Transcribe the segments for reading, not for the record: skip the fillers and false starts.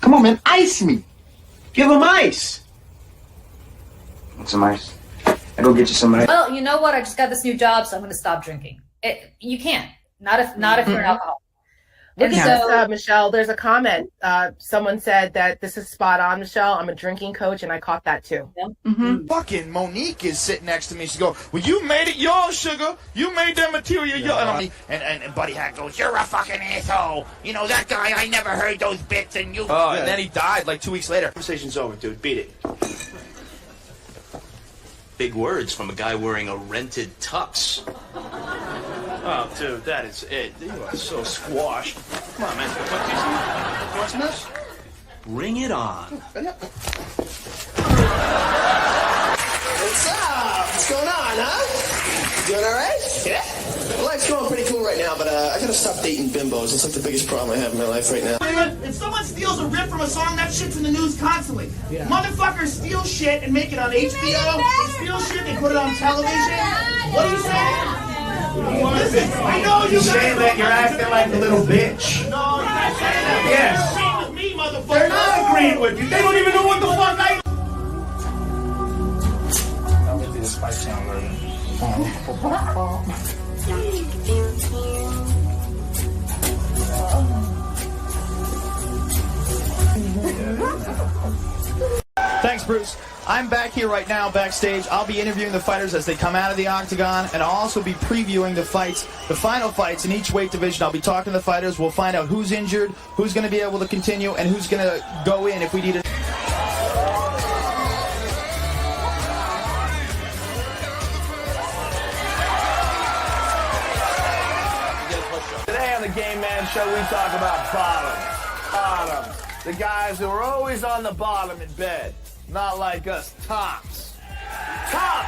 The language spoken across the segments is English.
Come on, man, ice me. Give him ice. Want some ice? I go get you some ice. Well, you know what? I just got this new job, so I'm going to stop drinking. You can't. Not if you're an alcoholic. Look at this, Michelle. There's a comment. Someone said that this is spot on, Michelle. I'm a drinking coach, and I caught that too. Yeah. Fucking Monique is sitting next to me. She goes, well, you made it yours, sugar. You made that material yours. And Buddy Hack goes, you're a fucking asshole. You know, that guy, I never heard those bits, and you... Oh, and then he died like 2 weeks later. Conversation's over, dude. Beat it. Big words from a guy wearing a rented tux. Oh, dude, that is it. You are so squashed. Come on, man. You want some of this? Bring it on. What's up? What's going on, huh? Doing all right? Yeah. Well, life's going pretty cool right now, but I gotta stop dating bimbos. It's like the biggest problem I have in my life right now. If someone steals a riff from a song, that shit's in the news constantly. Yeah. Motherfuckers steal shit and make it on HBO. They steal shit, they put it on television. What are you saying? Listen, I know you guys saying that you're acting like a little bitch. No, you're not saying that. Yes. They're agreeing with me, motherfucker. They're not agreeing with you. They don't even know what the fuck I... I'm gonna do the spice sound version. Thanks, Bruce. I'm back here right now backstage. I'll be interviewing the fighters as they come out of the octagon, and I'll also be previewing the fights, the final fights in each weight division. I'll be talking to the fighters. We'll find out who's injured, who's going to be able to continue, and who's going to go in if we need it. Today on the Game Man Show, we talk about bottoms. The guys who are always on the bottom in bed. Not like us tops. Top.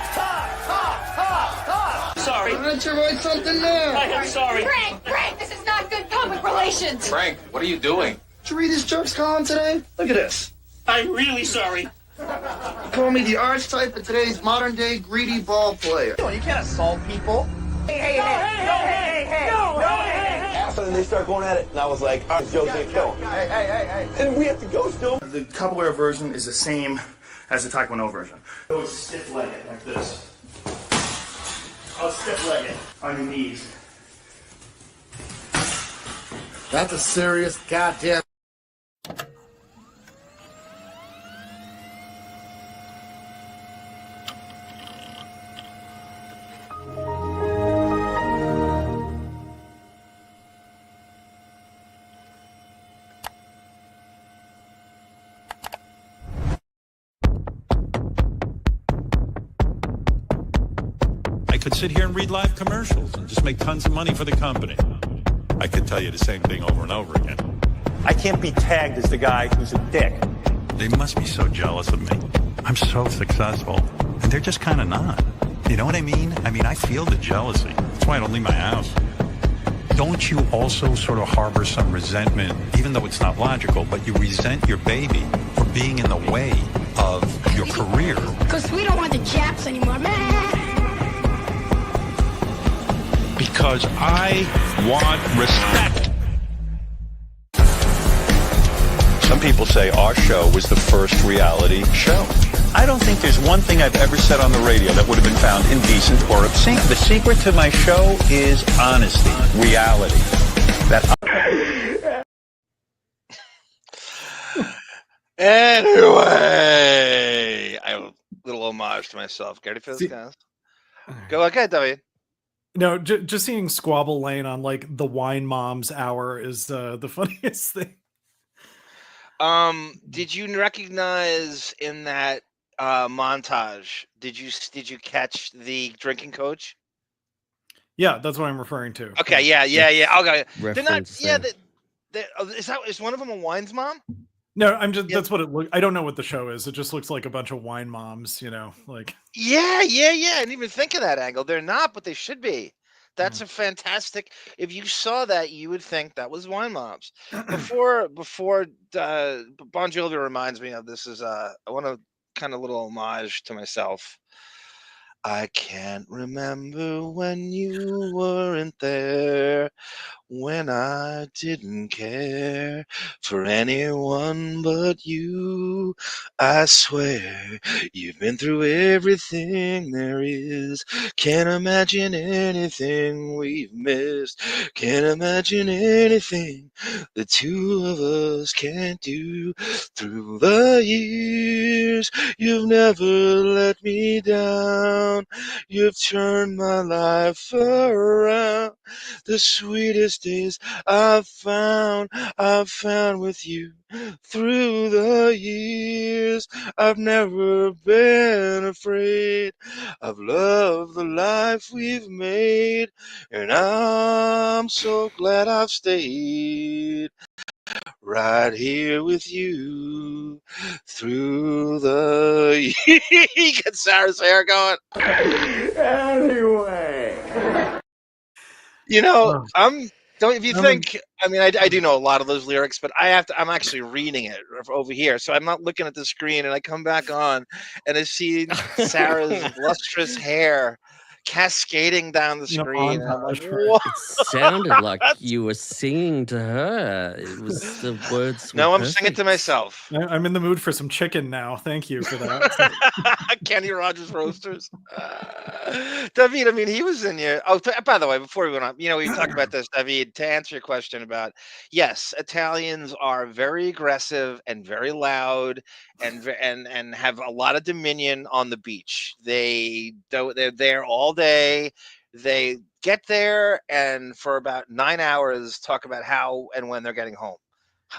Sorry. Why don't you write something there? I am sorry. Frank, this is not good public relations. Frank, what are you doing? Did you read his jokes column today? Look at this. I'm really sorry. Call me the archetype of today's modern-day greedy ball player. You can't assault people. Hey. And they start going at it, and I was like, all right, Joe's gonna kill him. Hey. And we have to go still. The capoeira version is the same as the taekwondo version. Go stiff-legged like this. I'll stiff-legged on your knees. That's a serious goddamn... I could sit here and read live commercials and just make tons of money for the company. I could tell you the same thing over and over again. I can't be tagged as the guy who's a dick. They must be so jealous of me. I'm so successful, and they're just kind of not. You know what I mean? I feel the jealousy. That's why I don't leave my house. Don't you also sort of harbor some resentment, even though it's not logical, but you resent your baby for being in the way of your career? Because we don't want the Japs anymore, man. Because I want respect. Some people say our show was the first reality show. I don't think there's one thing I've ever said on the radio that would have been found indecent or obscene. The secret to my show is honesty, reality. Anyway, I have a little homage to myself. Ready for this, guys? Go ahead, Davyd. No, just seeing Squabble Lane on like the Wine Moms Hour is the funniest thing. Did you recognize in that montage? Did you catch the drinking coach? Yeah, that's what I'm referring to. Okay, yeah. Okay, they're not. Yeah, is one of them a wine's mom? No, I'm just. That's what it looks. I don't know what the show is. It just looks like a bunch of wine moms. Like. Yeah. I didn't even think of that angle. They're not, but they should be. That's a fantastic. If you saw that, you would think that was wine moms. Before Bon Jovial reminds me of this is I want to kind of little homage to myself. I can't remember when you weren't there, when I didn't care for anyone but you. I swear you've been through everything there is. Can't imagine anything we've missed. Can't imagine anything the two of us can't do. Through the years, you've never let me down. You've turned my life around. The sweetest days I've found with you. Through the years, I've never been afraid. I've loved the life we've made, and I'm so glad I've stayed right here with you through the he got Sarah's hair going. Anyway, you know, if you think, I mean, I do know a lot of those lyrics, but I'm actually reading it over here, so I'm not looking at the screen, and I come back on and I see Sarah's lustrous hair cascading down the screen, and I'm like, what? It sounded like you were singing to her. It was the words. No, I'm singing to myself. I'm in the mood for some chicken now. Thank you for that. Kenny Rogers Roasters. Davyd, I mean, he was in your. Oh, by the way, before we went on, you know, we talked about this, Davyd. To answer your question about, yes, Italians are very aggressive and very loud, and have a lot of dominion on the beach. They're there all day. They get there and for about 9 hours talk about how and when they're getting home,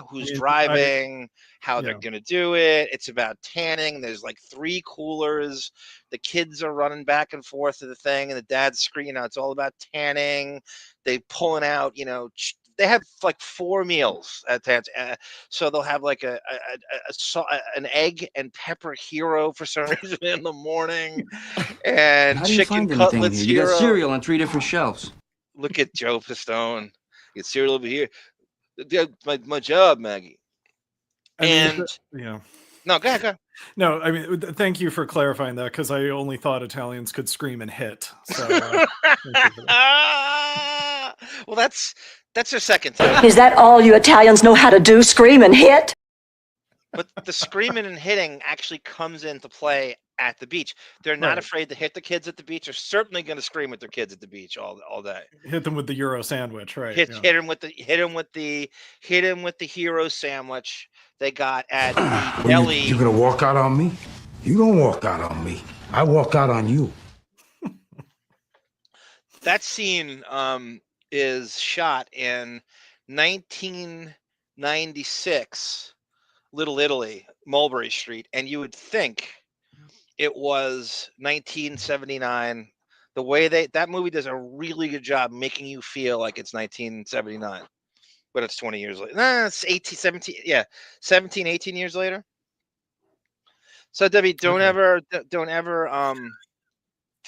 who's driving, how they're going to do it. It's about tanning. There's like 3 coolers. The kids are running back and forth to the thing, and the dad's screaming. It's all about tanning. They pulling out, you know, they have like 4 meals at so they'll have like an egg and pepper hero for some reason in the morning, and How do you chicken find cutlets anything here? You got hero. cereal on 3 different shelves. Look at Joe Pistone. Get cereal over here. My job, Maggie. No, go ahead. No, I mean, thank you for clarifying that, because I only thought Italians could scream and hit. So, well, that's their second time. Is that all you Italians know how to do? Scream and hit? But the screaming and hitting actually comes into play at the beach. They're not afraid to hit the kids at the beach. They're certainly going to scream at their kids at the beach all day. Hit them with the Euro sandwich, right? Hit him with the hero sandwich they got at the deli. You gonna walk out on me? You don't walk out on me. I walk out on you. That scene is shot in 1996, Little Italy, Mulberry Street, and you would think it was 1979. The way that movie does a really good job making you feel like it's 1979, but it's 20 years later. Nah, it's 17, 18 years later. So Debbie, don't ever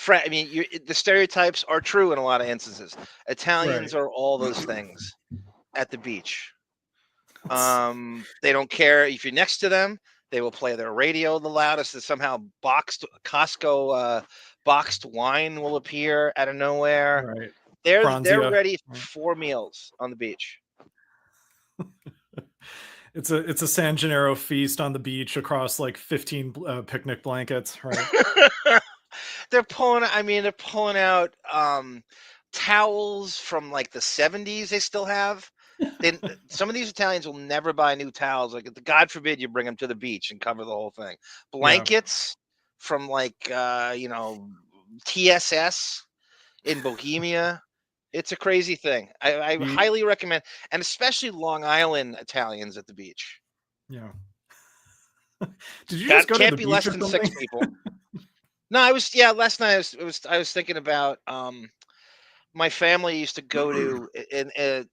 I mean, the stereotypes are true in a lot of instances. Italians are all those things at the beach. They don't care if you're next to them. They will play their radio the loudest. Somehow Costco boxed wine will appear out of nowhere. Right. They're ready for 4 meals on the beach. It's a San Gennaro feast on the beach across like 15 picnic blankets, right? They're pulling out towels from like the 70s they still have. Some of these Italians will never buy new towels. Like, God forbid you bring them to the beach and cover the whole thing. Blankets from like TSS in Bohemia. It's a crazy thing. I highly recommend, and especially Long Island Italians at the beach. Yeah. Did you just go can't to the be beach less or than something? 6 people. No, last night I was thinking about my family used to go to in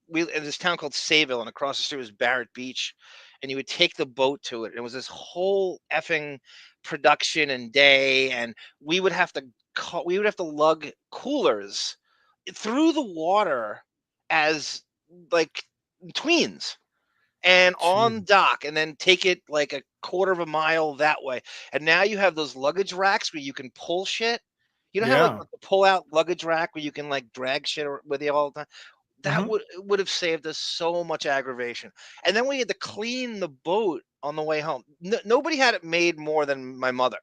this town called Sayville, and across the street was Barrett Beach, and you would take the boat to it. It was this whole effing production and day, and we would have to lug coolers through the water as like tweens and on dock, and then take it like a quarter of a mile that way. And now you have those luggage racks where you can pull shit. You don't have like the pull out luggage rack where you can like drag shit with you all the time. That would have saved us so much aggravation. And then we had to clean the boat on the way home. Nobody had it made more than my mother.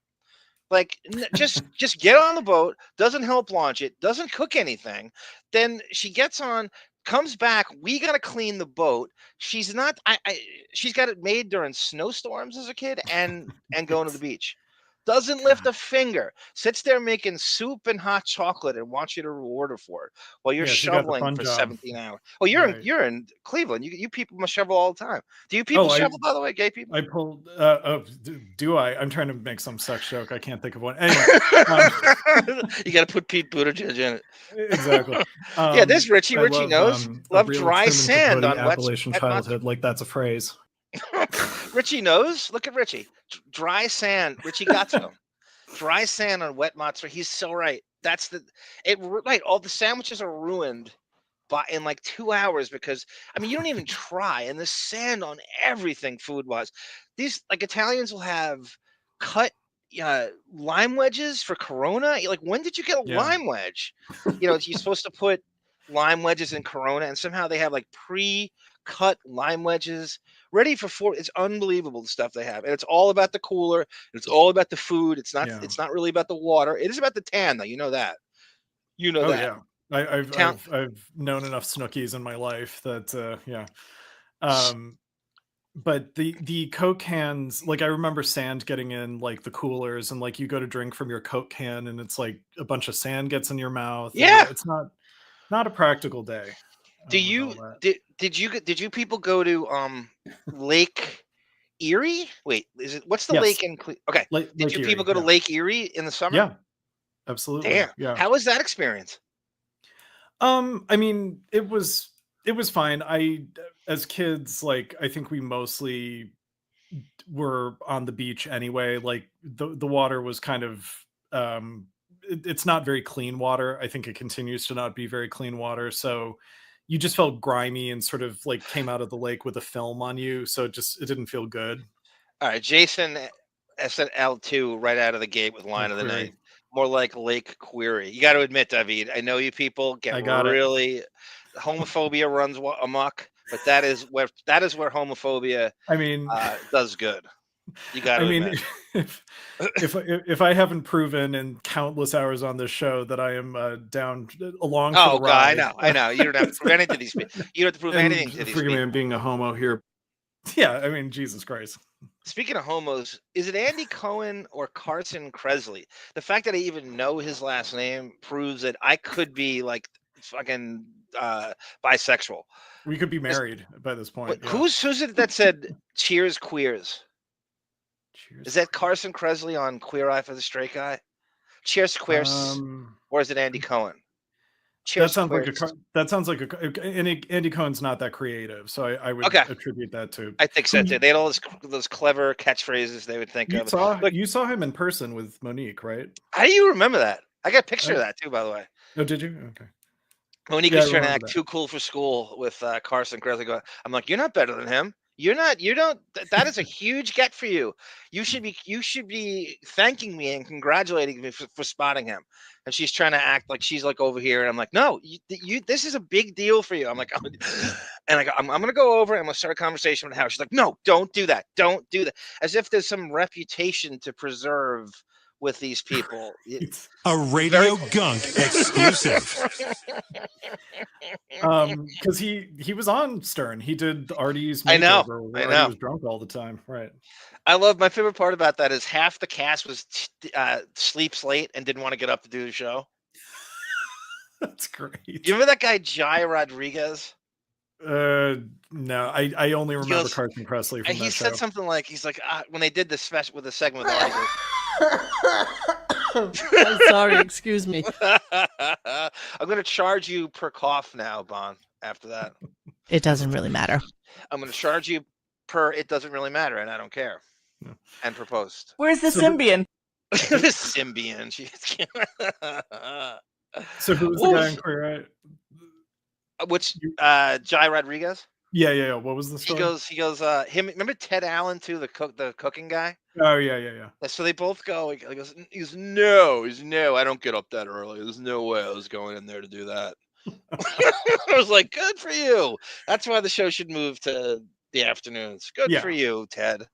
Like, just get on the boat, doesn't help launch it, doesn't cook anything. Then she gets on, comes back. We got to clean the boat. She's not. She's got it made during snowstorms as a kid, and going to the beach. Doesn't lift a finger. Sits there making soup and hot chocolate and wants you to reward her for it while you're shoveling for 17 hours. Oh, you're in Cleveland. You people must shovel all the time. Do you people shovel, by the way, gay people? I pulled. Do I? I'm trying to make some sex joke. I can't think of one. Anyway, you got to put Pete Buttigieg in it. Exactly. Yeah, this Richie. Richie knows. Love dry sand on Appalachian childhood. Like that's a phrase. Richie knows. Look at Richie. Dry sand. Richie got to him. Dry sand on wet mozzarella. He's so right. That's right. All the sandwiches are ruined in like 2 hours because you don't even try. And the sand on everything food wise. These like Italians will have cut lime wedges for Corona. Like, when did you get a lime wedge? You're supposed to put lime wedges in Corona, and somehow they have like pre-cut lime wedges ready for 4. It's unbelievable the stuff they have, and it's all about the cooler. It's all about the food. It's not. It's not really about the water. It is about the tan, though. You know that. You know that. Yeah. I've known enough Snookies in my life that but the Coke cans, like I remember sand getting in like the coolers, and like you go to drink from your Coke can, and it's like a bunch of sand gets in your mouth. Yeah, it's not a practical day. Did you people go to Lake Erie? Wait, what's the lake in okay? Did you people go to Lake Erie in the summer? Yeah, absolutely. Damn. Yeah. How was that experience? It was fine. As kids, like I think we mostly were on the beach anyway. Like the water was kind of it's not very clean water. I think it continues to not be very clean water. So you just felt grimy and sort of like came out of the lake with a film on you. So it didn't feel good. All right. Jason STEPPIN OUT right out of the gate with line of the night. More like Lake Queerie. You got to admit, Davyd, I know you people get really homophobia runs amok, but that is where homophobia does good. You got to admit. if I haven't proven in countless hours on this show that I am down along for the ride. God, I know. You don't have to prove anything to these people. You don't have to prove anything to these people. Forgive me, I'm being a homo here. Yeah, Jesus Christ. Speaking of homos, is it Andy Cohen or Carson Kressley? The fact that I even know his last name proves that I could be like fucking bisexual. We could be married by this point. Who's it that said cheers queers? Is that Carson Kressley on Queer Eye for the Straight Guy? Cheers queers, or is it Andy Cohen? Cheers. That sounds like Andy Cohen's not that creative, so I would attribute that to. I think so too. They had all those clever catchphrases they would think of. You saw him in person with Monique, right? How do you remember that? I got a picture of that too, by the way. Oh, did you? Okay. Monique was trying to act too cool for school with Carson Kressley going. I'm like, you're not better than him. You're not. You don't. That is a huge get for you. You should be thanking me and congratulating me for spotting him. And she's trying to act like she's like over here, and I'm like, no, you. This is a big deal for you. I'm like, I'm gonna go over and I'm gonna start a conversation with her. She's like, no, don't do that. Don't do that. As if there's some reputation to preserve with these people. A Radio Gunk exclusive. Because he was on Stern. He did Artie's makeover. I know. He was drunk all the time. Right. I love my favorite part about that is half the cast was sleeps late and didn't want to get up to do the show. That's great. You remember that guy Jai Rodriguez? No, I only remember Carson Kressley from that he show. said something like when they did this special with the segment with Artie. I'm sorry, excuse me. I'm going to charge you per cough now, Bon, after that. It doesn't really matter. I'm going to charge you per it doesn't really matter, and I don't care. No. And per post. Where's the Symbian? The Symbian. So who was the guy in Queer Eye? Which Jai Rodriguez? Yeah. What was the story? He goes. Him. Remember Ted Allen too, the cooking guy. Oh yeah. So they both go. He goes. No. I don't get up that early. There's no way I was going in there to do that. I was like, good for you. That's why the show should move to the afternoons. Good for you, Ted.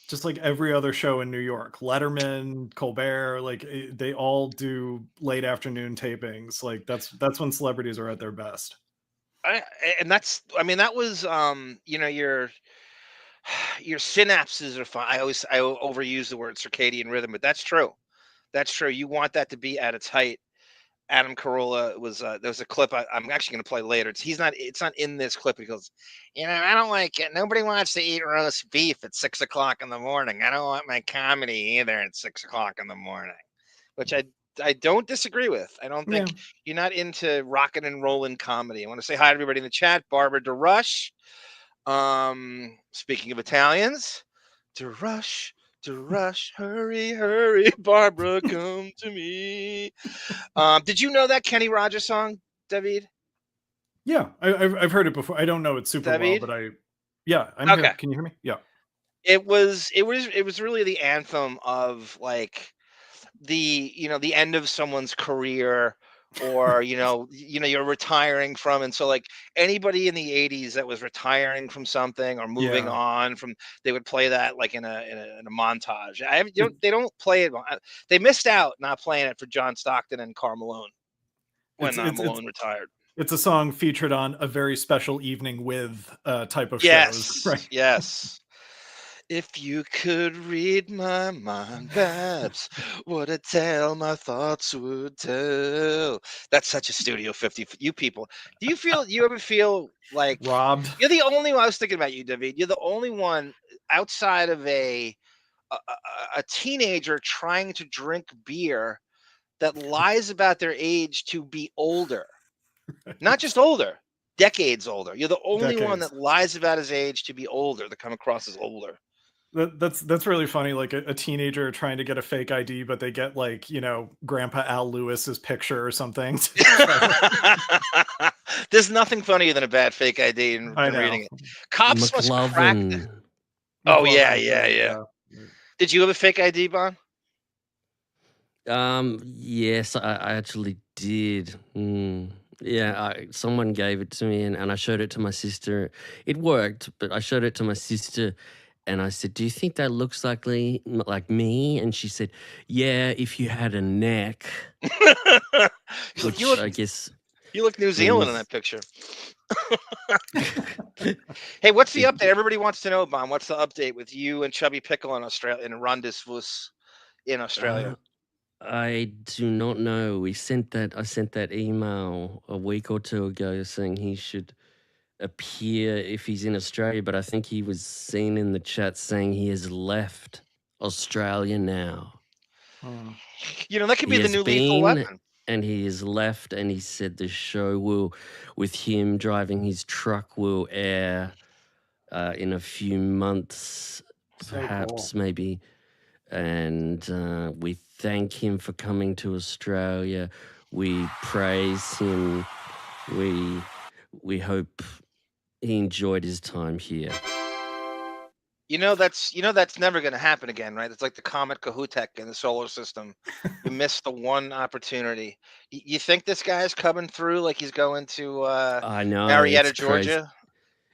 Just like every other show in New York, Letterman, Colbert, like they all do late afternoon tapings. Like that's when celebrities are at their best. That was your synapses are fine. I overuse the word circadian rhythm, but that's true. That's true. You want that to be at its height. Adam Carolla was there's a clip I'm actually going to play later. It's not in this clip. He goes, I don't like it. Nobody wants to eat roast beef at 6 o'clock in the morning. I don't want my comedy either at 6 o'clock in the morning, which I don't disagree with. I don't think you're not into rockin' and rollin' comedy. I want to say hi to everybody in the chat. Barbara DeRush. Speaking of Italians, DeRush, hurry, Barbara, come to me. Did you know that Kenny Rogers song, Davyd? Yeah, I've heard it before. I don't know it super Davyd? well, but I'm okay. here. Can you hear me? Yeah. It was really the anthem of like the end of someone's career, or you're retiring from, and so like anybody in the 80s that was retiring from something or moving on from, they would play that like in a montage. They don't play it. They missed out not playing it for John Stockton and Karl Malone when Malone retired. It's a song featured on A Very Special Evening With type of shows. Right? Yes. If you could read my mind, Babs, what a tale my thoughts would tell. That's such a Studio 50 for you people. Do you ever feel like robbed? You're the only one. I was thinking about you, Davyd. You're the only one outside of a teenager trying to drink beer that lies about their age to be older. Not just older, decades older. You're the only one that lies about his age to be older, that come across as older. That's really funny. Like a teenager trying to get a fake ID, but they get like, Grandpa Al Lewis's picture or something. There's nothing funnier than a bad fake ID and reading it. Cops must crack. Oh yeah. Did you have a fake ID, Bon? Yes, I actually did. Yeah, someone gave it to me, and I showed it to my sister. It worked, but I showed it to my sister, and I said, "Do you think that looks like me?" And she said, "Yeah, if you had a neck." Which I guess you look New Zealand in that picture. Hey, what's the update? Everybody wants to know, Bon. What's the update with you and Chubby Pickle in Australia, and Rondis in Australia? I do not know. I sent that email a week or two ago saying he should appear if he's in Australia, but I think he was seen in the chat saying he has left Australia now. That could be the new Lethal Weapon. And he has left, and he said the show will, with him driving his truck, will air in a few months, perhaps, maybe. And we thank him for coming to Australia. We praise him. We hope he enjoyed his time here. That's never going to happen again, right? It's like the comet Kahutek in the solar system. We missed the one opportunity. You think this guy's coming through like he's going to I know, Marietta, Georgia?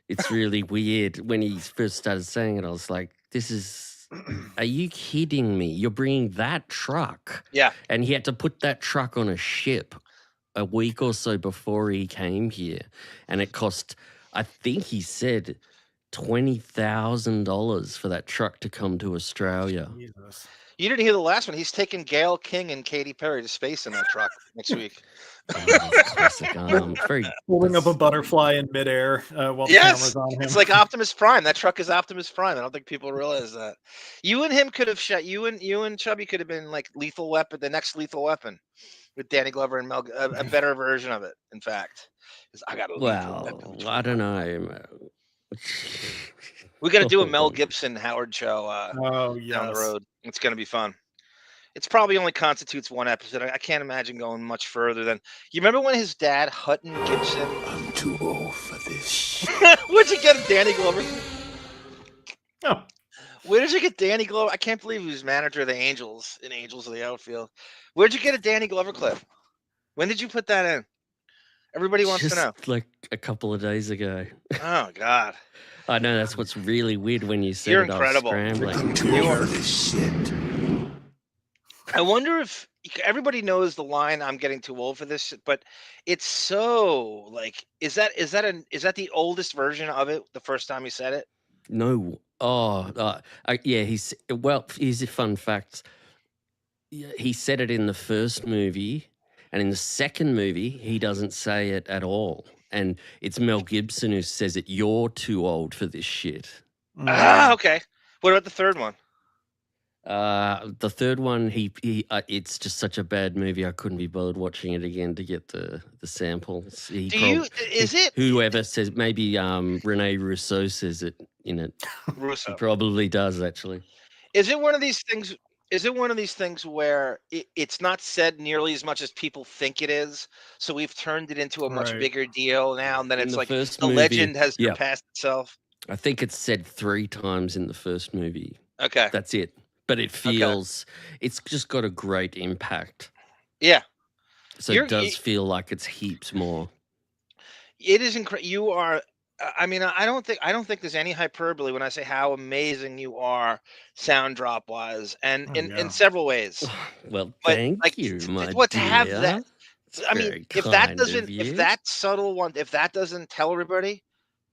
It's really weird. When he first started saying it, I was like, are you kidding me? You're bringing that truck? Yeah. And he had to put that truck on a ship a week or so before he came here. And it cost, I think he said, $20,000 for that truck to come to Australia. Jesus. You didn't hear the last one. He's taking Gayle King and Katy Perry to space in that truck next week. Classic. Holding up a butterfly in midair while the camera's on him. It's like Optimus Prime. That truck is Optimus Prime. I don't think people realize that. You and him could have shot. You and Chubby could have been like Lethal Weapon, the next Lethal Weapon, with Danny Glover and Mel. A better version of it, in fact. I got I don't know. We're gonna do a Mel Gibson Howard show down the road. It's gonna be fun. It's probably only constitutes one episode. I can't imagine going much further than. You remember when his dad, Hutton Gibson? I'm too old for this. Where'd you get Danny Glover? Oh. Where did you get Danny Glover? I can't believe he was manager of the Angels in Angels of the Outfield. Where'd you get a Danny Glover clip? When did you put that in? Everybody wants Just to know. like a couple of days ago. Oh God. I know that's what's really weird when you said You're it. incredible. I was scrambling. You are this shit. I wonder if everybody knows the line "I'm getting too old for this," shit, but it's so like, is that the oldest version of it? The first time you said it? No. Oh, yeah. He's here's a fun fact. Yeah, he said it in the first movie, and in the second movie, he doesn't say it at all. And it's Mel Gibson who says it. You're too old for this shit. Ah, okay. What about the third one? The third one, it's just such a bad movie. I couldn't be bothered watching it again to get the samples. Whoever says, maybe Rene Rousseau says it in it. Rousseau He probably does, actually. Is it one of these things? Is it one of these things where it's not said nearly as much as people think it is? So we've turned it into a much bigger deal now, and then it's like the legend has surpassed itself. I think it's said 3 times in the first movie. Okay. That's it. But it feels, it's just got a great impact. Yeah. So it does feel like it's heaps more. It is incredible. You are, I mean, I don't think there's any hyperbole when I say how amazing you are sound drop wise, and in several ways. Well, thank you, my to have dear. that, I mean, Very if that kind of doesn't, you. if that subtle one, if that doesn't tell everybody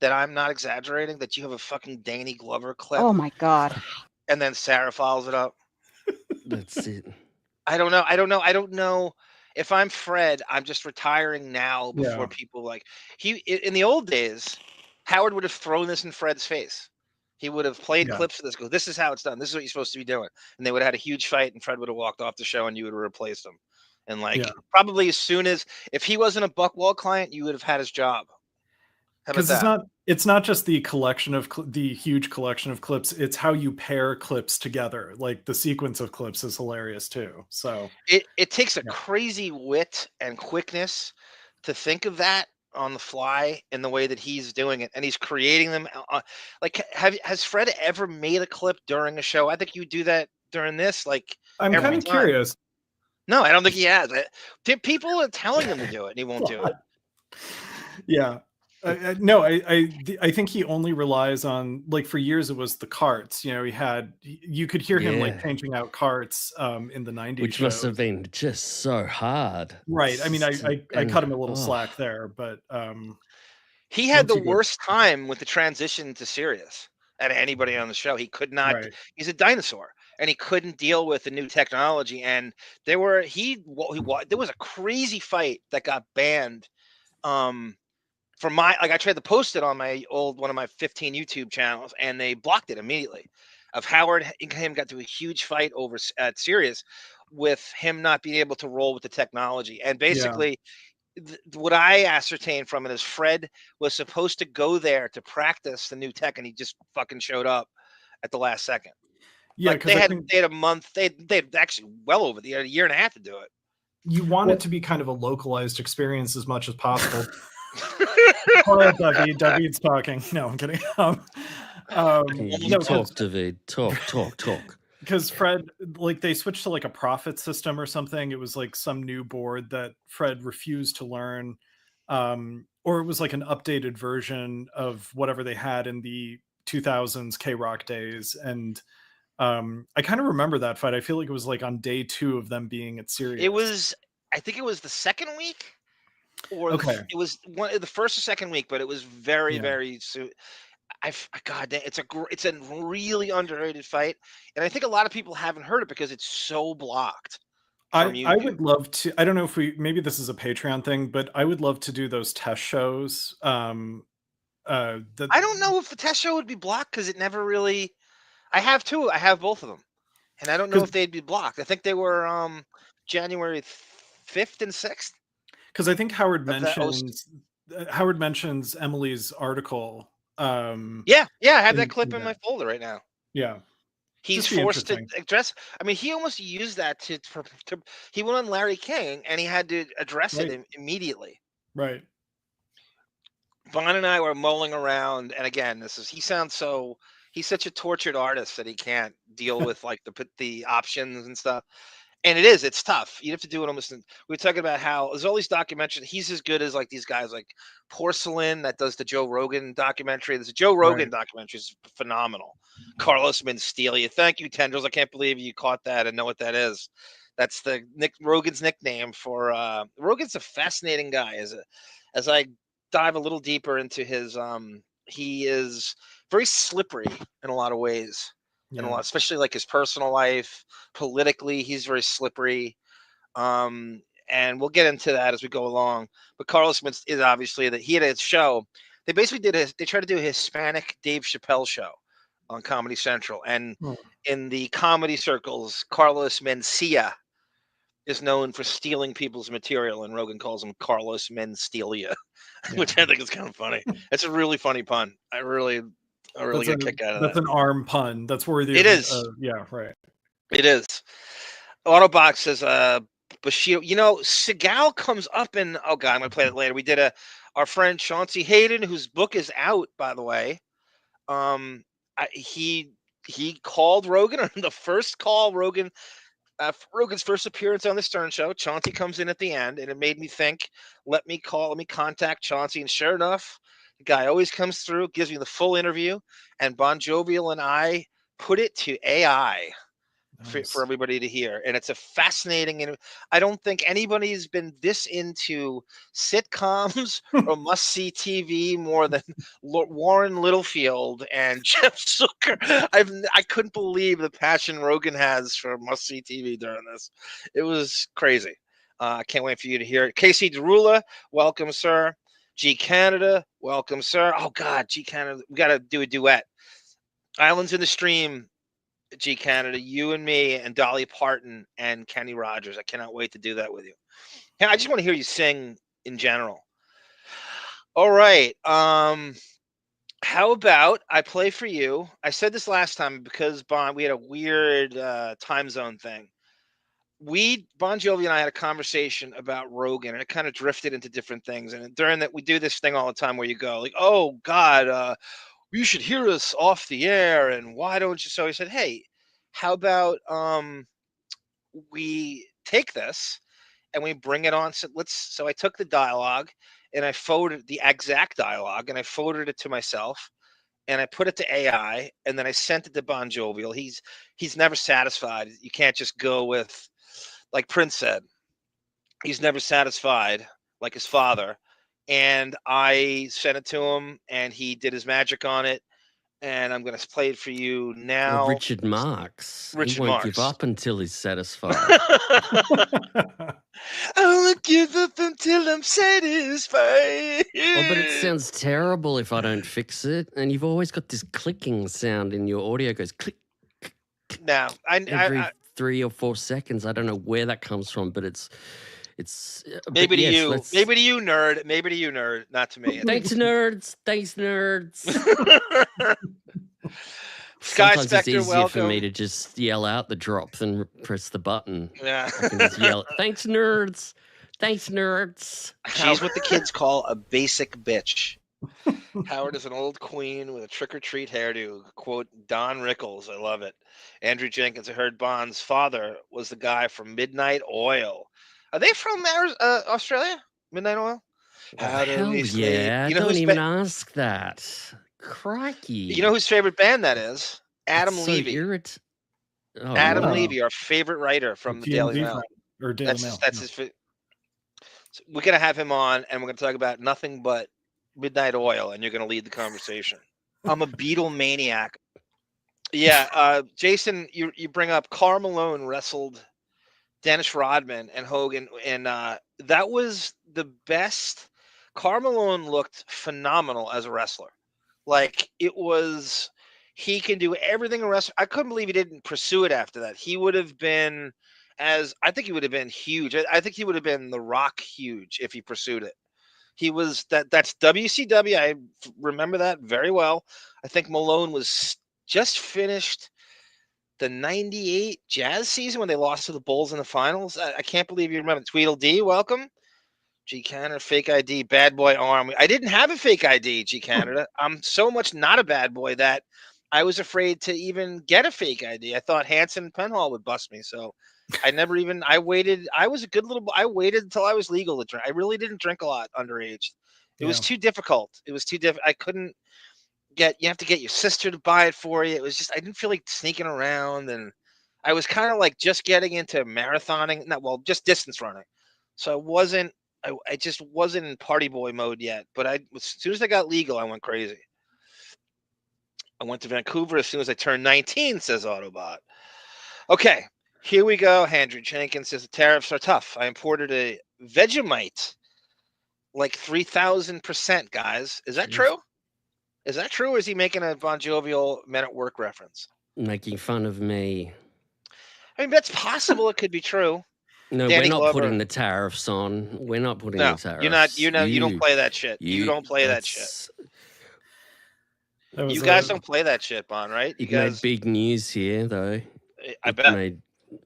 that I'm not exaggerating, that you have a fucking Danny Glover clip. Oh my God. And then Sarah follows it up. That's it. I don't know. If I'm Fred, I'm just retiring now before people like in the old days, Howard would have thrown this in Fred's face. He would have played clips of this. Go, this is how it's done. This is what you're supposed to be doing. And they would have had a huge fight, and Fred would have walked off the show, and you would have replaced him. And probably as soon as, if he wasn't a Buckwall client, you would have had his job. Because it's not just the collection of the huge collection of clips. It's how you pair clips together. Like the sequence of clips is hilarious too. So it takes a crazy wit and quickness to think of that on the fly in the way that he's doing it, and he's creating them. Like, has Fred ever made a clip during a show? I think you do that during this. Like, I'm kind of curious. No, I don't think he has. People are telling him to do it, and he won't do it. Yeah. No, I think he only relies on, like, for years it was the carts. You know, you could hear him like changing out carts in the 90s, which must have been just so hard. Right. I mean, I cut him a little slack there, but he had the worst time with the transition to Sirius at anybody on the show. He could not. Right. He's a dinosaur, and he couldn't deal with the new technology. And there was a crazy fight that got banned. I tried to post it on one of my 15 YouTube channels, and they blocked it immediately. Of Howard and him got to a huge fight over at Sirius with him not being able to roll with the technology. And basically, what I ascertained from it is Fred was supposed to go there to practice the new tech, and he just fucking showed up at the last second. Yeah, like they had a month. They'd actually well over a year and a half to do it. You want it to be kind of a localized experience as much as possible. Quiet, David's talking. No, I'm kidding. Talk, David. Talk. Because Fred, like, they switched to like a profit system or something. It was like some new board that Fred refused to learn, or it was like an updated version of whatever they had in the 2000s K-Rock days. And I kind of remember that fight. I feel like it was like on day 2 of them being at Sirius. I think it was the second week. Or it was the first or second week, but it was very soon. God, it's a really underrated fight, and I think a lot of people haven't heard it because it's so blocked. I would love to. I don't know if maybe this is a Patreon thing, but I would love to do those test shows. I don't know if the test show would be blocked because it never really. I have both of them, and I don't know if they'd be blocked. I think they were January 5th and 6th. Because I think Howard mentions Emily's article. I have that clip in my folder right now. Yeah, he's forced to address. I mean, he almost used that to. He went on Larry King, and he had to address it immediately. Right. Bon and I were mulling around, and again, he's such a tortured artist that he can't deal with like the options and stuff. And it's tough. You have to do it almost. We were talking about how there's all these documentaries. He's as good as like these guys like Porcelain that does the Joe Rogan documentary. There's a Joe Rogan documentary. It's phenomenal. Carlos Mencia. Thank you, Tendrils. I can't believe you caught that and know what that is. That's the Rogan's nickname for Rogan's a fascinating guy. As I dive a little deeper into his he is very slippery in a lot of ways. In a lot, especially like his personal life, politically, he's very slippery. And we'll get into that as we go along. But Carlos is obviously that he had a show. They basically they tried to do a Hispanic Dave Chappelle show on Comedy Central. And in the comedy circles, Carlos Mencia is known for stealing people's material, and Rogan calls him Carlos Mencia, which I think is kind of funny. It's a really funny pun. I really get a kick out of that. That's an arm pun. That's worthy. It is. Yeah, right. It is. Autobox says, Bashir, Seagal comes up in, oh God, I'm going to play that later. We did our friend Chaunce Hayden, whose book is out, by the way. He called Rogan on the first call, Rogan's first appearance on the Stern Show. Chauncey comes in at the end, and it made me think, let me contact Chauncey. And sure enough, the guy always comes through, gives me the full interview, and Bon Jovial and I put it to AI for everybody to hear. And it's a fascinating, and I don't think anybody's been this into sitcoms or must-see TV more than Warren Littlefield and Jeff Zucker. I couldn't believe the passion Rogan has for must-see TV during this. It was crazy. I can't wait for you to hear it. Casey Derula, welcome, sir. G Canada, welcome, sir. Oh God, G Canada, we got to do a duet. Islands in the Stream, G Canada, you and me and Dolly Parton and Kenny Rogers. I cannot wait to do that with you. Yeah, I just want to hear you sing in general. All right. How about I play for you? I said this last time because we had a weird time zone thing. Bon Jovi and I had a conversation about Rogan, and it kind of drifted into different things. And during that, we do this thing all the time where you go like, "Oh God, you should hear us off the air, and why don't you?" So he said, "Hey, how about we take this and we bring it on?" So I took the dialogue and I forwarded the exact dialogue, and I forwarded it to myself, and I put it to AI, and then I sent it to Bon Jovial. He's never satisfied. You can't just go with. Like Prince said, he's never satisfied like his father. And I sent it to him, and he did his magic on it. And I'm going to play it for you now. Well, Richard Marx. He won't give up until he's satisfied. I won't give up until I'm satisfied. Oh, but it sounds terrible if I don't fix it. And you've always got this clicking sound in your audio. It goes click. Now, every 3 or 4 seconds. I don't know where that comes from, but it's maybe to you. Maybe to you, nerd. Maybe to you, nerd. Not to me. Thanks, nerds. Thanks, nerds. Sky Sometimes Spectre, it's easier welcome. for me to just yell out the drop than press the button. Yeah. I can just yell, "Thanks, nerds. Thanks, nerds." She's what the kids call a basic bitch. Howard is an old queen with a trick-or-treat hairdo. Quote, Don Rickles. I love it. Andrew Jenkins, I heard Bond's father was the guy from Midnight Oil. Are they from Australia? Midnight Oil? Hell yeah. Don't even ask that. Crikey. You know whose favorite band that is? Adam Levy. Adam Levy, our favorite writer from the Daily Mail. Or Daily Mail. That's his. So we're going to have him on, and we're going to talk about nothing but Midnight Oil, and you're going to lead the conversation. I'm a Beatle maniac. Yeah, Jason, you bring up Karl Malone wrestled Dennis Rodman and Hogan, and that was the best. Karl Malone looked phenomenal as a wrestler. Like, he can do everything a wrestler. I couldn't believe he didn't pursue it after that. He would have been I think he would have been huge. I think he would have been The Rock huge if he pursued it. He was that's WCW. I remember that very well. I think Malone was just finished the 98 Jazz season when they lost to the Bulls in the finals. I can't believe you remember. Tweedledee, welcome. G Canada, fake ID, bad boy arm. I didn't have a fake ID, G Canada. I'm so much not a bad boy that I was afraid to even get a fake ID. I thought Hanson and Penhall would bust me. So I never even, I waited. I was a good little, I waited until I was legal to drink. I really didn't drink a lot underage. It was too difficult. It was too difficult. I couldn't you have to get your sister to buy it for you. It was just, I didn't feel like sneaking around. And I was kind of like just getting into marathoning, just distance running. So I just wasn't in party boy mode yet. But as soon as I got legal, I went crazy. I went to Vancouver as soon as I turned 19, says Autobot. Okay, here we go. Andrew Jenkins says the tariffs are tough. I imported a Vegemite, like 3,000%, guys. Is that true? Is that true, or is he making a Bon Jovial Men at Work reference? Making fun of me. I mean, that's possible. It could be true. No, Danny we're not Glover. putting the tariffs on. We're not putting the tariffs. You don't play that shit. You don't play that shit. You guys don't play that shit, Bon, right? You guys made big news here, though. I bet. Made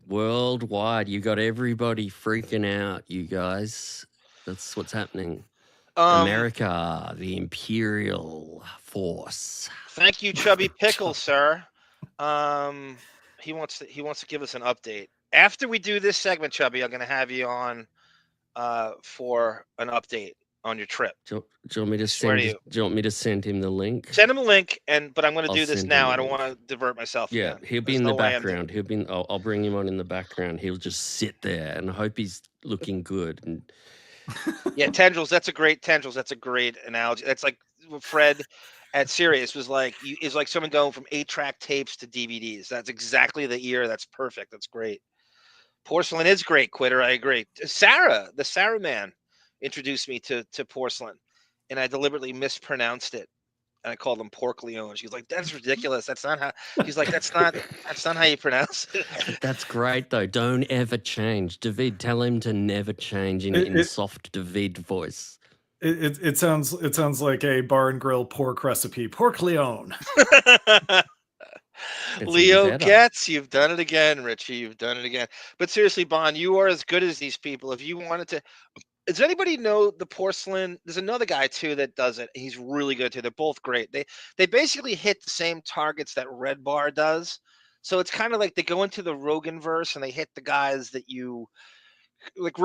worldwide. You got everybody freaking out, you guys. That's what's happening. America, the imperial force. Thank you, Chubby Pickle, sir. He wants to give us an update. After we do this segment, Chubby, I'm going to have you on for an update on your trip. Do you want me to send him the link? Send him a link, but I'm going to do this now. I don't want to divert myself. Yeah, again. he'll be in the background. I'll bring him on in the background. He'll just sit there, and I hope he's looking good. And yeah, tendrils. That's a great analogy. That's like Fred at Sirius was like. Is like someone going from 8-track tapes to DVDs. That's exactly the ear. That's perfect. That's great. Porcelain is great, Quitter. I agree. Sarah, the Sarah man, introduced me to porcelain, and I deliberately mispronounced it, and I called him Pork Leone. She's like, "That's ridiculous. That's not how." She's like, "That's not how you pronounce it." That's great though. Don't ever change, Davyd. Tell him to never change in soft Davyd voice. It sounds like a bar and grill pork recipe. Pork Leone. Leo Getz, you've done it again, Richie. You've done it again. But seriously, Bon, you are as good as these people. If you wanted to. Does anybody know the porcelain? There's another guy too that does it. He's really good too. They're both great. They basically hit the same targets that Red Bar does. So it's kind of like they go into the Rogan verse and they hit the guys that you like.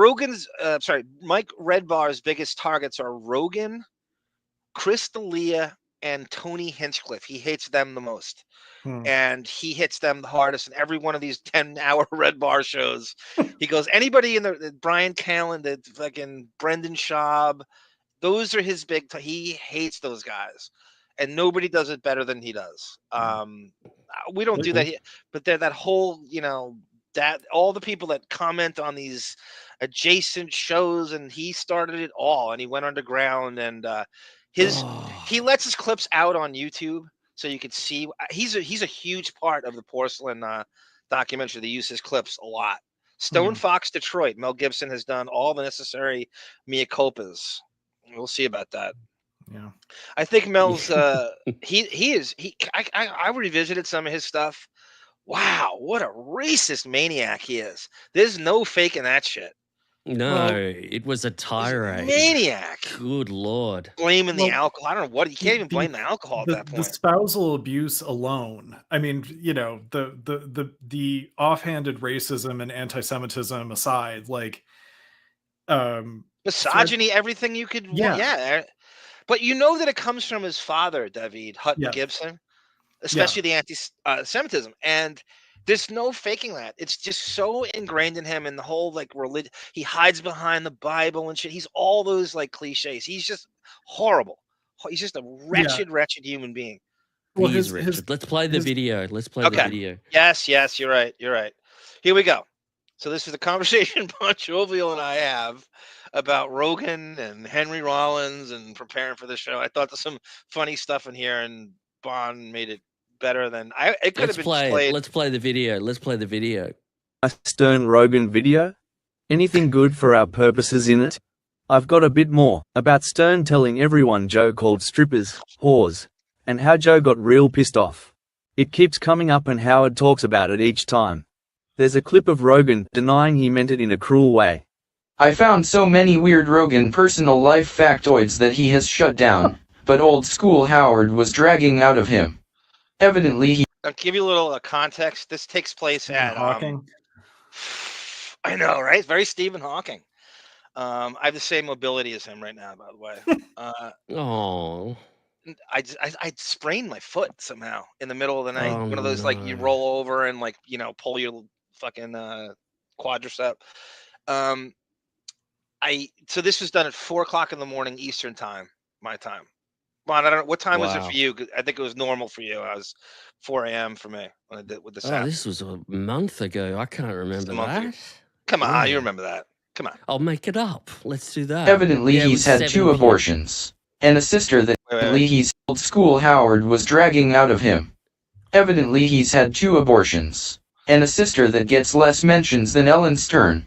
Mike Red Bar's biggest targets are Rogan, Chris D'Elia, and Tony Hinchcliffe. He hates them the most. And he hits them the hardest in every one of these 10-hour Red Bar shows. He goes, anybody in the Brian Callen, the fucking Brendan Schaub, those are his big. He hates those guys, and nobody does it better than he does. We don't do that here, but they're that whole, that all the people that comment on these adjacent shows, and he started it all, and he went underground, and he lets his clips out on YouTube. So you can see he's a huge part of the porcelain documentary. They use his clips a lot. Stone Fox Detroit. Mel Gibson has done all the necessary mea culpas. We'll see about that. Yeah, I think Mel's I revisited some of his stuff. Wow, what a racist maniac he is. There's no faking that shit. No, it was a tirade. Maniac. Good Lord. Blaming the alcohol. I don't know what. You can't even blame the alcohol at that point. The spousal abuse alone. I mean, the offhanded racism and anti-Semitism aside, like misogyny, everything you could. Yeah. But you know that it comes from his father, Davyd Hutton Gibson, especially the anti-Semitism. And there's no faking that. It's just so ingrained in him, and the whole like religion. He hides behind the Bible and shit. He's all those like cliches. He's just horrible. He's just a wretched human being. Well, let's play the video. Let's play the video. Yes, you're right. Here we go. So this is the conversation Bon Jovial and I have about Rogan and Henry Rollins and preparing for the show. I thought there's some funny stuff in here, and Bon made it better than it could have been played. Let's play the video. A Stern Rogan video? Anything good for our purposes in it? I've got a bit more about Stern telling everyone Joe called strippers whores, and how Joe got real pissed off. It keeps coming up and Howard talks about it each time. There's a clip of Rogan denying he meant it in a cruel way. I found so many weird Rogan personal life factoids that he has shut down, but old school Howard was dragging out of him. Evidently, I'll give you a little context. This takes place at Hawking. I know, right? Very Stephen Hawking. I have the same mobility as him right now, by the way. Oh. I sprained my foot somehow in the middle of the night. Oh, One of those like you no. roll over and like pull your fucking quadricep. So this was done at 4:00 in the morning Eastern time, my time. Bon, I don't know what time was it Wow. for you. I think it was normal for you. I was 4 a.m. for me when I did with the Oh, sound. this was a month ago. I can't remember month ago. that. Come on, you Yeah. remember that? Come on. I'll make it up. Let's do that. evidently Yeah, it he's was had 7 2 p.m. abortions. And a sister that Wait. evidently he's old school Howard was dragging out of him. Evidently he's had 2 abortions. And a sister that gets less mentions than Ellen Stern.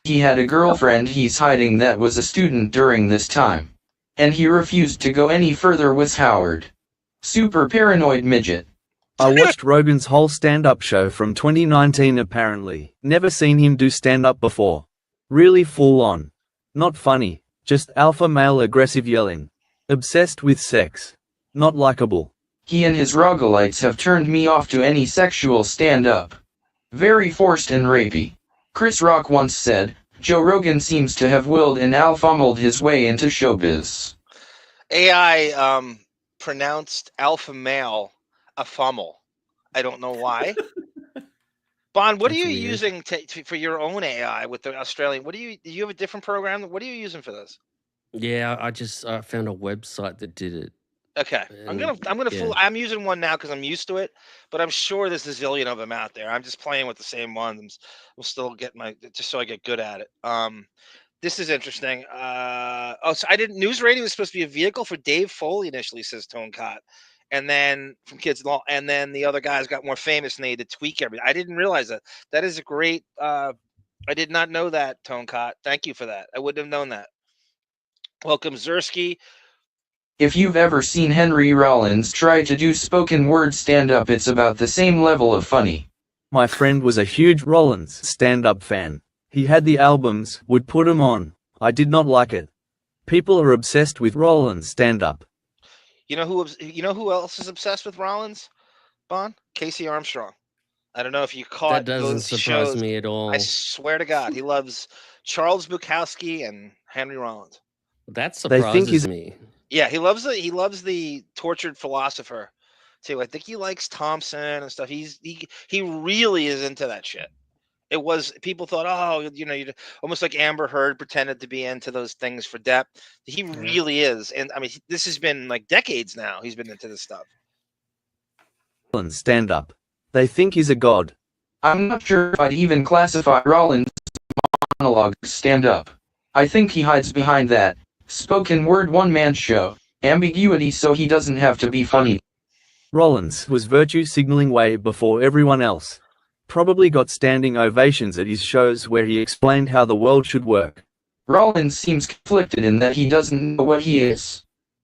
He had a girlfriend he's hiding that was a student during this time. And he refused to go any further with Howard. Super paranoid midget. I watched Rogan's whole stand-up show from 2019 apparently. Never seen him do stand-up before. Really full on. Not funny, just alpha male aggressive yelling. Obsessed with sex. Not likable. He and his rogalites have turned me off to any sexual stand-up. Very forced and rapey. Chris Rock once said, Joe Rogan seems to have willed and alpha-mumbled his way into showbiz. AI pronounced alpha male a fummel. I don't know why. Bon, what are you That's weird. using for your own AI with the Australian? Do you have a different program? What are you using for this? Yeah, I found a website that did it. Okay, I'm gonna yeah. fool. I'm using one now because I'm used to it, but I'm sure there's a zillion of them out there. I'm just playing with the same ones. I'm still getting just so I get good at it. This is interesting. So I didn't. News radio was supposed to be a vehicle for Dave Foley initially, says Tone Cott, and then from Kids Law, and then the other guys got more famous and they had to tweak everything. I didn't realize that. That is a great. I did not know that, Tone Cott. Thank you for that. I wouldn't have known that. Welcome, Zersky. If you've ever seen Henry Rollins try to do spoken word stand-up, it's about the same level of funny. My friend was a huge Rollins stand-up fan. He had the albums, would put 'em on. I did not like it. People are obsessed with Rollins stand-up. You know who else is obsessed with Rollins? Bon? Casey Armstrong. I don't know if you caught That doesn't those surprise shows. me at all. I swear to God, he loves Charles Bukowski and Henry Rollins. That They think surprises he's me. Yeah, he loves the tortured philosopher too. I think he likes Thompson and stuff. He really is into that shit. It was people thought, oh, you almost like Amber Heard pretended to be into those things for Depp. He really is, and I mean, this has been like decades now. He's been into this stuff. Rollins stand-up. They think he's a god. I'm not sure if I'd even classify Rollins' monologue stand-up. I think he hides behind that spoken word one-man show ambiguity so he doesn't have to be funny. Rollins was virtue signaling way before everyone else. Probably got standing ovations at his shows where he explained how the world should work. Rollins seems conflicted in that he doesn't know what he is.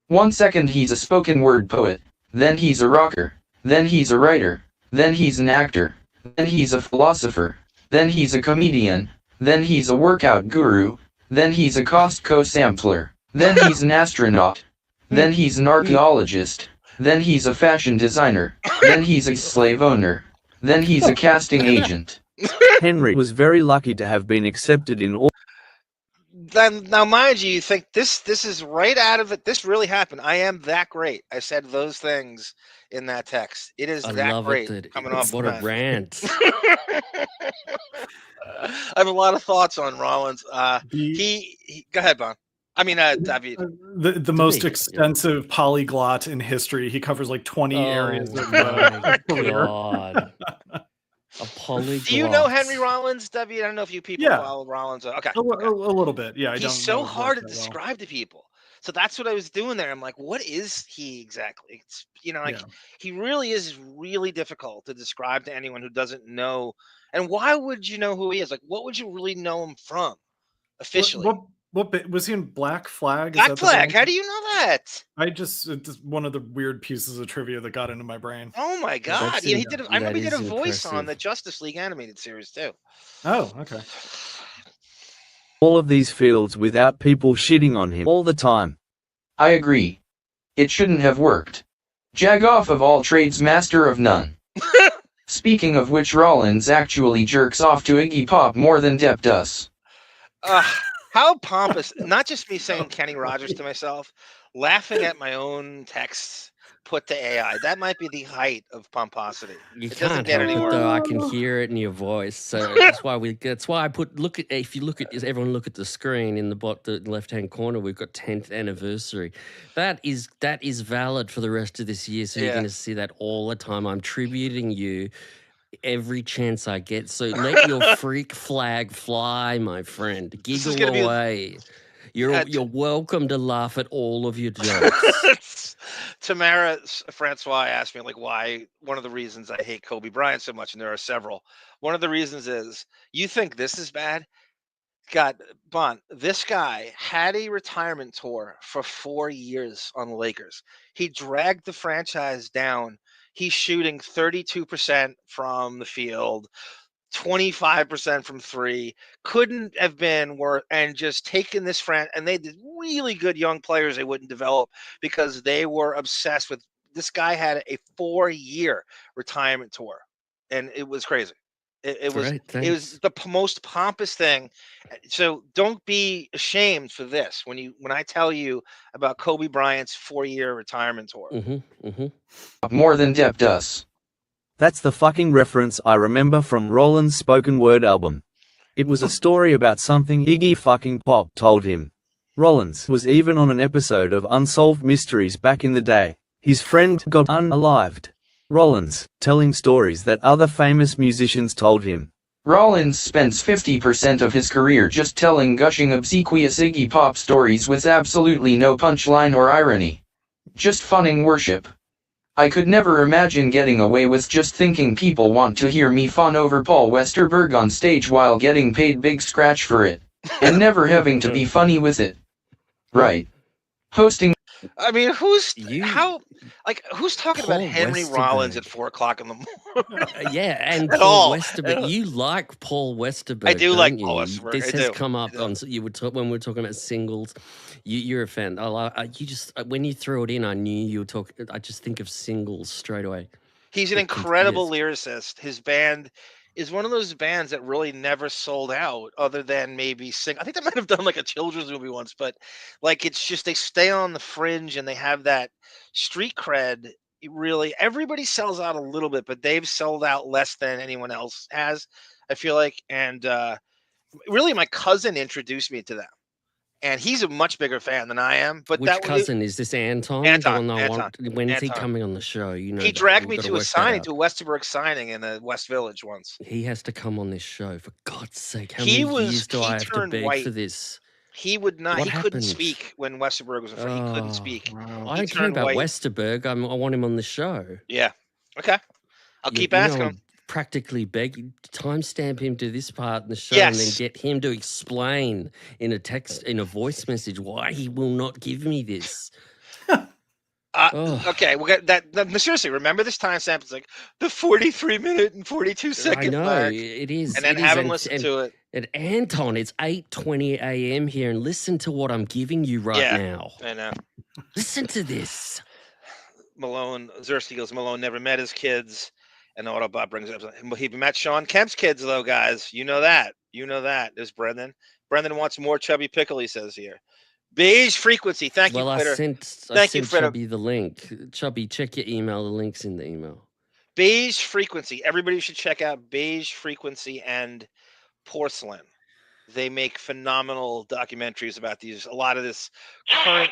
1 second he's a spoken word poet, then he's a rocker, then he's a writer, then he's an actor, then he's a philosopher, then he's a comedian, then he's a workout guru, then he's a Costco sampler, then he's an astronaut, then he's an archaeologist, then he's a fashion designer, then he's a slave owner, then he's a casting agent. Henry was very lucky to have been accepted in all. Then now, mind you, think this is right out of it. This really happened. I am that great. I said those things in that text. It is I that love great. it. Coming off What the a rant. I have a lot of thoughts on Rollins. He go ahead, Bon. I mean, David. The most extensive polyglot in history. He covers like 20 areas of my career. God. A polyglot. Do you know Henry Rollins, David? I don't know if you people follow Rollins. Okay. A little bit. Yeah. He's so hard to describe to people. So that's what I was doing there. I'm like, what is he exactly? It's, he really is really difficult to describe to anyone who doesn't know. And why would you know who he is? Like, what would you really know him from officially? What was he in Black Flag? Black Flag. How do you know that? It's just one of the weird pieces of trivia that got into my brain. Oh my God! Yeah, he did. I remember he did a voice on the Justice League animated series too. Oh, okay. All of these fields without people shitting on him all the time. I agree. It shouldn't have worked. Jagoff of all trades, master of none. Speaking of which, Rollins actually jerks off to Iggy Pop more than Depp does. How pompous, not just me saying Kenny Rogers to myself, laughing at my own texts put to AI. That might be the height of pomposity. You It doesn't can't get help any it more. though. I can hear it in your voice. So that's why I put, look at, if you look at, everyone look at the screen in the left-hand corner, we've got 10th anniversary. That is valid for the rest of this year. So you're going to see that all the time. I'm tributing you every chance I get. So let your freak flag fly, my friend. Giggle away. You're welcome to laugh at all of your jokes. Tamara Francois asked me, like, why one of the reasons I hate Kobe Bryant so much, and there are several. One of the reasons is, you think this is bad? God, Bon, this guy had a retirement tour for 4 years on the Lakers. He dragged the franchise down. He's shooting 32% from the field, 25% from three. Couldn't have been worse, and just taking this and they did really good young players they wouldn't develop because they were obsessed with this guy. Had a 4-year retirement tour, and it was crazy. It was the most pompous thing. So don't be ashamed for this when I tell you about Kobe Bryant's 4-year retirement tour. More than Depp does. That's the fucking reference I remember from Rollins' spoken word album. It was a story about something Iggy fucking Pop told him. Rollins was even on an episode of Unsolved Mysteries back in the day. His friend got unalived. Rollins, telling stories that other famous musicians told him. Rollins spends 50% of his career just telling gushing obsequious Iggy Pop stories with absolutely no punchline or irony. Just funning worship. I could never imagine getting away with just thinking people want to hear me fawn over Paul Westerberg on stage while getting paid big scratch for it. And never having to be funny with it. Right. Hosting. I mean, who's talking about Henry Rollins at 4 o'clock in the morning? Yeah, and Paul Westerberg. You like Paul Westerberg? I do like you? Paul Westerberg. This has come up on when we were talking about singles. You're a fan. You just when you threw it in, I knew you were talking. I just think of singles straight away. He's an incredible lyricist. His band is one of those bands that really never sold out, other than maybe sing. I think they might have done like a children's movie once, but like it's just they stay on the fringe and they have that street cred. Really, everybody sells out a little bit, but they've sold out less than anyone else has, I feel like. And really, my cousin introduced me to them, and he's a much bigger fan than I am. But which cousin is this? Anton. Anton. When is he coming on the show? You know, he dragged me to a signing, to a Westerberg signing in the West Village once. He has to come on this show, for God's sake. How many years do I have to beg for this? He would not. What he happened? couldn't speak when Westerberg was in front. He couldn't speak. I don't care about Westerberg. I want him on the show. Yeah. Okay. I'll keep asking him. Practically beg, timestamp him to this part in the show, Yes. and then get him to explain in a text, in a voice message, why he will not give me this. Okay, we got that. Seriously, remember this timestamp? It's like the 43-minute and 42-second I know mark. it is, and then have him listen to it. And Anton, it's 8:20 a.m. here, and listen to what I'm giving you right now. I know. Listen to this. Malone Zersky goes. Malone never met his kids, and Autobot brings up. He met Sean Kemp's kids, though, guys. You know that. You know that. There's Brendan. Brendan wants more Chubby Pickle. He says here. Beige frequency. Thank you, Twitter. I sent Chubby the link. Chubby, check your email. The link's in the email. Beige frequency. Everybody should check out Beige Frequency and Porcelain. They make phenomenal documentaries about these. A lot of this current.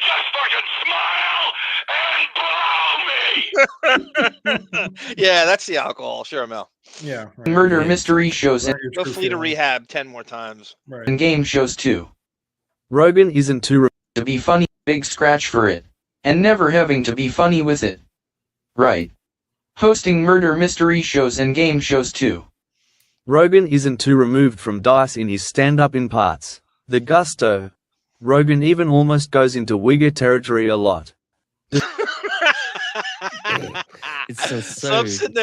Yeah, that's the alcohol. Sure, Mel. Yeah. Right. Murder mystery shows and go flee to rehab 10 more times. Right. And game shows too. Rogan isn't too to be funny, big scratch for it, and never having to be funny with it. Right. Hosting murder mystery shows and game shows too. Rogan isn't too removed from Dice in his stand-up in parts. The gusto. Rogan even almost goes into Uyghur territory a lot. It's so I'm sitting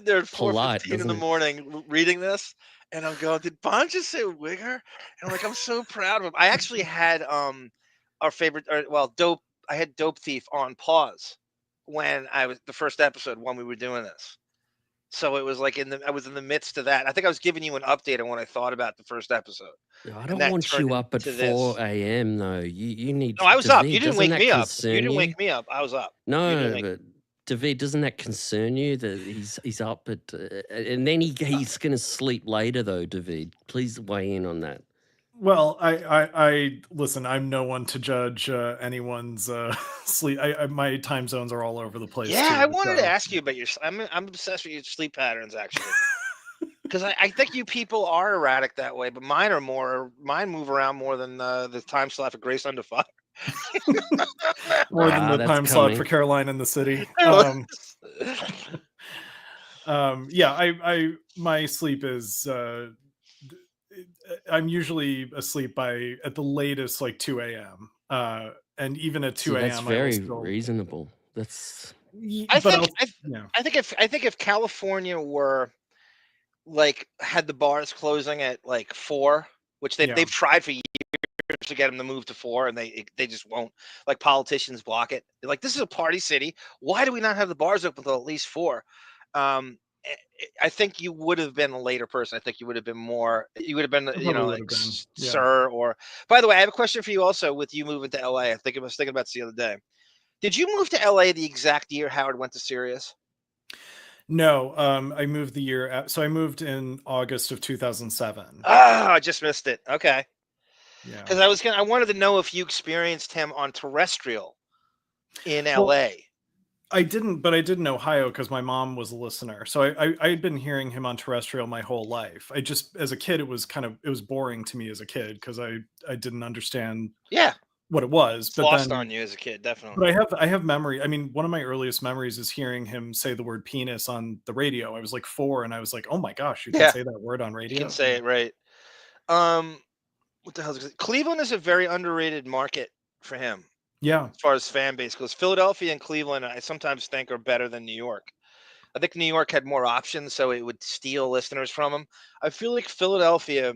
there at 4:15 in the it? morning reading this, and I'm going, did Bon just say Wigger? And I'm like, I'm so proud of him. I actually had our favorite, Dope. I had Dope Thief on pause when I was the first episode when we were doing this. So it was like I was in the midst of that. I think I was giving you an update on what I thought about the first episode. I don't want you up at 4 a.m. though. You need. No, I was up. Davyd, You didn't doesn't wake that me up. You concern didn't you? wake me up. I was up. You No, didn't wake- but Davyd, doesn't that concern you that he's up at and then he's going to sleep later though, Davyd? Please weigh in on that. Well, I listen. I'm no one to judge anyone's sleep. My time zones are all over the place. Yeah, too, I wanted so- to ask you about your. I'm obsessed with your sleep patterns actually, because I think you people are erratic that way, but mine are more. Mine move around more than the time slot for Grace Under Fire. More than the that's time slot coming. for Caroline in the City. Yeah, I my sleep is. I'm usually asleep by at the latest like 2 a.m. And even at 2 See, a.m. that's very reasonable. That's. I But think if California were like had the bars closing at like 4, which they've tried for years to get them to move to 4, and they just won't. Like politicians block it. They're like, this is a party city. Why do we not have the bars open until at least 4? I think you would have been a later person. I think you would have been more. You would have been, you know, like sir. Or by the way, I have a question for you also. With you moving to LA, I was thinking about this the other day. Did you move to LA the exact year Howard went to Sirius? No, I moved the year. So I moved in August of 2007. Ah, I just missed it. Okay. Yeah. Because I wanted to know if you experienced him on terrestrial in LA. Well, I didn't, but I did in Ohio because my mom was a listener. So I'd been hearing him on terrestrial my whole life. I just, as a kid, it was boring to me as a kid because I didn't understand what it was. But Lost on you as a kid, definitely. But I have memory. I mean, one of my earliest memories is hearing him say the word penis on the radio. I was like 4 and I was like, oh my gosh, you can say that word on radio. You can say it, right. What the hell is it? Cleveland is a very underrated market for him. Yeah. As far as fan base goes, Philadelphia and Cleveland, I sometimes think are better than New York. I think New York had more options, so it would steal listeners from them. I feel like Philadelphia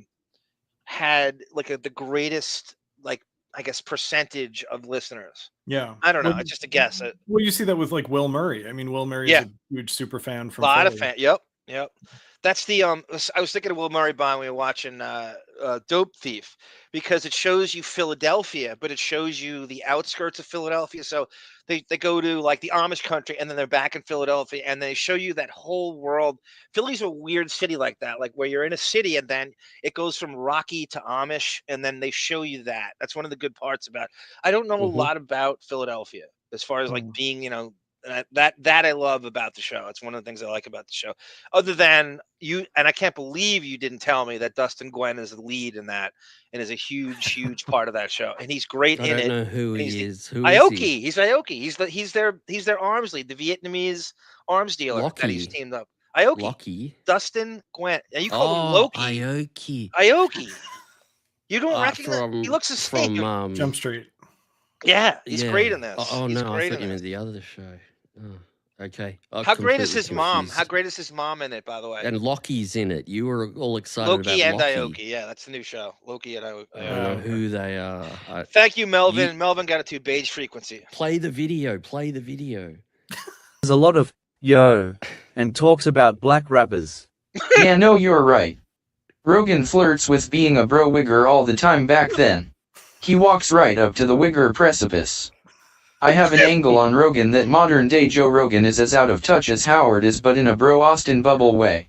had like the greatest, like, I guess, percentage of listeners. Yeah. I don't know. It's just a guess. Well, you see that with like Will Murray. I mean, Will Murray is a huge super fan from a lot Philly. of fans. Yep. That's the I was thinking of Will Murray Bond when we were watching Dope Thief, because it shows you Philadelphia, but it shows you the outskirts of Philadelphia. So they go to like the Amish country and then they're back in Philadelphia and they show you that whole world. Philly's a weird city like that, like where you're in a city and then it goes from Rocky to Amish and then they show you that. That's one of the good parts about it. I don't know a lot about Philadelphia as far as like being, you know, that I love about the show. It's one of the things I like about the show. Other than you, and I can't believe you didn't tell me that Dustin Gwynn is the lead in that and is a huge part of that show. And he's great in it. I don't know who he is. Who is Aoki. he? He's Aoki. He's their arms lead, the Vietnamese arms dealer that he's teamed up. Aoki. Dustin Gwynn. And you call him Loki. Aoki. You don't recognize he looks the same. From Jump Street. Yeah, he's great in this. Oh he's no, great I thought in you this. meant the other show. Oh, okay. How great is his mom? Confused. How great is his mom in it, by the way? And Loki's in it. You were all excited Loki about and Loki. Aoki. Yeah, that's the new show. Loki and Aoki. I don't know who they are. Thank you, Melvin. Melvin got a 2 beige frequency. Play the video. Play the video. There's a lot of yo and talks about black rappers. Yeah, no, you're right. Rogan flirts with being a bro-wigger all the time back then. He walks right up to the wigger precipice. I have an angle on Rogan that modern-day Joe Rogan is as out of touch as Howard is, but in a bro-Austin bubble way.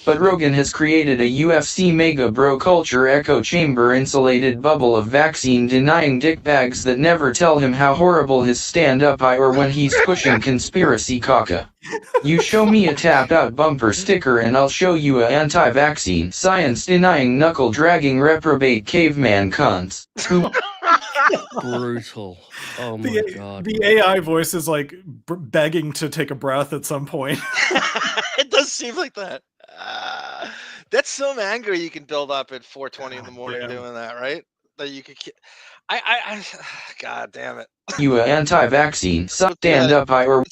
But Rogan has created a UFC mega bro culture echo chamber insulated bubble of vaccine-denying dickbags that never tell him how horrible his stand-up I or when he's pushing conspiracy caca. You show me a tap-out bumper sticker and I'll show you a anti-vaccine, science-denying, knuckle-dragging reprobate caveman cunts. Who Brutal. Oh my god. The AI voice is like begging to take a breath at some point. It does seem like that. That's some anger you can build up at 4:20 in the morning doing that, right? That you could. God damn it. you a anti-vaccine, stand-up I or...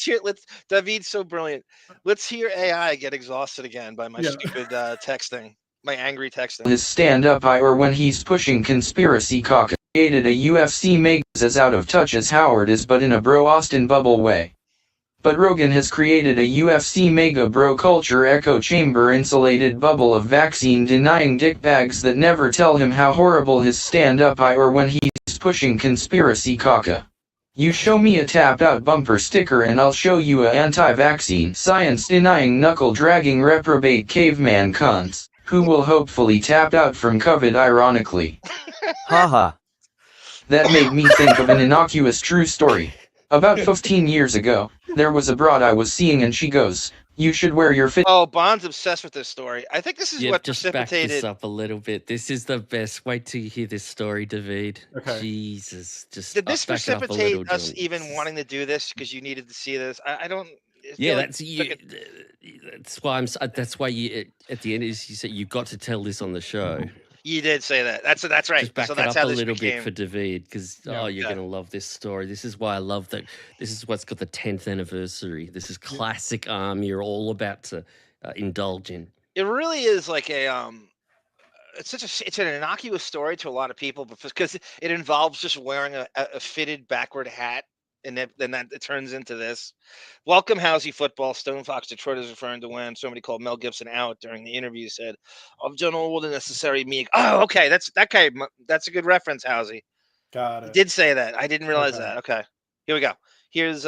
David's so brilliant. Let's hear AI get exhausted again by my stupid texting. My angry texting. His stand-up I or when he's pushing conspiracy caca. Created a UFC mega as out of touch as Howard is, but in a bro-Austin bubble way. But Rogan has created a UFC mega bro culture echo chamber insulated bubble of vaccine denying dickbags that never tell him how horrible his stand-up I or when he's pushing conspiracy caca. You show me a tapped out bumper sticker and I'll show you a anti-vaccine science denying knuckle dragging reprobate caveman cunts, who will hopefully tap out from COVID ironically. Haha. That made me think of an innocuous true story. About 15 years ago, there was a broad I was seeing and she goes, you should wear your fit. Oh, Bond's obsessed with this story. I think this is Yeah, what just back precipitated. this up a little bit. This is the best. Wait till you hear this story, David. Okay. Jesus, just Did this back it up a precipitate little, us John. even wanting to do this because you needed to see this? I don't. I Yeah, feel like that's you. That's why I'm. That's why you. At the end, is you said you've got to tell this on the show. You did say that. That's right. Just back So it that's up how a this little became. bit for David, because you're Yeah. gonna love this story. This is why I love that. This is what's got the 10th anniversary. This is classic ARM. You're all about to indulge in. It really is like a it's an innocuous story to a lot of people because it involves just wearing a fitted backward hat, and then that it turns into this. Welcome Housey football. Stone Fox Detroit is referring to when somebody called Mel Gibson out during the interview. Said, "I've done all the necessary me." Oh, okay, that's a good reference, Housey. Got He it. did say that. I didn't realize that. Okay, here we go. Here's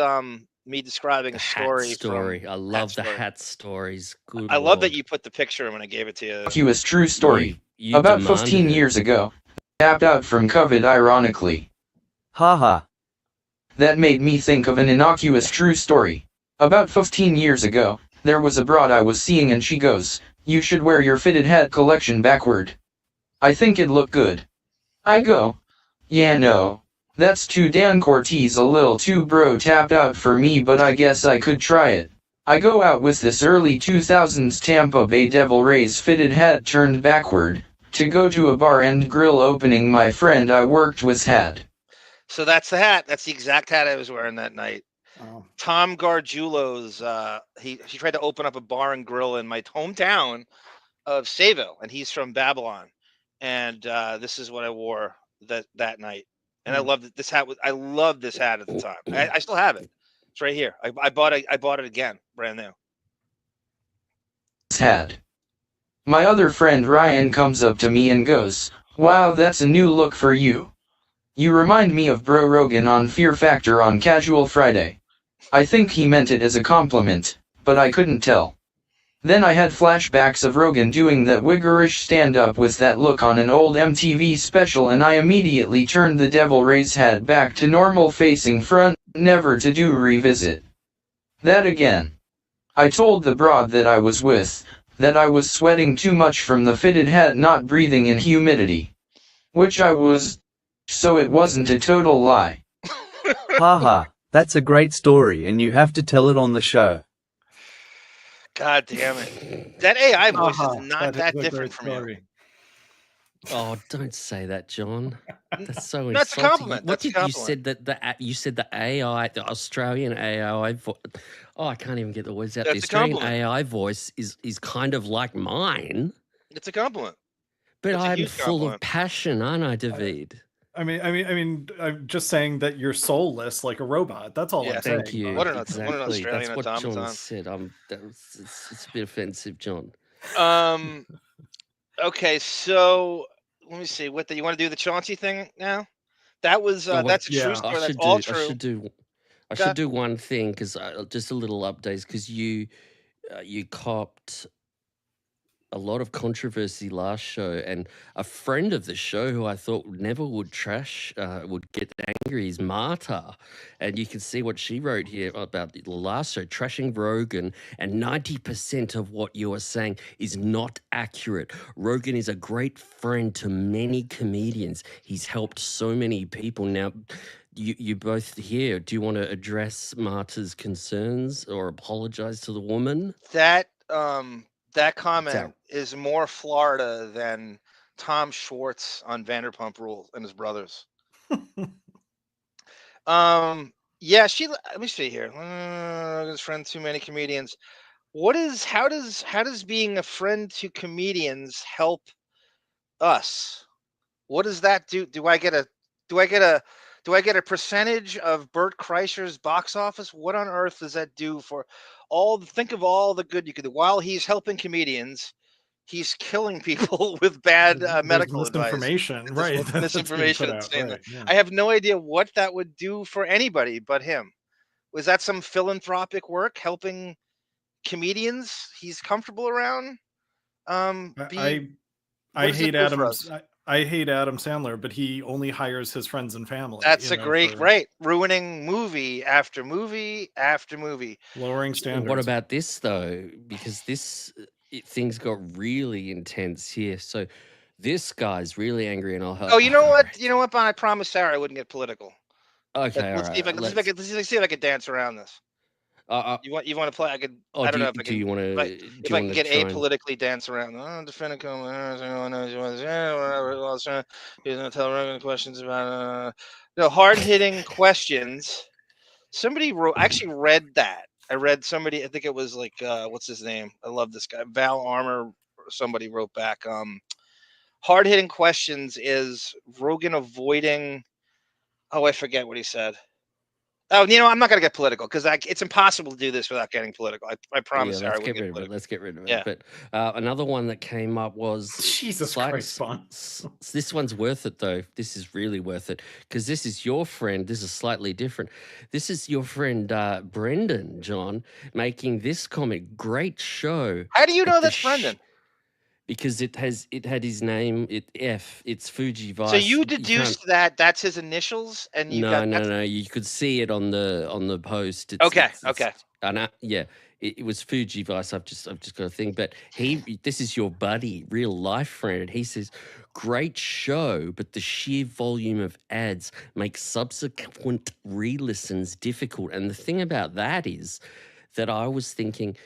me describing a story. Story. I love the story. hat stories. Good. I love that you put the picture when I gave it to you. Innocuous true story. You About demanded 15 it. years ago, tapped out from COVID ironically. Haha. That made me think of an innocuous true story. About 15 years ago, there was a broad I was seeing and she goes, you should wear your fitted hat collection backward. I think it looked good. I go, yeah no. That's too Dan Cortez a little too bro tapped out for me but I guess I could try it. I go out with this early 2000s Tampa Bay Devil Rays fitted hat turned backward, to go to a bar and grill opening my friend I worked with had. So that's the hat. That's the exact hat I was wearing that night. Oh. Tom Gargiulo's he tried to open up a bar and grill in my hometown of Sayville, and he's from Babylon. And this is what I wore that night. And I loved this hat. I loved this hat at the time. I still have it. It's right here. I bought it again, brand new. Had. My other friend Ryan comes up to me and goes, wow, that's a new look for you. You remind me of Bro Rogan on Fear Factor on Casual Friday. I think he meant it as a compliment, but I couldn't tell. Then I had flashbacks of Rogan doing that wiggerish stand-up with that look on an old MTV special and I immediately turned the Devil Rays hat back to normal facing front, never to do revisit. That again. I told the broad that I was with, that I was sweating too much from the fitted hat not breathing in humidity. Which I was, so it wasn't a total lie. Haha, that's a great story and you have to tell it on the show. God damn it. That AI voice is not that is a different great from you. story. Oh, don't say that, John. That's so That's a insulting. compliment. What That's a did you compliment. said you said the AI, the Australian AI oh, I can't even get the words out. That's The a Australian compliment. AI voice is kind of like mine, It's a compliment. but It's a I'm huge full of compliment. passion, aren't I, David? I mean, I'm just saying that you're soulless like a robot. That's all Yeah. I'm saying. Thank you. What an exactly. Australian That's what automaton. John said. It's a bit offensive, John. Okay, so let me see. What you want to do the Chauncey thing now? That was that's a true story. That's all true. I should do one thing because just a little updates because you copped a lot of controversy last show, and a friend of the show who I thought never would trash would get angry is Marta, and you can see what she wrote here about the last show, trashing Rogan, and 90% of what you are saying is not accurate. Rogan is a great friend to many comedians. He's helped so many people. Now, you both here, do you want to address Marta's concerns or apologize to the woman? That comment is more Florida than Tom Schwartz on Vanderpump Rules and his brothers. Yeah, let me see here. His friend, too many comedians. How does being a friend to comedians help us? What does that do? Do I get a Do I get a percentage of Bert Kreischer's box office? What on earth does that do for think of all the good you could do while he's helping comedians? He's killing people with bad There's medical advice. misinformation, right? That's being Misinformation. put out, Saying right, that. yeah. I have no idea what that would do for anybody but him. Was that some philanthropic work helping comedians he's comfortable around? I what does hate it do for us? I hate Adam Sandler, but he only hires his friends and family. That's you a know, great for right. Ruining movie after movie after movie. lowering standards. What about this though? Because things got really intense here. So this guy's really angry, and I'll help. Oh, you know what? You know what, Bon? I promised Sarah I wouldn't get political. Okay, Let's all see if I right. can, let's see if I could dance around this. You want to play? I could. Oh, I don't know if I do can. you want to? If I can get apolitically dance around. Defendant he's gonna tell Rogan questions about hard hitting questions. Somebody wrote. I actually read that. I read somebody. I think it was like what's his name? I love this guy. Val Armour. Somebody wrote back. Hard hitting questions is Rogan avoiding. Oh, I forget what he said. Oh, I'm not going to get political because it's impossible to do this without getting political. I promise. Yeah, let's get rid of it. Let's get rid of it. Yeah. But another one that came up was Jesus Christ, Bon. This one's worth it though. This is really worth it because this is your friend. This is slightly different. This is your friend Brendan, John, making this comment. Great show. How do you know that's Brendan? Because it had his name. It's Fuji Vice. So you deduced that's his initials, and you no. You could see it on the post. Okay. Yeah, it was Fuji Vice. I've just got a thing. But this is your buddy, real life friend. He says, "Great show, but the sheer volume of ads makes subsequent re-listens difficult." And the thing about that is that I was thinking,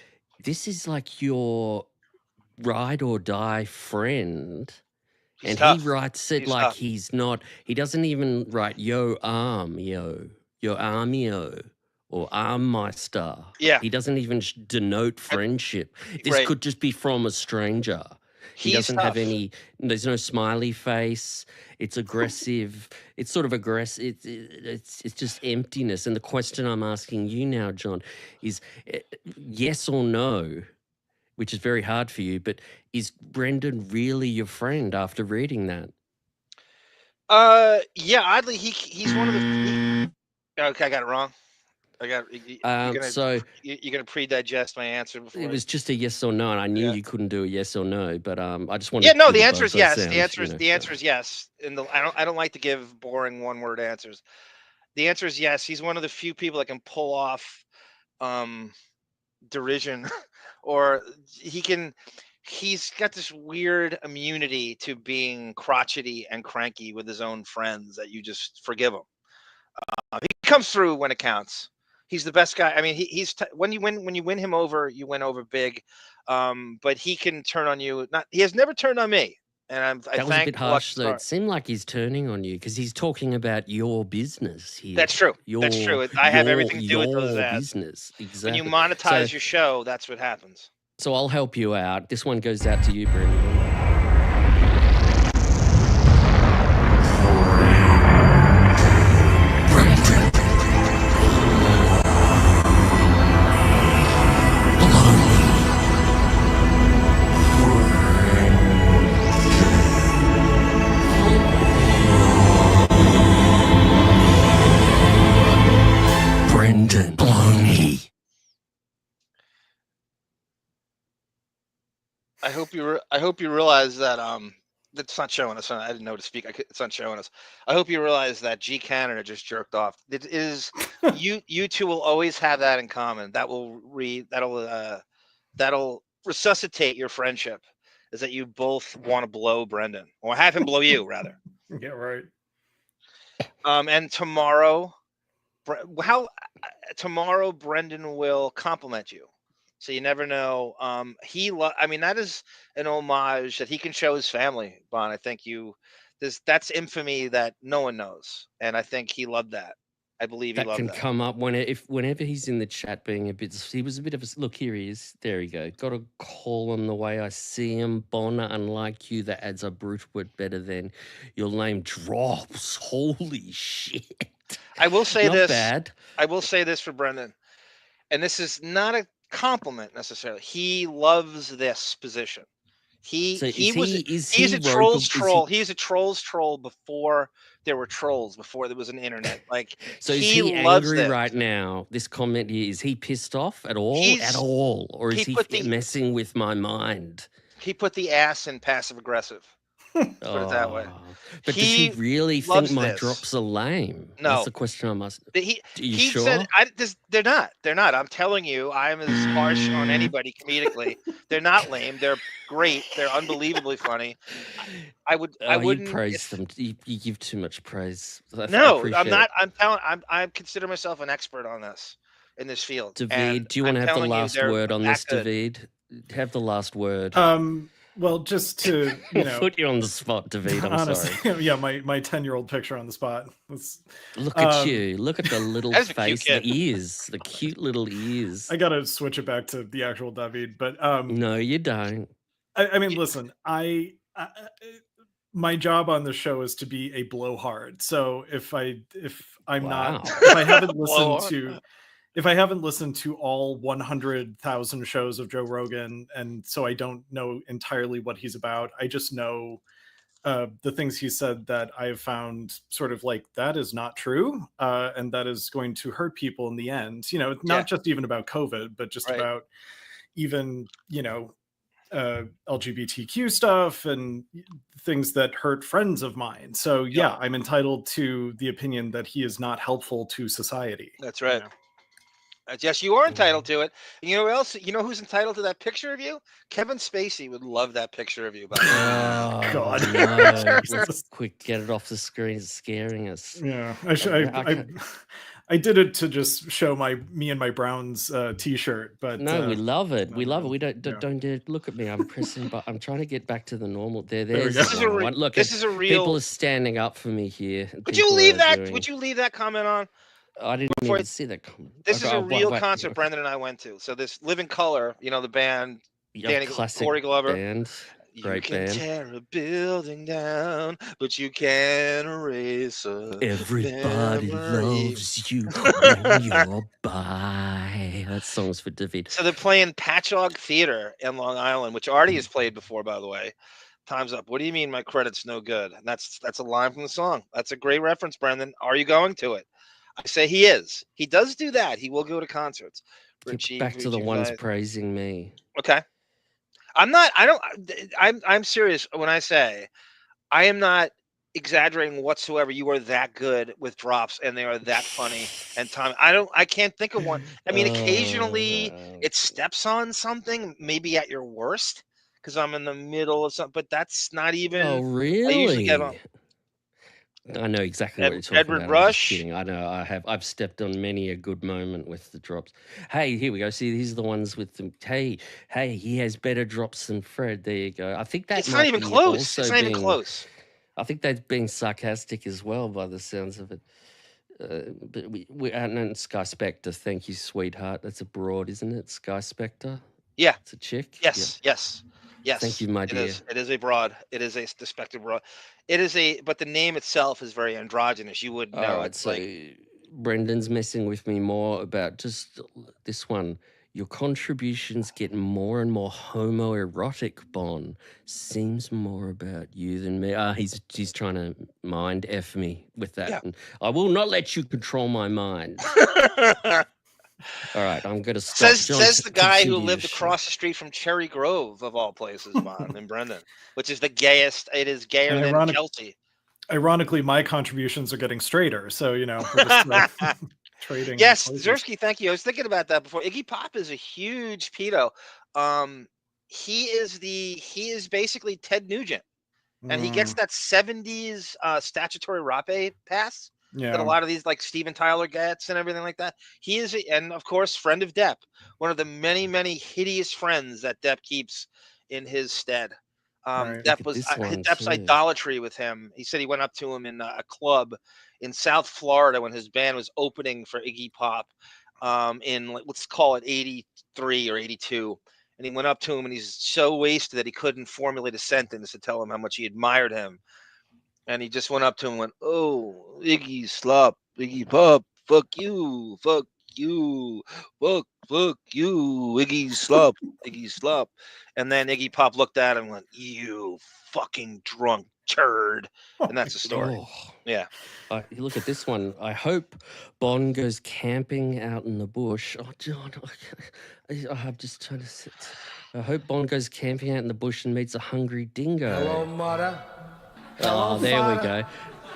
this is like your ride or die friend, and tough. he writes it like tough. he's not. He doesn't even write yo armio or arm my star. Yeah, he doesn't even denote friendship. This could just be from a stranger. He doesn't have any. There's no smiley face. It's aggressive. It's sort of aggressive. It's just emptiness. And the question I'm asking you now, John, is yes or no, which is very hard for you, but is Brendan really your friend after reading that? Yeah, oddly, he's one of the. Okay, I got it wrong. You're gonna pre-digest my answer before. It was just a yes or no, and I knew you couldn't do a yes or no, but I just wanted. Yeah, no, to the answer is yes. sounds, The answer is yes. I don't like to give boring one-word answers. The answer is yes. He's one of the few people that can pull off derision, or he's got this weird immunity to being crotchety and cranky with his own friends that you just forgive him. He comes through when it counts. He's the best guy. I mean, when you win him over, you win over big. But he can turn on you. He has never turned on me. And that was a bit harsh, though. It seemed like he's turning on you because he's talking about your business here. That's true. That's true. I have everything to do with those ads. Business. Exactly. When you monetize your show, that's what happens. So I'll help you out. This one goes out to you, Brendan. I hope you realize that it's not showing us. I didn't know to speak. It's not showing us. I hope you realize that G Canada just jerked off. It is you two will always have that in common. That'll resuscitate your friendship. Is that you both want to blow Brendan or have him blow you rather? Yeah, right. And tomorrow Brendan will compliment you. So you never know. I mean, that is an homage that he can show his family, Bon. I think that's infamy that no one knows, and I think he loved that. I believe he That loved can that. come up whenever he's in the chat being a bit. He was a bit of a look. Here he is. There you go. Got to call him the way I see him. Bonner, unlike you, that adds a brute word better than your name drops. Holy shit! I will say Not this. bad. I will say this for Brendan, and this is not a compliment necessarily. He loves this position. He's a trolls troll. He's a trolls troll before there were trolls, before there was an internet. Like, So is he he loves angry this. right now? This comment here, is he pissed off at all? Or is he messing with my mind? He put the ass in passive aggressive. Let's put it that way. But does he really think my drops are lame? No. That's the question I must. Are you sure? Said, they're not. They're not. I'm telling you, I'm as harsh on anybody comedically. They're not lame. They're great. They're unbelievably funny. I wouldn't You praise them. You give too much praise. No, I'm not. I consider myself an expert on this in this field. David, do you want to have the last word on this, David? Have the last word. Well, just to put you on the spot, David. I'm honestly, sorry. Yeah, my 10-year-old picture on the spot. Look at you. Look at the little face, the ears, the cute little ears. I gotta switch it back to the actual David, but no, you don't. I mean, listen, my job on the show is to be a blowhard. So if I haven't listened to all 100,000 shows of Joe Rogan, and so I don't know entirely what he's about. I just know the things he said that I've found sort of like, that is not true, and that is going to hurt people in the end. Not just even about COVID, but just about even, LGBTQ stuff and things that hurt friends of mine. So yeah, I'm entitled to the opinion that he is not helpful to society. That's right. Yes, you are entitled to it. And you know who else? You know who's entitled to that picture of you? Kevin Spacey would love that picture of you. Oh, God. No. Let's quick get it off the screen. It's scaring us. Yeah, I did it to just show me and my Browns t-shirt, but no, we love it. We love it. We don't dare look at me. I'm pressing, but I'm trying to get back to the normal. There's this is a real. People are standing up for me here. Would you leave that? Would you leave that comment on? I didn't even see that comment. This is a real concert Brendan and I went to. So this Living Color, the band, Corey Glover. Band. Great band. You can tear a building down, but you can't erase everybody loves you when you're by. That song's for David. So they're playing Patchogue Theater in Long Island, which Artie has played before, by the way. Time's up. What do you mean my credit's no good? And that's a line from the song. That's a great reference, Brendan. Are you going to it? I say he is. He does do that. He will go to concerts. Back to the ones praising me. Okay. I'm serious when I say I am not exaggerating whatsoever. You are that good with drops and they are that funny. And I can't think of one. I mean, occasionally it steps on something, maybe at your worst, because I'm in the middle of something, but that's not even. Oh, really? I usually get on. I know exactly what you're talking Edward about. Rush. I'm just kidding. I know. I've stepped on many a good moment with the drops. Hey, here we go. See, these are the ones with the. Hey, he has better drops than Fred. There you go. I think that it's not even close. It's not even close. I think they're being sarcastic as well, by the sounds of it. But we and Sky Spectre. Thank you, sweetheart. That's a broad, isn't it? Sky Spectre. Yeah, it's a chick. Yes, yeah. Yes. Thank you, my dear. It is a broad. It is a suspected broad. But the name itself is very androgynous. You would know. It's like Brendan's messing with me more about just this one. Your contributions get more and more homoerotic, Bon. Seems more about you than me. He's trying to mind F me with that. Yeah. I will not let you control my mind. All right, I'm going to stop. Says the guy who lived across the street from Cherry Grove, of all places, Bon, in Brendan, which is the gayest. It is gayer than Chelsea. Ironically, my contributions are getting straighter, so we're just trading. Yes, Zersky, thank you. I was thinking about that before. Iggy Pop is a huge pedo. He is basically Ted Nugent, and he gets that 70s statutory rape pass. Yeah. That a lot of these, like Steven Tyler, gets and everything like that. He is, and of course, friend of Depp, one of the many, many hideous friends that Depp keeps in his stead. Right. Depp Look at was this one, Depp's too. idolatry with him. He said he went up to him in a club in South Florida when his band was opening for Iggy Pop in, let's call it 83 or 82. And he went up to him and he's so wasted that he couldn't formulate a sentence to tell him how much he admired him. And he just went up to him and went, "Oh, Iggy Slop, Iggy Pop, fuck you, fuck you, fuck you, Iggy Slop, Iggy Slop." And then Iggy Pop looked at him and went, "You fucking drunk turd." And that's the story. Oh. Yeah. You look at this one. I hope Bon goes camping out in the bush. Oh, John, I'm just trying to sit. I hope Bon goes camping out in the bush and meets a hungry dingo. Hello, mother. Oh, there we go.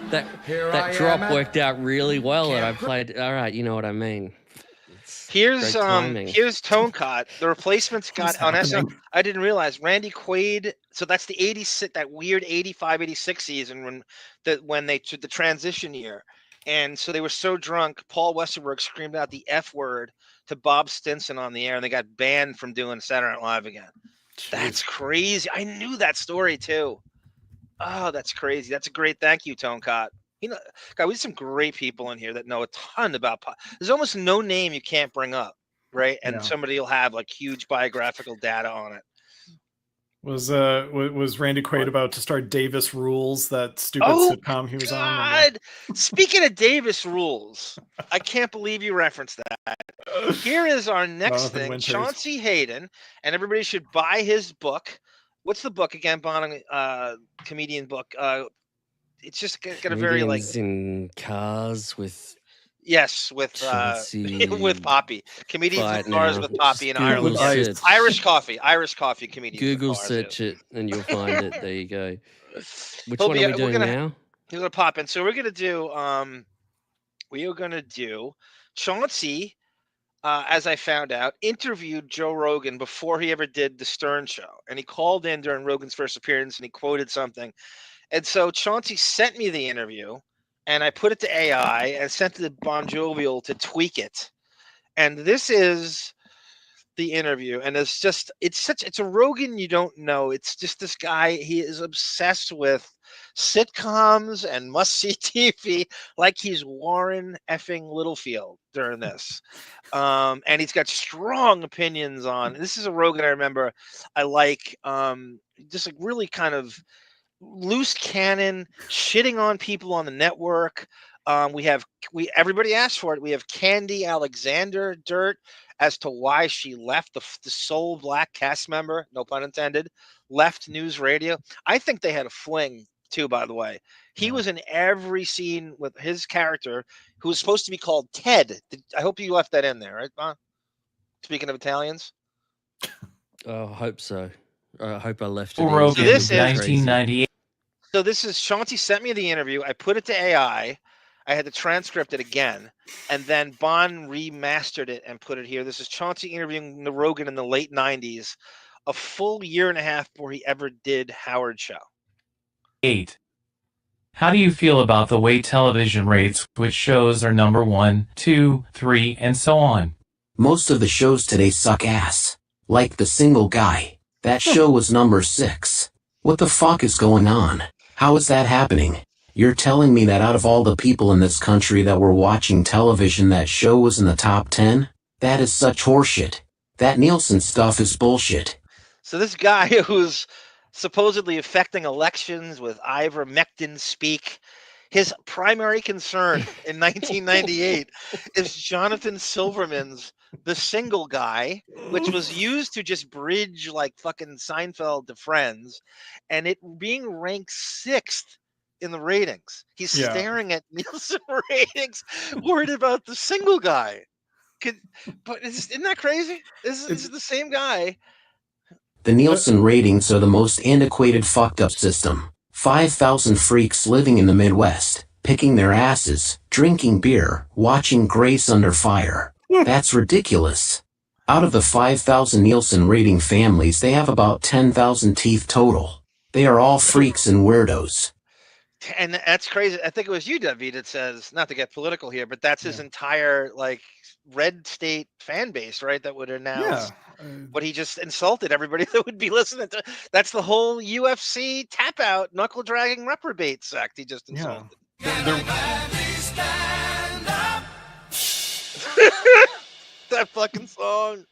That drop worked out really well that I played. All right, you know what I mean. Here's great timing. here's Tonecott. The Replacements got on SNL. I didn't realize Randy Quaid. So that's the 86, that weird 85, 86 season when they took the transition year. And so they were so drunk, Paul Westerberg screamed out the F word to Bob Stinson on the air, and they got banned from doing Saturday Night Live again. That's crazy. I knew that story too. Oh, that's crazy. That's a great thank you, Tonecott. You know, God, we have some great people in here that know a ton about pop. There's almost no name you can't bring up, right? And somebody will have like huge biographical data on it. Was Randy Quaid about to start Davis Rules, that stupid sitcom he was on? Speaking of Davis Rules, I can't believe you referenced that. Here is our next thing, Chaunce Hayden, and everybody should buy his book. What's the book again, Bon? Comedian book. It's just got a very like in cars with. Yes, with with Poppy. Comedians in cars with Poppy in Ireland. Irish coffee comedians. Google search it and you'll find it. There you go. Which one are we doing now? He's gonna pop in. So we're gonna do Chauncey, as I found out, interviewed Joe Rogan before he ever did the Stern Show. And he called in during Rogan's first appearance and he quoted something. And so Chauncey sent me the interview. And I put it to AI and sent it to Bon Jovial to tweak it. And this is the interview. And it's a Rogan you don't know. It's just this guy. He is obsessed with sitcoms and must-see TV like he's Warren effing Littlefield during this. And he's got strong opinions on. This is a Rogan I remember I like. Just like really kind of loose cannon, shitting on people on the network. Everybody asked for it. We have Candy Alexander Dirt as to why she left, the sole black cast member, no pun intended, left News Radio. I think they had a fling too, by the way. He was in every scene with his character, who was supposed to be called Ted. I hope you left that in there, right, Bon? Speaking of Italians. Oh, I hope so. I hope I left it. So this is 1998. So this is Chauncey sent me the interview. I put it to AI. I had to transcript it again, and then Bon remastered it and put it here. This is Chauncey interviewing the Rogan in the late 90s, a full year and a half before he ever did Howard Show. 8. How do you feel about the way television rates which shows are number 1, 2, 3, and so on? Most of the shows today suck ass. Like The Single Guy. That show was number 6. What the fuck is going on? How is that happening? You're telling me that out of all the people in this country that were watching television, that show was in the top 10? That is such horseshit. That Nielsen stuff is bullshit. So this guy who's supposedly affecting elections with ivermectin speak, his primary concern in 1998 is Jonathan Silverman's The Single Guy, which was used to just bridge like fucking Seinfeld to Friends, and it being ranked 6th in the ratings. He's staring at Nielsen ratings, worried about The Single Guy. But isn't that crazy? This is the same guy. The Nielsen ratings are the most antiquated, fucked up system. 5,000 freaks living in the Midwest, picking their asses, drinking beer, watching Grace Under Fire. That's ridiculous. Out of the 5,000 Nielsen rating families, they have about 10,000 teeth total. They are all freaks and weirdos. And that's crazy. I think it was you, Davyd, that says, not to get political here, but that's his entire like red state fan base, right? That would announce Yeah. what he just insulted everybody that would be listening to. That's the whole UFC tap out, knuckle dragging reprobate sect he just insulted. That fucking song.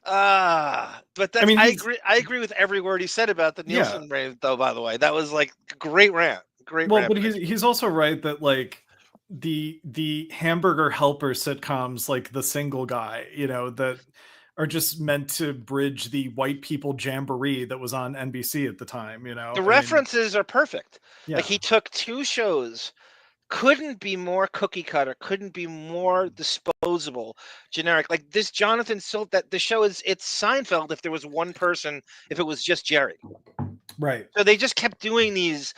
But that's, I agree with every word he said about the Nielsen rant, though. By the way, that was like great rant. Great rant. But he's also right that like the hamburger helper sitcoms, like The Single Guy, you know, that are just meant to bridge the white people jamboree that was on NBC at the time. You know, the references are perfect. Yeah. Like he took two shows. Couldn't be more cookie cutter, couldn't be more disposable, generic. Like this Jonathan Silt, that the show it's Seinfeld if there was one person, if it was just Jerry. Right. So they just kept doing these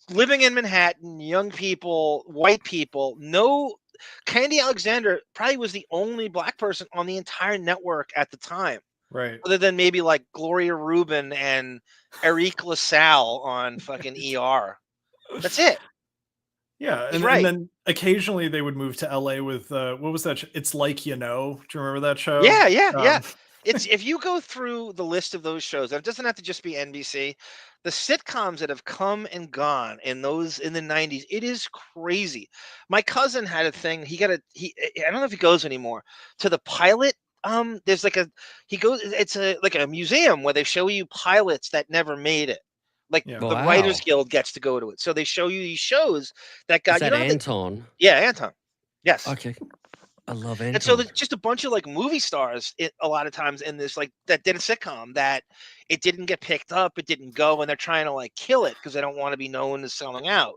living in Manhattan, young people, white people. No, Candy Alexander probably was the only black person on the entire network at the time. Right. Other than maybe like Gloria Rubin and Eric LaSalle on fucking ER. That's it. Yeah, and then occasionally they would move to LA with what was that? It's Like You Know. Do you remember that show? Yeah. It's if you go through the list of those shows, it doesn't have to just be NBC. The sitcoms that have come and gone in the 90s, it is crazy. My cousin had a thing. I don't know if he goes anymore to the pilot. There's like it's like a museum where they show you pilots that never made it. Like the Writers Guild gets to go to it. So they show you these shows that got... Is that Anton? Yeah, Anton. Yes. Okay. I love Anton. And so there's just a bunch of like movie stars a lot of times in this, like that did a sitcom that it didn't get picked up, it didn't go, and they're trying to like kill it because they don't want to be known as selling out.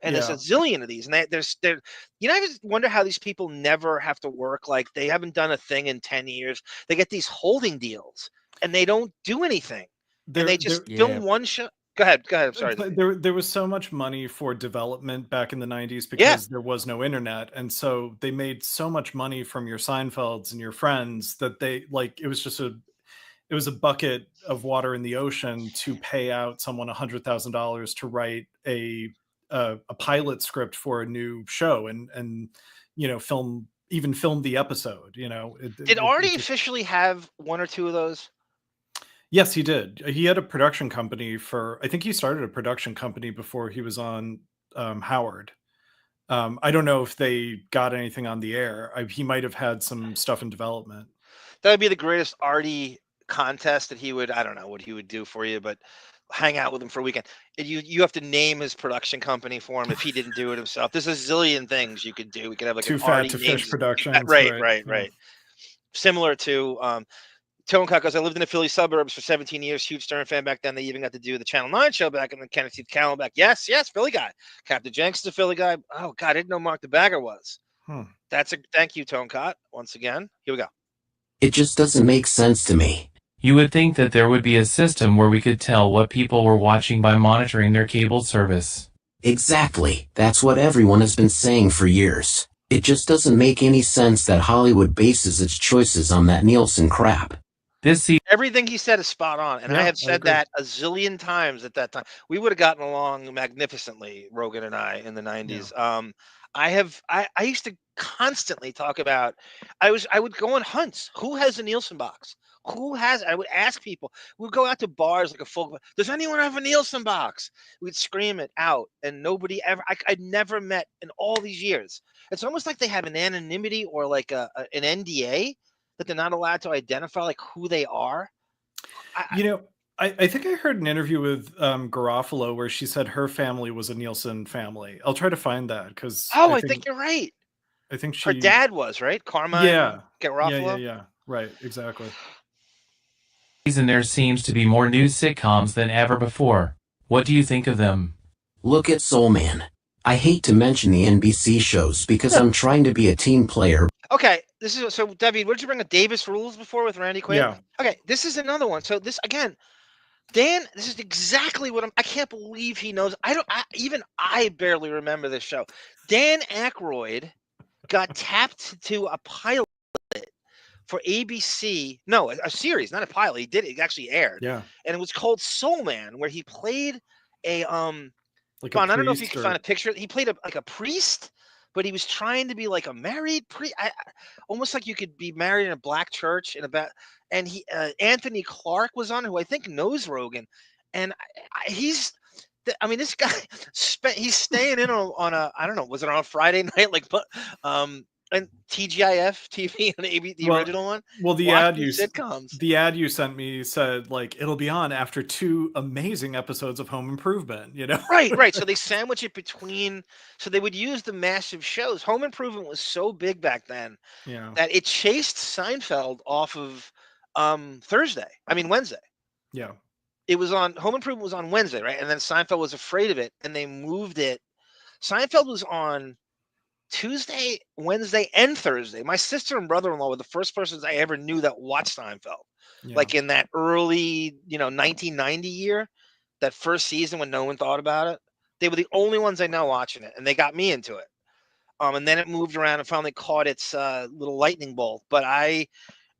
And there's a zillion of these, and I just wonder how these people never have to work. Like they haven't done a thing in 10 years. They get these holding deals, and they don't do anything. And they just film one show. Go ahead. I'm sorry. There was so much money for development back in the 90s because there was no internet. And so they made so much money from your Seinfelds and your Friends that they like, it was a bucket of water in the ocean to pay out someone $100,000 to write a pilot script for a new show and you know, film the episode, you know. Did Artie officially have one or two of those? Yes, he did. He had a production company I think he started a production company before he was on Howard. I don't know if they got anything on the air. He might have had some stuff in development. That would be the greatest Artie contest that he would, I don't know what he would do for you, but hang out with him for a weekend. You have to name his production company for him if he didn't do it himself. There's a zillion things you could do. We could have like Too Fat to Fish Productions. Right. Similar to Tone Cut, because I lived in the Philly suburbs for 17 years. Huge Stern fan back then. They even got to do the Channel 9 show back in the Kenneth Callan back. Yes, Philly guy. Captain Jenks is a Philly guy. Oh, God, I didn't know Mark the Bagger was. Thank you, Tone Cut, once again. Here we go. It just doesn't make sense to me. You would think that there would be a system where we could tell what people were watching by monitoring their cable service. Exactly. That's what everyone has been saying for years. It just doesn't make any sense that Hollywood bases its choices on that Nielsen crap. Everything he said is spot on, and I have said that a zillion times at that time. We would have gotten along magnificently, Rogan and I, in the 90s. I used to constantly talk about. I would go on hunts. Who has a Nielsen box? I would ask people. We'd go out to bars like a full. Does anyone have a Nielsen box? We'd scream it out, and nobody ever. I'd never met in all these years. It's almost like they have an anonymity or like an NDA. That they're not allowed to identify like who they are. I think I heard an interview with Garofalo where she said her family was a Nielsen family. I'll try to find that because I think you're right. I think her dad was right. Carmine. Garofalo. Yeah. Right. Exactly. And there seems to be more new sitcoms than ever before. What do you think of them? Look at Soul Man. I hate to mention the NBC shows because I'm trying to be a team player. Okay, this is so. Davyd, what did you bring up? Davis Rules before with Randy Quaid? Yeah. Okay, this is another one. So this again, Dan. This is exactly what I can't believe he knows. I barely remember this show. Dan Aykroyd got tapped to a pilot for ABC. No, a series, not a pilot. He did it. It actually aired. Yeah. And it was called Soul Man, where he played a like Bon, a I don't know if you priest can find a picture. He played a priest, but he was trying to be like a married almost like you could be married in a black church and he Anthony Clark was on, who I think knows Rogan, and this guy he's staying in on a, I don't know, was it on a Friday night, like, but and TGIF TV on the original one. Well, the sitcoms. The ad you sent me said, like, it'll be on after 2 amazing episodes of Home Improvement, you know? Right. So they sandwich it between, so they would use the massive shows. Home Improvement was so big back then that it chased Seinfeld off of Wednesday. Yeah. It was on, Home Improvement was on Wednesday, right? And then Seinfeld was afraid of it, and they moved it. Seinfeld was on Tuesday, Wednesday, and Thursday. My sister and brother-in-law were the first persons I ever knew that watched Seinfeld. Like in that early, 1990 year, that first season when no one thought about it. They were the only ones I know watching it, and they got me into it. And then it moved around and finally caught its little lightning bolt. But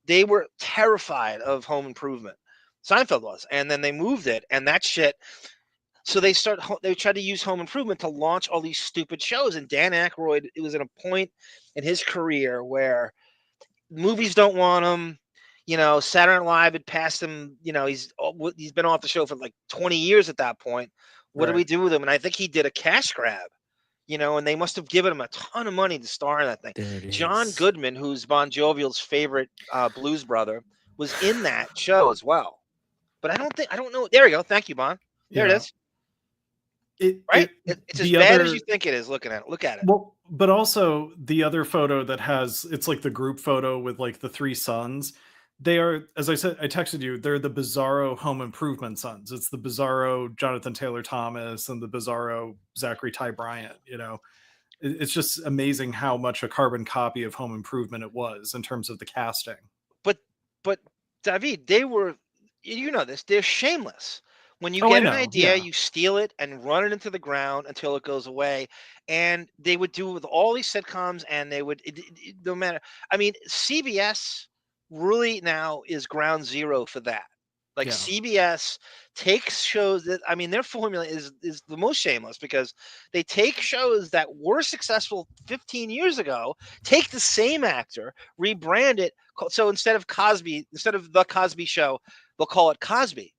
they were terrified of Home Improvement. Seinfeld was, and then they moved it, and that shit. So they tried to use Home Improvement to launch all these stupid shows. And Dan Aykroyd, it was at a point in his career where movies don't want him. Saturday Night Live had passed him. He's been off the show for like 20 years at that point. What do we do with him? And I think he did a cash grab, and they must have given him a ton of money to star in that thing. John Goodman, who's Bon Jovial's favorite blues brother, was in that show as well. But I don't know. There we go. Thank you, Bon. There it is. It's as bad as you think it is. Look at it. Well, but also the other photo that has, it's like the group photo with like the 3 sons. They are, as I said, I texted you, they're the bizarro Home Improvement sons. It's the bizarro Jonathan Taylor Thomas and the bizarro Zachary Ty Bryant. It's just amazing how much a carbon copy of Home Improvement it was in terms of the casting. But Davyd, they were, this, they're shameless. When you get an idea, you steal it and run it into the ground until it goes away. And they would do it with all these sitcoms, and they would, no matter. I mean, CBS really now is ground zero for that. Like CBS takes shows that, their formula is the most shameless, because they take shows that were successful 15 years ago, take the same actor, rebrand it. So instead of The Cosby Show, they'll call it Cosby.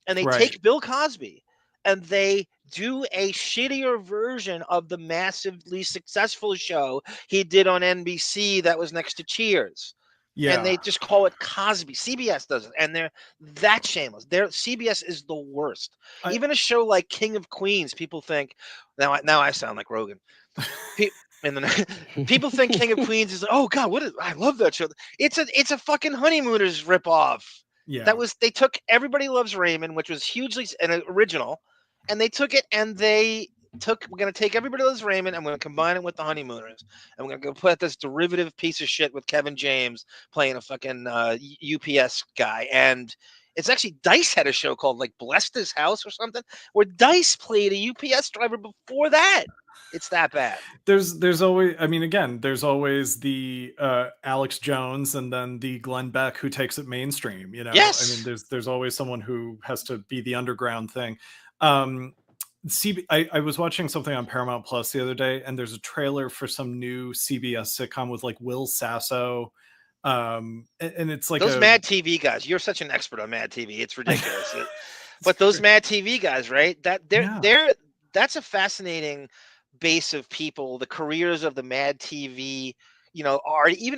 And they take Bill Cosby and they do a shittier version of the massively successful show he did on NBC that was next to Cheers. Yeah. And they just call it Cosby. CBS does it. And they're that shameless. CBS is the worst. Even a show like King of Queens, people think, now I sound like Rogan. People think King of Queens is, oh God, I love that show. It's a fucking Honeymooners ripoff. Yeah. They took Everybody Loves Raymond, which was hugely an original, and they took it and we're going to take Everybody Loves Raymond and we're going to combine it with the Honeymooners. And we're going to go put this derivative piece of shit with Kevin James playing a fucking UPS guy. And it's actually, Dice had a show called like Blessed His House or something, where Dice played a UPS driver before that. It's that bad. There's always, there's always the Alex Jones and then the Glenn Beck who takes it mainstream, Yes. There's always someone who has to be the underground thing. I was watching something on Paramount Plus the other day, and there's a trailer for some new CBS sitcom with like Will Sasso. And it's like those Mad TV guys. You're such an expert on Mad TV. It's ridiculous. But those Mad TV guys, right? That's a fascinating base of people. The careers of the Mad TV, Artie,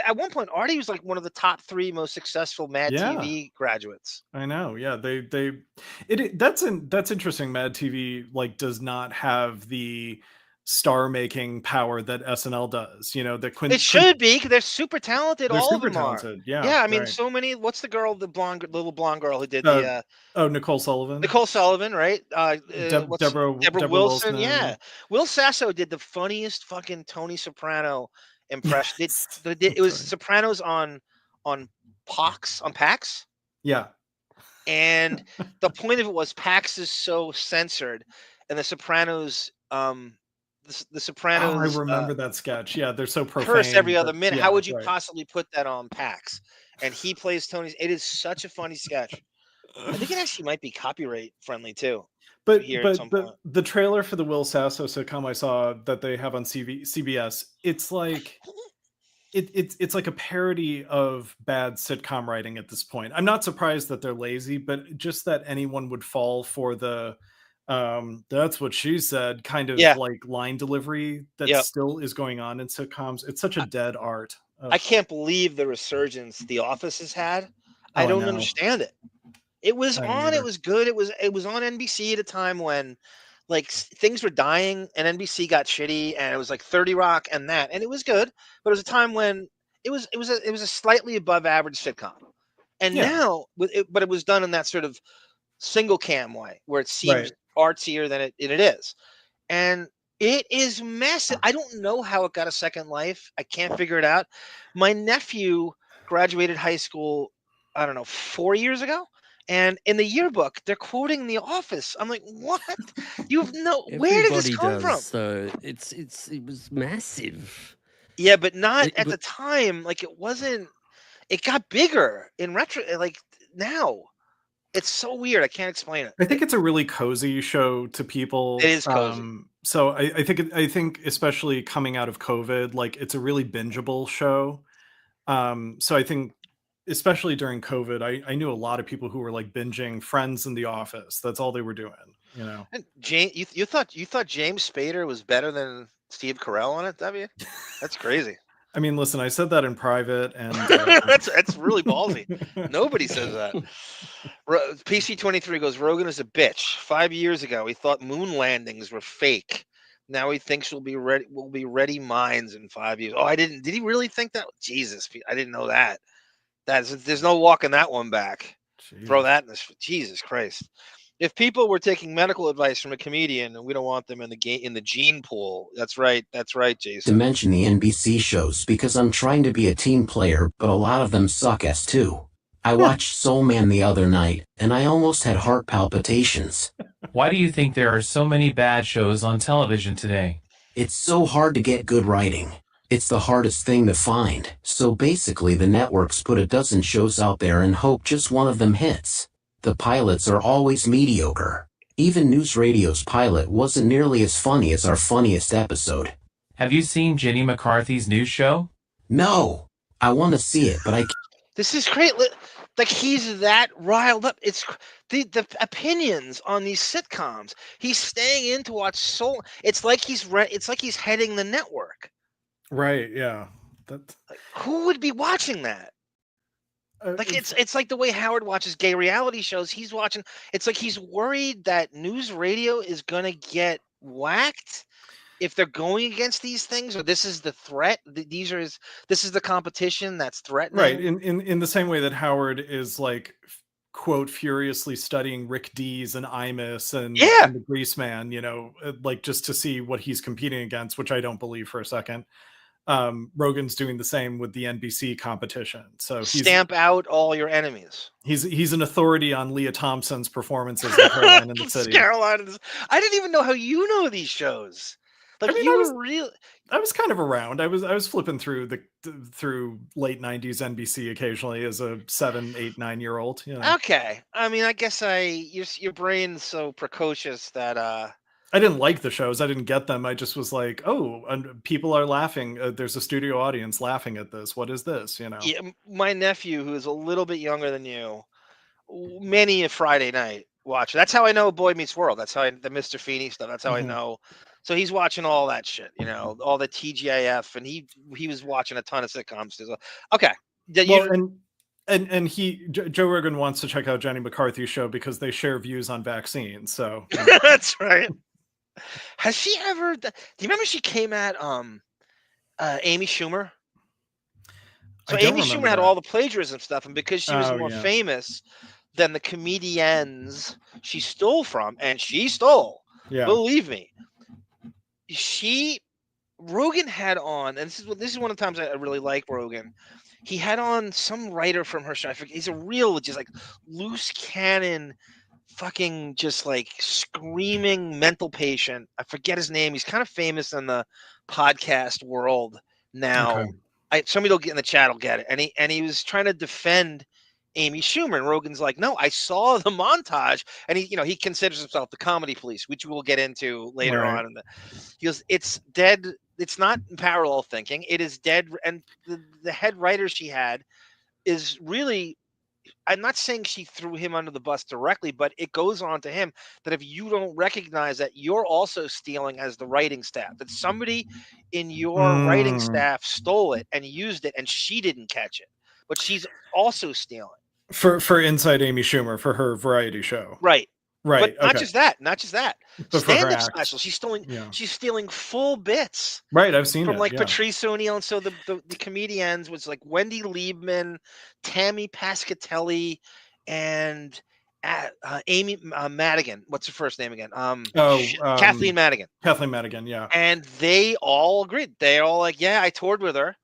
at one point Artie was like one of the top 3 most successful Mad TV graduates. I know. Yeah, that's interesting. Mad TV does not have the star making power that SNL does. It should be, because they're super talented. All of them talented. Are. Yeah. So many. What's the girl, the little blonde girl who did the? Nicole Sullivan. Nicole Sullivan, right? Deborah Wilson. Yeah. Will Sasso did the funniest fucking Tony Soprano impression. It was Sopranos on PAX. Yeah. And the point of it was PAX is so censored, and the Sopranos. The Sopranos. I remember that sketch. Yeah, they're so profane. Curse every other minute. How would you possibly put that on PAX? And he plays Tony's. It is such a funny sketch. I think it actually might be copyright friendly too. But here at some point. the trailer for the Will Sasso sitcom I saw that they have on CBS, it's like it's like a parody of bad sitcom writing at this point. I'm not surprised that they're lazy, but just that anyone would fall for the that's what she said kind of like line delivery that still is going on in sitcoms. It's such a dead art. I can't believe the resurgence The Office has had. I don't understand it. It was on. It was good. It was on NBC at a time when, like, things were dying and NBC got shitty, and it was like 30 Rock and that, and it was good. But it was a time when it was a slightly above average sitcom, and now but it was done in that sort of single cam way where it seems artsier than it is, and it is massive. I don't know how it got a second life. I can't figure it out. My nephew graduated high school, I don't know, 4 years ago. And in the yearbook, they're quoting The Office. I'm like, what? Where did this come from? So it was massive. Yeah, but not at the time. Like, it wasn't. It got bigger in retro. Like, now, it's so weird. I can't explain it. I think it's a really cozy show to people. It is cozy. So I think especially coming out of COVID, like, it's a really bingeable show. So I think, especially during COVID, I knew a lot of people who were like binging Friends and The Office. That's all they were doing, you know. And you thought James Spader was better than Steve Carell on it, W? That's crazy. I mean, listen, I said that in private, and that's really ballsy. Nobody says that. PC23 goes, Rogan is a bitch. 5 years ago, he thought moon landings were fake. Now he thinks we'll be ready minds in 5 years. Oh, did he really think that? Jesus, I didn't know that. There's no walking that one back. Jeez. Throw that in this. Jesus Christ! If people were taking medical advice from a comedian, we don't want them in the gene pool. That's right. That's right, Jason. To mention the NBC shows because I'm trying to be a team player, but a lot of them suck as too. I watched Soul Man the other night, and I almost had heart palpitations. Why do you think there are so many bad shows on television today? It's so hard to get good writing. It's the hardest thing to find, so basically the networks put a dozen shows out there and hope just one of them hits. The pilots are always mediocre. Even News Radio's pilot wasn't nearly as funny as our funniest episode. Have you seen Jenny McCarthy's new show? No. I want to see it, but I can't. This is great. Like, he's that riled up. It's the opinions on these sitcoms. He's staying in to watch Soul. It's like he's heading the network. Right, yeah. Like, who would be watching that? Like, it's like the way Howard watches gay reality shows. He's watching. It's like he's worried that News Radio is gonna get whacked if they're going against these things, or this is the threat. This is the competition that's threatening. Right. In the same way that Howard is like, quote, furiously studying Rick Dees and Imus and the Greaseman, you know, like, just to see what he's competing against, which I don't believe for a second. Rogan's doing the same with the NBC competition. So stamp out all your enemies. He's an authority on Leah Thompson's performances in Carolla in the City. Carolina. I didn't even know how you know these shows. Like, I mean, I was kind of around. I was flipping through through late 90s NBC occasionally as a 7, 8, 9-year-old. You know? Okay. I mean, I guess your brain's so precocious that I didn't like the shows. I didn't get them. I just was like, oh, and people are laughing. There's a studio audience laughing at this. What is this? You know? Yeah, my nephew, who is a little bit younger than you, many a Friday night watch. That's how I know Boy Meets World. That's how the Mr. Feeney stuff. That's how I know. So he's watching all that shit, you know, all the TGIF, and he was watching a ton of sitcoms too. So, okay. And Joe Rogan wants to check out Jenny McCarthy's show because they share views on vaccines. So that's right. Has she ever? Do you remember she came at Amy Schumer? So Amy Schumer had all the plagiarism stuff, and because she was more famous than the comedians she stole from, and she stole. Yeah. Believe me. Rogan had on, and this is one of the times I really like Rogan. He had on some writer from her show. I forget, he's a real, just like loose cannon, fucking just like screaming mental patient. I forget his name. He's kind of famous in the podcast world now. Okay. Somebody will get in the chat will get it. And he was trying to defend Amy Schumer. And Rogan's like, no, I saw the montage. And he considers himself the comedy police, which we'll get into later Right. on. He goes, it's dead. It's not parallel thinking. It is dead. And the head writer she had is really, I'm not saying she threw him under the bus directly, but it goes on to him that if you don't recognize that, you're also stealing as the writing staff, that somebody in your writing staff stole it and used it and she didn't catch it, but she's also stealing. For Inside Amy Schumer, for her variety show. Right. Right. But not just that. But for her Stand-up act. special. She's stealing full bits. Right, I've seen from it, like yeah. Patrice O'Neill. And so the comedians was like Wendy Liebman, Tammy Pascatelli, and Amy Madigan. What's her first name again? Kathleen Madigan. Kathleen Madigan, yeah. And they all agreed. They're all like, yeah, I toured with her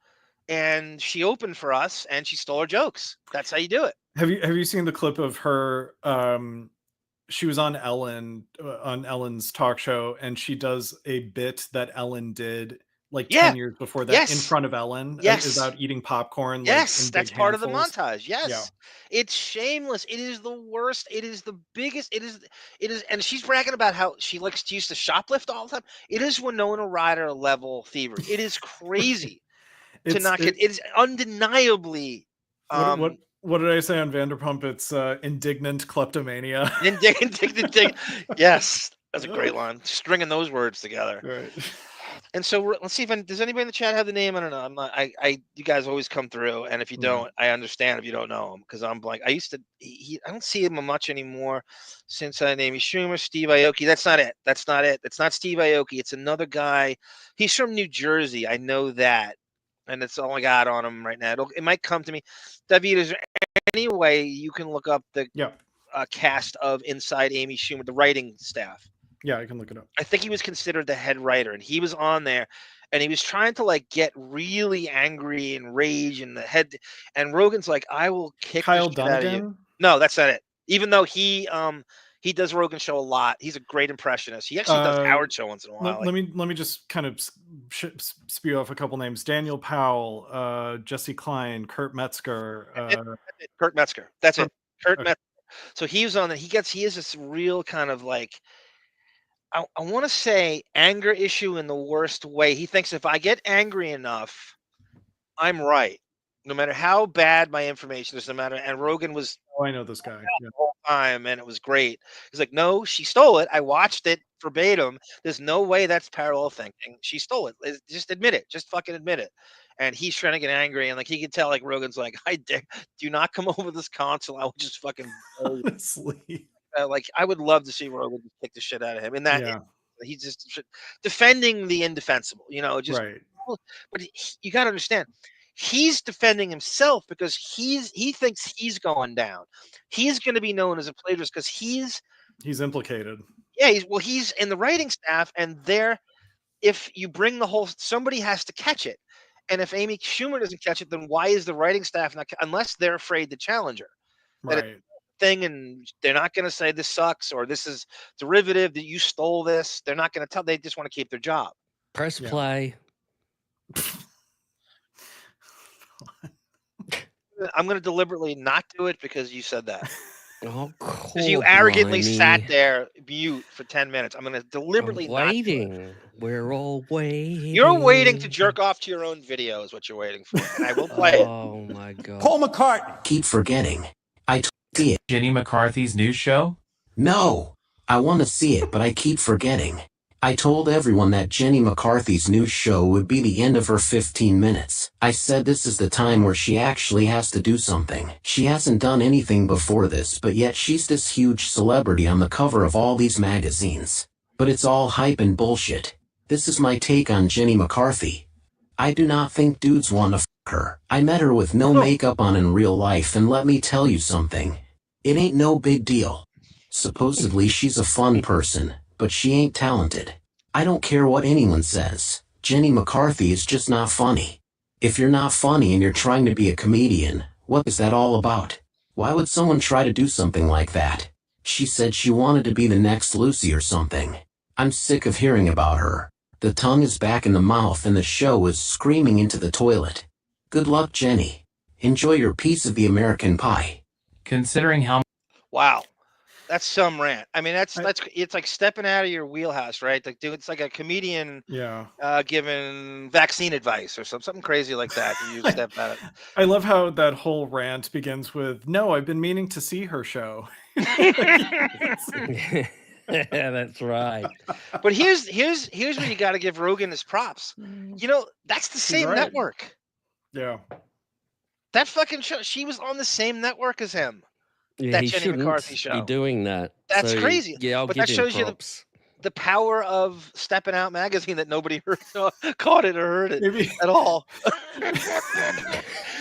and she opened for us and she stole our jokes. That's how you do it. Have you seen the clip of her? She was on Ellen, on Ellen's talk show, and she does a bit that Ellen did like 10 years before that in front of Ellen. Yes. About eating popcorn. Yes, like, in that's big part of the handfuls. montage. Yes. Yeah. It's shameless. It is the worst. It is the biggest. It is, and she's bragging about how she used to shoplift all the time. It is Winona Ryder level thievery. It is crazy to not get. It is undeniably. What did I say on Vanderpump? It's indignant kleptomania. Indignant. Yes, that's a great line. Stringing those words together. Right. And so let's see if does anybody in the chat have the name? I don't know. I'm not. You guys always come through, and if you don't, I understand if you don't know him because I'm blank. I used to. I don't see him much anymore since Amy Schumer, Steve Aoki. That's not it. It's not Steve Aoki. It's another guy. He's from New Jersey. I know that. And it's all I got on him right now. It might come to me. Davyd, is there any way you can look up the cast of Inside Amy Schumer, the writing staff? Yeah, I can look it up. I think he was considered the head writer, and he was on there, and he was trying to like get really angry and rage, and the head. And Rogan's like, "I will kick Kyle the shit out of you." Dunnigan? No, that's not it. Even though he does Rogan show a lot. He's a great impressionist. He actually does Howard show once in a while. Let me just kind of spew off a couple names: Daniel Powell, Jesse Klein, Kurt Metzger. Kurt Metzger. That's it. Kurt Metzger. So he was on that. He has this real kind of like, I want to say anger issue in the worst way. He thinks if I get angry enough, I'm right. No matter how bad my information is, no matter. And Rogan was. Oh, I know this guy. The whole time, and it was great. He's like, no, she stole it. I watched it verbatim. There's no way that's parallel thinking. She stole it. Just admit it. Just fucking admit it. And he's trying to get angry, and like he could tell, like Rogan's like, I do not come over this console. I will just fucking. Honestly. Like I would love to see Rogan just kick the shit out of him. And that he's just defending the indefensible. Just. Right. But you got to understand. He's defending himself because he thinks he's going down. He's going to be known as a plagiarist because he's implicated. Yeah, he's in the writing staff, and if you bring somebody has to catch it, and if Amy Schumer doesn't catch it, then why is the writing staff not? Unless they're afraid to challenge her, right? That it's a thing, and they're not going to say this sucks or this is derivative that you stole this. They're not going to tell. They just want to keep their job. Press play. I'm going to deliberately not do it because you said that. Oh, because you arrogantly sat there mute for 10 minutes. I'm going to deliberately waiting. We're all waiting. You're waiting to jerk off to your own video is what you're waiting for. And I will play it. Oh, my God. Paul McCartney. Keep forgetting. I see it. Jenny McCarthy's new show? No. I want to see it, but I keep forgetting. I told everyone that Jenny McCarthy's new show would be the end of her 15 minutes. I said this is the time where she actually has to do something. She hasn't done anything before this, but yet she's this huge celebrity on the cover of all these magazines. But it's all hype and bullshit. This is my take on Jenny McCarthy. I do not think dudes want to f*** her. I met her with no makeup on in real life, and let me tell you something. It ain't no big deal. Supposedly she's a fun person, but she ain't talented. I don't care what anyone says. Jenny McCarthy is just not funny. If you're not funny and you're trying to be a comedian, what is that all about? Why would someone try to do something like that? She said she wanted to be the next Lucy or something. I'm sick of hearing about her. The tongue is back in the mouth and the show is screaming into the toilet. Good luck, Jenny. Enjoy your piece of the American pie. considering how Wow. That's some rant. I mean, that's it's like stepping out of your wheelhouse, right? Like, dude, it's like a comedian giving vaccine advice or something crazy like that. You step out of. I love how that whole rant begins with, "No, I've been meaning to see her show." Yeah, that's right. But here's where you got to give Rogan his props. You know, that's the same right. network. Yeah. That fucking show. She was on the same network as him. Yeah, That he Jenny shouldn't McCarthy show. be doing that. That's So, crazy. Yeah, I'll but give that him shows props. you the power of Steppin' Out magazine that nobody caught it or heard it Maybe. at all.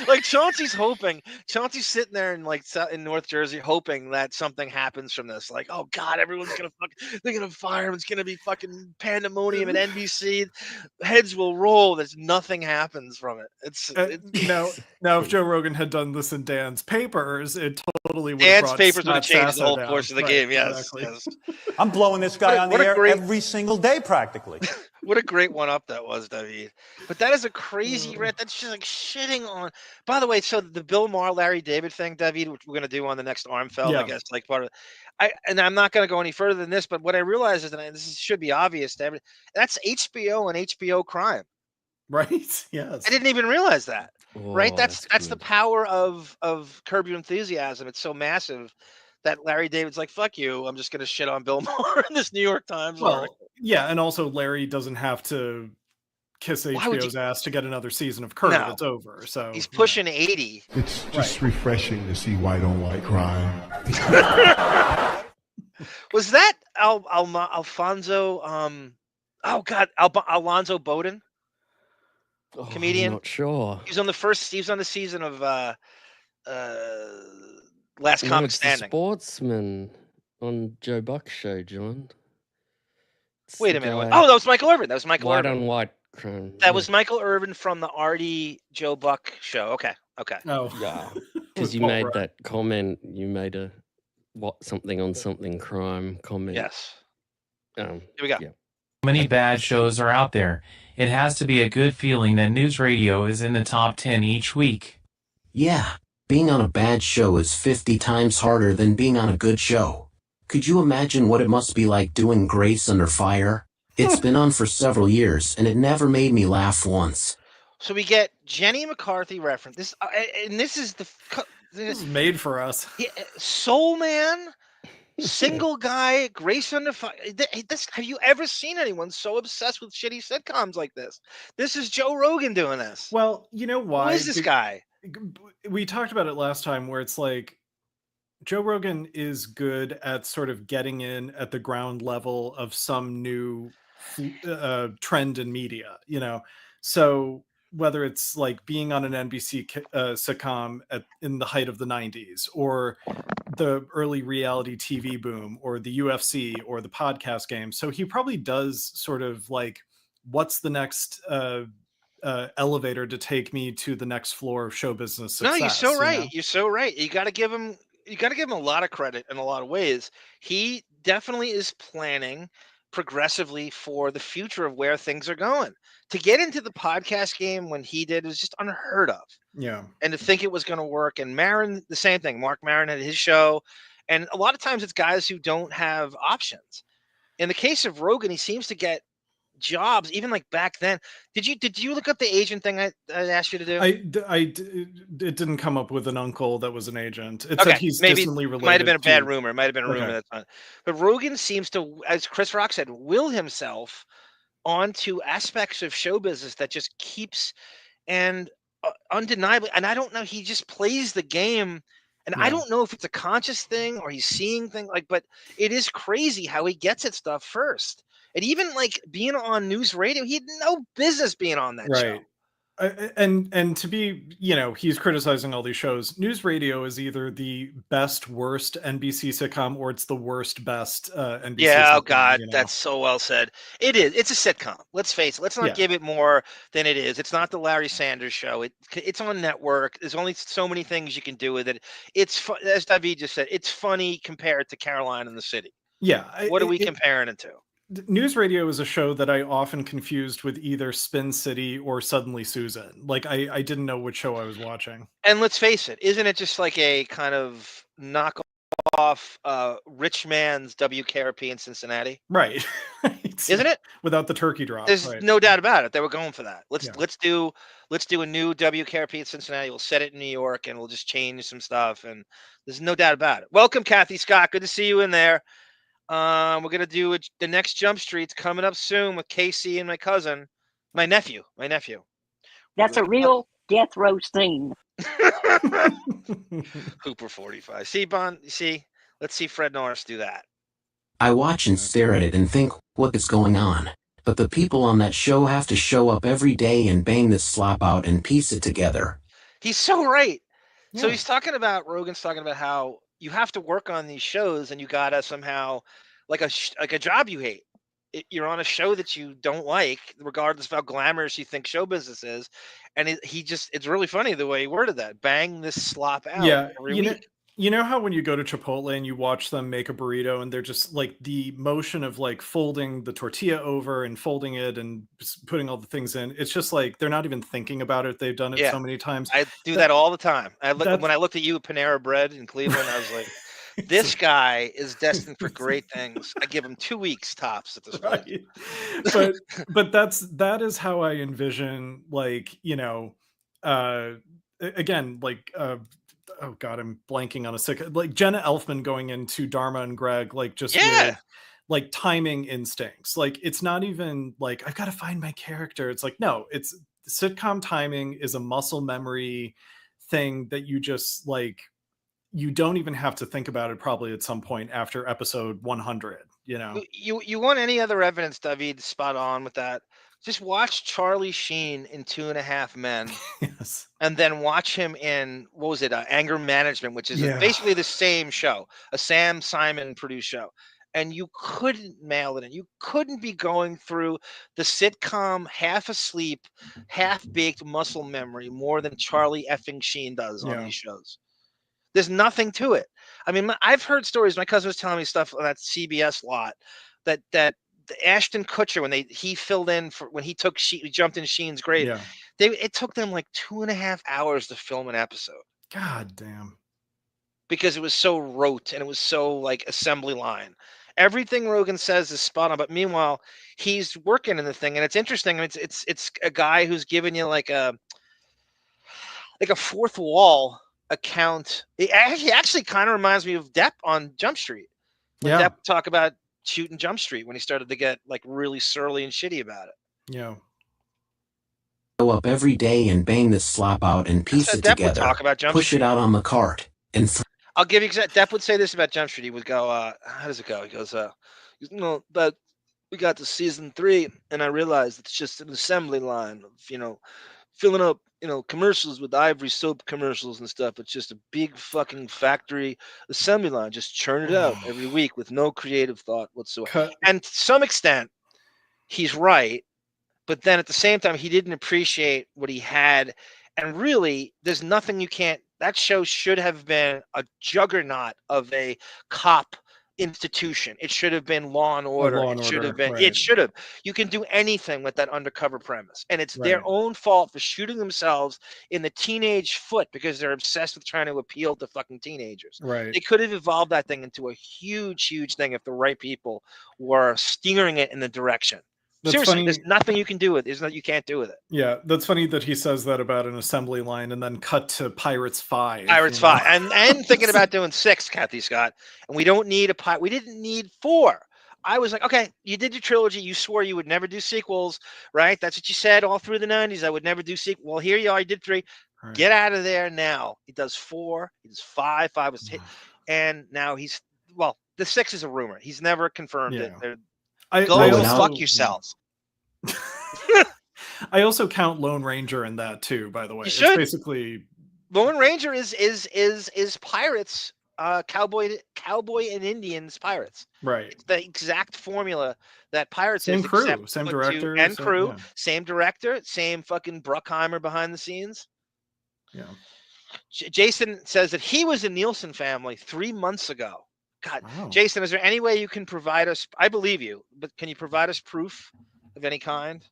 Like Chauncey's hoping. Chauncey's sitting there in North Jersey hoping that something happens from this. Like, oh God, everyone's gonna they're gonna fire him. It's gonna be fucking pandemonium at NBC. Heads will roll. There's nothing happens from it. It's now if Joe Rogan had done this in Dan's papers, it totally would Dan's have papers would have Scott changed the Sasso whole down. course of the Right, game. Yes, exactly. yes. I'm blowing this guy on the What a air great- every single day, practically. What a great one up that was, Davyd. But that is a crazy rant. That's just like shitting on. By the way, so the Bill Maher, Larry David thing, Davyd, which we're going to do on the next Armfeld, I guess, like part of. And I'm not going to go any further than this, but what I realize is, and this should be obvious to everybody, that's HBO and HBO crime. Right? Yes. I didn't even realize that. Right? Oh, That's the power of Curb Your Enthusiasm. It's so massive that Larry David's like, fuck you. I'm just going to shit on Bill Maher in this New York Times article. Yeah, and also Larry doesn't have to kiss HBO's ass to get another season of Curb. No. It's over. So he's pushing 80. It's just refreshing to see white on white crime. Was that Alfonso? Alonzo Bowden, comedian. I'm not sure. He was on the season of Last No, Comic it's the Standing. Sportsman on Joe Buck's show, John. It's Wait the a minute. guy- Oh, that was Michael Irvin. White on white crime. That was Michael Irvin from the RD Joe Buck show. Okay. Oh, yeah. Because you Paul made Rudd. that comment. You made a something on something crime comment. Yes. Here we go. Yeah. many bad shows are out there. It has to be a good feeling that news radio is in the top 10 each week. Yeah, being on a bad show is 50 times harder than being on a good show. Could you imagine what it must be like doing Grace Under Fire? It's been on for several years, and it never made me laugh once. So we get Jenny McCarthy reference. This and this is this is made for us. Yeah, Soul Man, single guy, Grace Under Fire. Have you ever seen anyone so obsessed with shitty sitcoms like this? This is Joe Rogan doing this. Well, you know why? Who is this guy? We talked about it last time, where it's like Joe Rogan is good at sort of getting in at the ground level of some new trend in media, you know. So whether it's like being on an NBC sitcom in the height of the 90s, or the early reality TV boom, or the UFC, or the podcast game. So he probably does sort of like, what's the next elevator to take me to the next floor of show business success? No, you're so right. You know? You're so right. You got to give him a lot of credit in a lot of ways. He definitely is planning progressively for the future of where things are going. To get into the podcast game when he did is just unheard of. Yeah. And to think it was going to work. And Maron, the same thing. Mark Maron had his show. And a lot of times it's guys who don't have options. In the case of Rogan, he seems to get jobs even like back then. Did you look up the agent thing I asked you to do? It didn't come up with an uncle that was an agent. It Okay, said he's maybe distantly related. might have been a bad to- rumor. It might have been a rumor. Okay. That's fine. But Rogan seems to, as Chris Rock said, will himself onto aspects of show business that just keeps and undeniably. And I don't know. He just plays the game. And I Yeah. don't know if it's a conscious thing or he's seeing things like, but it is crazy how he gets at stuff first. And even like being on news radio, he had no business being on that show. Right. And to be, you know, he's criticizing all these shows. News radio is either the best, worst NBC sitcom, or it's the worst, best NBC Yeah, sitcom. oh God, you know? that's so well said. It is. It's a sitcom. Let's face it. Let's not Yeah. give it more than it is. It's not the Larry Sanders Show. It's on network. There's only so many things you can do with it. It's as Davyd just said. It's funny compared to Caroline in the City. Yeah. What are we comparing it to? News radio is a show that I often confused with either Spin City or Suddenly Susan. Like I didn't know which show I was watching. And let's face it, isn't it just like a kind of knock off rich man's WKRP in Cincinnati. Right. Isn't it? Without the turkey drop. There's right. no doubt about it. They were going for that. Let's Yeah. do a new WKRP in Cincinnati. We'll set it in New York and we'll just change some stuff. And there's no doubt about it. Welcome, Kathy Scott. Good to see you in there. We're gonna do the next Jump Street's coming up soon with Casey and my nephew. That's a real death row scene. Hooper 45. See, Bon. See, let's see Fred Norris do that. I watch and stare at it and think, what is going on? But the people on that show have to show up every day and bang this slop out and piece it together. He's so right. So Yeah. he's talking about Rogan's talking about how you have to work on these shows and you gotta somehow like a job you hate. You're on a show that you don't like, regardless of how glamorous you think show business is. And it's really funny the way he worded that. Bang this slop out every week. You know how when you go to Chipotle and you watch them make a burrito and they're just like the motion of like folding the tortilla over and folding it and putting all the things in. It's just like they're not even thinking about it. They've done it so many times. I do that all the time. When I looked at you at Panera Bread in Cleveland, I was like, this guy is destined for great things. I give him 2 weeks tops at this point. But that is how I envision, like, again, like oh god, I'm blanking on like Jenna Elfman going into Dharma and Greg, like just with, like timing instincts. Like it's not even like I've got to find my character. It's like no, it's sitcom timing is a muscle memory thing that you just like. You don't even have to think about it probably at some point after episode 100. You want any other evidence, Davyd? Spot on with that. Just watch Charlie Sheen in 2.5 Men, yes, and then watch him in what was it, Anger Management, which is Yeah. basically the same show, a Sam Simon produced show, and you couldn't mail it in. You couldn't be going through the sitcom half asleep, half baked muscle memory more than Charlie effing Sheen does on these shows. There's nothing to it. I mean, I've heard stories. My cousin was telling me stuff on that CBS lot that Ashton Kutcher, when he filled in for when he jumped in Sheen's grave, it took them like 2.5 hours to film an episode. God damn. Because it was so rote and it was so like assembly line. Everything Rogan says is spot on, but meanwhile, he's working in the thing, and it's interesting. It's a guy who's giving you like a fourth wall account. He actually kind of reminds me of Depp on Jump Street. When Depp talk about shooting Jump Street when he started to get like really surly and shitty about it. Yeah. Show up every day and bang this slop out and piece it Depp would together. talk about Jump Push Street. it out on the cart and I'll give you Depp would say this about Jump Street. He would go, how does it go? He goes, but we got to season 3 and I realized it's just an assembly line of, filling up, commercials with Ivory soap commercials and stuff. It's just a big fucking factory assembly line. Just churn it out every week with no creative thought whatsoever. And to some extent, he's right. But then at the same time, he didn't appreciate what he had. And really, there's nothing that show should have been a juggernaut of a cop institution. It should have been Law and Order. It should have been. It should have. You can do anything with that undercover premise, and it's their own fault for shooting themselves in the teenage foot because they're obsessed with trying to appeal to fucking teenagers. Right. They could have evolved that thing into a huge, huge thing if the right people were steering it in the direction. That's Seriously, funny. there's nothing you can do with it. There's nothing you can't do with it. Yeah, that's funny that he says that about an assembly line and then cut to Pirates 5. Pirates 5. And thinking about doing 6, Kathy Scott. And we don't need we didn't need 4. I was like, okay, you did your trilogy. You swore you would never do sequels, right? That's what you said all through the 90s. I would never do sequels. Well, here you are. You did 3. Right. Get out of there now. He does 4. He does 5. 5 was hit. And now the 6 is a rumor. He's never confirmed it. Go fuck yourselves. I also count Lone Ranger in that too, by the way. It's basically Lone Ranger is pirates, cowboy and Indians pirates. Right. It's the exact formula that pirates same is. Crew, same director. And crew, same director, same fucking Bruckheimer behind the scenes. Yeah. Jason says that he was a Nielsen family 3 months ago. God, wow. Jason, is there any way you can provide us? I believe you, but can you provide us proof of any kind?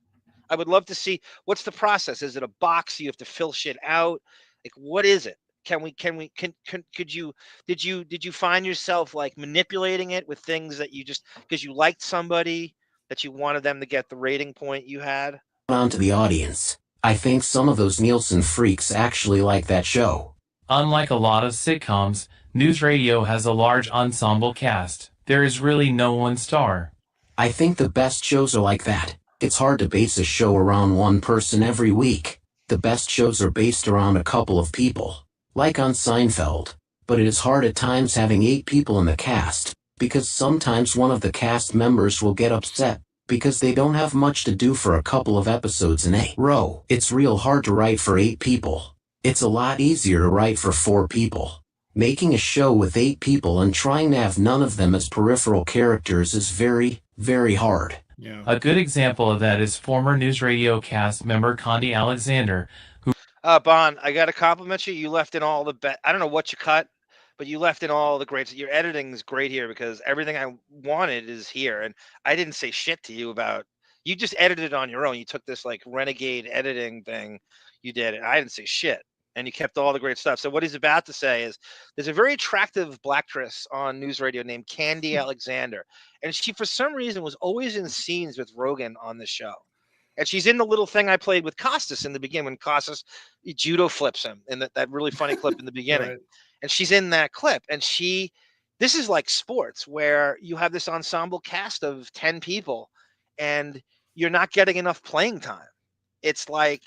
I would love to see what's the process. Is it a box you have to fill shit out? Like, what is it? Could you did you find yourself like manipulating it with things that you just because you liked somebody that you wanted them to get the rating point you had? On to the audience. I think some of those Nielsen freaks actually like that show. Unlike a lot of sitcoms, news radio has a large ensemble cast. There is really no one star. I think the best shows are like that. It's hard to base a show around one person every week. The best shows are based around a couple of people, like on Seinfeld. But it is hard at times having 8 people in the cast, because sometimes one of the cast members will get upset because they don't have much to do for a couple of episodes in a row. It's real hard to write for 8 people. It's a lot easier to write for 4 people. Making a show with 8 people and trying to have none of them as peripheral characters is very, very hard. Yeah. A good example of that is former News Radio cast member Condi Alexander, who... Bon, I got to compliment you. You left in all the I don't know what you cut, but you left in all the greats. Your editing is great here because everything I wanted is here. And I didn't say shit to you about, you just edited it on your own. You took this like renegade editing thing, you did it. I didn't say shit. And you kept all the great stuff. So what he's about to say is there's a very attractive black actress on news radio named Condi Alexander. And she, for some reason, was always in scenes with Rogan on the show. And she's in the little thing I played with Costas in the beginning when Costas judo flips him in that really funny clip in the beginning. Right. And she's in that clip. And this is like sports where you have this ensemble cast of 10 people and you're not getting enough playing time. It's like,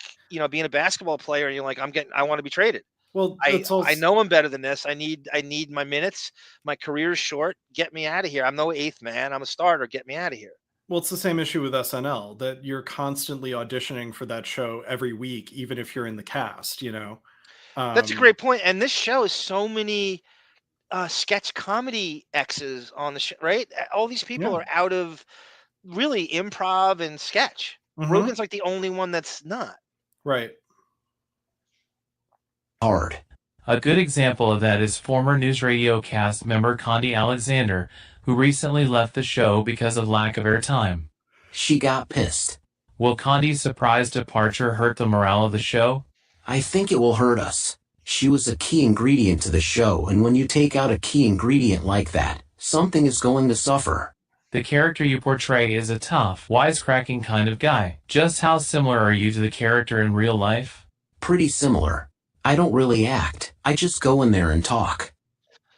being a basketball player and you're like, I want to be traded. Well, I know I'm better than this. I need my minutes. My career is short. Get me out of here. I'm no 8th man. I'm a starter. Get me out of here. Well, it's the same issue with SNL, that you're constantly auditioning for that show every week, even if you're in the cast, That's a great point. And this show is so many sketch comedy X's on the show, right? All these people are out of really improv and sketch. Mm-hmm. Rogan's like the only one that's not. Right. Hard. A good example of that is former News Radio cast member Condi Alexander, who recently left the show because of lack of airtime. She got pissed. Will Condi's surprise departure hurt the morale of the show? I think it will hurt us. She was a key ingredient to the show, and when you take out a key ingredient like that, something is going to suffer. The character you portray is a tough, wisecracking kind of guy. Just how similar are you to the character in real life? Pretty similar. I don't really act. I just go in there and talk.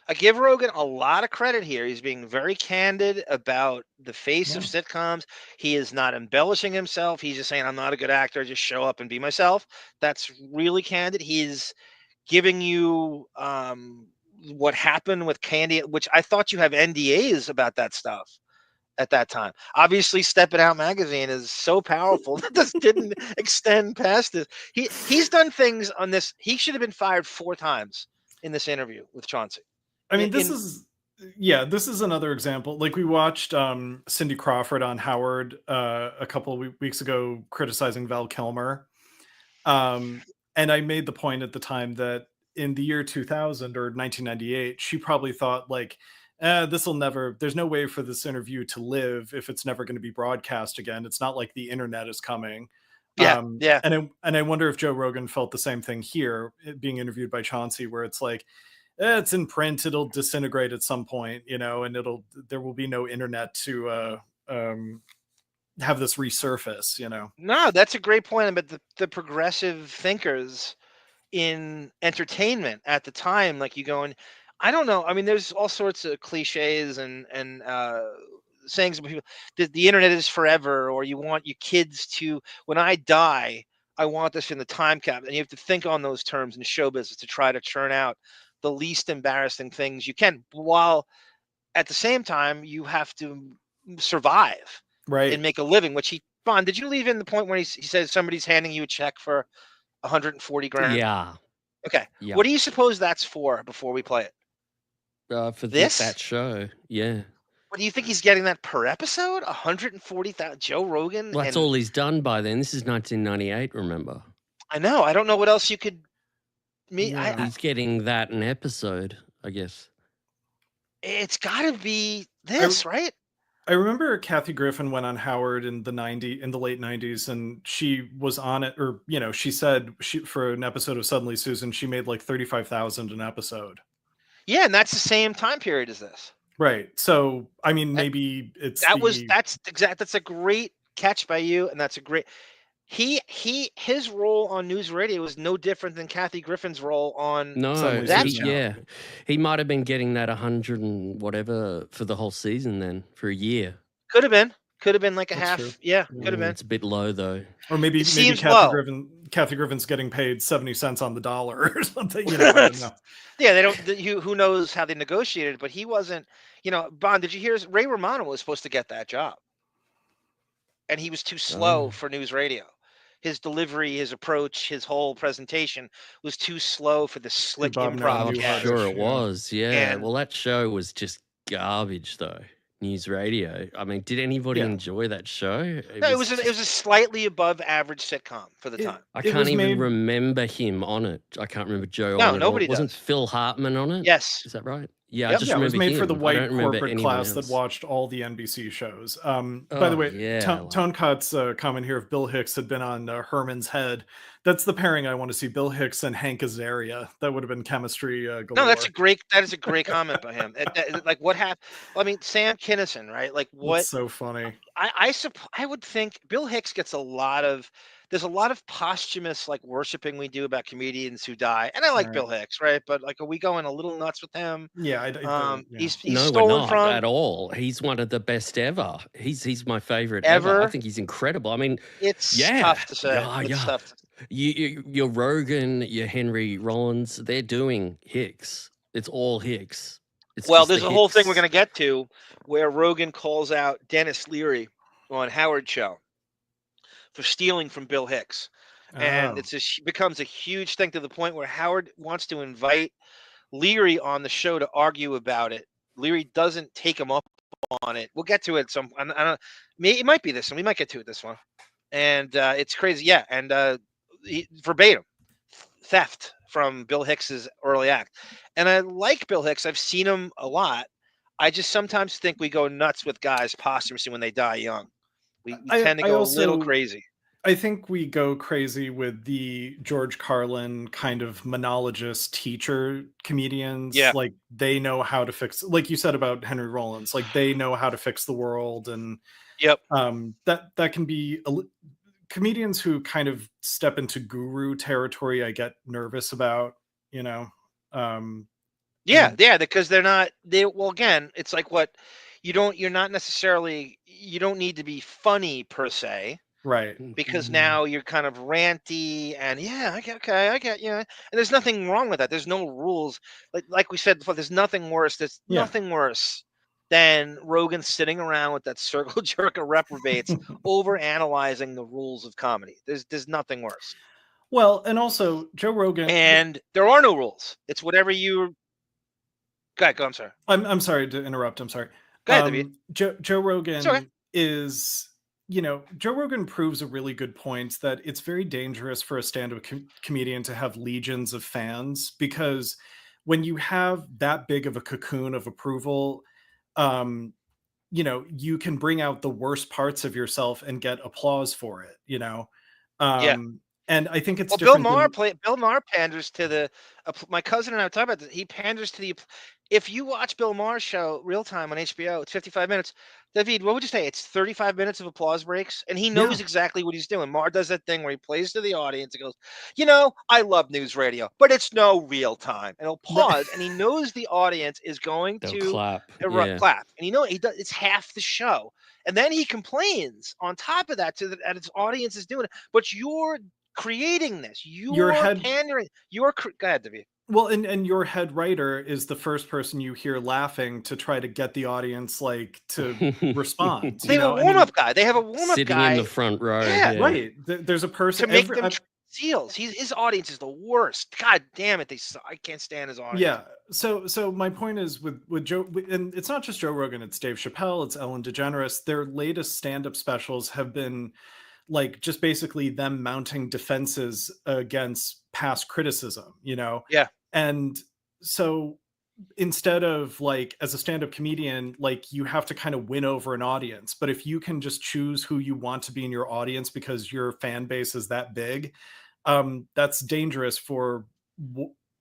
I give Rogan a lot of credit here. He's being very candid about the face of sitcoms. He is not embellishing himself. He's just saying, I'm not a good actor. Just show up and be myself. That's really candid. He's giving you what happened with Condi, which I thought you have NDAs about that stuff at that time. Obviously, Steppin' Out magazine is so powerful that this didn't extend past this. He's done things on this. He should have been fired 4 times in this interview with Chauncey. I mean, this is another example. Like we watched Cindy Crawford on Howard a couple of weeks ago criticizing Val Kilmer. And I made the point at the time that in the year 2000 or 1998, she probably thought like, there's no way for this interview to live if it's never going to be broadcast again. It's not like the internet is coming. Yeah. And I wonder if Joe Rogan felt the same thing here, being interviewed by Chauncey, where it's like, it's in print, it'll disintegrate at some point, and there will be no internet to have this resurface, No, that's a great point. But the progressive thinkers in entertainment at the time, like you going, I don't know. I mean, there's all sorts of cliches and sayings about people. The internet is forever, or you want your kids to, when I die, I want this in the time cap. And you have to think on those terms in show business to try to churn out the least embarrassing things you can, while at the same time you have to survive, right, and make a living. Which Bon, did you leave in the point when he says somebody's handing you a check for $140 grand? Yeah. Okay. Yeah. What do you suppose that's for? Before we play it, for this that show, yeah. What do you think he's getting that per episode? 140,000. Joe Rogan. Well, that's all he's done by then. This is 1998. Remember? I know. I don't know what else you could. He's getting that an episode, I guess. It's got to be this, right? I remember Kathy Griffin went on Howard in the late 90s, and she was on it, or she said for an episode of Suddenly Susan, she made like $35,000 an episode. Yeah, and that's the same time period as this. Right. So I mean, maybe that's a great catch by you, and that's a great. His role on news radio was no different than Kathy Griffin's role on he might have been getting that 100 and whatever for the whole season then, for a year. Could have been like a half. True. Yeah, could have been. It's a bit low though. Or maybe Kathy Griffin's getting paid 70 cents on the dollar or something. I don't know. Yeah, they don't. Who knows how they negotiated? But he wasn't. Bon, did you hear? Ray Romano was supposed to get that job, and he was too slow for news radio. His delivery, his approach, his whole presentation was too slow for the slick improv. I'm sure it was. Yeah. Well, that show was just garbage, though. News radio. I mean, did anybody enjoy that show? It was a slightly above average sitcom for the time. I can't even remember him on it. I can't remember Joe. No, nobody Wasn't does. Phil Hartman on it? Yes. Is that right? Yeah, Yep. I just it was remember made for the him. white corporate class that watched all the NBC shows. By the way, Tonecut's comment here, if Bill Hicks had been on Herman's Head, that's the pairing I want to see: Bill Hicks and Hank Azaria. That would have been chemistry galore. No, that is a great comment by him. Like what happened? I mean, Sam Kinison, right? Like what? That's so funny. I would think Bill Hicks gets there's a lot of posthumous like worshiping we do about comedians who die, and I like Bill Hicks, right? But like, are we going a little nuts with him? Yeah, he's no, stolen we're not from at all. He's one of the best ever. He's my favorite ever. I think he's incredible. I mean, it's tough to say. It's tough. Your Rogan, your Henry Rollins, they're doing Hicks. It's all Hicks. There's a whole thing we're going to get to where Rogan calls out Dennis Leary on Howard show for stealing from Bill Hicks. And it becomes a huge thing to the point where Howard wants to invite Leary on the show to argue about it. Leary doesn't take him up on it. We'll get to it. It might be this one. We might get to it this one. And it's crazy. Yeah. And verbatim theft from Bill Hicks's early act. And I like Bill Hicks. I've seen him a lot. I just sometimes think we go nuts with guys posthumously when they die young. We tend to go a little crazy. I think we go crazy with the George Carlin kind of monologist teacher comedians. Yeah. Like they know how to fix, like you said about Henry Rollins, like they know how to fix the world. And that can be comedians who kind of step into guru territory. I get nervous about, because again, it's like you don't need to be funny per se. Right. Because now you're kind of ranty and I get you. And there's nothing wrong with that. There's no rules. Like we said before, there's nothing worse. There's nothing worse than Rogan sitting around with that circle jerk of reprobates over analyzing the rules of comedy. There's nothing worse. Well, and also Joe Rogan, and there are no rules. It's whatever you. Go. I'm sorry. I'm sorry to interrupt. I'm sorry. Go ahead, David. Joe Rogan is. Joe Rogan proves a really good point that it's very dangerous for a stand-up comedian to have legions of fans, because when you have that big of a cocoon of approval, you can bring out the worst parts of yourself and get applause for it, And I think it's Bill Maher panders to the. My cousin and I were talking about this. He panders to the. If you watch Bill Maher's show real time on HBO, it's 55 minutes. David, what would you say? It's 35 minutes of applause breaks, and he knows exactly what he's doing. Maher does that thing where he plays to the audience and goes, I love news radio, but it's no real time. And he'll pause, and he knows the audience is going to clap. Clap, and he does. It's half the show, and then he complains on top of that that his audience is doing it, but you're creating this. You're pandering. Go ahead, David. Well, and your head writer is the first person you hear laughing to try to get the audience to respond. They have a warm-up guy. They have a warm-up guy sitting in the front row. Yeah. Right. There's a person to make them seals. His audience is the worst. God damn it! I can't stand his audience. Yeah. So my point is with Joe, and it's not just Joe Rogan. It's Dave Chappelle. It's Ellen DeGeneres. Their latest stand-up specials have been like just basically them mounting defenses against past criticism. Yeah. And so instead of like as a stand-up comedian, like you have to kind of win over an audience. But if you can just choose who you want to be in your audience because your fan base is that big, that's dangerous for,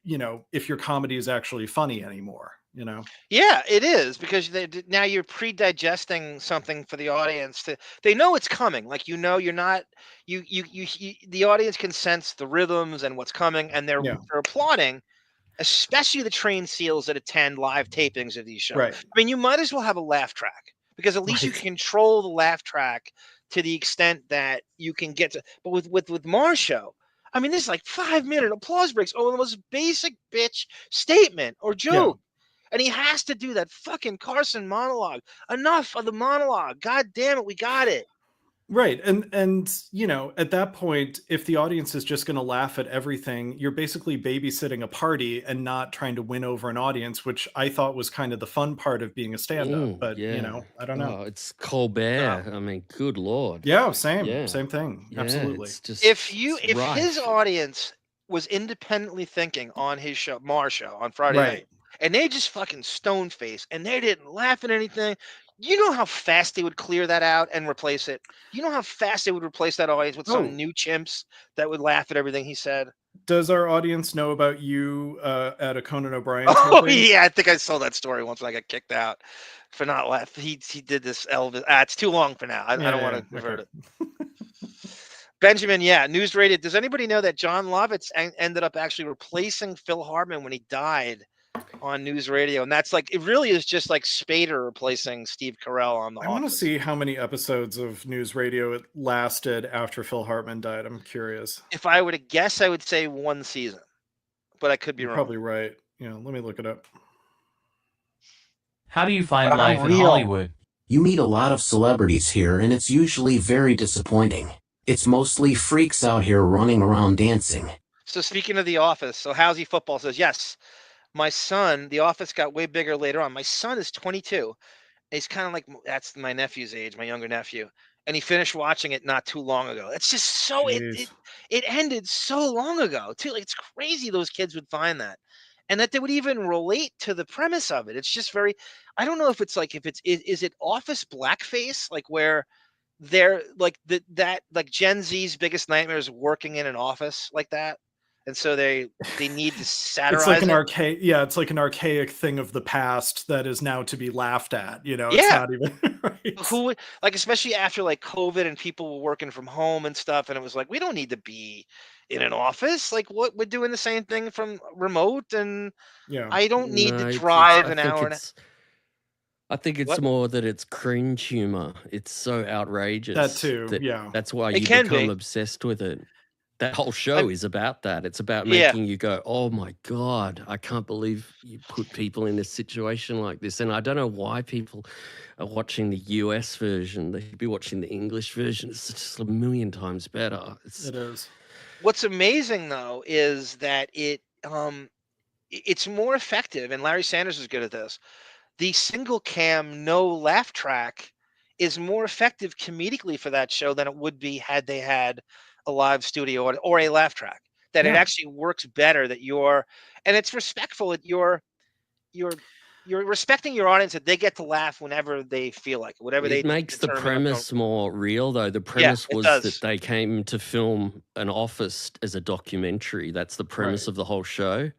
you know, if your comedy is actually funny anymore, you know? Yeah, it is, because now you're pre-digesting something for the audience. They know it's coming. Like, you know, you're not, the audience can sense the rhythms and what's coming, and they're applauding, especially the trained seals that attend live tapings of these shows. Right. I mean, you might as well have a laugh track, because at least you can control the laugh track to the extent that you can get to. But with Mars show, I mean, this is like 5-minute applause breaks over the most basic bitch statement or joke. And he has to do that fucking Carson monologue. Enough of the monologue. God damn it, we got it. Right. And you know, at that point, if the audience is just going to laugh at everything, you're basically babysitting a party and not trying to win over an audience, which I thought was kind of the fun part of being a stand-up. But you know, I don't know. Oh, it's Colbert. I mean, good Lord. Yeah, same thing. Yeah, Absolutely. it's just, If rife. his audience was independently thinking on his show, Mars show, on Friday night, and they just fucking stone face and they didn't laugh at anything, you know how fast they would clear that out and replace it? You know how fast they would replace that audience with some new chimps that would laugh at everything he said? Does our audience know about you at a Conan O'Brien? Oh, yeah, I think I saw that story once when I got kicked out for not laughing. He did this Elvis. It's too long for now. I don't want to revert it. Benjamin, News Rated. Does anybody know that John Lovitz ended up actually replacing Phil Hartman when he died on News Radio? And that's like, it really is just like Spader replacing Steve Carell on The I want to see how many episodes of News Radio it lasted after Phil Hartman died. I'm curious. If I were to guess, I would say 1 season, but I could be You're wrong. probably right. Yeah, let me look it up. How do you find life in Hollywood? You meet a lot of celebrities here, and it's usually very disappointing. It's mostly freaks out here running around dancing. So speaking of The Office, so Howsy Football says, yes, my son, The Office got way bigger later on. My son is 22. He's kind of like, that's my nephew's age, my younger nephew. And he finished watching it not too long ago. It's just so, it ended so long ago, too. Like, it's crazy those kids would find that. And that they would even relate to the premise of it. It's just very, I don't know if it's like, is it Office blackface? Like where they're like that like Gen Z's biggest nightmare is working in an office like that. And so they need to satirize it's like an it. it's like an archaic thing of the past that is now to be laughed at, you know. It's Yeah. not even right. Who would, like, especially after like COVID and people were working from home and stuff, and it was like, we don't need to be in an office. Like, what, we're doing the same thing from remote, and I don't need to drive an hour. I think it's more that it's cringe humor. It's so outrageous. That too, yeah. That's why It you can become be. obsessed with it. That whole show is about that. It's about making you go, oh my God, I can't believe you put people in a situation like this. And I don't know why people are watching the US version. They should be watching the English version. It's just a million times better. It is. What's amazing though is that it's more effective, and Larry Sanders is good at this. The single cam, no laugh track is more effective comedically for that show than it would be had they had a live studio or a laugh track. That it actually works better, that and it's respectful that you're respecting your audience, that they get to laugh whenever they feel like it, whatever It makes the premise more real, though. The premise was that they came to film an office as a documentary. That's the premise of the whole show.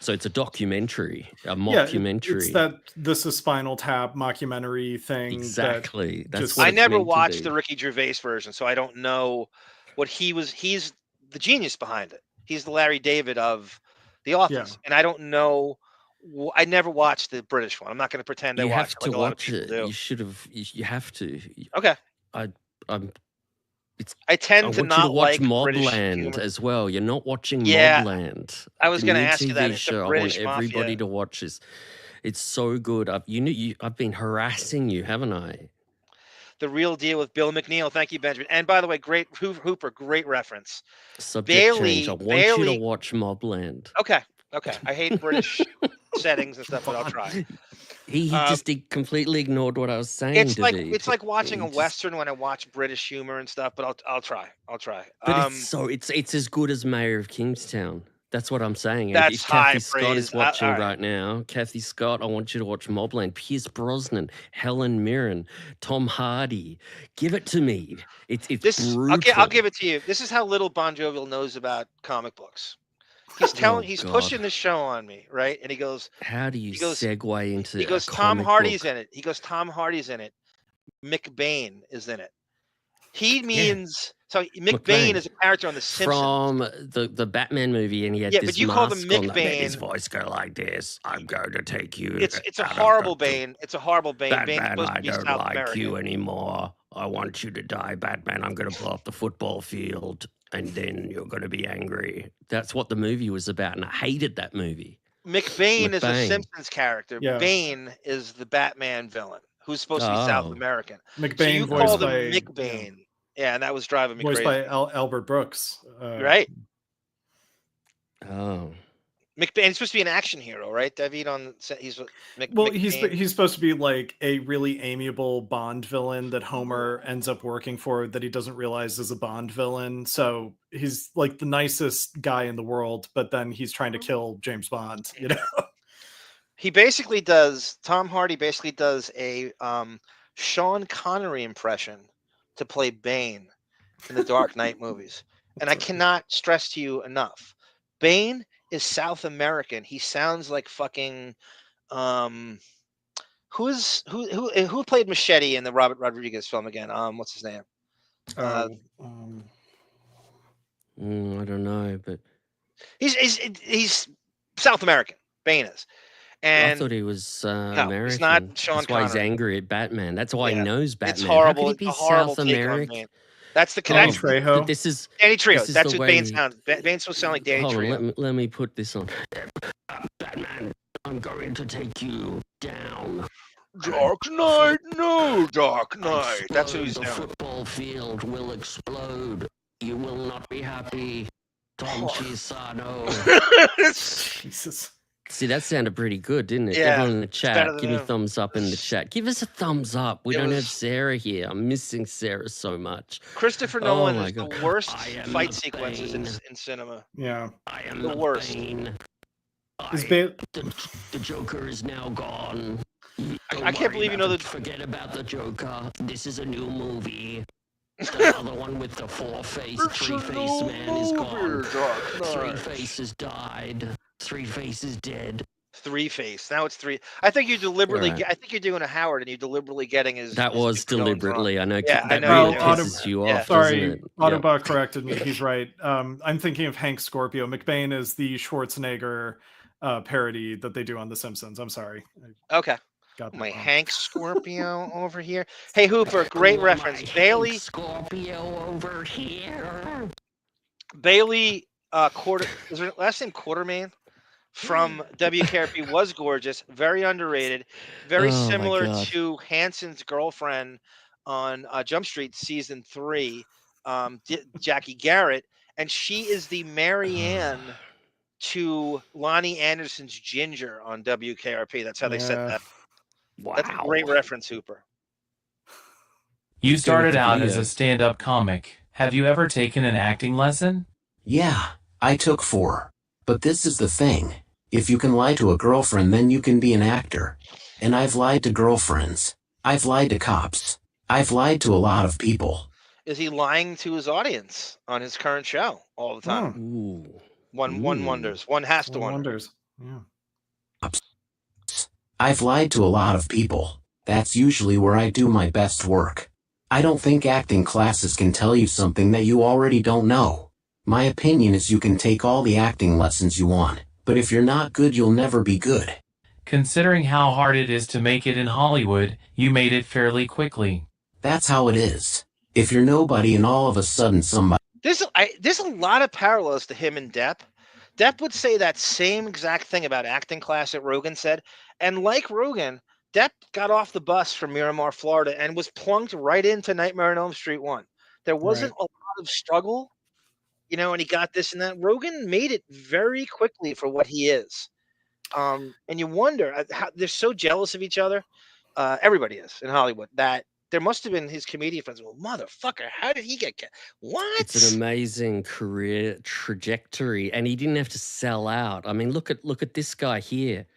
So it's a documentary, a mockumentary. It's that This Is Spinal Tap mockumentary thing. Exactly. That's I never watched the Ricky Gervais version, so I don't know what he's the genius behind it. He's the Larry David of The Office. And I don't know. I never watched the British one. I'm not going to pretend I watched it like a lot of people do. You should have. You have to. Okay. I tend to not like Mobland as well. You're not watching Yeah. Mobland. I was The going to new ask you that. TV It's show a I British want everybody mafia. to watch this. It's so good. I've been harassing you, haven't I? The Real Deal with Bill McNeil. Thank you, Benjamin. And by the way, great Hooper, great reference. Subject change. I want you to watch Mobland. Okay. I hate British settings and stuff, but I'll try. He completely ignored what I was saying. It's like David. watching a Western when I watch British humor and stuff, but I'll try. But it's as good as Mayor of Kingstown. That's what I'm saying. That's if Kathy high Scott praise. is watching All right. right now, Kathy Scott, I want you to watch Mobland. Pierce Brosnan, Helen Mirren, Tom Hardy. Give it to me. It's brutal. I'll give it to you. This is how little Bon Jovial knows about comic books. He's he's God. pushing the show on me, right? And he goes, how do you segue into he goes, a Tom comic Hardy's book? in it. He goes, Tom Hardy's in it. McBain is in it. He means so McBain is a character on The Simpsons. From the Batman movie, and he had this but you call him mask on that made McBain. his voice go like this. I'm going to take you. It's a horrible Bane. It's a horrible Bane. Bane's Batman, supposed to I be don't South like American. you anymore. I want you to die, Batman. I'm going to blow up the football field, and then you're going to be angry. That's what the movie was about, and I hated that movie. McBain is a Simpsons character. Yeah. Bane is the Batman villain who's supposed to be South American. McBain, so you voiced called him by McBain. Yeah, and that was driving me voiced crazy. by Albert Brooks. Right. Oh. McBain, he's supposed to be an action hero, right? Davyd on he's he's supposed to be like a really amiable Bond villain that Homer ends up working for that he doesn't realize is a Bond villain. So he's like the nicest guy in the world, but then he's trying to kill James Bond, you know. He basically does Tom Hardy basically does a Sean Connery impression to play Bane in the Dark Knight movies. And I cannot stress to you enough. Bane is South American. He sounds like fucking who played Machete in the Robert Rodriguez film again? What's his name? I don't know, but he's South American. Bane is. And I thought he was no, American. he's not Sean That's why he's Connery. angry at Batman. That's why he knows Batman. It's horrible. How could he be It's a horrible South take on American? Bane. That's the connection. Trejo. This is Danny Trejo. this is That's the what way Bane sounds. Bane's supposed to sound like Danny Hold Trejo. on, let me put this on. Batman, I'm going to take you down. Dark Knight, no Dark Knight. That's who he's The doing. football field will explode. You will not be happy. Tom Chisano. Jesus. See, that sounded pretty good, didn't it? Yeah, Everyone in the it's better chat, than give me him. thumbs up in the chat. Give us a thumbs up. We It don't have was- Sarah here. I'm missing Sarah so much. Christopher Oh Nolan my is God. the worst I am fight the sequences in Bane. cinema. Yeah. I am The worst. Bane. Is Bane... The Joker is now gone. I can't believe you know that. Forget about the Joker. This is a new movie. The other one with the three-face man is gone. Three Faces died. Three Faces dead. Three-Face. Now it's three. I think you deliberately. Right. I think you're doing a Howard, and you're deliberately getting his. That his was Christopher Nolan's deliberately. wrong. I know. Yeah, I that know. really you do. pisses you Yeah. off. Sorry, doesn't it? Autobot corrected me. He's right. I'm thinking of Hank Scorpio. McBain is the Schwarzenegger parody that they do on The Simpsons. I'm sorry. Okay. Got that My wrong. Hank Scorpio over here. Hey Hooper, great reference. Bailey Scorpio over here. Bailey is her last name Quartermain from WKRP was gorgeous, very underrated, very Oh, my similar God. to Hanson's girlfriend on Jump Street season 3, Jackie Garrett, and she is the Marianne to Lonnie Anderson's Ginger on WKRP. That's how they said that. Wow. That's a great reference, Hooper. You Let's go with started the out as video. a stand-up comic. Have you ever taken an acting lesson? Yeah, I took 4. But this is the thing. If you can lie to a girlfriend, then you can be an actor. And I've lied to girlfriends. I've lied to cops. I've lied to a lot of people. Is he lying to his audience on his current show all the time? Ooh. One wonders. One has to wonder. Wonders. Yeah. I've lied to a lot of people. That's usually where I do my best work. I don't think acting classes can tell you something that you already don't know. My opinion is you can take all the acting lessons you want, but if you're not good, you'll never be good. Considering how hard it is to make it in Hollywood, you made it fairly quickly. That's how it is. If you're nobody and all of a sudden somebody... There's a lot of parallels to him and Depp. Depp would say that same exact thing about acting class that Rogan said. And like Rogan, Depp got off the bus from Miramar, Florida, and was plunked right into Nightmare on Elm Street 1. There wasn't a lot of struggle, and he got this and that. Rogan made it very quickly for what he is. And you wonder, how they're so jealous of each other. Everybody is in Hollywood, that there must have been his comedian friends. Well, motherfucker, how did he get? What? It's an amazing career trajectory, and he didn't have to sell out. I mean, look at this guy here.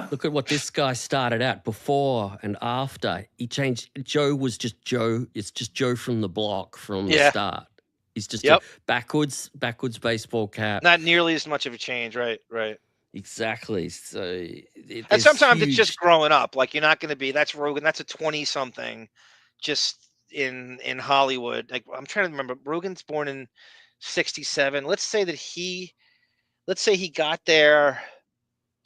Look at what this guy started out before and after. He changed. Joe was just Joe. It's just Joe from the block from the start. He's just a backwards baseball cap. Not nearly as much of a change, right? Exactly. So, and sometimes it's just growing up. Like you're not going to be. That's Rogan. That's a 20-something, just in Hollywood. Like I'm trying to remember. Rogan's born in '67. Let's say he got there.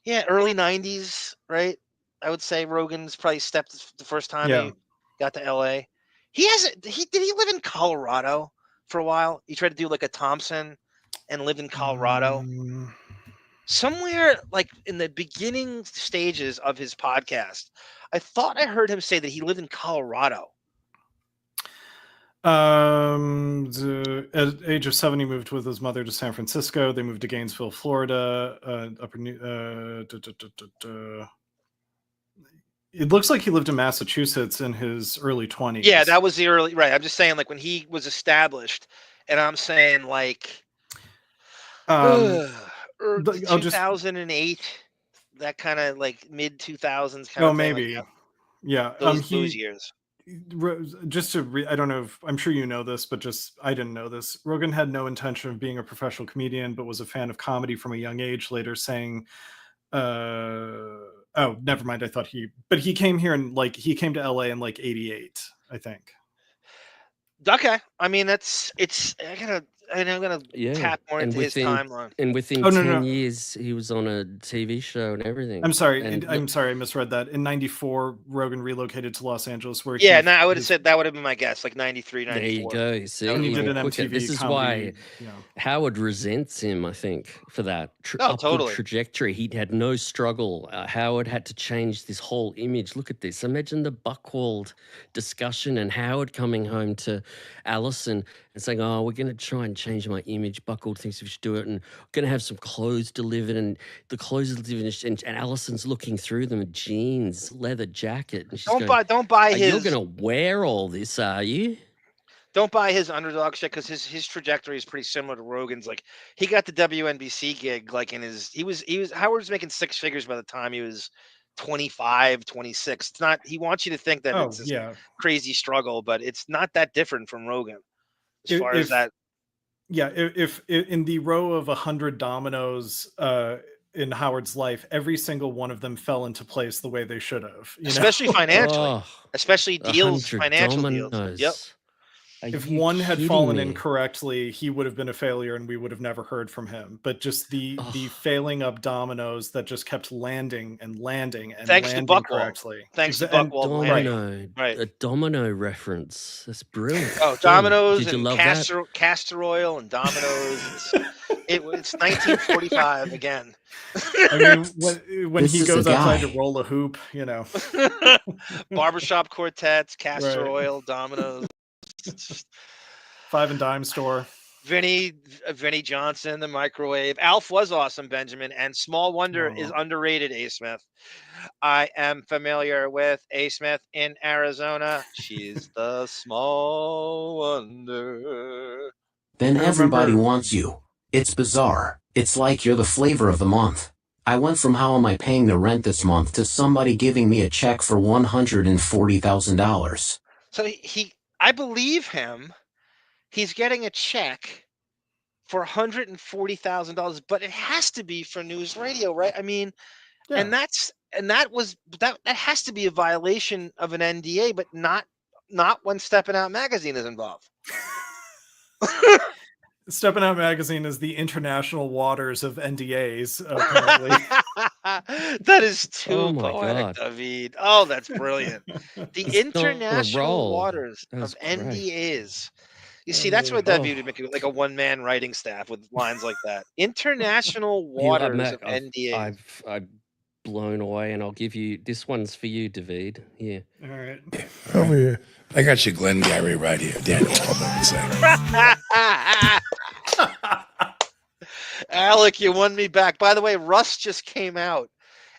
Yeah, early '90s, right? I would say Rogan's probably stepped the first time he got to LA. Did he live in Colorado for a while? He tried to do like a Thompson and lived in Colorado. Somewhere like in the beginning stages of his podcast, I thought I heard him say that he lived in Colorado. At the age of 7, he moved with his mother to San Francisco. They moved to Gainesville, Florida. It looks like he lived in Massachusetts in his early 20s. Yeah, that was the early, right. I'm just saying, like, when he was established, and I'm saying, like, 2008, that kind of, like, mid-2000s kind of thing. Maybe. Like yeah. Those years. Just to I don't know if I'm sure you know this, but just I didn't know this. Rogan had no intention of being a professional comedian, but was a fan of comedy from a young age, later saying, oh, never mind. I thought he came here and like he came to LA in like 88, I think. Okay. I mean, I'm gonna tap more into his timeline. And within 10 years, he was on a TV show and everything. I'm sorry, I misread that. In '94, Rogan relocated to Los Angeles, where I would have said that would have been my guess, like 93, 94. There you go. See, and he did an MTV this is comedy, why Howard resents him, I think, for that totally. trajectory. He had no struggle. Howard had to change this whole image. Look at this. Imagine the Buchwald discussion and Howard coming home to Allison and saying, oh, we're going to try and change my image. Buchwald thinks we should do it, and we're going to have some clothes delivered, and the clothes are delivered, and Allison's looking through them, jeans, leather jacket. And she's don't buy his. You're going to wear all this, are you? Don't buy his underdog shit, because his trajectory is pretty similar to Rogan's. Like he got the WNBC gig, like he was Howard was making 6 figures by the time he was 25, 26. It's not. He wants you to think that it's this crazy struggle, but it's not that different from Rogan as far as that. Yeah, if in the row of 100 dominoes in Howard's life, every single one of them fell into place the way they should have. Especially financially. Especially deals, financial dominoes. deals. Yep. If one had fallen incorrectly, he would have been a failure and we would have never heard from him. But just the failing up dominoes that just kept landing and landing and landing correctly. Thanks to Buchwald. Right. A domino reference. That's brilliant. Oh, dominoes and castor oil and dominoes. It's 1945 again. I mean, when he goes outside to roll a hoop, barbershop quartets, castor oil, dominoes. 5 and dime store. Vinny Johnson, the microwave. Alf was awesome, Benjamin, and Small Wonder is underrated. A. Smith. I am familiar with A. Smith in Arizona. She's the small wonder. Then everybody wants you. It's bizarre. It's like you're the flavor of the month. I went from how am I paying the rent this month to somebody giving me a check for $140,000. So I believe him. He's getting a check for $140,000, but it has to be for news radio, right? I mean, and that has to be a violation of an NDA, but not when Steppin' Out magazine is involved. Steppin' Out magazine is the international waters of NDAs, apparently. That is too poetic, Davyd. Oh, that's brilliant. The international waters of NDAs. You see, that's what Davyd would make, like a one-man writing staff with lines like that. International waters of NDAs. I've blown away, and I'll give you this one's for you, Davyd. Here. All right. Over here. I got your Glengarry right here. Daniel told me to say. Alec, you won me back. By the way, Rust just came out,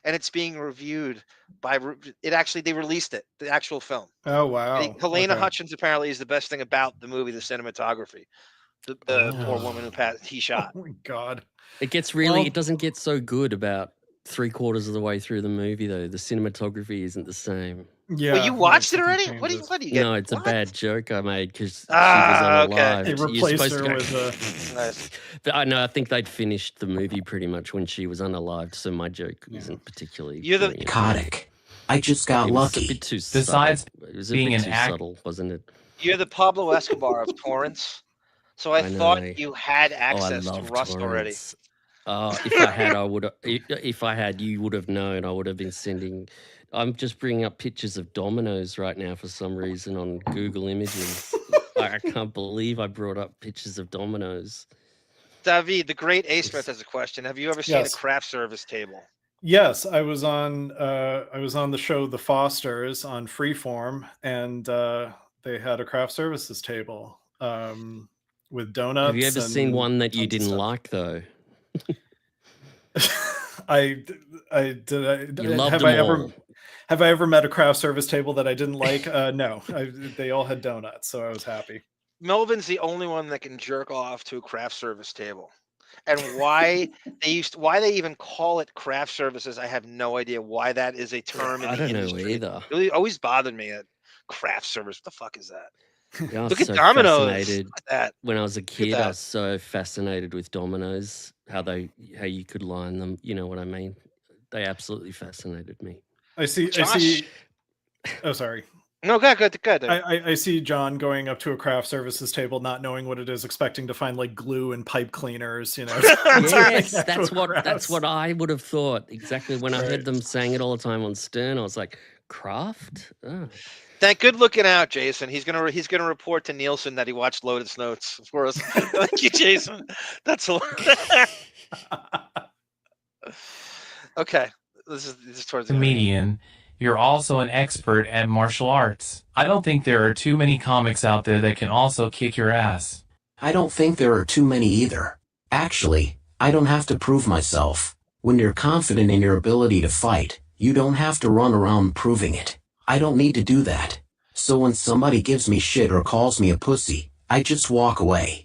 and it's being reviewed They released it, the actual film. Oh wow. Helena Okay. Hutchins apparently is the best thing about the movie, the cinematography. The poor woman he shot. Oh my god. It gets really. It doesn't get so good about 3/4 of the way through the movie though. The cinematography isn't the same. Yeah. Well, you watched it already? What do you get? No, it's a bad joke I made because she was Okay. unalive. They You're replaced supposed her to go- with Nice. But I think they'd finished the movie pretty much when she was unalived, so my joke isn't particularly. You're the brilliant. Psychotic. I just got It was lucky. a bit too Besides subtle. It was a being bit an too act- subtle, wasn't it? You're the Pablo Escobar of Torrance. So I I thought know. you had Oh, I access to love Rust already. torrents. If I had, I would. If I had, you would have known. I would have been sending. I'm just bringing up pictures of dominoes right now for some reason on Google Images. I can't believe I brought up pictures of dominoes. Davyd, the great A. Smith has a question. Have you ever seen Yes. a craft service table? Yes, I was on the show The Fosters on Freeform, and they had a craft services table with donuts. Have you ever seen and one that you tons of didn't stuff. like though? Have I ever met a craft service table that I didn't like? No, they all had donuts, so I was happy. Melvin's the only one that can jerk off to a craft service table. And why they even call it craft services, I have no idea why that is a term in I the don't know industry. either. It really always bothered me at craft service. What the fuck is that? Yeah, I was Look at so Domino's. fascinated Look at that. when I was a kid. I that. was so fascinated with dominoes, how you could line them. You know what I mean? They absolutely fascinated me. I see. Josh. Oh, sorry. No, good. I see John going up to a craft services table, not knowing what it is, expecting to find like glue and pipe cleaners. You know. Yes, that's what I would have thought exactly when I heard them saying it all the time on Stern. I was like, craft. Oh. Good looking out, Jason. He's gonna report to Nielsen that he watched Lotus Notes for us. Thank you, Jason. That's okay. This is towards the end. Comedian, you're also an expert at martial arts. I don't think there are too many comics out there that can also kick your ass. I don't think there are too many either. Actually, I don't have to prove myself. When you're confident in your ability to fight, you don't have to run around proving it. I don't need to do that. So when somebody gives me shit or calls me a pussy, I just walk away.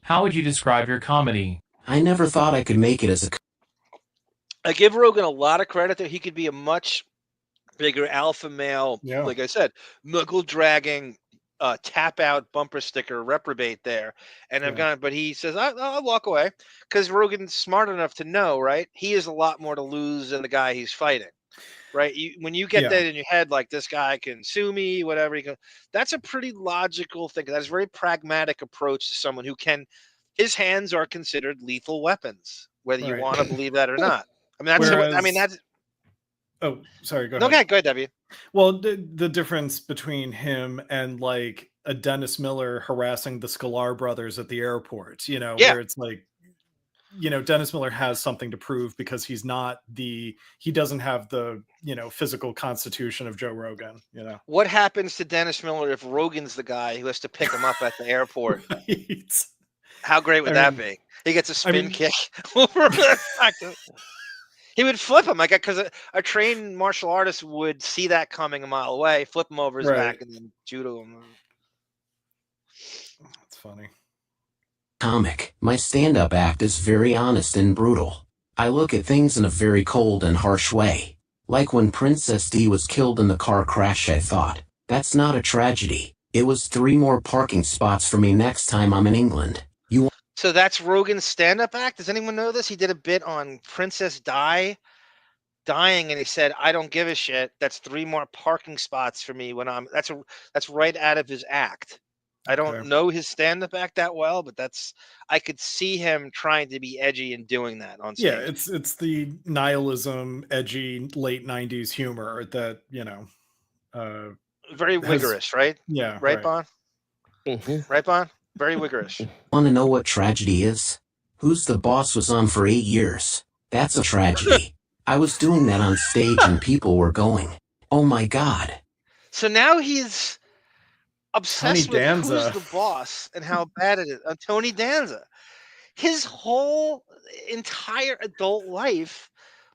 How would you describe your comedy? I never thought I could make it as a... I give Rogan a lot of credit that he could be a much bigger alpha male. Yeah. Like I said, knuckle dragging, tap out bumper sticker reprobate there. And but he says, I'll walk away because Rogan's smart enough to know, right? He has a lot more to lose than the guy he's fighting. Right. When you get that in your head, like this guy can sue me, whatever, that's a pretty logical thing. That's a very pragmatic approach to someone who his hands are considered lethal weapons, whether you want to believe that or not. I mean, that's. Oh, sorry. Go ahead. Okay, go ahead, Debbie. Well, the difference between him and like a Dennis Miller harassing the Sklar brothers at the airport, where it's like, Dennis Miller has something to prove because he doesn't have the, physical constitution of Joe Rogan, What happens to Dennis Miller if Rogan's the guy who has to pick him up at the airport? Right. How great would that be? He gets a spin kick over the He would flip him, because a trained martial artist would see that coming a mile away, flip him over his back, and then judo him. That's funny. Comic. My stand-up act is very honest and brutal. I look at things in a very cold and harsh way. Like when Princess D was killed in the car crash, I thought, that's not a tragedy. It was 3 more parking spots for me next time I'm in England. So that's Rogan's stand-up act? Does anyone know this? He did a bit on Princess dying, and he said, I don't give a shit. That's 3 more parking spots for me when that's right out of his act. I don't know his stand-up act that well, but I could see him trying to be edgy and doing that on stage. Yeah, it's the nihilism, edgy late 90s humor that, very vigorous, right? Yeah. Right, Bon? Mm-hmm. Right, Bon? Very vigorous. Want to know what tragedy is? Who's the Boss was on for 8 years. That's a tragedy. I was doing that on stage and people were going, oh my God. So now he's obsessed with Who's the Boss and how bad it is. Tony Danza. His whole entire adult life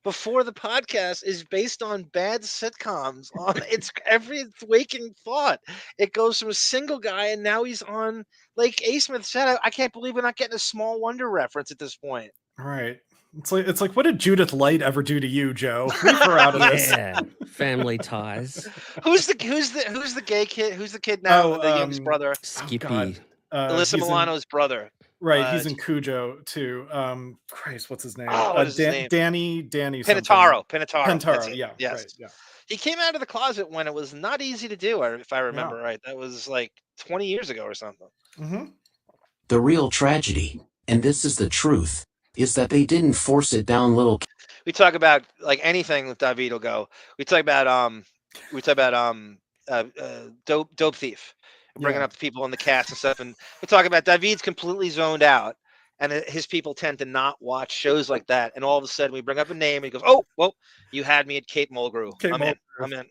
before the podcast is based on bad sitcoms. On it's every waking thought. It goes from a single guy, and now he's on, like A. Smith said, I can't believe we're not getting a Small Wonder reference at this point. All right. It's like, what did Judith Light ever do to you, Joe? Leave her out of this. Yeah, family ties. Who's the gay kid? Who's the kid now? The youngest brother. Skippy. Alyssa Milano's brother. Right, he's in Cujo too. Christ, what's his name? What is his name? Danny Pinataro. Pinataro, yeah. Yes. Right, yeah. He came out of the closet when it was not easy to do, if I remember right. That was like 20 years ago or something. Mm-hmm. The real tragedy, and this is the truth, is that they didn't force it down little. We talk about like anything with Davyd will go. We talk about Dope Thief, bringing up the people in the cast and stuff, and we talk about David's completely zoned out, and his people tend to not watch shows like that. And all of a sudden, we bring up a name, and he goes, "Oh, well, you had me at Kate Mulgrew. I'm in."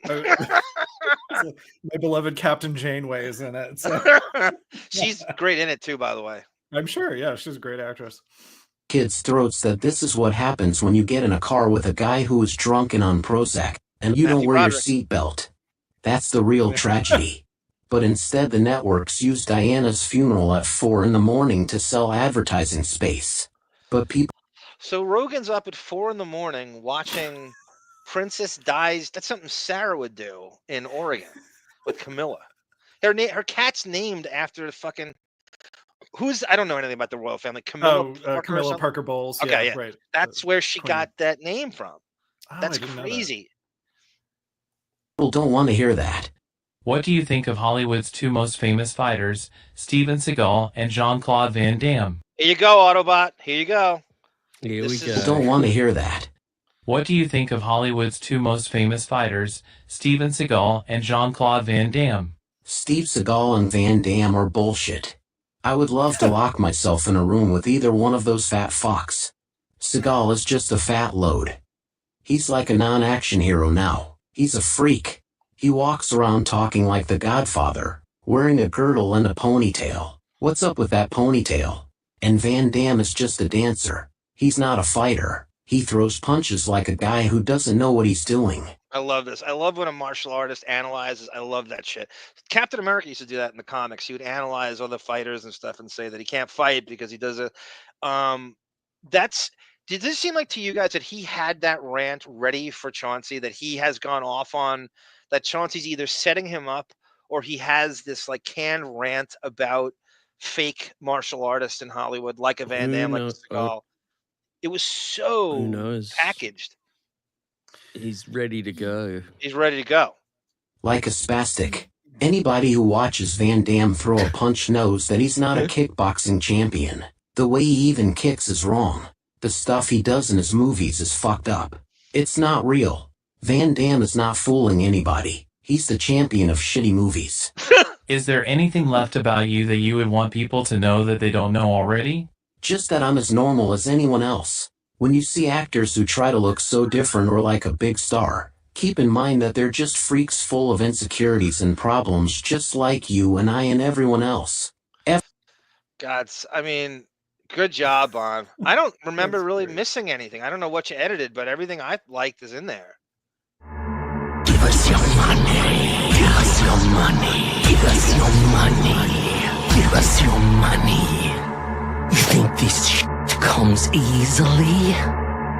My beloved Captain Janeway is in it. So. She's great in it too, by the way. I'm sure. Yeah, she's a great actress. Kids' throats that this is what happens when you get in a car with a guy who is drunk and on Prozac, and you don't wear your seatbelt. That's the real tragedy. But instead the networks use Diana's funeral at 4 a.m. to sell advertising space. But people... So Rogan's up at 4 a.m. watching Princess Dies. That's something Sarah would do in Oregon with Camilla. Her cat's named after the fucking... I don't know anything about the royal family. Camilla Parker Bowles. Okay, yeah. Right. That's where she got that name from. That's crazy. People don't want to hear that. What do you think of Hollywood's two most famous fighters, Steven Seagal and Jean-Claude Van Damme? Here you go, Autobot. Here you go. Here we go. Don't want to hear that. What do you think of Hollywood's two most famous fighters, Steven Seagal and Jean-Claude Van Damme? Steve Seagal and Van Damme are bullshit. I would love to lock myself in a room with either one of those fat fucks. Seagal is just a fat load. He's like a non-action hero now. He's a freak. He walks around talking like the Godfather, wearing a girdle and a ponytail. What's up with that ponytail? And Van Damme is just a dancer. He's not a fighter. He throws punches like a guy who doesn't know what he's doing. I love this. I love when a martial artist analyzes. I love that shit. Captain America used to do that in the comics. He would analyze other fighters and stuff and say that he can't fight because he does it. Did this seem like to you guys that he had that rant ready for Chauncey, that he has gone off on, that Chauncey's either setting him up or he has this like canned rant about fake martial artists in Hollywood, like a Van Damme, like a Seagal? It was so packaged. He's ready to go. He's ready to go. Like a spastic. Anybody who watches Van Damme throw a punch knows that he's not a kickboxing champion. The way he even kicks is wrong. The stuff he does in his movies is fucked up. It's not real. Van Damme is not fooling anybody. He's the champion of shitty movies. Is there anything left about you that you would want people to know that they don't know already? Just that I'm as normal as anyone else. When you see actors who try to look so different or like a big star, keep in mind that they're just freaks full of insecurities and problems just like you and I and everyone else. I mean, good job, Bon. I don't remember really missing anything. I don't know what you edited, but everything I liked is in there. Give us your money. Give us your money. Give us your money. Give us your money. You think this shit comes easily?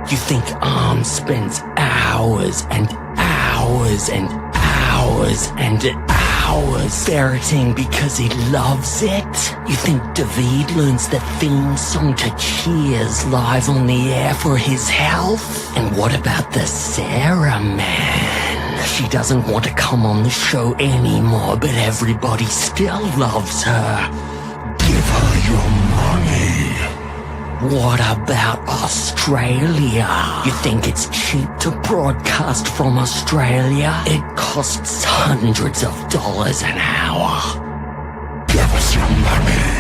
You think Arm spends hours and hours and hours and hours ferreting because he loves it? You think Davyd learns the theme song to Cheers live on the air for his health? And what about the Sarah man? She doesn't want to come on the show anymore, but everybody still loves her. Give her your money. What about Australia? You think it's cheap to broadcast from Australia? It costs hundreds of dollars an hour. Give us your money.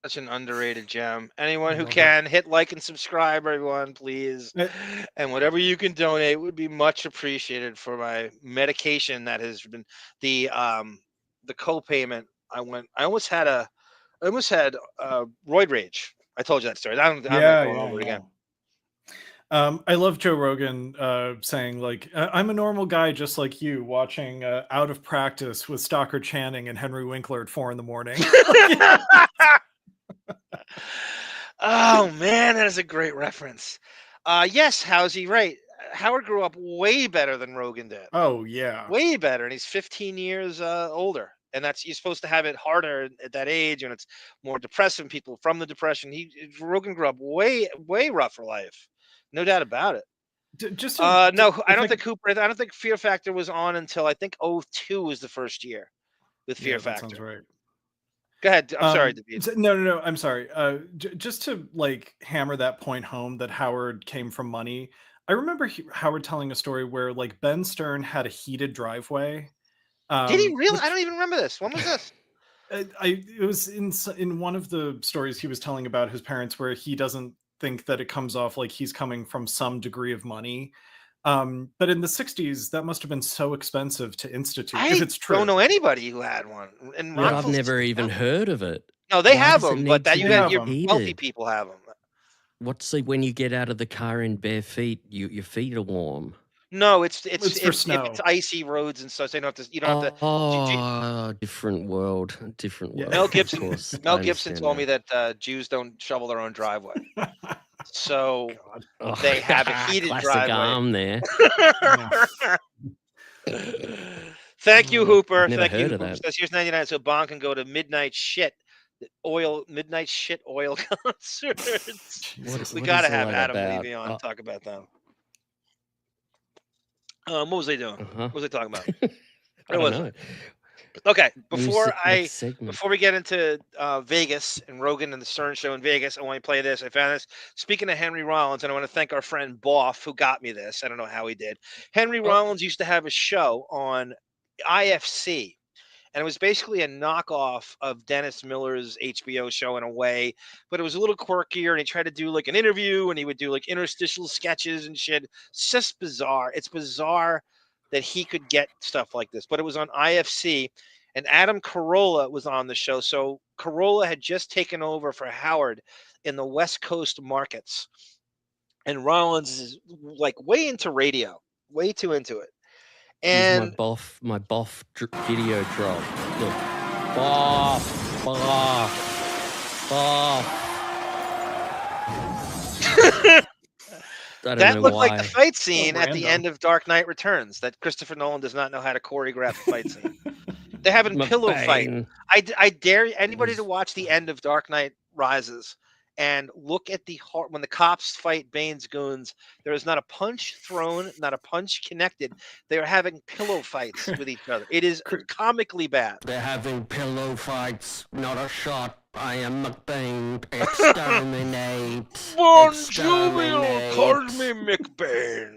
Such an underrated gem. Anyone who can, hit like and subscribe, everyone, please. And whatever you can donate would be much appreciated for my medication that has been the co-payment. I almost had a I almost had roid rage. I told you that story. I'm not going over it again. I love Joe Rogan saying, like, I'm a normal guy just like you, watching Out of Practice with Stockard Channing and Henry Winkler at 4 a.m. Oh, man, that is a great reference. Yes, Housey, right. Howard grew up way better than Rogan did. Oh, yeah. Way better, and he's 15 years older. And you're supposed to have it harder at that age, and it's more depressive. People from the depression. Rogan grew up way rougher life. No doubt about it. I don't think Fear Factor was on until I think 2002 was the first year with Fear Factor. That sounds right. Go ahead. I'm sorry, Davyd. No. I'm sorry. Just to like hammer that point home that Howard came from money. I remember Howard telling a story where like Ben Stern had a heated driveway. Did he really? I don't even remember this. When was this? It was in one of the stories he was telling about his parents, where he doesn't think that it comes off like he's coming from some degree of money. But in the 60s, that must have been so expensive to institute. If it's true. I don't know anybody who had one. And I've never even heard of it. No, they have them, but your wealthy people have them. When you get out of the car in bare feet, your feet are warm. No, it's for snow. If it's icy roads and stuff, so you don't have to. Oh, different world. Mel Gibson told me that Jews don't shovel their own driveway, so they have a heated driveway. Arm there. Thank you, Hooper. Never Thank you. heard of that. Says here's 99, so Bon can go to midnight shit oil concerts. We gotta have Adam Levy on and talk about them. What was they doing? What was they talking about? I don't know. Okay, before we get into Vegas and Rogan and the Stern Show in Vegas, I want to play this. I found this. Speaking of Henry Rollins, and I want to thank our friend Boff who got me this. I don't know how he did. Henry Rollins used to have a show on IFC, and it was basically a knockoff of Dennis Miller's HBO show in a way, but it was a little quirkier, and he tried to do like an interview, and he would do like interstitial sketches and shit. It's just bizarre. It's bizarre that he could get stuff like this, but it was on IFC, and Adam Carolla was on the show. So Carolla had just taken over for Howard in the West Coast markets, and Rollins is like way into radio, way too into it. And my boff video drop. Look, boff. That looked like the fight scene at the end of Dark Knight Returns. That Christopher Nolan does not know how to choreograph a fight scene. They're having pillow fight. I dare anybody to watch the end of Dark Knight Rises and look at when the cops fight Bane's goons. There is not a punch thrown, not a punch connected. They are having pillow fights with each other. It is comically bad. They're having pillow fights, not a shot. I am McBain. Exterminate. Bon Jovial calls me McBain.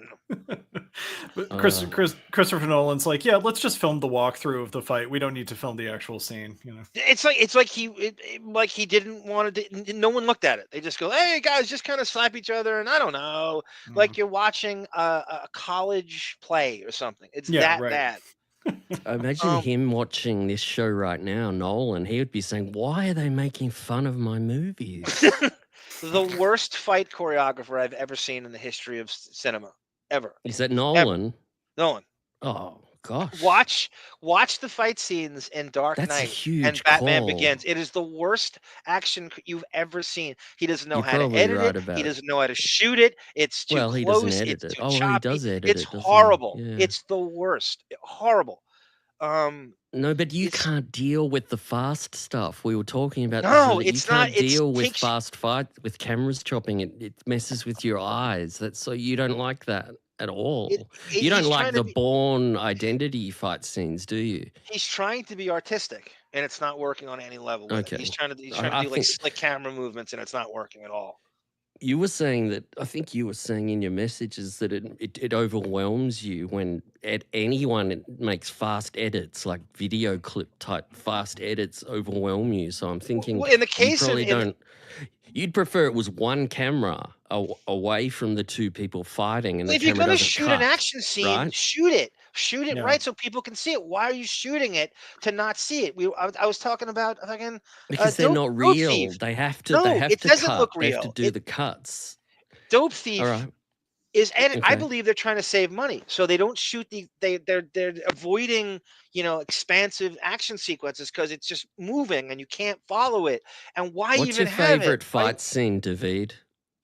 Christopher Nolan's like, yeah, let's just film the walkthrough of the fight. We don't need to film the actual scene. You know, it's like he didn't want to. No one looked at it. They just go, "Hey guys, just kind of slap each other," and I don't know, like you're watching a college play or something. It's bad. Imagine him watching this show right now, Nolan. He would be saying, "Why are they making fun of my movies?" The worst fight choreographer I've ever seen in the history of cinema. Ever. Is that Nolan? Ever. Nolan. Oh gosh. Watch the fight scenes in Dark Knight and Batman Begins. It is the worst action you've ever seen. He doesn't know how to edit it. He doesn't know how to shoot it. It's too close. He doesn't edit it's it. Too choppy. He does edit it's it. It's horrible. Yeah. It's the worst. Horrible. No, but you can't deal with the fast stuff. We were talking about it's you can't not. deal with fast fight with cameras chopping. It messes with your eyes. So you don't like that at all. You don't like the Bourne Identity fight scenes, do you? He's trying to be artistic, and it's not working on any level. He's trying to do like slick camera movements, and it's not working at all. You were saying that, I think you were saying in your messages that it overwhelms you when anyone makes fast edits, like video clip type fast edits overwhelm you. So I'm thinking, in the case you'd prefer it was one camera away from the two people fighting. And if you're going to shoot an action scene, shoot it. Shoot it Yeah. right so people can see it. Why are you shooting it to not see it? I was talking about fucking Because they're not Dope real. Thief. They have to. No, They have it to doesn't cut. look They have to real. do the cuts. Dope Thief All right. is, and I Okay. believe they're trying to save money, so they don't shoot they're avoiding expansive action sequences because it's just moving and you can't follow it. And why What's even your have favorite it? fight scene, Davyd?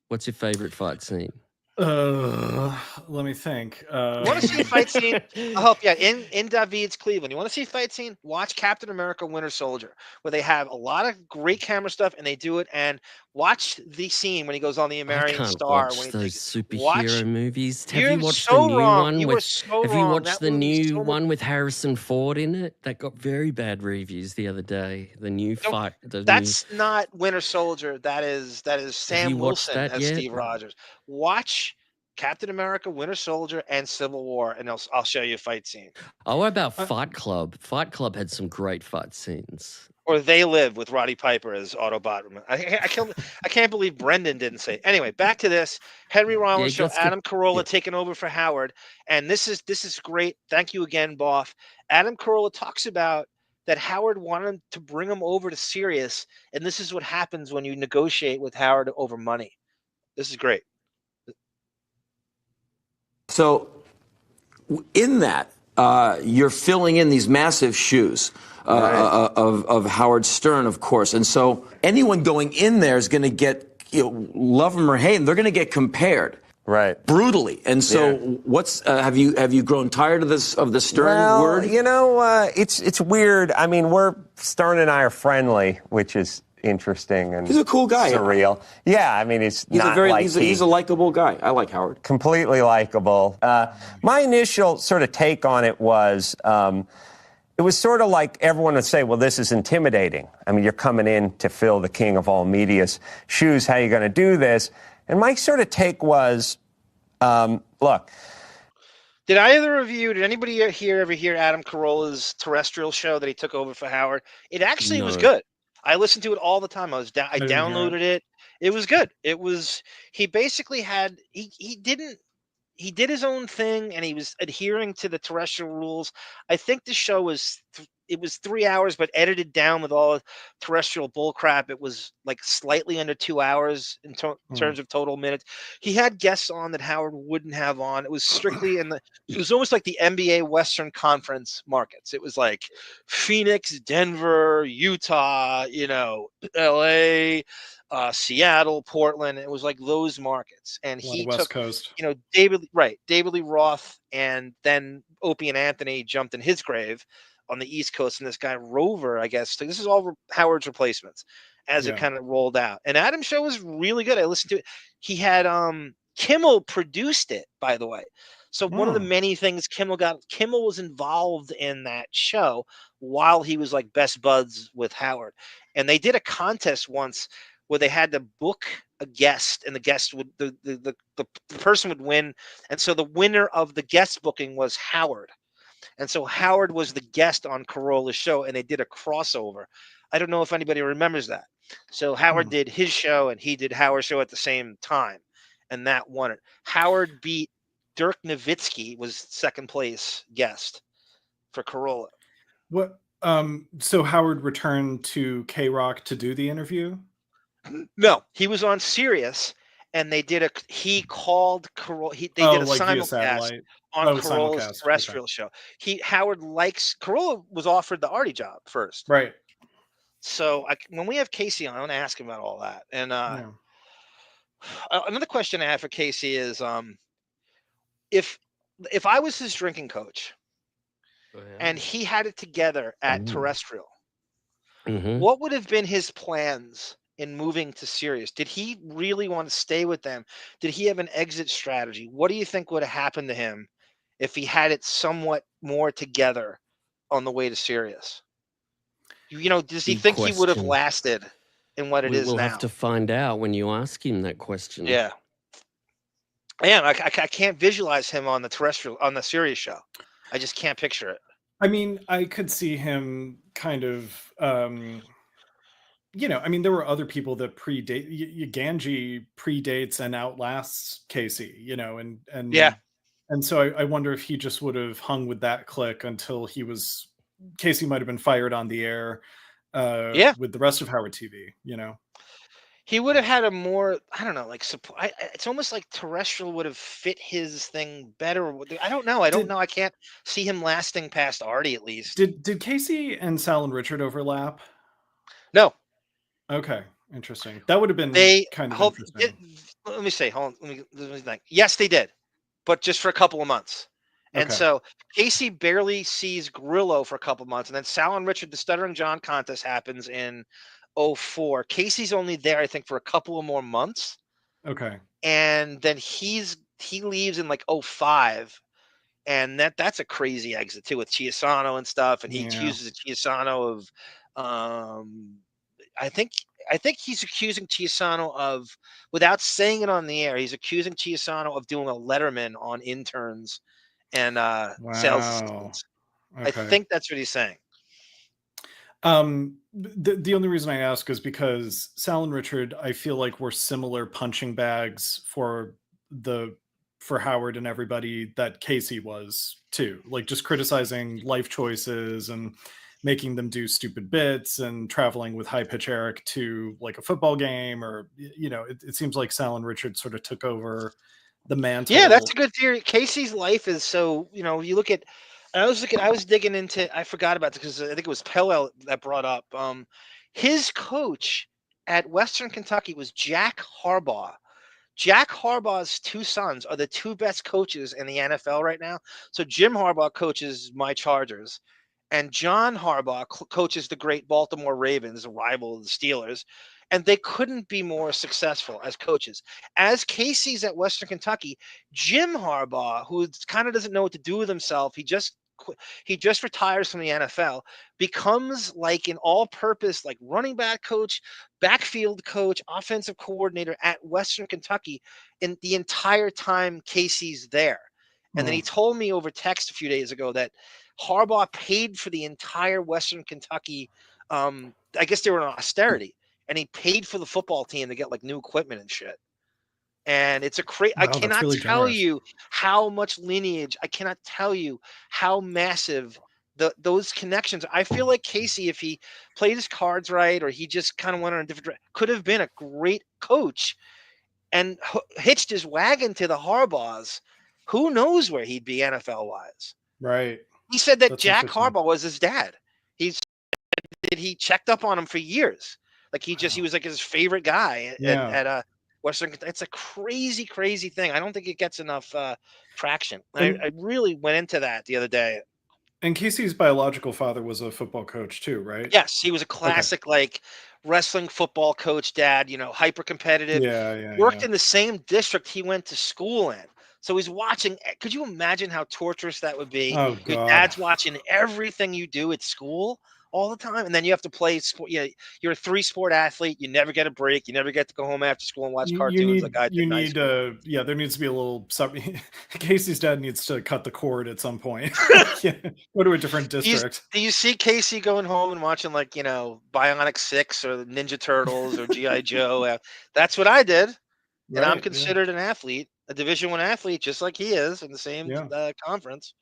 What's your favorite fight scene? Let me think. You want to see a fight scene? I'll help you out. In David's Cleveland, you want to see a fight scene? Watch Captain America: Winter Soldier, where they have a lot of great camera stuff and they do it. And watch the scene when he goes on the I American can't Star. watch When he those takes, superhero movies. Have You're you watched so the new wrong. one You with? are so Have wrong. you watched That the movie's new so one with Harrison Ford in it? That got very bad reviews the other day. The new fight. That's not Winter Soldier. That is Sam you watched Wilson that as yet? Steve Rogers. Watch Captain America: Winter Soldier and Civil War, and I'll show you a fight scene. Oh, what about Fight Club? Fight Club had some great fight scenes. Or They Live with Roddy Piper as Autobot. I can't believe Brendan didn't say it. Anyway, back to this Henry Rollins show. let's get- Adam Carolla taking over for Howard, and this is great. Thank you again, Boff. Adam Carolla talks about that Howard wanted to bring him over to Sirius, and this is what happens when you negotiate with Howard over money. This is great. So, in that, you're filling in these massive shoes of Howard Stern, of course. And so, anyone going in there is going to get, love him or hate him, they're going to get compared. Right. Brutally. And so, what's have you grown tired of the Stern word? It's weird. I mean, Stern and I are friendly, which is interesting and he's a cool guy. Surreal. Yeah, I mean, he's not he's a likable guy. I like Howard. Completely likable. My initial sort of take on it was, it was sort of like everyone would say, well, this is intimidating. I mean, you're coming in to fill the king of all media's shoes. How are you going to do this? And my sort of take was, look. Did either of you, did anybody here ever hear Adam Carolla's terrestrial show that he took over for Howard? It actually was good. I listened to it all the time. I downloaded it. It was good. It was, he basically had, he did his own thing and he was adhering to the terrestrial rules. I think the show was, it was 3 hours, but edited down with all terrestrial bullcrap. It was like slightly under 2 hours in terms of total minutes. He had guests on that Howard wouldn't have on. It was strictly it was almost like the NBA Western Conference markets. It was like Phoenix, Denver, Utah, LA, Seattle, Portland. It was like those markets. And he West took, Coast. David Lee Roth, and then Opie and Anthony jumped in his grave on the East Coast, and this guy Rover, I guess. This is all Howard's replacements as it kind of rolled out. And Adam's show was really good. I listened to it. He had Kimmel produced it, by the way. So one of the many things Kimmel was involved in that show while he was like best buds with Howard. And they did a contest once where they had to book a guest, and the guest would the person would win. And so the winner of the guest booking was Howard. And so Howard was the guest on Carolla's show, and they did a crossover. I don't know if anybody remembers that. So Howard did his show, and he did Howard's show at the same time, and that won it. Howard beat Dirk Nowitzki, was second place guest for Carolla. What? So Howard returned to K-Rock to do the interview? No, he was on Sirius, and they did he called Carolla. They did a simulcast on Carolla's terrestrial show. Carolla was offered the Artie job first. Right. So when we have Casey on, I want to ask him about all that. And another question I have for Casey is, if I was his drinking coach and he had it together at terrestrial, what would have been his plans in moving to Sirius? Did he really want to stay with them? Did he have an exit strategy? What do you think would have happened to him if he had it somewhat more together on the way to Sirius? Does he think he would have lasted in what it is now? We'll have to find out when you ask him that question. Yeah. I can't visualize him on the Sirius show. I just can't picture it. I mean, I could see him kind of, there were other people that predate. Ganji predates and outlasts Casey, and And so I wonder if he just would have hung with that clique until Casey might have been fired on the air with the rest of Howard TV, He would have had a more, I don't know, like it's almost like terrestrial would have fit his thing better. I don't know. I can't see him lasting past Artie, at least. Did Casey and Sal and Richard overlap? No. Okay, interesting. That would have been kind of interesting. Let me say, hold on. Let me think. Yes, they did, but just for a couple of months. And so Casey barely sees Grillo for a couple of months, and then Sal and Richard, the Stuttering John contest happens in 2004. Casey's only there, I think, for a couple of more months. Okay. And then he leaves in like 2005. And that's a crazy exit too, with Chiasano and stuff. And he accuses Chiasano of I think he's accusing Chiasano of, without saying it on the air, he's accusing Chiasano of doing a Letterman on interns and sales assistants. Okay. I think that's what he's saying. The only reason I ask is because Sal and Richard, I feel like were similar punching bags for Howard and everybody that Casey was too, like just criticizing life choices and making them do stupid bits and traveling with High Pitch Eric to like a football game, or it seems like Sal and Richard sort of took over the mantle. Yeah, that's a good theory. Casey's life is so, you look at, I was digging into, I forgot about this because I think it was Pell that brought up his coach at Western Kentucky was Jack Harbaugh. Jack Harbaugh's two sons are the two best coaches in the NFL right now. So Jim Harbaugh coaches my Chargers, and John Harbaugh coaches the great Baltimore Ravens, a rival of the Steelers. And they couldn't be more successful as coaches. As Casey's at Western Kentucky, Jim Harbaugh, who kind of doesn't know what to do with himself, he just retires from the NFL, becomes like an all-purpose, like running back coach, backfield coach, offensive coordinator at Western Kentucky in the entire time Casey's there. And then he told me over text a few days ago that Harbaugh paid for the entire Western Kentucky. I guess they were on austerity, and he paid for the football team to get like new equipment and shit. And it's I cannot really tell you how much lineage. I cannot tell you how massive those connections. I feel like Casey, if he played his cards right, or he just kind of went on a different direction, could have been a great coach and hitched his wagon to the Harbaughs. Who knows where he'd be NFL wise? Right. He said that Jack Harbaugh was his dad. He checked up on him for years. Like he was like his favorite guy at Western. It's a crazy, crazy thing. I don't think it gets enough traction. I really went into that the other day. And Casey's biological father was a football coach too, right? Yes, he was a classic like wrestling football coach dad. Hyper competitive. Worked in the same district he went to school in. So he's watching. Could you imagine how torturous that would be? Oh, God. Your dad's watching everything you do at school all the time, and then you have to play sport. You're a 3-sport athlete. You never get a break. You never get to go home after school and watch cartoons like I did. There needs to be a little. Casey's dad needs to cut the cord at some point. Go to a different district. Do you see Casey going home and watching like Bionic 6 or Ninja Turtles or GI Joe? That's what I did, and I'm considered an athlete, a Division I athlete, just like he is in the same conference.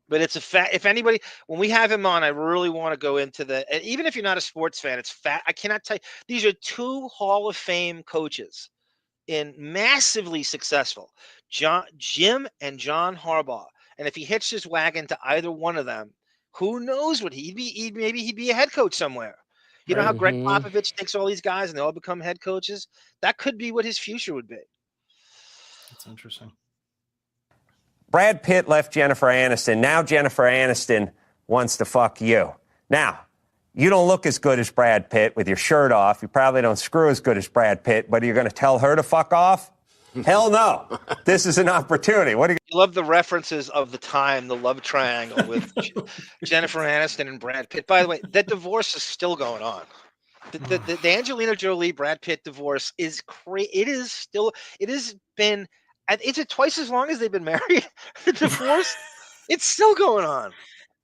But it's a fact. If anybody, when we have him on, I really want to go into even if you're not a sports fan, it's fat. I cannot tell you. These are two Hall of Fame coaches and massively successful, Jim and John Harbaugh. And if he hitched his wagon to either one of them, who knows what he'd be? Maybe he'd be a head coach somewhere. You know how Greg Popovich takes all these guys and they all become head coaches? That could be what his future would be. That's interesting. Brad Pitt left Jennifer Aniston. Now Jennifer Aniston wants to fuck you. Now, you don't look as good as Brad Pitt with your shirt off. You probably don't screw as good as Brad Pitt, but are you going to tell her to fuck off? Hell no. This is an opportunity. What do you love the references of the time, the love triangle with Jennifer Aniston and Brad Pitt. By the way, that divorce is still going on. The Angelina Jolie Brad Pitt divorce is crazy. It has been. It's twice as long as they've been married. The divorce, it's still going on.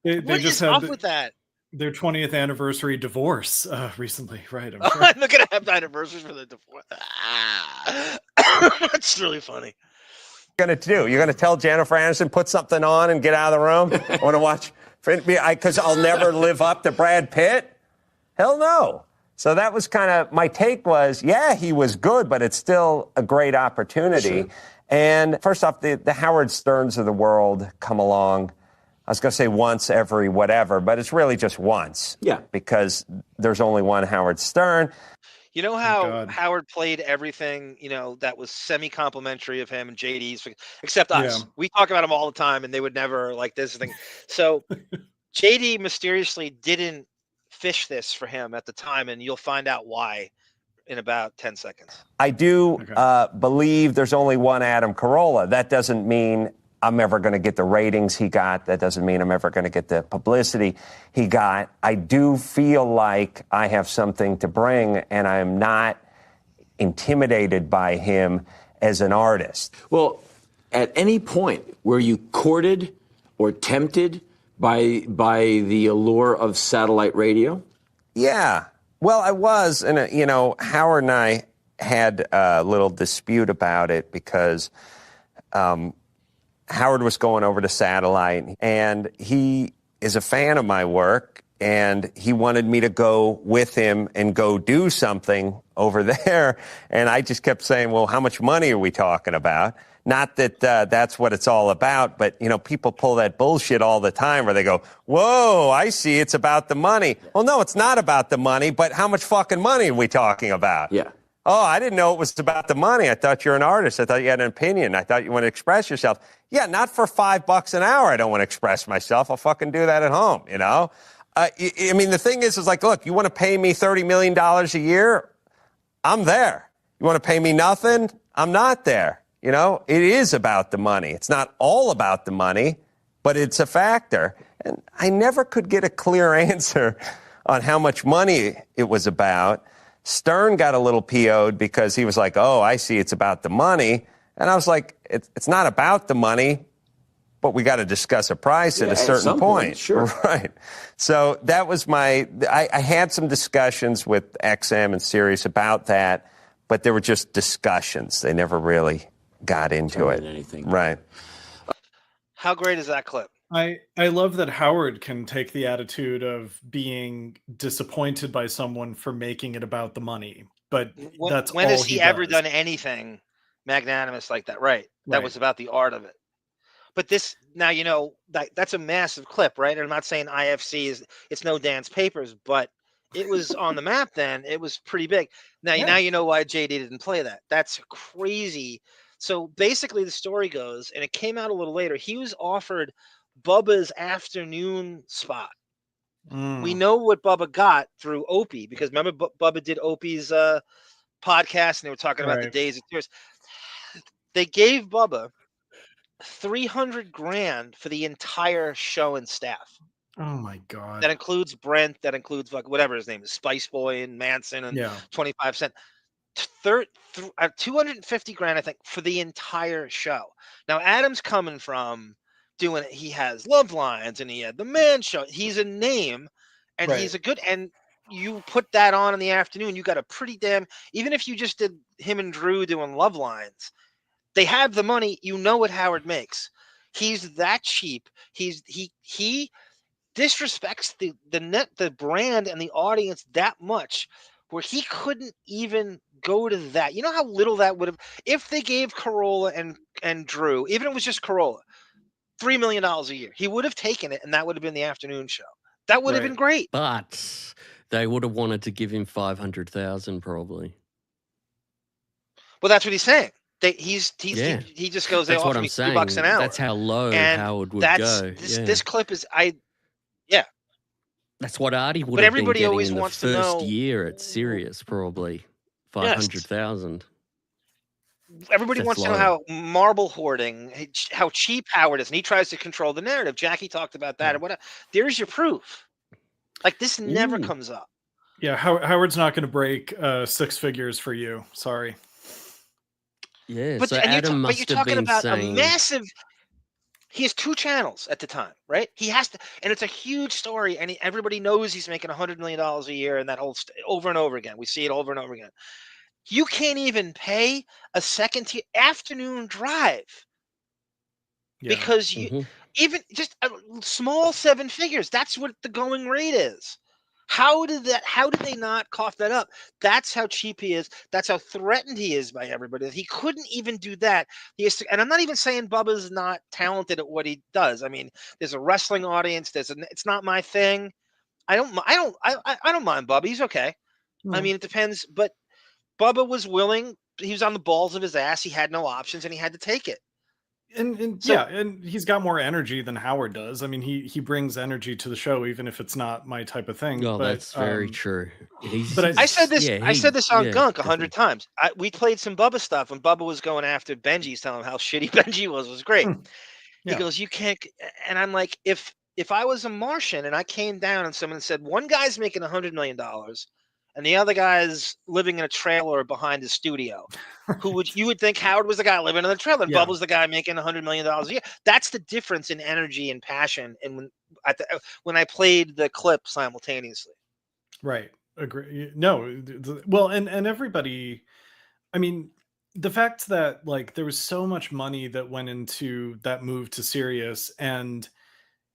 They what just is had up with that? Their 20th anniversary divorce recently, right? I'm sure. I'm gonna have anniversaries for the divorce. That's really funny. going to do? You're going to tell Jennifer Aniston, put something on and get out of the room? I want to watch, because I'll never live up to Brad Pitt? Hell no. So that was kind of, my take was, yeah, he was good, but it's still a great opportunity. Sure. And first off, the Howard Sterns of the world come along. I was going to say once every whatever, but it's really just once. Yeah. Because there's only one Howard Stern. You know how Howard played everything, that was semi-complimentary of him and JD's, except us. Yeah. We talk about him all the time, and they would never like this thing. So JD mysteriously didn't fish this for him at the time, and you'll find out why in about 10 seconds. I do believe there's only one Adam Carolla. That doesn't mean I'm ever going to get the ratings he got. That doesn't mean I'm ever going to get the publicity he got. I do feel like I have something to bring, and I'm not intimidated by him as an artist. Well, at any point were you courted or tempted by the allure of satellite radio? Yeah. Well, I was, and Howard and I had a little dispute about it because Howard was going over to satellite, and he is a fan of my work, and he wanted me to go with him and go do something over there. And I just kept saying, well, how much money are we talking about? Not that that's what it's all about, but, people pull that bullshit all the time where they go, whoa, I see, it's about the money. Well, no, it's not about the money, but how much fucking money are we talking about? Yeah. Oh, I didn't know it was about the money. I thought you're an artist. I thought you had an opinion. I thought you want to express yourself. Yeah, not for $5 an hour. I don't want to express myself. I'll fucking do that at home, I mean, the thing is like, look, you want to pay me $30 million a year? I'm there. You want to pay me nothing? I'm not there. It is about the money. It's not all about the money, but it's a factor. And I never could get a clear answer on how much money it was about. Stern got a little PO'd because he was like, oh, I see, it's about the money. And I was like, it's not about the money, but we got to discuss a price at a certain point. Sure. Right. So that was I had some discussions with XM and Sirius about that, but they were just discussions. They never really got into it. Anything. Right. How great is that clip? I love that Howard can take the attitude of being disappointed by someone for making it about the money, but that's when all has he ever done anything magnanimous like that? Right. That was about the art of it. But this now, that's a massive clip, right? And I'm not saying IFC it's no Dan's Papers, but it was on the map then. It was pretty big. Now you know why JD didn't play that. That's crazy. So basically the story goes, and it came out a little later, he was offered Bubba's afternoon spot. We know what Bubba got through Opie, because remember Bubba did Opie's podcast, and they were talking about the Days of Tears. They gave Bubba $300,000 for the entire show and staff. Oh my God. That includes Brent, that includes whatever his name is, Spice Boy and Manson and 25 Cent. $250,000, I think, for the entire show. Now Adam's coming from he has Love Lines, and he had the Man Show. He's a name, and he's a good, and you put that on in the afternoon, you got a pretty even if you just did him and Drew doing Love Lines, they have the money. You know what Howard makes. He's that cheap. He disrespects the brand and the audience that much, where he couldn't even go to that. You know how little that would have, if they gave Carolla and Drew, even if it was just Carolla, $3 million a year, he would have taken it, and that would have been the afternoon show. That would have been great. But they would have wanted to give him $500,000 probably. Well, that's what he's saying. He just goes, they offer me $3 an hour. That's how low Howard would go. This clip is That's what Artie would have been getting always in the first year at Sirius, probably $500,000. Everybody wants to know how marble hoarding, how cheap Howard is, and he tries to control the narrative. Jackie talked about that, and whatever. There's your proof. Like, this never comes up. Yeah, Howard's not going to break 6 figures for you. Sorry. Yeah, but so Adam must you're have talking been about saying... a massive. He has 2 channels at the time, right? He has to, and it's a huge story, and everybody knows he's making $100 million a year, and that whole over and over again. We see it over and over again. You can't even pay a second-tier afternoon drive because even just a small 7 figures, that's what the going rate is. How did they not cough that up? That's how cheap he is. That's how threatened he is by everybody. He couldn't even do that. And I'm not even saying Bubba's not talented at what he does. I mean, there's a wrestling audience. It's not my thing. I don't mind Bubba. He's okay. I mean, it depends. But Bubba was willing. He was on the balls of his ass. He had no options, and he had to take it. And he's got more energy than Howard does. I mean, he brings energy to the show, even if it's not my type of thing. Oh, but, that's very true. But I said this on Gunk 100 times. We played some Bubba stuff when Bubba was going after Benji's, telling him how shitty Benji was. It was great. He goes, "You can't," and I'm like, if I was a Martian and I came down and someone said one guy's making $100 million and the other guy's living in a trailer behind his studio, you would think Howard was the guy living in the trailer, and Bubba was the guy making $100 million a year. That's the difference in energy and passion. And when I played the clip simultaneously, right, agree. No, well, and everybody, I mean, the fact that like there was so much money that went into that move to Sirius, and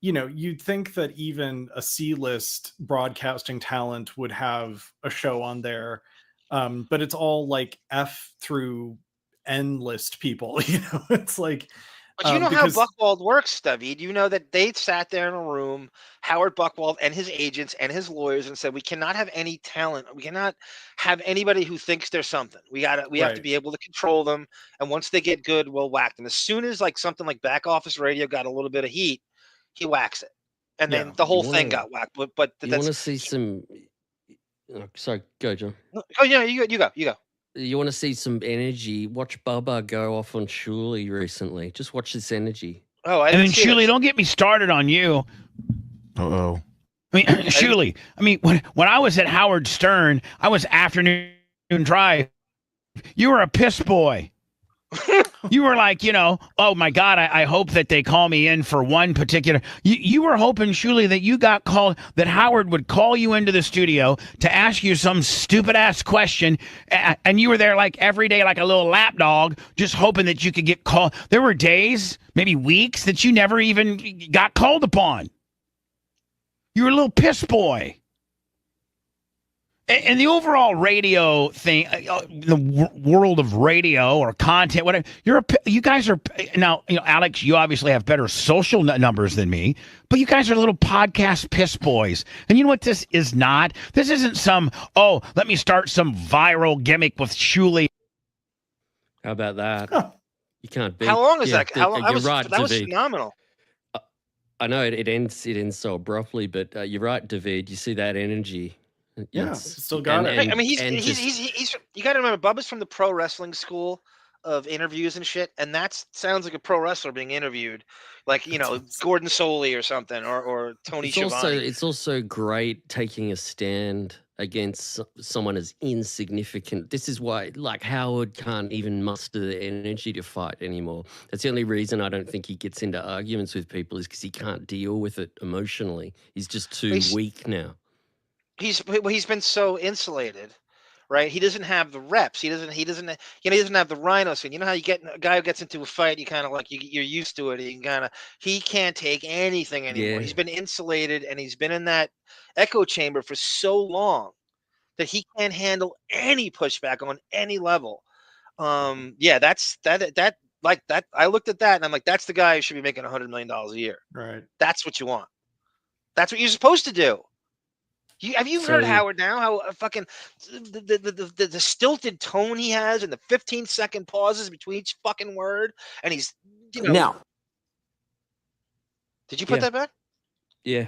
you'd think that even a C-list broadcasting talent would have a show on there, but it's all like F through N list people. It's like. But you know how Buchwald works, Davyd. You know that they sat there in a room, Howard Buchwald and his agents and his lawyers, and said, "We cannot have any talent. We cannot have anybody who thinks they're something. We have to be able to control them. And once they get good, we'll whack them." As soon as like something like Back Office Radio got a little bit of heat, he whacks it, and then the whole thing got whacked. But you want to see some? Oh, sorry, go, John. Oh yeah, you go. You want to see some energy? Watch Bubba go off on Shuley recently. Just watch this energy. Oh, and then Shuley, don't get me started on you. I mean, Shuley. I mean, when I was at Howard Stern, I was afternoon drive. You were a piss boy. You were like, oh my God, I hope that they call me in for one particular. You were hoping, Shuley, that you got called, that Howard would call you into the studio to ask you some stupid ass question. And you were there like every day, like a little lapdog, just hoping that you could get called. There were days, maybe weeks, that you never even got called upon. You were a little piss boy. And the overall radio thing, the world of radio or content, whatever, you guys are now, Alex, you obviously have better social numbers than me, but you guys are little podcast piss boys. And you know what this is not? This isn't some, let me start some viral gimmick with Shuley. How about that? Huh. You can't beat. How long is that? You're right, that was phenomenal. I know it ends so abruptly, but you're right, Davyd. You see that energy. Yeah, still got it. I mean, he's you got to remember, Bubba's from the pro wrestling school of interviews and shit, and that sounds like a pro wrestler being interviewed, like Gordon Soley or something, or Tony Schiavone. It's also great taking a stand against someone as insignificant. This is why, like, Howard can't even muster the energy to fight anymore. That's the only reason I don't think he gets into arguments with people, is because he can't deal with it emotionally. He's just too weak now. He's been so insulated, right? He doesn't have the reps. He doesn't have the rhino thing. You know how you get a guy who gets into a fight, you kind of like you're used to it. He can't take anything anymore. Yeah. He's been insulated, and he's been in that echo chamber for so long that he can't handle any pushback on any level. That's that. Like that, I looked at that and I'm like, that's the guy who should be making $100 million a year. Right. That's what you want. That's what you're supposed to do. Have you heard Howard now? How fucking the stilted tone he has, and the 15-second pauses between each fucking word, and he's Now. Did you put that back? Yeah,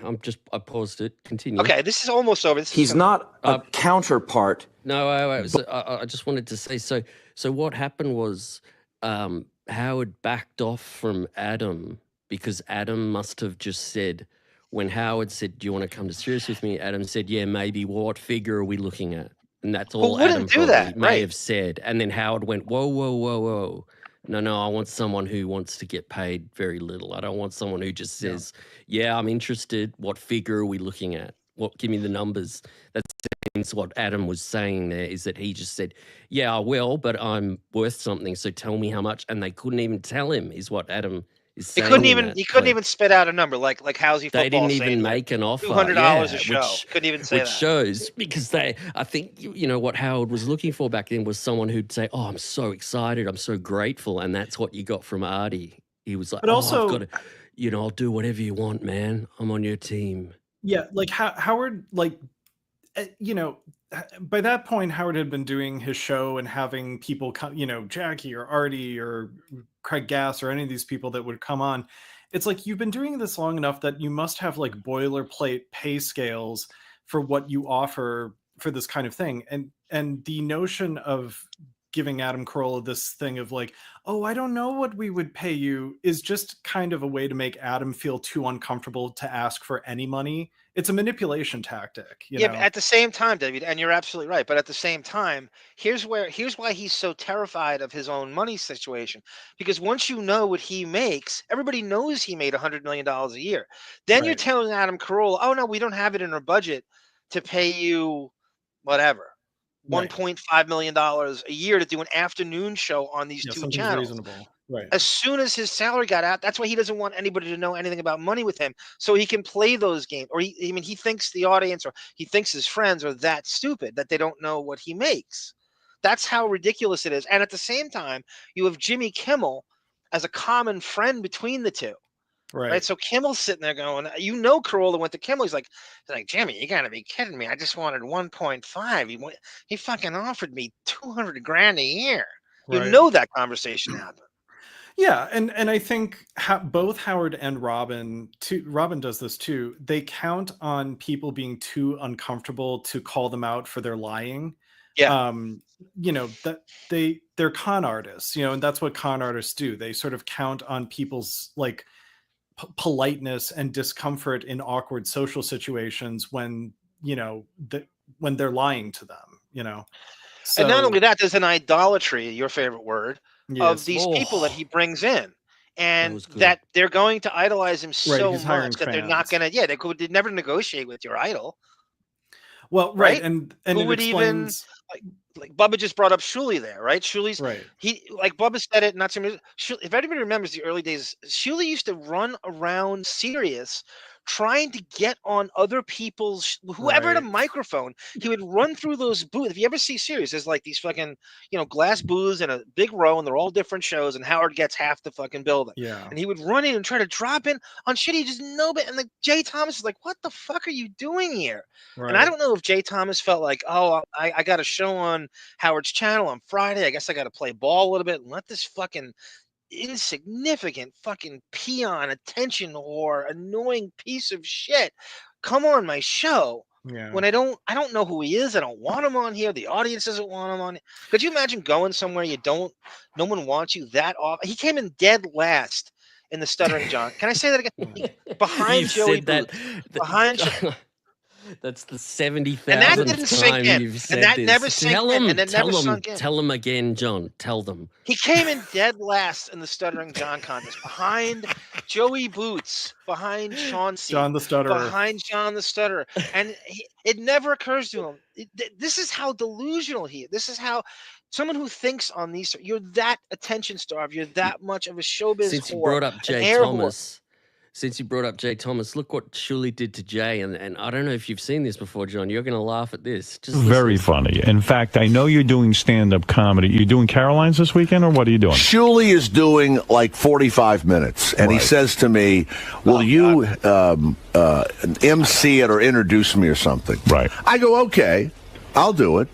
I paused it. Continue. Okay, this is almost over. He's not a counterpart. No, wait. So I just wanted to say, so what happened was Howard backed off from Adam, because Adam must have just said, when Howard said, "Do you want to come to Sirius with me?" Adam said, "Yeah, maybe. What figure are we looking at?" And that's all Adam may have said. And then Howard went, whoa. No, I want someone who wants to get paid very little. I don't want someone who just says, yeah, I'm interested. What figure are we looking at? Give me the numbers. That's what Adam was saying there, is that he just said, yeah, I will, but I'm worth something, so tell me how much. And they couldn't even tell him, is what Adam He couldn't even spit out a number like how's he football. They didn't even saying, make an offer. $200 a show. Couldn't even say which that. shows because I think what Howard was looking for back then was someone who'd say, "Oh, I'm so excited, I'm so grateful," and that's what you got from Artie. He was like, but also, I've got to, I'll do whatever you want, man. I'm on your team. Yeah, like Howard, like, by that point, Howard had been doing his show and having people come, Jackie or Artie or Craig Gass or any of these people that would come on. It's like, you've been doing this long enough that you must have like boilerplate pay scales for what you offer for this kind of thing. And the notion of giving Adam Carolla this thing of like, oh, I don't know what we would pay you is just kind of a way to make Adam feel too uncomfortable to ask for any money. It's a manipulation tactic. But at the same time, David, and you're absolutely right. But at the same time, here's why he's so terrified of his own money situation. Because once you know what he makes, everybody knows he made $100 million a year. Then you're telling Adam Carolla, oh no, we don't have it in our budget to pay you whatever. $1.5 million a year to do an afternoon show on these two channels. Reasonable. Right. As soon as his salary got out, that's why he doesn't want anybody to know anything about money with him, so he can play those games. Or he thinks the audience or he thinks his friends are that stupid that they don't know what he makes. That's how ridiculous it is. And at the same time, you have Jimmy Kimmel as a common friend between the two. Right. So Kimmel's sitting there going, Carolla went to Kimmel. He's like, Jimmy, you gotta be kidding me. I just wanted 1.5. He fucking offered me $200,000 a year. Right. That conversation happened. Yeah, and I think both Howard and Robin does this too. They count on people being too uncomfortable to call them out for their lying. Yeah. That they're con artists, and that's what con artists do. They sort of count on people's like politeness and discomfort in awkward social situations when when they're lying to them. So, and not only that, there's an idolatry, your favorite word, of these people that he brings in, and that they're going to idolize him so much that they're not going to they'd never negotiate with your idol. Well, right. And who would explains... even like Bubba just brought up Shuli there, right? Shuli's he like Bubba said it, not so much. If anybody remembers the early days, Shuli used to run around Sirius trying to get on other people's whoever had a microphone. He would run through those booths. If you ever see Sirius, there's like these fucking glass booths in a big row, and they're all different shows, and Howard gets half the fucking building. Yeah. And he would run in and try to drop in on shit he just and like Jay Thomas is like, what the fuck are you doing here? Right. And I don't know if Jay Thomas felt like, oh, I got a show on Howard's channel on Friday. I guess I got to play ball a little bit and let this fucking insignificant fucking peon attention whore annoying piece of shit come on my show when I don't know who he is. I don't want him on here. The audience doesn't want him on. Could you imagine going somewhere no one wants you that often? He came in dead last in the Stuttering John. Can I say that again? Behind Joey Booth. Behind That's the 70,000th time you've said and that this. never sank in, and that never sunk in. Tell them again, John. Tell them. He came in dead last in the Stuttering John contest, behind Joey Boots, behind Chaunce, John the Stutterer, behind John the Stutterer, and it never occurs to him. This is how delusional he is. This is how someone who thinks on these. You're that attention starved. You're that much of a showbiz. Since you brought up Jay Thomas. Since you brought up Jay Thomas, look what Shuli did to Jay. And I don't know if you've seen this before, John. You're going to laugh at this. Just very funny. In fact, I know you're doing stand-up comedy. You're doing Caroline's this weekend, or what are you doing? Shuli is doing like 45 minutes, and he says to me, will you MC it or introduce me or something? Right. I go, okay. I'll do it.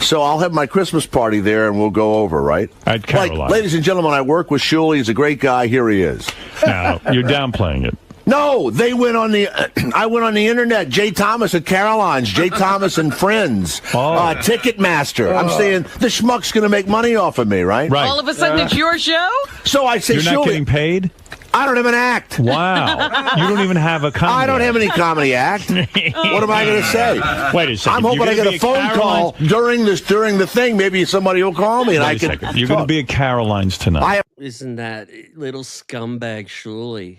So I'll have my Christmas party there, and we'll go over, right? At Carolla. Like, ladies and gentlemen, I work with Shuli. He's a great guy. Here he is. Now, you're downplaying it. No, they went on the. I went on the internet. Jay Thomas at Caroline's. Jay Thomas and Friends. Ticketmaster. I'm saying the schmuck's going to make money off of me, right? All of a sudden, it's your show? So I say, you're not getting paid? I don't have an act. Wow. You don't even have a comedy I don't have any comedy act. What am I going to say? Wait a second. I'm hoping I get a phone call during the thing. Maybe somebody will call me and I can. You're going to be at Caroline's tonight. Isn't that little scumbag Shuli?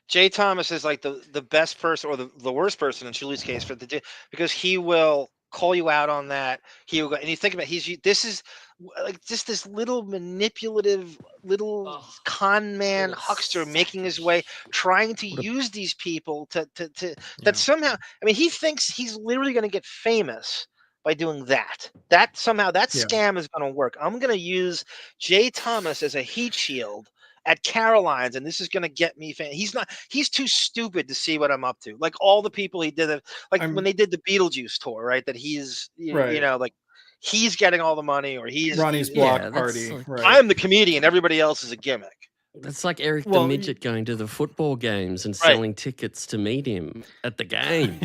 Jay Thomas is like the best person or the worst person in Shuli's case because he will call you out on that. He will go, and you think about this is like just this little manipulative little con man huckster making his way, trying to use these people to that somehow. I mean, he thinks he's literally going to get famous by doing that. That somehow that scam is going to work. I'm going to use Jay Thomas as a heat shield at Caroline's, and this is going to get me famous. He's too stupid to see what I'm up to. Like all the people he did, when they did the Beetlejuice tour, right? That he's, you know, like he's getting all the money, or he's Ronnie's block party. Like, right. I'm the comedian. Everybody else is a gimmick. That's like Eric the Midget going to the football games and selling tickets to meet him at the game.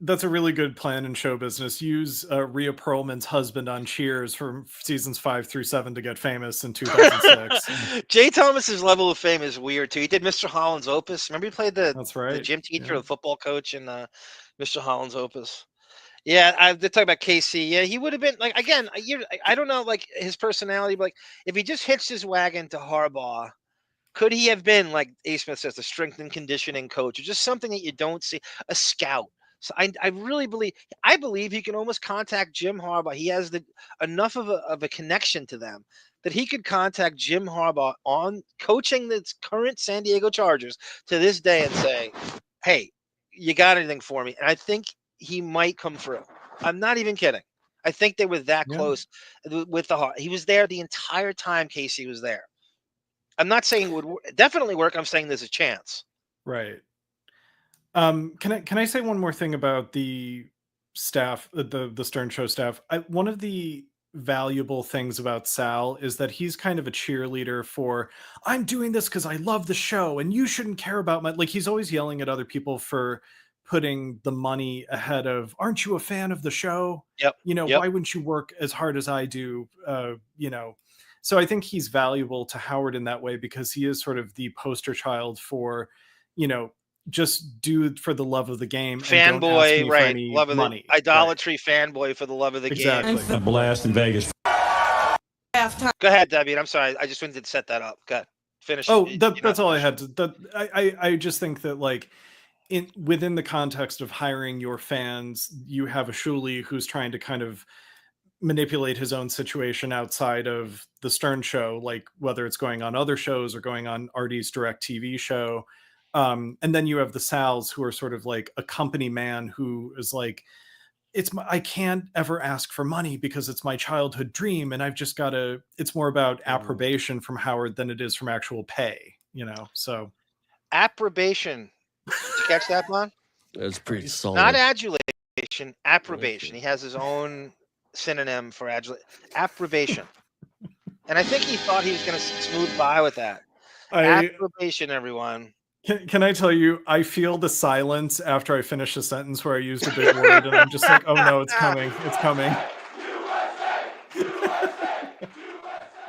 That's a really good plan in show business. Use Rhea Perlman's husband on Cheers from seasons 5 through 7 to get famous in 2006. Jay Thomas's level of fame is weird too. He did Mr. Holland's Opus. Remember he played the gym teacher, the football coach in Mr. Holland's Opus. Yeah, they talk about KC. Yeah, he would have been like, again, I don't know, like his personality, but like if he just hitched his wagon to Harbaugh, could he have been, like A. Smith says, a strength and conditioning coach, or just something that you don't see, a scout? So I really believe he can almost contact Jim Harbaugh. He has enough of a connection to them that he could contact Jim Harbaugh on coaching the current San Diego Chargers to this day and say, hey, you got anything for me? And I think he might come through. I'm not even kidding. I think they were that close with the heart. He was there the entire time Casey was there. I'm not saying it would definitely work. I'm saying there's a chance. Right. Can I say one more thing about the staff, the Stern Show staff? One of the valuable things about Sal is that he's kind of a cheerleader for, I'm doing this because I love the show and you shouldn't care about my, like he's always yelling at other people for putting the money ahead of, aren't you a fan of the show? Yep. You know, why wouldn't you work as hard as I do? You know, so I think he's valuable to Howard in that way because he is sort of the poster child for, you know, just do it for the love of the game. Fanboy, right. Love of money. The idolatry fanboy for the love of the game. A blast in Vegas. Go ahead, Davyd. I'm sorry. I just wanted to set that up. Go ahead. Finish. Oh, that's all I had to. I just think that like within the context of hiring your fans, you have a Shuli who's trying to kind of manipulate his own situation outside of the Stern Show, like whether it's going on other shows or going on RD's direct TV show. And then you have the Sals who are sort of like a company man who is like, I can't ever ask for money because it's my childhood dream. And I've just got to, it's more about approbation from Howard than it is from actual pay, you know? So approbation. Did you catch that, Bon? It was pretty solid. Not adulation, approbation. He has his own synonym for approbation. And I think he thought he was going to smooth by with that. Approbation, everyone. Can I tell you, I feel the silence after I finish a sentence where I used a big word and I'm just like, oh no, it's coming. It's coming.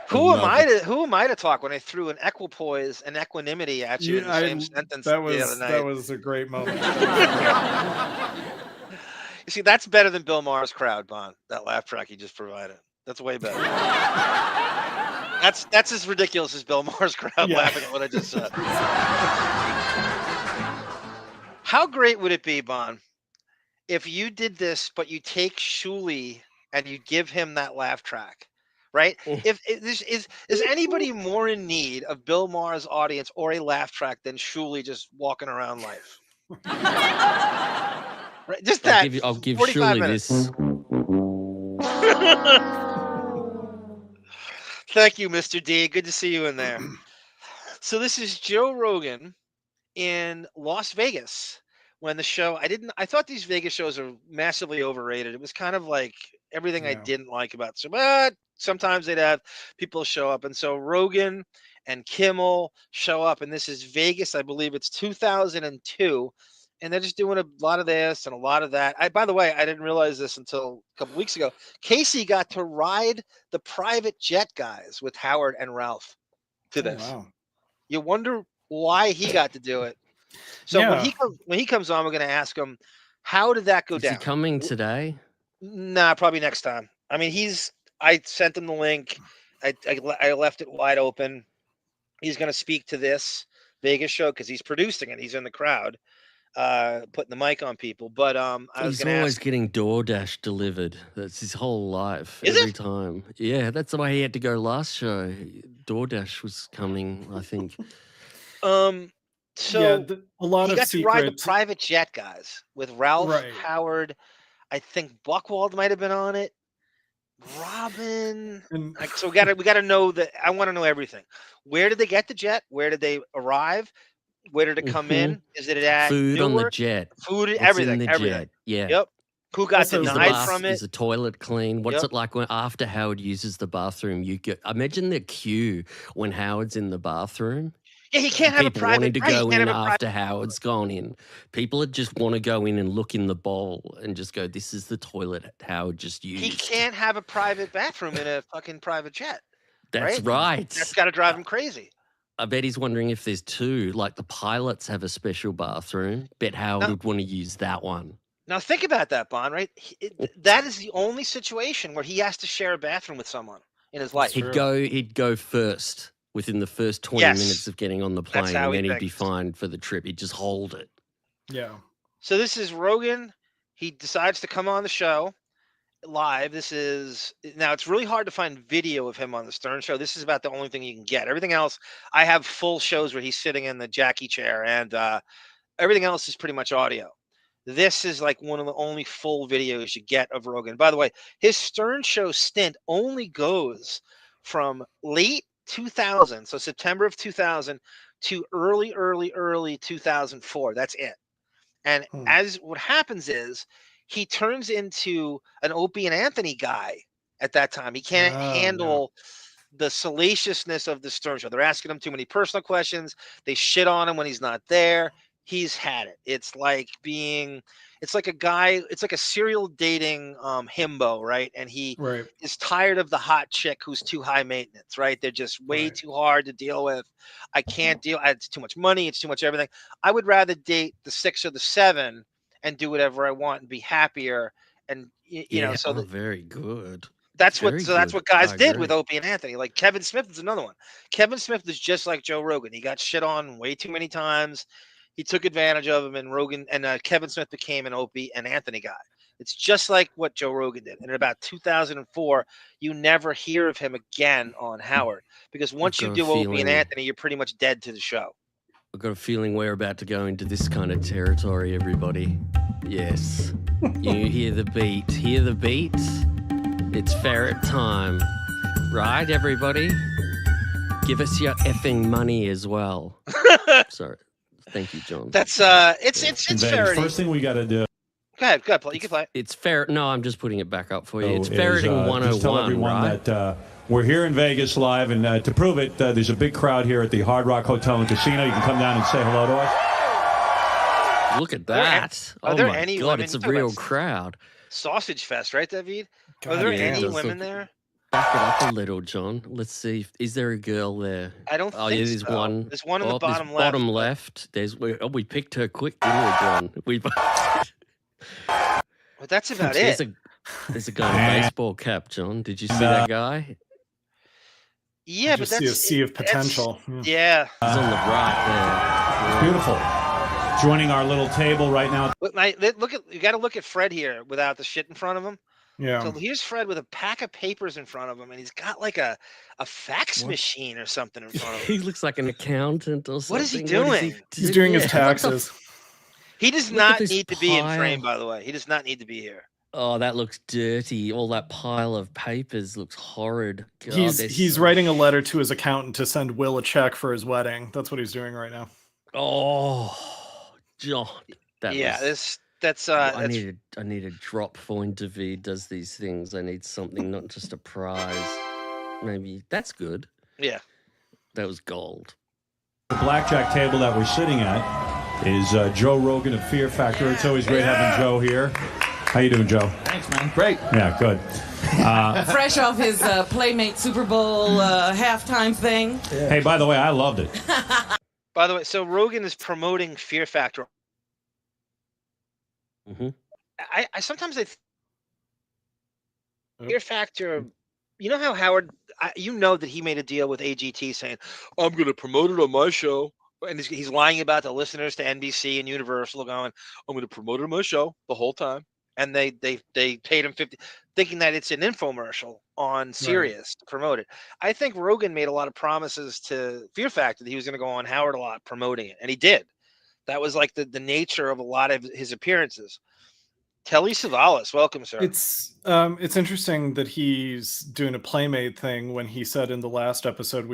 Who am I to talk when I threw an equipoise and equanimity at you in the same sentence the other night? That was a great moment. You see, that's better than Bill Maher's crowd, Bon. That laugh track he just provided. That's way better. That's as ridiculous as Bill Maher's crowd laughing at what I just said. How great would it be, Bon, if you did this, but you take Shuli and you give him that laugh track, right? If is anybody more in need of Bill Maher's audience or a laugh track than Shuli just walking around life? Right? Just that. I'll give Shuli this. Thank you, Mr. D. Good to see you in there. So this is Joe Rogan in Las Vegas when the show, I thought these Vegas shows are massively overrated. It was kind of like everything I didn't like about it. But sometimes they'd have people show up. And so Rogan and Kimmel show up, and this is Vegas. I believe it's 2002. And they're just doing a lot of this and a lot of that. By the way, I didn't realize this until a couple weeks ago. Casey got to ride the private jet guys with Howard and Ralph to this. Wow. You wonder why he got to do it. So when he comes on, we're going to ask him, how did that go down? Is he coming today? Nah, probably next time. I mean, I sent him the link. I left it wide open. He's going to speak to this Vegas show because he's producing it. He's in the crowd. putting the mic on people. But I was He's going to always ask. getting DoorDash delivered. That's his whole life. Is every it? time. Yeah, that's why he had to go last show. DoorDash was coming, I think. So a lot he of got to ride the secrets. private jet, guys, with Ralph, Right. Howard. I think Buchwald might have been on it. Robin. So we gotta know that. I want to know everything. Where did they get the jet? Where did they arrive? Where did it come in? Is it at Food on the Newark? jet. Food, What's everything, in the everything. jet? Yeah. Yep. Who got Is the denied from it? Is the toilet clean? What's Yep. it like when after Howard uses the bathroom? You get imagine the queue when Howard's in the bathroom. Yeah, he can't have a People private. wanting to right, he go can't in have a private. after Howard's gone in. People that just want to go in and look in the bowl and just go, "This is the toilet Howard just used." He can't have a private bathroom in a fucking private jet. That's right. That's got to drive him crazy. I bet he's wondering if there's two. Like the pilots have a special bathroom. Bet Howard would want to use that one. Now think about that, Bon. Right? That is the only situation where he has to share a bathroom with someone in his life. He'd go first within the first 20 minutes of getting on the That's plane, how and he then he'd be thinks. fine for the trip. He'd just hold it. Yeah. So this is Rogan. He decides to come on the show live. This is now it's really hard to find video of him on the Stern Show. This is about the only thing you can get. Everything else, I have full shows where he's sitting in the Jackie chair, and everything else is pretty much audio. This is like one of the only full videos you get of Rogan. By the way, his Stern Show stint only goes from late 2000, so September of 2000 to early 2004. That's it. And as what happens is he turns into an Opie and Anthony guy at that time. He can't handle the salaciousness of the Stern Show. They're asking him too many personal questions. They shit on him when he's not there. He's had it. It's like a guy, it's like a serial dating himbo, right? And he is tired of the hot chick who's too high maintenance, right? They're just way too hard to deal with. I can't deal. It's too much money. It's too much everything. I would rather date the 6 or the 7 and do whatever I want and be happier. And you know, so very good. That's Very what good. guys I did agree. with Opie and Anthony. Like Kevin Smith is another one. Kevin Smith is just like Joe Rogan. He got shit on way too many times. He took advantage of him, and Kevin Smith became an Opie and Anthony guy. It's just like what Joe Rogan did. And in about 2004, you never hear of him again on Howard because once you got a do Opie feeling- and Anthony, you're pretty much dead to the show. I've got a feeling we're about to go into this kind of territory, everybody. Yes. You hear the beat. Hear the beat? It's ferret time. Right, everybody? Give us your effing money as well. Sorry. Thank you, John. That's it's ferreting. First thing we got to do. Go ahead, play. You can play. It's ferret. No, I'm just putting it back up for you. It's is, ferreting just 101, tell everyone right? that we're here in Vegas live, and to prove it, there's a big crowd here at the Hard Rock Hotel and Casino. You can come down and say hello to us. Look at that. Are there oh my any God, women? it's a Talk about real crowd. Sausage fest, right, Davyd? Are God, there yeah, any it does women look- there? Back it up a little, John. Let's see. Is there a girl there? I don't Oh, think yeah, there's so. one. There's one in the there's bottom left, Bottom but- left. We picked her quick, didn't we, John? But that's about there's it. There's a guy in a baseball cap, John. Did you see that guy? Yeah, but Just that's see a sea of that's- potential. Yeah. He's on the right there. Beautiful. Joining our little table right now. You got to look at Fred here without the shit in front of him. Yeah. So here's Fred with a pack of papers in front of him, and he's got like a fax machine or something in front of him. He looks like an accountant or something. What is he doing? He's doing his Yeah. taxes. He does Look at not this need to be in pile. frame, by the way. He does not need to be here. Oh, that looks dirty. All that pile of papers looks horrid. God, He's writing a letter to his accountant to send Will a check for his wedding. That's what he's doing right now. Oh, John. I need a drop for when Davyd does these things. I need something, not just a prize. Maybe that's good. Yeah. That was gold. The blackjack table that we're sitting at is Joe Rogan of Fear Factor. It's always great having Joe here. How you doing, Joe? Thanks, man. Great. Yeah, good. Fresh off his Playmate Super Bowl halftime thing. Hey, by the way, I loved it. By the way, so Rogan is promoting Fear Factor. Mm-hmm. I sometimes Fear Factor. You know how Howard, you know that he made a deal with AGT saying, "I'm going to promote it on my show." and he's lying about the listeners to NBC and Universal, going, "I'm going to promote it on my show the whole time," and they paid him 50, thinking that it's an infomercial on Sirius to promote it. I think Rogan made a lot of promises to Fear Factor that he was going to go on Howard a lot promoting it, and he did. That was like the nature of a lot of his appearances. Telly Savalas, welcome, sir. It's interesting that he's doing a Playmate thing when he said in the last episode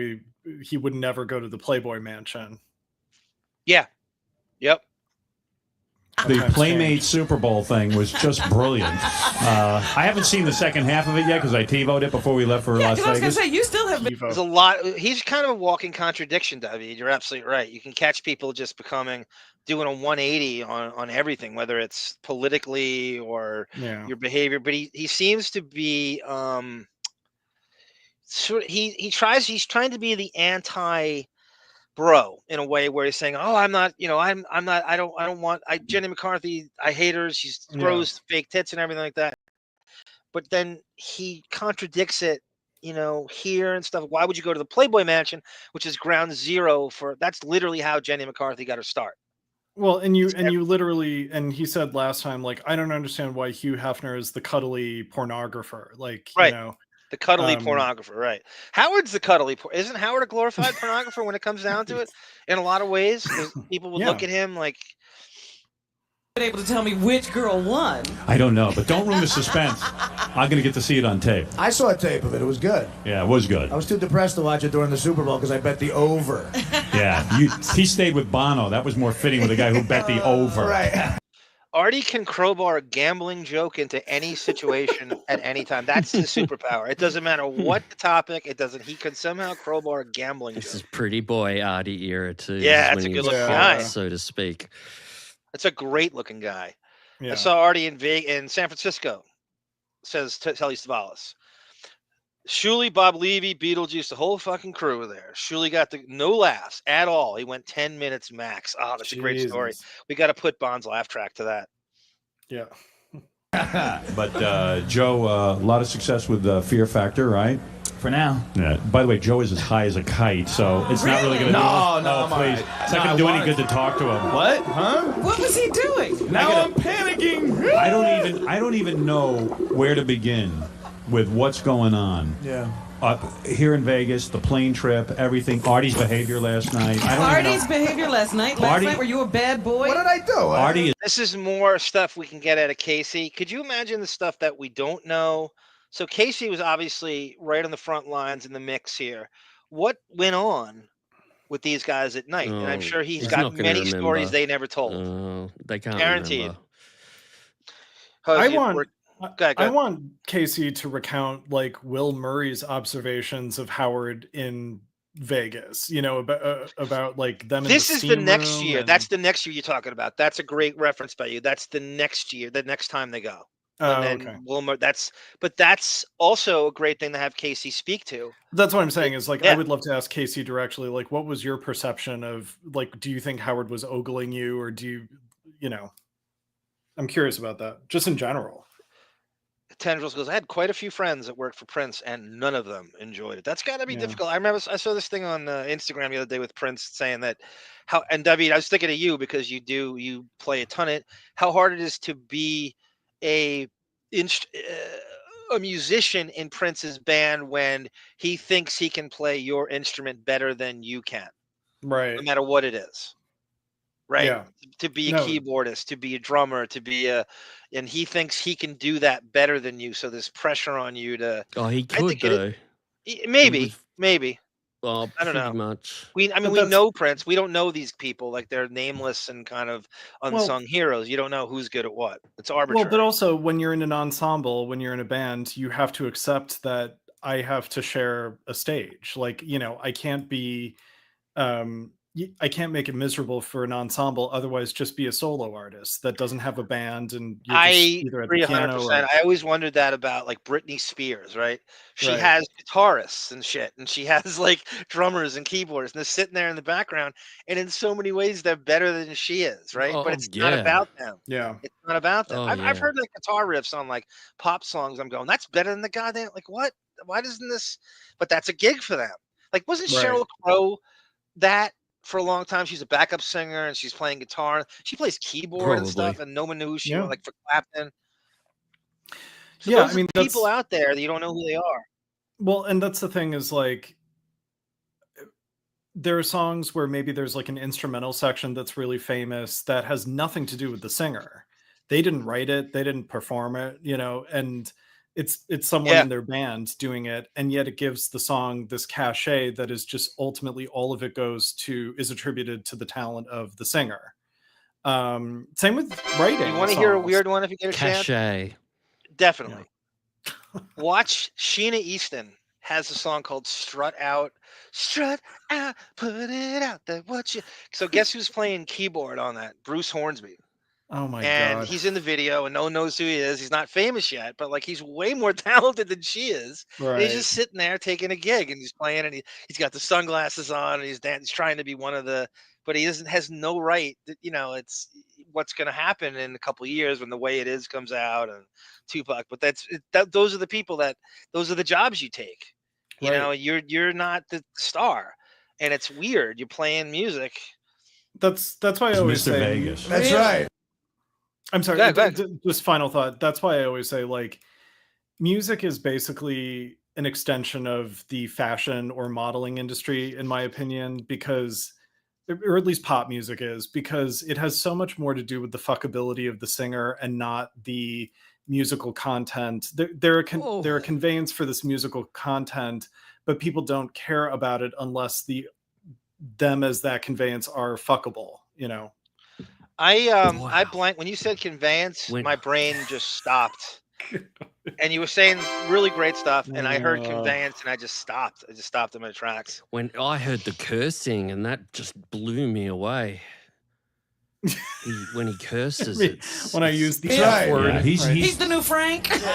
he would never go to the Playboy Mansion. Yeah. Yep. The Playmate Super Bowl thing was just brilliant. I haven't seen the second half of it yet because I TiVo'd it before we left for Las I was Vegas. gonna say you still have been. There's a lot. He's kind of a walking contradiction, Davyd. You're absolutely right. You can catch people just doing a 180 on everything, whether it's politically or your behavior. But he seems to be he's trying to be the anti bro in a way where he's saying, "Oh, I'm not, I don't want Jenny McCarthy, I hate her, she's gross, fake tits and everything like that." But then he contradicts it, here and stuff. Why would you go to the Playboy Mansion, which is ground zero that's literally how Jenny McCarthy got her start. Well, and you literally, and he said last time, like, I don't understand why Hugh Hefner is the cuddly pornographer. Like, the cuddly pornographer, right? Howard's the cuddly. Isn't Howard a glorified pornographer when it comes down to it? In a lot of ways, people would look at him like. Able to tell me which girl won. I don't know, but don't ruin the suspense. I'm going to get to see it on tape. I saw a tape of it. It was good. Yeah, it was good. I was too depressed to watch it during the Super Bowl because I bet the over. Yeah, he stayed with Bono. That was more fitting with a guy who bet the over. Right. Artie can crowbar a gambling joke into any situation at any time. That's his superpower. It doesn't matter what the topic. He can somehow crowbar a gambling joke. This is pretty boy Artie era too. Yeah, that's a good looking guy, so to speak. That's a great looking guy. Yeah. I saw Artie in San Francisco. Says Telly Savalas. Shuley, Bob Levy, Beetlejuice, the whole fucking crew were there. Shuley got no laughs at all. He went 10 minutes max. Oh, that's a great story. We got to put Bond's laugh track to that. Yeah. But Joe, a lot of success with Fear Factor, right? For now. Yeah. By the way, Joe is as high as a kite, so it's not really going to do No, please. It's not going to do any good to talk to him. What? Huh? What was he doing? Now I'm panicking. I don't even know where to begin with what's going on. Yeah. Here in Vegas, the plane trip, everything. Artie's behavior last night. Behavior last night. Last night, were you a bad boy? What did I do? Artie. This is more stuff we can get out of Casey. Could you imagine the stuff that we don't know? So Casey was obviously right on the front lines in the mix here. What went on with these guys at night? And I'm sure he's got many stories they never told. They can't Guaranteed. remember. I want Casey to recount like Will Murray's observations of Howard in Vegas, about like them. This is the next year. And... That's the next year you're talking about. That's a great reference by you. That's the next year, the next time they go. Okay. Wilmer, that's also a great thing to have Casey speak to. That's what I'm saying is like, I would love to ask Casey directly, like, what was your perception of, like, do you think Howard was ogling you, or do you, I'm curious about that just in general. Tendrils goes, I had quite a few friends that worked for Prince and none of them enjoyed it. That's got to be difficult. I remember I saw this thing on Instagram the other day with Prince saying that and Davyd, I was thinking of you because you play a ton of it, how hard it is to be a musician in Prince's band when he thinks he can play your instrument better than you can, right? No matter what it is, right? Yeah. To be a keyboardist, to be a drummer, and he thinks he can do that better than you. So there's pressure on you to. Oh, he could though. Maybe. Well, I don't know. Much. We know Prince. We don't know these people. Like, they're nameless and kind of unsung heroes. You don't know who's good at what. It's arbitrary. Well, but also when you're in an ensemble, when you're in a band, you have to accept that I have to share a stage. Like, I can't be, I can't make it miserable for an ensemble. Otherwise, just be a solo artist that doesn't have a band. And you're just either at the piano 100%. I always wondered that about like Britney Spears, right? She has guitarists and shit, and she has like drummers and keyboardists, and they're sitting there in the background. And in so many ways, they're better than she is, right? But it's not about them. Yeah, it's not about them. I've heard like guitar riffs on like pop songs. I'm going, that's better than the goddamn. Like, what? Why doesn't this? But that's a gig for them. Like, wasn't Sheryl Crow that for a long time. She's a backup singer and she's playing guitar. She plays keyboard and stuff, and no one knew who she was, like for Clapton. So Yeah, those I mean, are people out there that you don't know who they are. Well, and that's the thing is like, there are songs where maybe there's like an instrumental section that's really famous that has nothing to do with the singer. They didn't write it, they didn't perform it, you know, and it's someone in their band doing it, and yet it gives the song this cachet that is just ultimately all of it is attributed to the talent of the singer. Same with writing. You want to hear a weird one if you get a chance? Cachet. Definitely. Watch Sheena Easton has a song called Strut Out, put it out there. So guess who's playing keyboard on that? Bruce Hornsby. Oh my God. And he's in the video and no one knows who he is. He's not famous yet, but like he's way more talented than she is. And he's just sitting there taking a gig and he's playing and he's got the sunglasses on and he's trying to be one of the, but he has no right. You know, it's what's going to happen in a couple of years when The Way It Is comes out and Tupac. But those are the people those are the jobs you take. You know, you're not the star, and it's weird. You're playing music. That's why I always Mr. say Vegas. That's right. I'm sorry. Go ahead. Just final thought. That's why I always say like, music is basically an extension of the fashion or modeling industry, in my opinion, because, or at least pop music is, because it has so much more to do with the fuckability of the singer and not the musical content. They're a conveyance for this musical content, but people don't care about it unless them as that conveyance are fuckable, you know. I blank when you said conveyance, my brain just stopped. And you were saying really great stuff, and I heard conveyance, and I just stopped. I just stopped in my tracks. When I heard the cursing, and that just blew me away. When he curses, when I use the F word. Yeah, he's the new Frank. He's the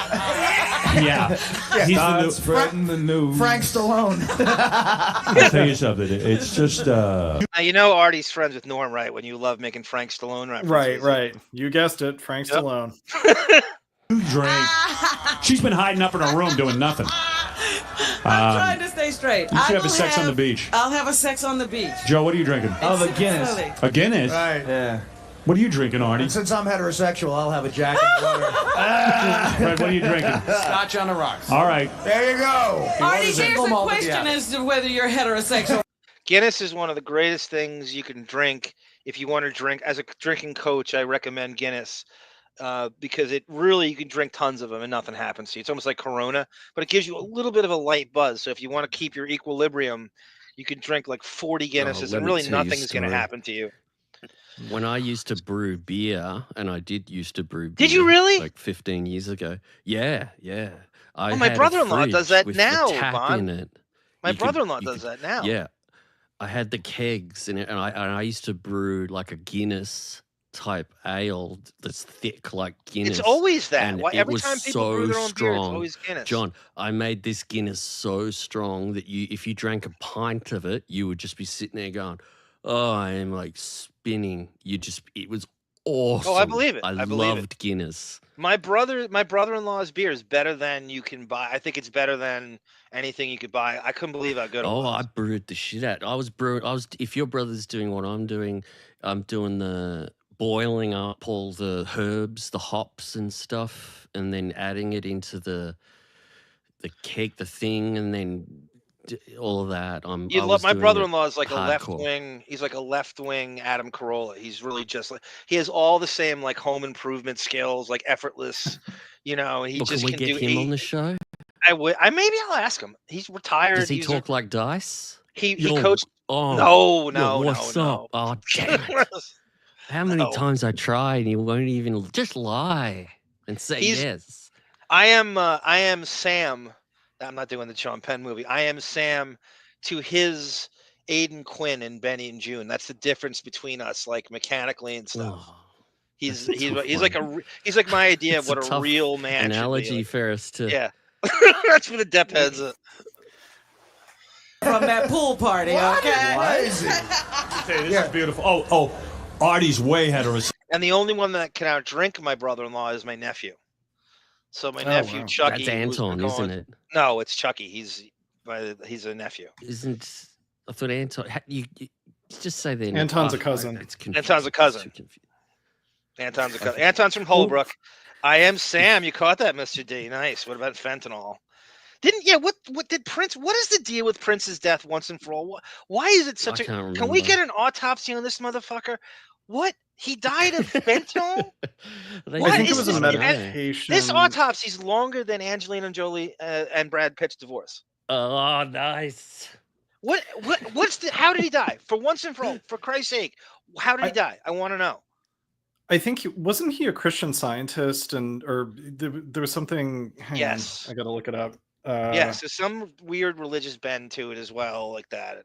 new Frank Stallone. I'll tell you something. It's just Now, you know Artie's friends with Norm, right? When you love making Frank Stallone references. Right. You guessed it, Frank Stallone. You drink. She's been hiding up in her room doing nothing. I'm trying to stay straight. You should have a sex on the beach. I'll have a sex on the beach. Joe, what are you drinking? Oh, the Guinness. A Guinness? Right. Yeah. What are you drinking, Artie? And since I'm heterosexual, I'll have a Jack in the water. Fred, what are you drinking? Scotch on the rocks. All right. There you go. Artie, here's the question as to whether you're heterosexual. Guinness is one of the greatest things you can drink if you want to drink. As a drinking coach, I recommend Guinness. Because it really, you can drink tons of them and nothing happens to you. It's almost like Corona, but it gives you a little bit of a light buzz. So if you want to keep your equilibrium, you can drink like 40 Guinnesses and really nothing's going to happen to you. When I used to brew beer, and I did used to brew beer. Did you really? Like 15 years ago. Yeah. My brother-in-law does that now, Bon. In it. My brother-in-law does that now. Yeah. I had the kegs in it, and I used to brew like a Guinness type ale that's thick like Guinness. It's always that. And Every time people brew their own beer, it's always Guinness. John, I made this Guinness so strong that if you drank a pint of it, you would just be sitting there going, "Oh, I am like spinning." It was awesome. Oh, I believe it. I loved Guinness. My brother-in-law's beer is better than you can buy. I think it's better than anything you could buy. I couldn't believe how good it was. I brewed the shit out. If your brother's doing what I'm doing the boiling up all the herbs, the hops and stuff, and then adding it into the keg, the thing, and then all of that. My brother-in-law is like a left wing. He's like a left wing Adam Carolla. He's really just like, he has all the same like home improvement skills, like effortless. You know, he just can we get him on the show? Maybe I'll ask him. He's retired. Does he talk like Dice? He coached. Oh no. What's up? Oh damn it. How many times I tried and he won't even just lie and say yes. I am Sam. I'm not doing the Sean Penn movie. I am Sam to his Aiden Quinn and Benny and June. That's the difference between us, like mechanically and stuff. Oh, he's like my idea of what a real man analogy should be. for us to That's for the Depp heads. From that pool party, okay? Why is it? This is beautiful. Oh, Artie's way heterosexual. And the only one that can outdrink my brother-in-law is my nephew. So my nephew Chucky. That's Anton, isn't it? No, it's Chucky. He's a nephew. I thought Anton. Just say they're Anton's a cousin. Anton's a cousin. Anton's a cousin. Anton's from Holbrook. I am Sam. You caught that, Mr. D. Nice. What about fentanyl? What did Prince? What is the deal with Prince's death once and for all? Why is it such a? Can we get an autopsy on this motherfucker? What? He died of fentanyl? I think it was a medication. This autopsy is longer than Angelina Jolie and Brad Pitt's divorce. Oh, nice. What's the? How did he die? For once and for all, for Christ's sake, how did he die? I want to know. I think wasn't he a Christian Scientist, or there was something. Yes, I gotta look it up. Yes, there's some weird religious bend to it as well, like that.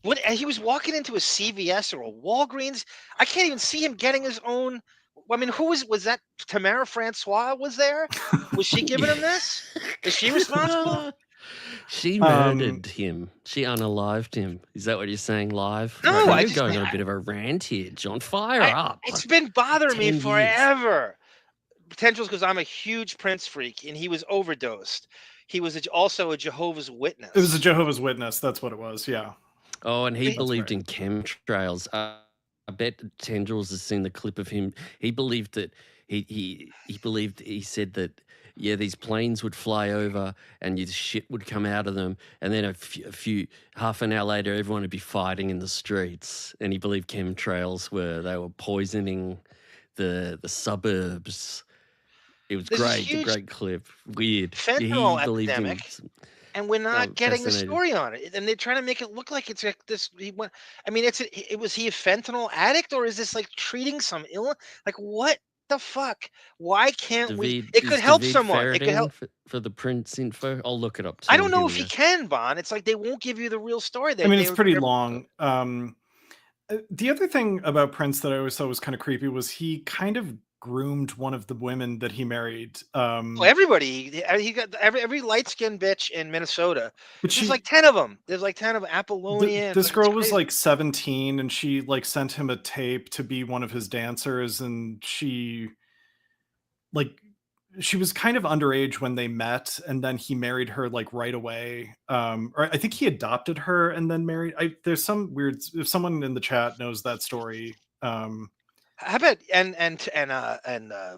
What? He was walking into a CVS or a Walgreens. I can't even see him getting his own. I mean, who was that? Tamara Francois was there. Was she giving him this? Is she responsible? She murdered him. She unalived him. Is that what you're saying live? No, you're going on a bit of a rant here, John. Fire up. It's been bothering me forever. Potentials, because I'm a huge Prince freak, and he was overdosed. He was also a Jehovah's Witness. It was a Jehovah's Witness. That's what it was. Yeah. Oh, and he believed in chemtrails. I bet Tendrils has seen the clip of him. He believed that he said that. Yeah, these planes would fly over and your shit would come out of them. And then half an hour later, everyone would be fighting in the streets. And he believed chemtrails they were poisoning the suburbs. It was great, a great clip. Weird. Fentanyl epidemic. And we're not getting the story on it. And they're trying to make it look like it's like this. Was he a fentanyl addict, or is this like treating some illness? Like what? The fuck? Why can't we? It could help someone. It could help for the Prince info. I'll look it up. I don't know if he can, Bon. It's like they won't give you the real story. It's pretty long. The other thing about Prince that I always thought was kind of creepy was he kind of groomed one of the women that he married. Everybody. He got every light skinned bitch in Minnesota. There's like 10 of them. There's like 10 of Apollonia. This girl was like 17, and she like sent him a tape to be one of his dancers, and she was kind of underage when they met, and then he married her like right away. Or I think he adopted her and then married. There's some weird. If someone in the chat knows that story. How about and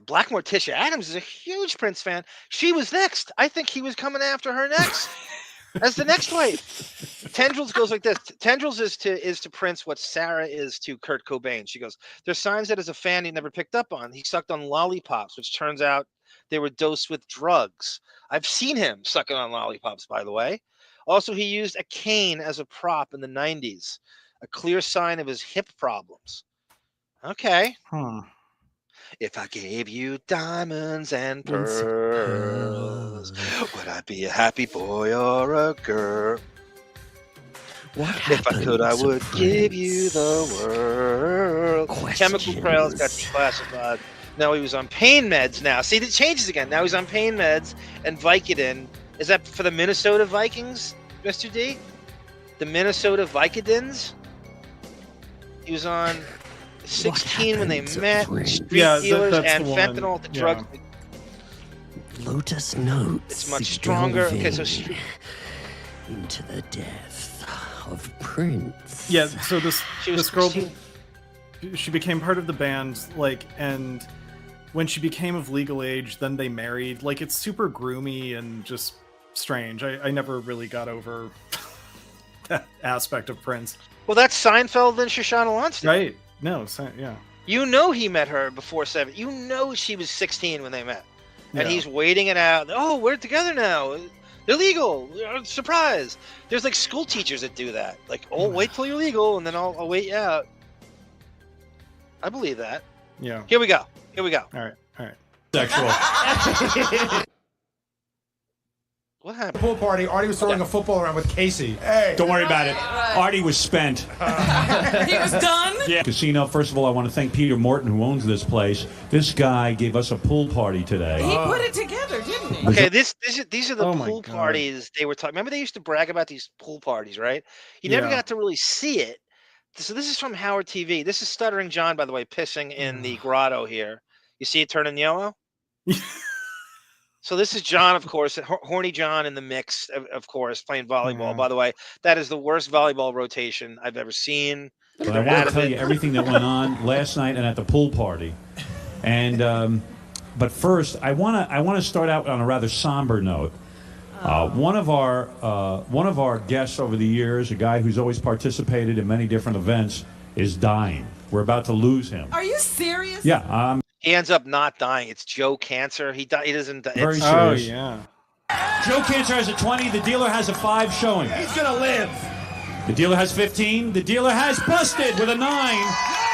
Blackmore Tisha Adams is a huge Prince fan. She was next. I think he was coming after her next as the next wife. Tendrils goes like this. Tendrils is to Prince what Sarah is to Kurt Cobain. She goes, there's signs that as a fan he never picked up on. He sucked on lollipops, which turns out they were dosed with drugs. I've seen him sucking on lollipops, by the way. Also, he used a cane as a prop in the 90s, a clear sign of his hip problems. Okay. If I gave you diamonds and pearls, would I be a happy boy or a girl? If I could, I would give you the world. Chemical Trails got declassified. No, he was on pain meds now. See, it changes again. Now he's on pain meds and Vicodin. Is that for the Minnesota Vikings, Mr. D? The Minnesota Vicodins? He was on 16 when they met. Street dealers and fentanyl at the drugs. Lotus Notes. It's much stronger. Okay, so into the death of Prince. Yeah, so this girl, she became part of the band, and when she became of legal age, then they married. It's super groomy and just strange. I never really got over that aspect of Prince. Well, that's Seinfeld and Shoshana Lunstead. Right. No, yeah. You know he met her before 7. You know she was 16 when they met. And he's waiting it out. Oh, we're together now. They're legal. Surprise. There's school teachers that do that. Wait till you're legal and then I'll wait you out. I believe that. Yeah. Here we go. All right. Sexual. What happened? Pool party. Artie was throwing a football around with Casey. Hey. Don't worry about it. Artie was spent. He was done? Yeah. Casino, first of all, I want to thank Peter Morton, who owns this place. This guy gave us a pool party today. He put it together, didn't he? Okay, these are the pool parties they were talking. Remember they used to brag about these pool parties, right? You never got to really see it. So this is from Howard TV. This is Stuttering John, by the way, pissing in the grotto here. You see it turning yellow? So this is John, of course, horny John in the mix, of course, playing volleyball. By the way, that is the worst volleyball rotation I've ever seen. But I want to tell you everything that went on last night and at the pool party. And but first, I want to start out on a rather somber note. One of our guests over the years, a guy who's always participated in many different events, is dying. We're about to lose him. Are you serious? Yeah. He ends up not dying. It's Joe Cancer. He doesn't die. Very serious. Oh, yeah. Joe Cancer has a 20. The dealer has a 5 showing. He's going to live. The dealer has 15. The dealer has busted with a 9.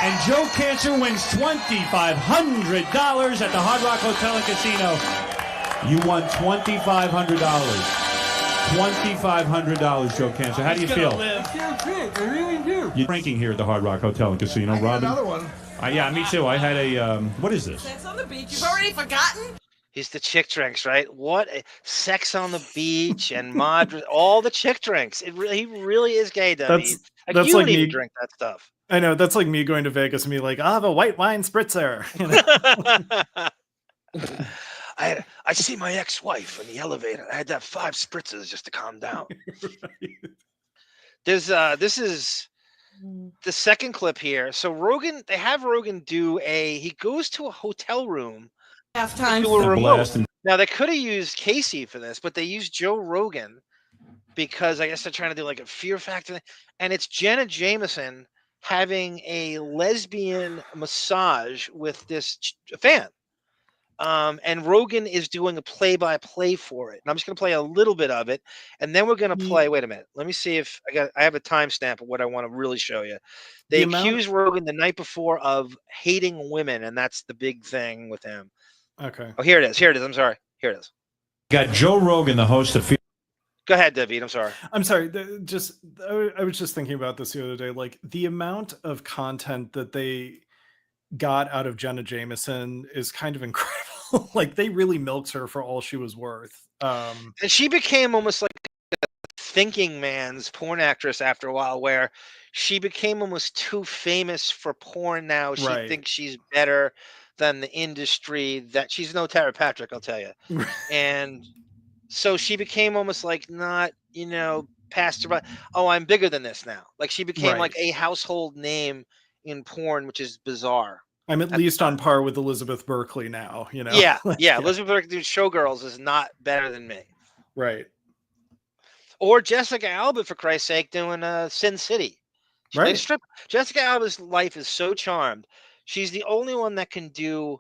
And Joe Cancer wins $2,500 at the Hard Rock Hotel and Casino. You won $2,500. $2,500, Joe Cancer. How do you feel? I feel great. I really do. You're drinking here at the Hard Rock Hotel and Casino, Robin? Another one. Yeah, me too. I had a, what is this? Sex on the beach. You've already forgotten? He's the chick drinks, right? What? Sex on the beach and Madrid, all the chick drinks. He really is gay, doesn't he? That's you like don't even me. drink that stuff. I know. That's like me going to Vegas and be like, I'll have a white wine spritzer. You know? I see my ex-wife in the elevator. I had to have 5 spritzers just to calm down. This is the second clip here. So Rogan, they have Rogan do he goes to a hotel room. Halftime. Do a remote. Now they could have used Casey for this, but they used Joe Rogan because I guess they're trying to do like a fear factor. And it's Jenna Jameson having a lesbian massage with this fan. And Rogan is doing a play-by-play for it. And I'm just going to play a little bit of it. And then we're going to play, wait a minute. Let me see if I have a timestamp of what I want to really show you. They accused Rogan the night before of hating women. And that's the big thing with him. Okay. Oh, here it is. Here it is. I'm sorry. Here it is. Got Joe Rogan, the host of Go ahead, Davyd. I'm sorry. I'm sorry. I was just thinking about this the other day. Like the amount of content that they got out of Jenna Jameson is kind of incredible. Like they really milked her for all she was worth. And she became almost like a thinking man's porn actress after a while, where she became almost too famous for porn now. She thinks she's better than the industry. That she's no Tara Patrick, I'll tell you. And so she became almost like not, passed her by. Oh, I'm bigger than this now. Like she became like a household name in porn, which is bizarre. I'm at least on par with Elizabeth Berkley now, Yeah, yeah. Elizabeth Berkley Showgirls is not better than me. Right. Or Jessica Alba, for Christ's sake, doing Sin City. Right. Jessica Alba's life is so charmed. She's the only one that can do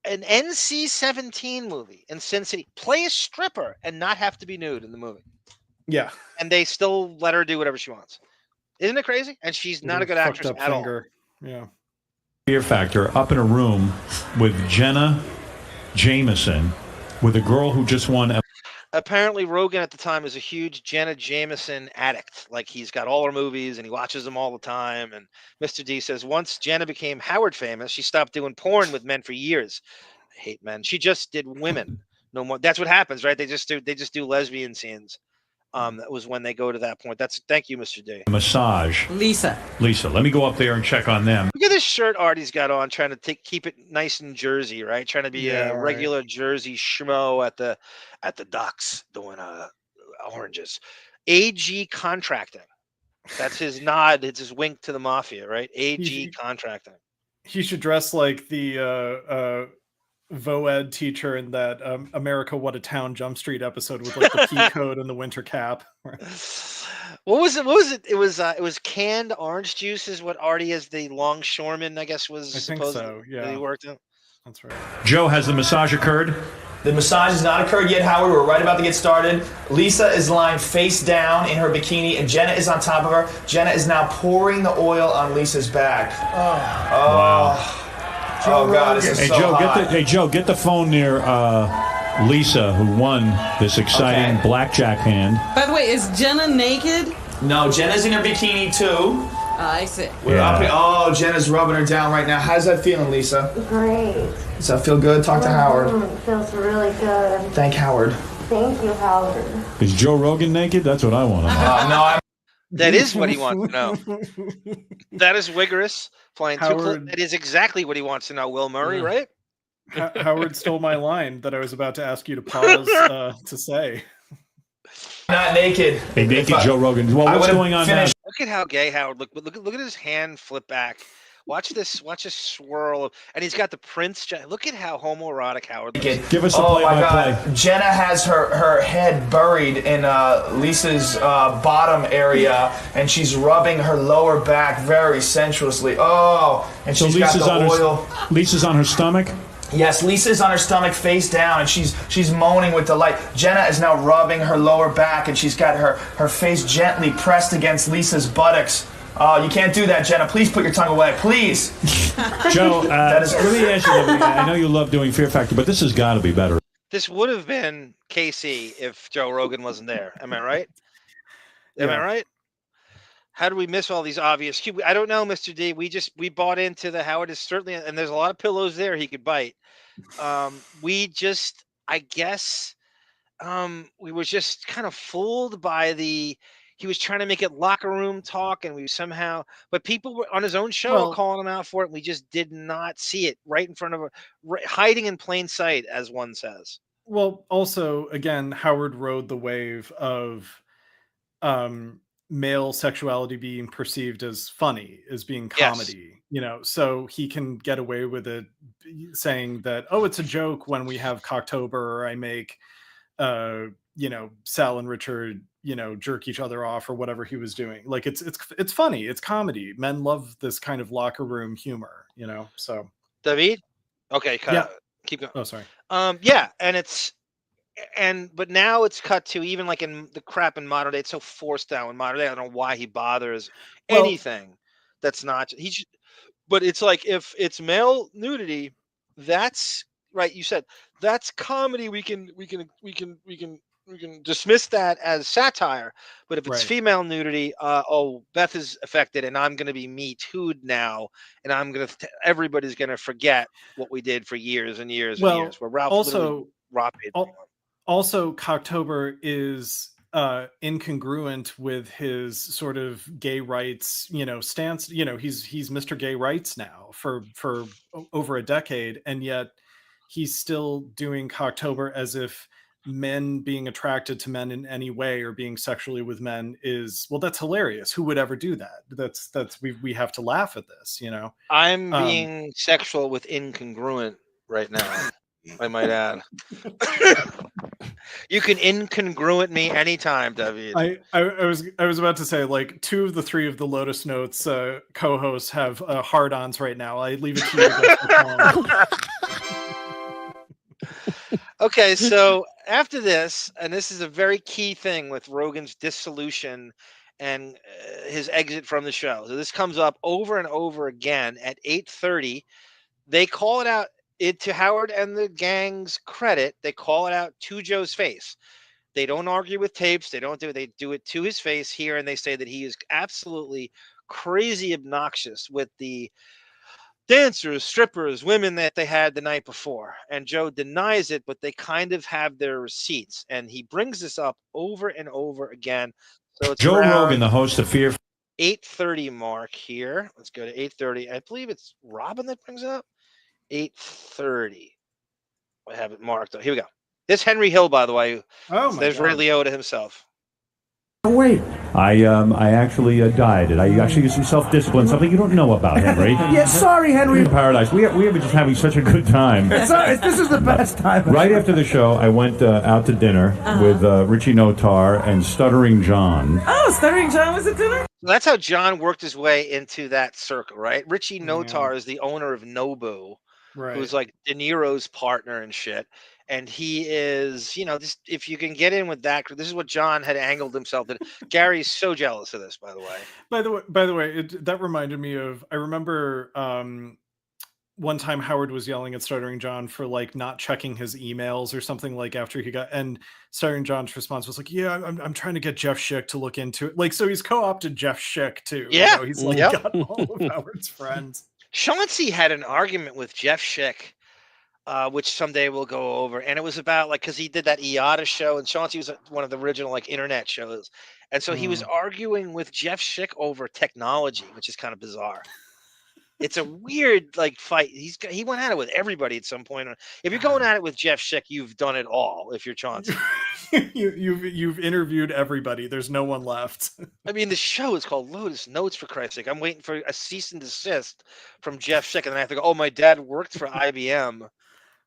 an NC-17 movie in Sin City, play a stripper and not have to be nude in the movie. Yeah. And they still let her do whatever she wants. Isn't it crazy? And she's not a good actress at all. Yeah. Fear Factor up in a room with Jenna Jameson, with a girl who just won. Apparently, Rogan at the time is a huge Jenna Jameson addict. Like he's got all her movies and he watches them all the time. And Mr. D says once Jenna became Howard famous, she stopped doing porn with men for years. I hate men. She just did women. No more. That's what happens, right? They just do lesbian scenes. That was when they go to that point. Thank you, Mr. D. Massage. Lisa, let me go up there and check on them. Look at this shirt Artie's got on, trying to keep it nice and Jersey, right? Trying to be a regular Jersey schmo at the docks doing oranges. AG Contracting. That's his nod. It's his wink to the mafia, right? AG Contracting. He should dress like the Voed teacher in that America What a Town Jump Street episode with like the pea coat and the winter cap. What was it? It was canned orange juice is what Artie as the longshoreman, I guess, was. I think so. Yeah, he worked in. That's right. Joe, has the massage occurred? The massage has not occurred yet, Howard. We're right about to get started. Lisa is lying face down in her bikini, and Jenna is on top of her. Jenna is now pouring the oil on Lisa's back. Wow. Oh God, this is so hot. Joe, get the phone near Lisa, who won this exciting blackjack hand. by the way, is Jenna naked? No, Jenna's in her bikini too. I see. We're up here. Oh, Jenna's rubbing her down right now. How's that feeling, Lisa? Great. Does that feel good? Talk to Howard. It feels really good. Thank Howard. Thank you, Howard. Is Joe Rogan naked? That's what I want to know. No, that is what he wants to know. That is Wigorous playing Howard. That is exactly what he wants to know. Will Murray, right? Howard stole my line that I was about to ask you to pause to say. Not naked. Hey, naked Joe Rogan. Well, what's going on now? Look at how gay Howard look at his hand flip back. Watch this swirl, and he's got the Prince. Look at how homoerotic Howard looks. Give us a Oh my play-by-play. God! Jenna has her head buried in Lisa's bottom area, and she's rubbing her lower back very sensuously. Oh, and So she's Lisa's got the on oil. Lisa's on her stomach. Yes, Lisa's on her stomach face down, and she's moaning with delight. Jenna is now rubbing her lower back, and she's got her face gently pressed against Lisa's buttocks. Oh, you can't do that, Jenna. Please put your tongue away, please. Joe, let me ask you something. I know you love doing Fear Factor, but this has got to be better. This would have been KC if Joe Rogan wasn't there. Am I right? Am I right? How do we miss all these obvious cues? I don't know, Mr. D. We bought into the Howard is certainly, and there's a lot of pillows there he could bite. I guess, we were just kind of fooled by he was trying to make it locker room talk, and but people were on his own show calling him out for it. And we just did not see it right in front of hiding in plain sight, as one says. Well, also, again, Howard rode the wave of male sexuality being perceived as funny, as being comedy, so he can get away with it saying that, oh, it's a joke when we have Cocktober, or I make, Sal and Richard, jerk each other off, or whatever he was doing. Like, it's funny, it's comedy. Men love this kind of locker room humor, so. Davyd? Okay, keep going. Oh, sorry. But now it's cut to, even like in the crap in modern day, it's so forced down in modern day. I don't know why he bothers anything that's not but it's like, if it's male nudity, that's right. You said that's comedy. We can dismiss that as satire. But if it's female nudity, Beth is affected, and I'm going to be Me Too'd now, and everybody's going to forget what we did for years and years and years. Where Ralph also, Cocktober is incongruent with his sort of gay rights, stance. He's Mr. Gay Rights now for over a decade, and yet he's still doing Cocktober as if men being attracted to men in any way or being sexually with men is, well, that's hilarious. Who would ever do that? We have to laugh at this, I'm being sexual with incongruent right now. I might add. You can incongruent me anytime, Davyd. I was about to say, like, 2 of the 3 of the Lotus Notes co-hosts have hard-ons right now. I leave it to you to go. Okay, so after this, and this is a very key thing with Rogan's dissolution and his exit from the show. So this comes up over and over again at 8:30. They call it out. To Howard and the gang's credit, they call it out to Joe's face. They don't argue with tapes. They do it to his face here, and they say that he is absolutely crazy obnoxious with the dancers, strippers, women that they had the night before. And Joe denies it, but they kind of have their receipts. And he brings this up over and over again. So it's Joe Rogan, the host of Fear. 8:30 mark here. Let's go to 8:30. I believe it's Robin that brings it up. 8:30. I have it marked. Here we go. This Henry Hill, by the way. Oh my There's God. Ray Liotta himself. Wait. I actually died. I actually used some self-discipline, something you don't know about, Henry. Yeah, sorry, Henry. In paradise. We were just having such a good time. This is the best time. Right after the show, I went out to dinner with Richie Notar and Stuttering John. Oh, Stuttering John was at dinner? That's how John worked his way into that circle, right? Richie Notar is the owner of Nobu, who's like De Niro's partner and shit. And he is, just if you can get in with that, this is what John had angled himself. That Gary's so jealous of this, by the way. By the way, that reminded me of. I remember one time Howard was yelling at Stuttering John for like not checking his emails or something, like after he got, and Stuttering John's response was like, "Yeah, I'm trying to get Jeff Schick to look into it." Like, so he's co-opted Jeff Schick too. Yeah, he's like got all of Howard's friends. Chaunce had an argument with Jeff Schick. Which someday we'll go over. And it was about because he did that IATA show, and Chaunce was one of the original internet shows. And so he was arguing with Jeff Schick over technology, which is kind of bizarre. It's a weird fight. He went at it with everybody at some point. If you're going at it with Jeff Schick, you've done it all. If you're Chaunce, you've interviewed everybody. There's no one left. I mean, the show is called Lotus Notes, for Christ's sake. I'm waiting for a cease and desist from Jeff Schick, and then I have to go, oh, my dad worked for IBM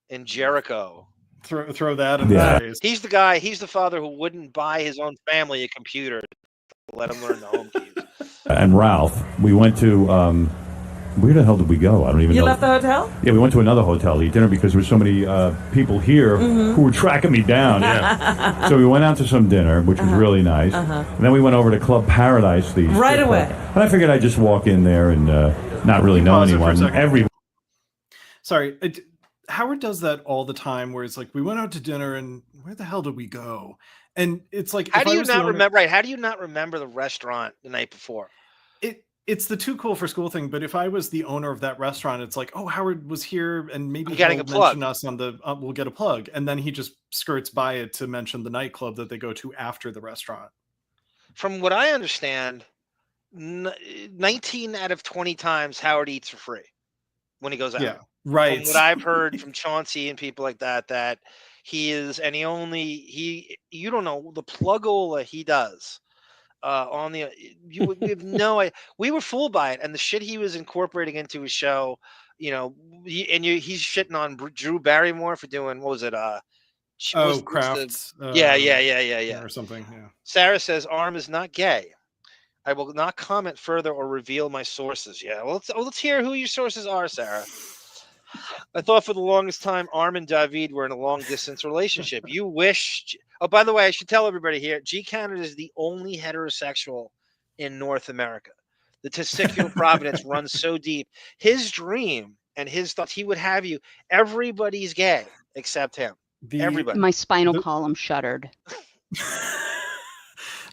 in Jericho. Throw that in the face. He's the guy. He's the father who wouldn't buy his own family a computer to let him learn the home keys. And Ralph, we went to. Where the hell did we go? I don't even know. You left the hotel? Yeah, we went to another hotel to eat dinner because there were so many people here who were tracking me down. Yeah. So we went out to some dinner, which was really nice. And then we went over to Club Paradise. Right away. And I figured I'd just walk in there and not really know anyone. Sorry, Howard does that all the time where it's like, we went out to dinner and where the hell did we go? And it's like, how do you not remember? Right? How do you not remember the restaurant the night before? It's the too cool for school thing, but if I was the owner of that restaurant, it's like, oh, Howard was here, and maybe he'll mention us on the. We'll get a plug, and then he just skirts by it to mention the nightclub that they go to after the restaurant. From what I understand, 19 out of 20 times Howard eats for free when he goes out. Yeah, right. From what I've heard from Chauncey and people like that he is, and you don't know the plugola he does. On the you have no idea. We were fooled by it, and the shit he was incorporating into his show, he's shitting on Drew Barrymore for doing, what was it? Crafts. Yeah. Or something. Yeah. Sarah says Arm is not gay. I will not comment further or reveal my sources. Yeah. Well, let's hear who your sources are, Sarah. I thought for the longest time Arm and Davyd were in a long distance relationship. You wish. Oh, by the way, I should tell everybody here, G Canada is the only heterosexual in North America. The testicular providence runs so deep. His dream and his thoughts, he would have you. Everybody's gay except him. Everybody. My spinal column shuddered.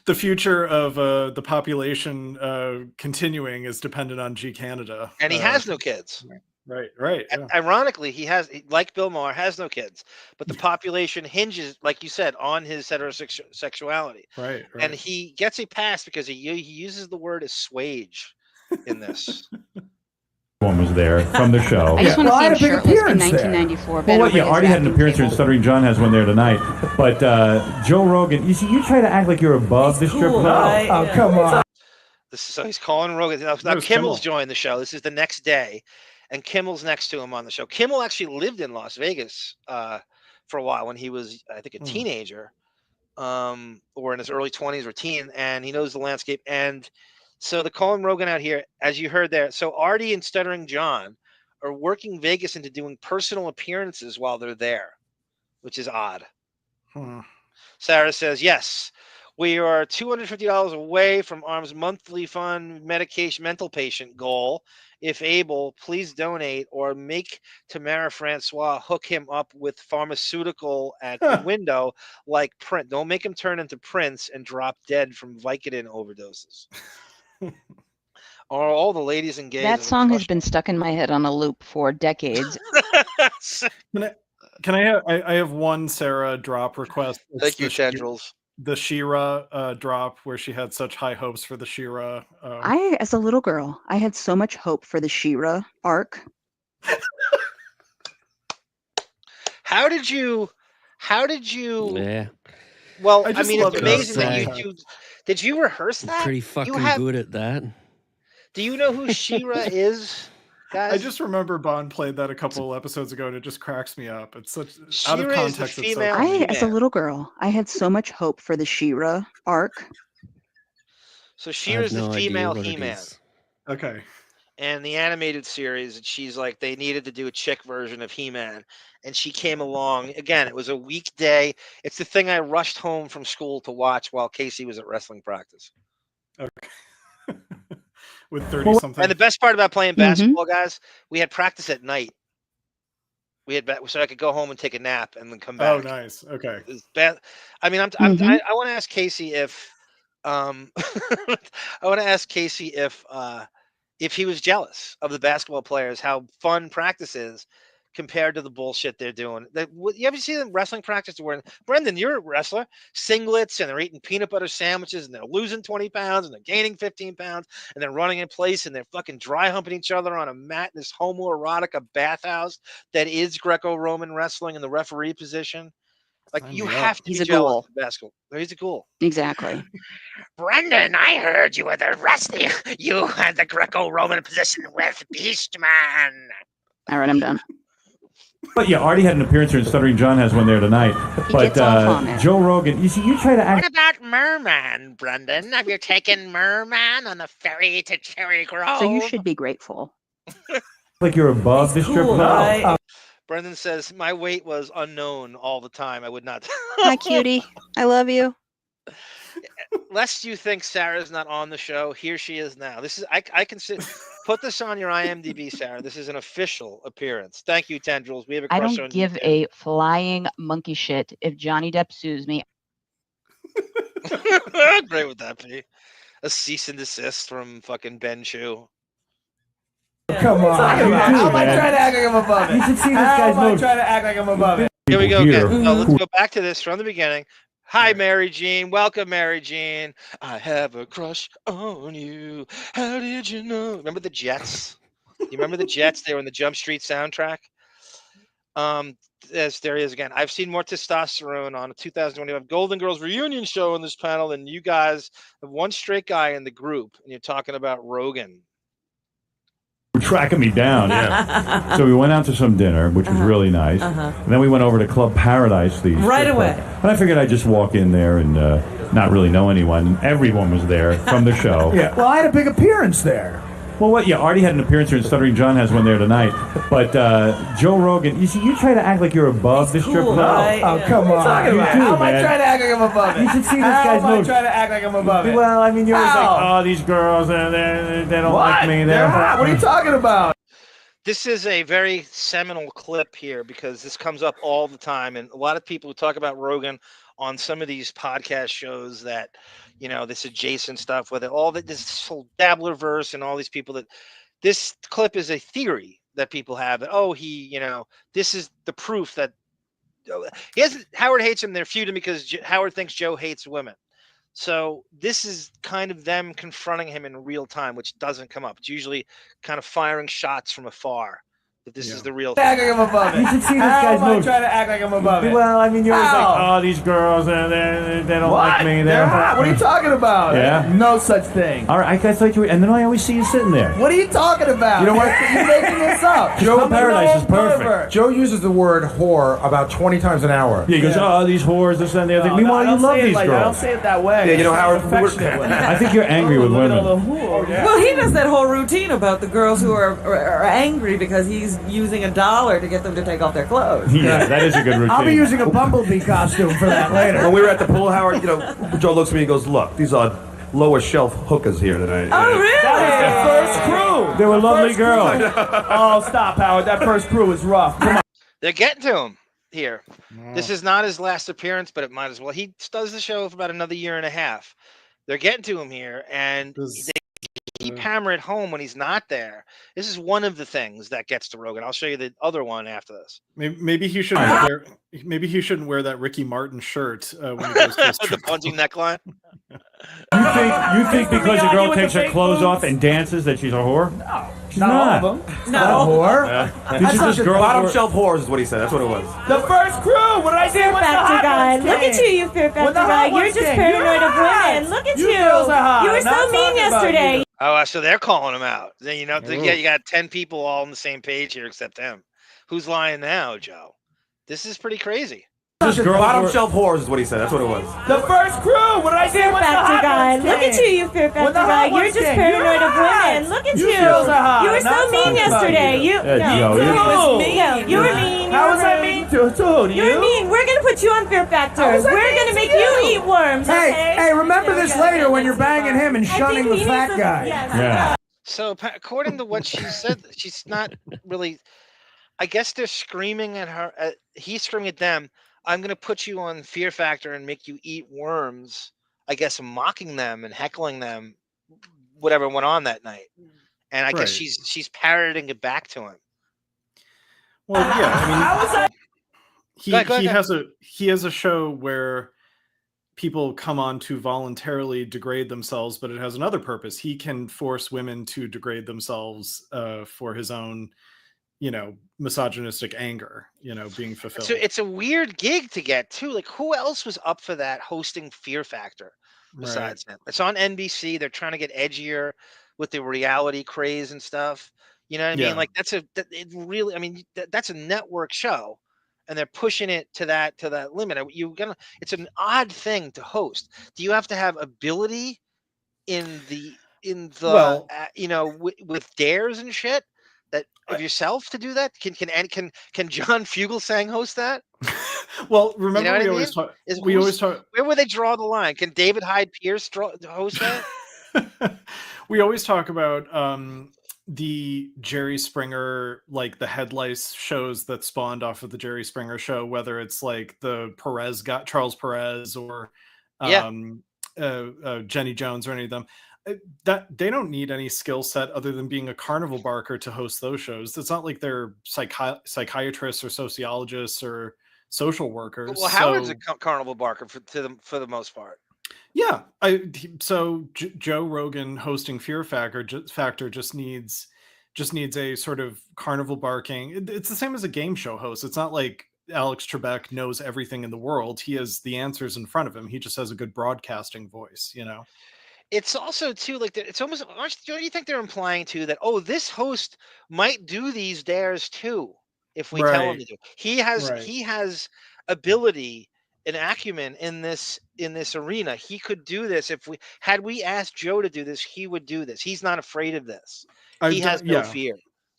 The future of the population continuing is dependent on G Canada. And he has no kids. Right. Yeah. Ironically, he has, like Bill Maher, has no kids, but the population hinges, like you said, on his heterosexuality. Right. And he gets a pass because he uses the word assuage in this. One was there from the show. I just want to see him shirtless in 1994. Artie had an appearance here, and Stuttering John has one there tonight. But Joe Rogan, you try to act like you're above this strip club. Oh, come on. So he's calling Rogan. Now Kimmel's joined the show. This is the next day. And Kimmel's next to him on the show. Kimmel actually lived in Las Vegas for a while when he was, I think, a teenager, or in his early 20s or teen, and he knows the landscape. And so the calling Rogan out here, as you heard there, so Artie and Stuttering John are working Vegas into doing personal appearances while they're there, which is odd. Sarah says, yes, we are $250 away from Arm's monthly fund medication mental patient goal. If able, please donate or make Tamara Francois hook him up with pharmaceutical at the window like Prince. Don't make him turn into Prince and drop dead from Vicodin overdoses. Are all the ladies and gays? That song has been stuck in my head on a loop for decades. Can I have one Sarah drop request? Thank you, Tendrils. The She-Ra drop where she had such high hopes for the She-Ra. As a little girl, I had so much hope for the She-Ra arc. How did you? Yeah. Well, I mean, it's amazing that you did you rehearse that? Pretty fucking good at that. Do you know who She-Ra is? Guys? I just remember Bond played that a couple episodes ago, and it just cracks me up. It's such out of context. As a little girl, I had so much hope for the She-Ra arc. So She-Ra is the female He-Man. Okay. And the animated series, she's like, they needed to do a chick version of He-Man, and she came along. Again, it was a weekday. It's the thing I rushed home from school to watch while Casey was at wrestling practice. Okay. With 30-something. And the best part about playing basketball, guys, we had practice at night. So I could go home and take a nap and then come back. Oh, nice. Okay. I mean, I want to ask Casey if if he was jealous of the basketball players, how fun practice is, compared to the bullshit they're doing. You ever see them wrestling practice where, Brendan, you're a wrestler, singlets, and they're eating peanut butter sandwiches, and they're losing 20 pounds, and they're gaining 15 pounds, and they're running in place, and they're fucking dry humping each other on a mat in this homoerotic bathhouse that is Greco-Roman wrestling in the referee position. Like, you have to He's be a jealous ghoul. of basketball. He's a ghoul. Exactly. Brendan, I heard you were the wrestling. You had the Greco-Roman position with Beastman. All right, I'm done. But yeah, Artie had an appearance here, and Stuttering John has one there tonight. But gets off on it. Joe Rogan, you see, you try to act. What about Merman, Brendan? Have you taken Merman on the ferry to Cherry Grove? So you should be grateful. Like you're above the strip club. Brendan says, my weight was unknown all the time. I would not. Hi, cutie. I love you. Lest you think Sarah's not on the show, here she is now. This is I consider put this on your IMDb, Sarah. This is an official appearance. Thank you, Tendrils. We have a I crush don't on give you. a flying monkey shit if Johnny Depp sues me. Great with that, P. A cease and desist from fucking Ben Chu. Come on. How am I trying to act like I'm above it? You should see this How guy's am I moves. trying to act like I'm above it? Here we go. Here. Okay. No, let's go back to this from the beginning. Hi, Mary Jean. Welcome, Mary Jean. I have a crush on you. How did you know? Remember the Jets? You remember the Jets? They were in the Jump Street soundtrack. There he is again. I've seen more testosterone on a 2025 Golden Girls reunion show in this panel than you guys have one straight guy in the group, and you're talking about Rogan. Tracking me down, yeah. So we went out to some dinner, which was really nice. And then we went over to Club Paradise. Right away. And I figured I'd just walk in there and not really know anyone. Everyone was there from the show. Yeah. Well, I had a big appearance there. Well, what? Yeah, Artie had an appearance here, and Stuttering John has one there tonight. But Joe Rogan, you see, you try to act like you're above the strip club. Oh, come on. How am I trying to act like I'm above it? You should see this How guy's am I moves. trying to act like I'm above it? Well, I mean, you're always like, How? oh, these girls, they don't What? like me. They're hot. What are you talking about? This is a very seminal clip here because this comes up all the time. And a lot of people who talk about Rogan on some of these podcast shows that, you know, this adjacent stuff with it, all that, this whole dabbler verse and all these people that this clip is a theory that people have. Oh, this is the proof that Howard hates him. They're feuding because Howard thinks Joe hates women. So this is kind of them confronting him in real time, which doesn't come up. It's usually kind of firing shots from afar. That this is the real thing. Act like I'm above it. You should see this How guy's am I moves. trying to act like I'm above it? Well, I mean, you're always like, How? oh, these girls, they don't What? like me. They're hot. What are you talking about? Yeah? No such thing. All right, I thought you were, and then I always see you sitting there. What are you talking about? You know what? You're making this up. Club Paradise is perfect. Joe uses the word whore about 20 times an hour. Yeah, he goes, oh, these whores, this and the other thing. Meanwhile, you love these I don't girls. say it that way. Yeah, you know, Howard, affectionate way. I think you're angry with women. Well, he does that whole routine about the girls who are angry because he's using $1 to get them to take off their clothes. Yeah, that is a good routine. I'll be using a bumblebee costume for that later. When we were at the pool, Howard, Joe looks at me and goes, look, these are lower shelf hookers here tonight. Oh, really? That was the first crew. They were lovely First girls. crew. Oh, stop, Howard. That first crew was rough. Come on. They're getting to him here. This is not his last appearance, but it might as well. He does the show for about another year and a half. They're getting to him here, and they keep hammer it home when he's not there. This is one of the things that gets to Rogan. I'll show you the other one after this. Maybe he shouldn't wear. Maybe he shouldn't wear that Ricky Martin shirt when he goes to his The plunging neckline. You think because a girl takes her clothes off and dances that she's a whore? No, she's not. All of them. Not all. Whore. This is this girl. Bottom shelf whores is what he said. That's what it was. The first crew. What did I say? Fear Factor guy. Look at you Fear Factor guy. You're just paranoid of women. Look at you. Girls are hot. You were I'm not so mean talking about yesterday. you. Oh, so they're calling him out. Then you got 10 people all on the same page here except him. Who's lying now, Joe? This is pretty crazy. This girl bottom shelf whores is what he said. That's what it was. The first crew. What did I say? Fear Factor guy. Look at you Fear Factor guy. You're just paranoid of women. Look at you. Girls are hot. You were I'm so not mean talking about yesterday. you. You were mean. How was I mean to who? You were mean. We're gonna put you on Fear Factor. How was I We're mean gonna to make you? you eat worms. Okay? Hey, remember this later when you're banging him and shunning the fat guy. Yeah. So according to what she said, she's not really. I guess they're screaming at her. He's screaming at them. I'm going to put you on Fear Factor and make you eat worms. I guess mocking them and heckling them, whatever went on that night. And I guess she's parroting it back to him. Well, yeah, I mean, How was I? he has a show where people come on to voluntarily degrade themselves, but it has another purpose. He can force women to degrade themselves for his own, misogynistic anger, being fulfilled. So it's a weird gig to get too. Like, who else was up for that hosting Fear Factor besides him? It's on NBC. They're trying to get edgier with the reality craze and stuff. You know what I mean? Like that's a network show, and they're pushing it to that limit. It's an odd thing to host. Do you have to have ability in the with dares and shit that of yourself to do that? Can John Fugelsang host that? Well, remember we always talk. Where would they draw the line? Can David Hyde Pierce host that? We always talk about the Jerry Springer, like the head lice shows that spawned off of the Jerry Springer show, whether it's like the Charles Perez or Jenny Jones or any of them. That they don't need any skill set other than being a carnival barker to host those shows. It's not like they're psychiatrists or sociologists or social workers. Well, Howard's a carnival barker for the most part. Yeah, Joe Rogan hosting Fear Factor just needs a sort of carnival barking. It's the same as a game show host. It's not like Alex Trebek knows everything in the world. He has the answers in front of him. He just has a good broadcasting voice, It's also too like it's almost. Don't you think they're implying too that this host might do these dares too if we tell him to do? He has ability and acumen in this arena. He could do this if we asked Joe to do this. He would do this. He's not afraid of this. He has no fear.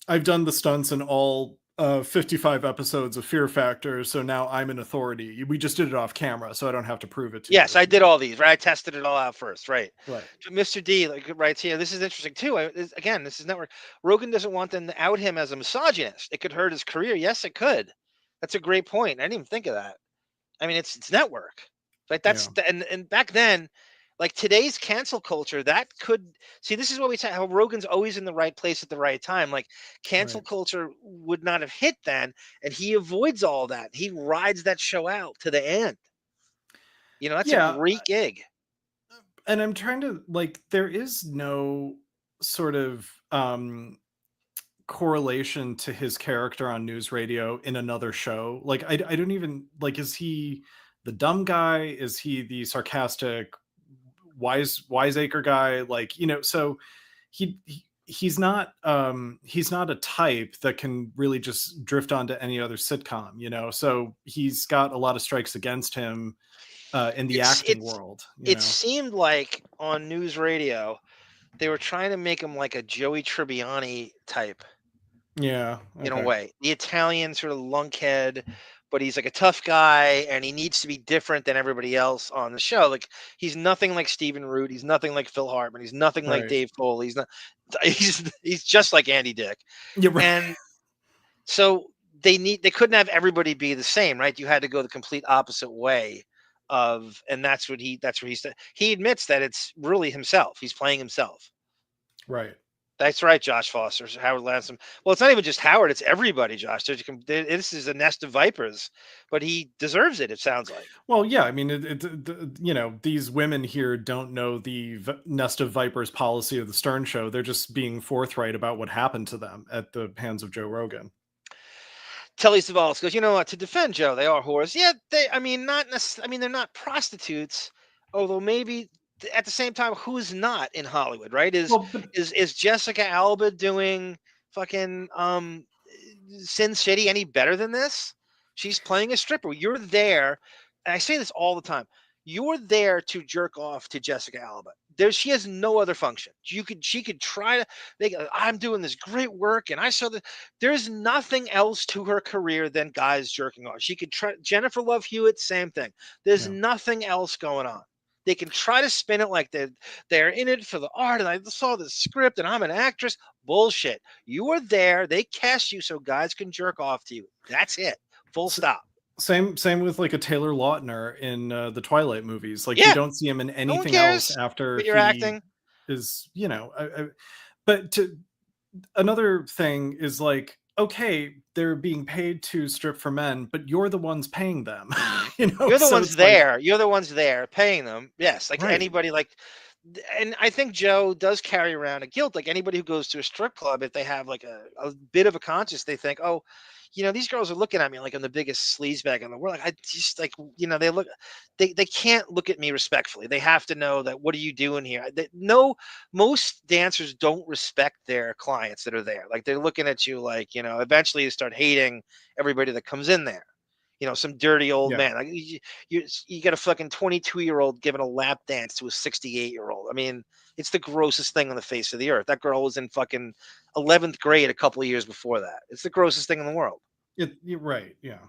I've done the stunts in all 55 episodes of Fear Factor, so now I'm an authority. We just did it off camera, so I don't have to prove it to you. Yes, I did all these, right? I tested it all out first, right? Right. Mr. D writes here, this is interesting too. Again, this is network. Rogan doesn't want them to out him as a misogynist. It could hurt his career. Yes, it could. That's a great point. I didn't even think of that. I mean, it's network. Like that's and back then, like today's cancel culture, that could see. This is what we say. How Rogan's always in the right place at the right time. Like cancel culture would not have hit then, and he avoids all that. He rides that show out to the end. That's a great gig. And I'm trying to there is no sort of correlation to his character on news radio in another show. Like I don't even is he the dumb guy? Is he the sarcastic wiseacre guy? So he's not a type that can really just drift onto any other sitcom, so he's got a lot of strikes against him in the acting world. It seemed like on news radio they were trying to make him like a Joey Tribbiani type. In a way, the Italian sort of lunkhead, but he's like a tough guy and he needs to be different than everybody else on the show. Like he's nothing like Stephen Root. He's nothing like Phil Hartman. He's nothing like Dave Foley. He's just like Andy Dick. And so they couldn't have everybody be the same, right? You had to go the complete opposite way and that's what he said. He admits that it's really himself. He's playing himself. Right. That's right, Josh Foster, Howard Lansing. Well, it's not even just Howard; it's everybody, Josh. This is a nest of vipers, but he deserves it. It sounds like. Well, yeah. I mean, these women here don't know the nest of vipers policy of the Stern Show. They're just being forthright about what happened to them at the hands of Joe Rogan. Telly Savalas goes, to defend Joe, they are whores. Yeah, not necessarily. I mean, they're not prostitutes, although maybe. At the same time, who's not in Hollywood, right? Is Jessica Alba doing fucking Sin City any better than this? She's playing a stripper. You're there, and I say this all the time. You're there to jerk off to Jessica Alba. She has no other function. She could try to. I'm doing this great work, and I saw that. There's nothing else to her career than guys jerking off. She could try. Jennifer Love Hewitt, same thing. There's nothing else going on. They can try to spin it like they're in it for the art, and I saw the script, and I'm an actress. Bullshit. You are there. They cast you so guys can jerk off to you. That's it. Full stop. Same with like a Taylor Lautner in the Twilight movies. You don't see him in anything else after you're acting. Is but another thing is okay, they're being paid to strip for men, but you're the ones paying them. You know, You're the so ones it's like- there. You're the ones there paying them. Yes, like Right. anybody, like, and I think Joe does carry around a guilt. Like anybody who goes to a strip club, if they have like a bit of a conscience, they think, oh, you know, these girls are looking at me like I'm the biggest sleazebag in the world. Like I just like, you know, they can't look at me respectfully. They have to know that what are you doing here? No, most dancers don't respect their clients that are there. Like they're looking at you like, you know, eventually you start hating everybody that comes in there. You know, some dirty old man. Like you got a fucking 22-year-old giving a lap dance to a 68-year-old. I mean, it's the grossest thing on the face of the earth. That girl was in fucking 11th grade a couple of years before that. It's the grossest thing in the world. You're right. Yeah.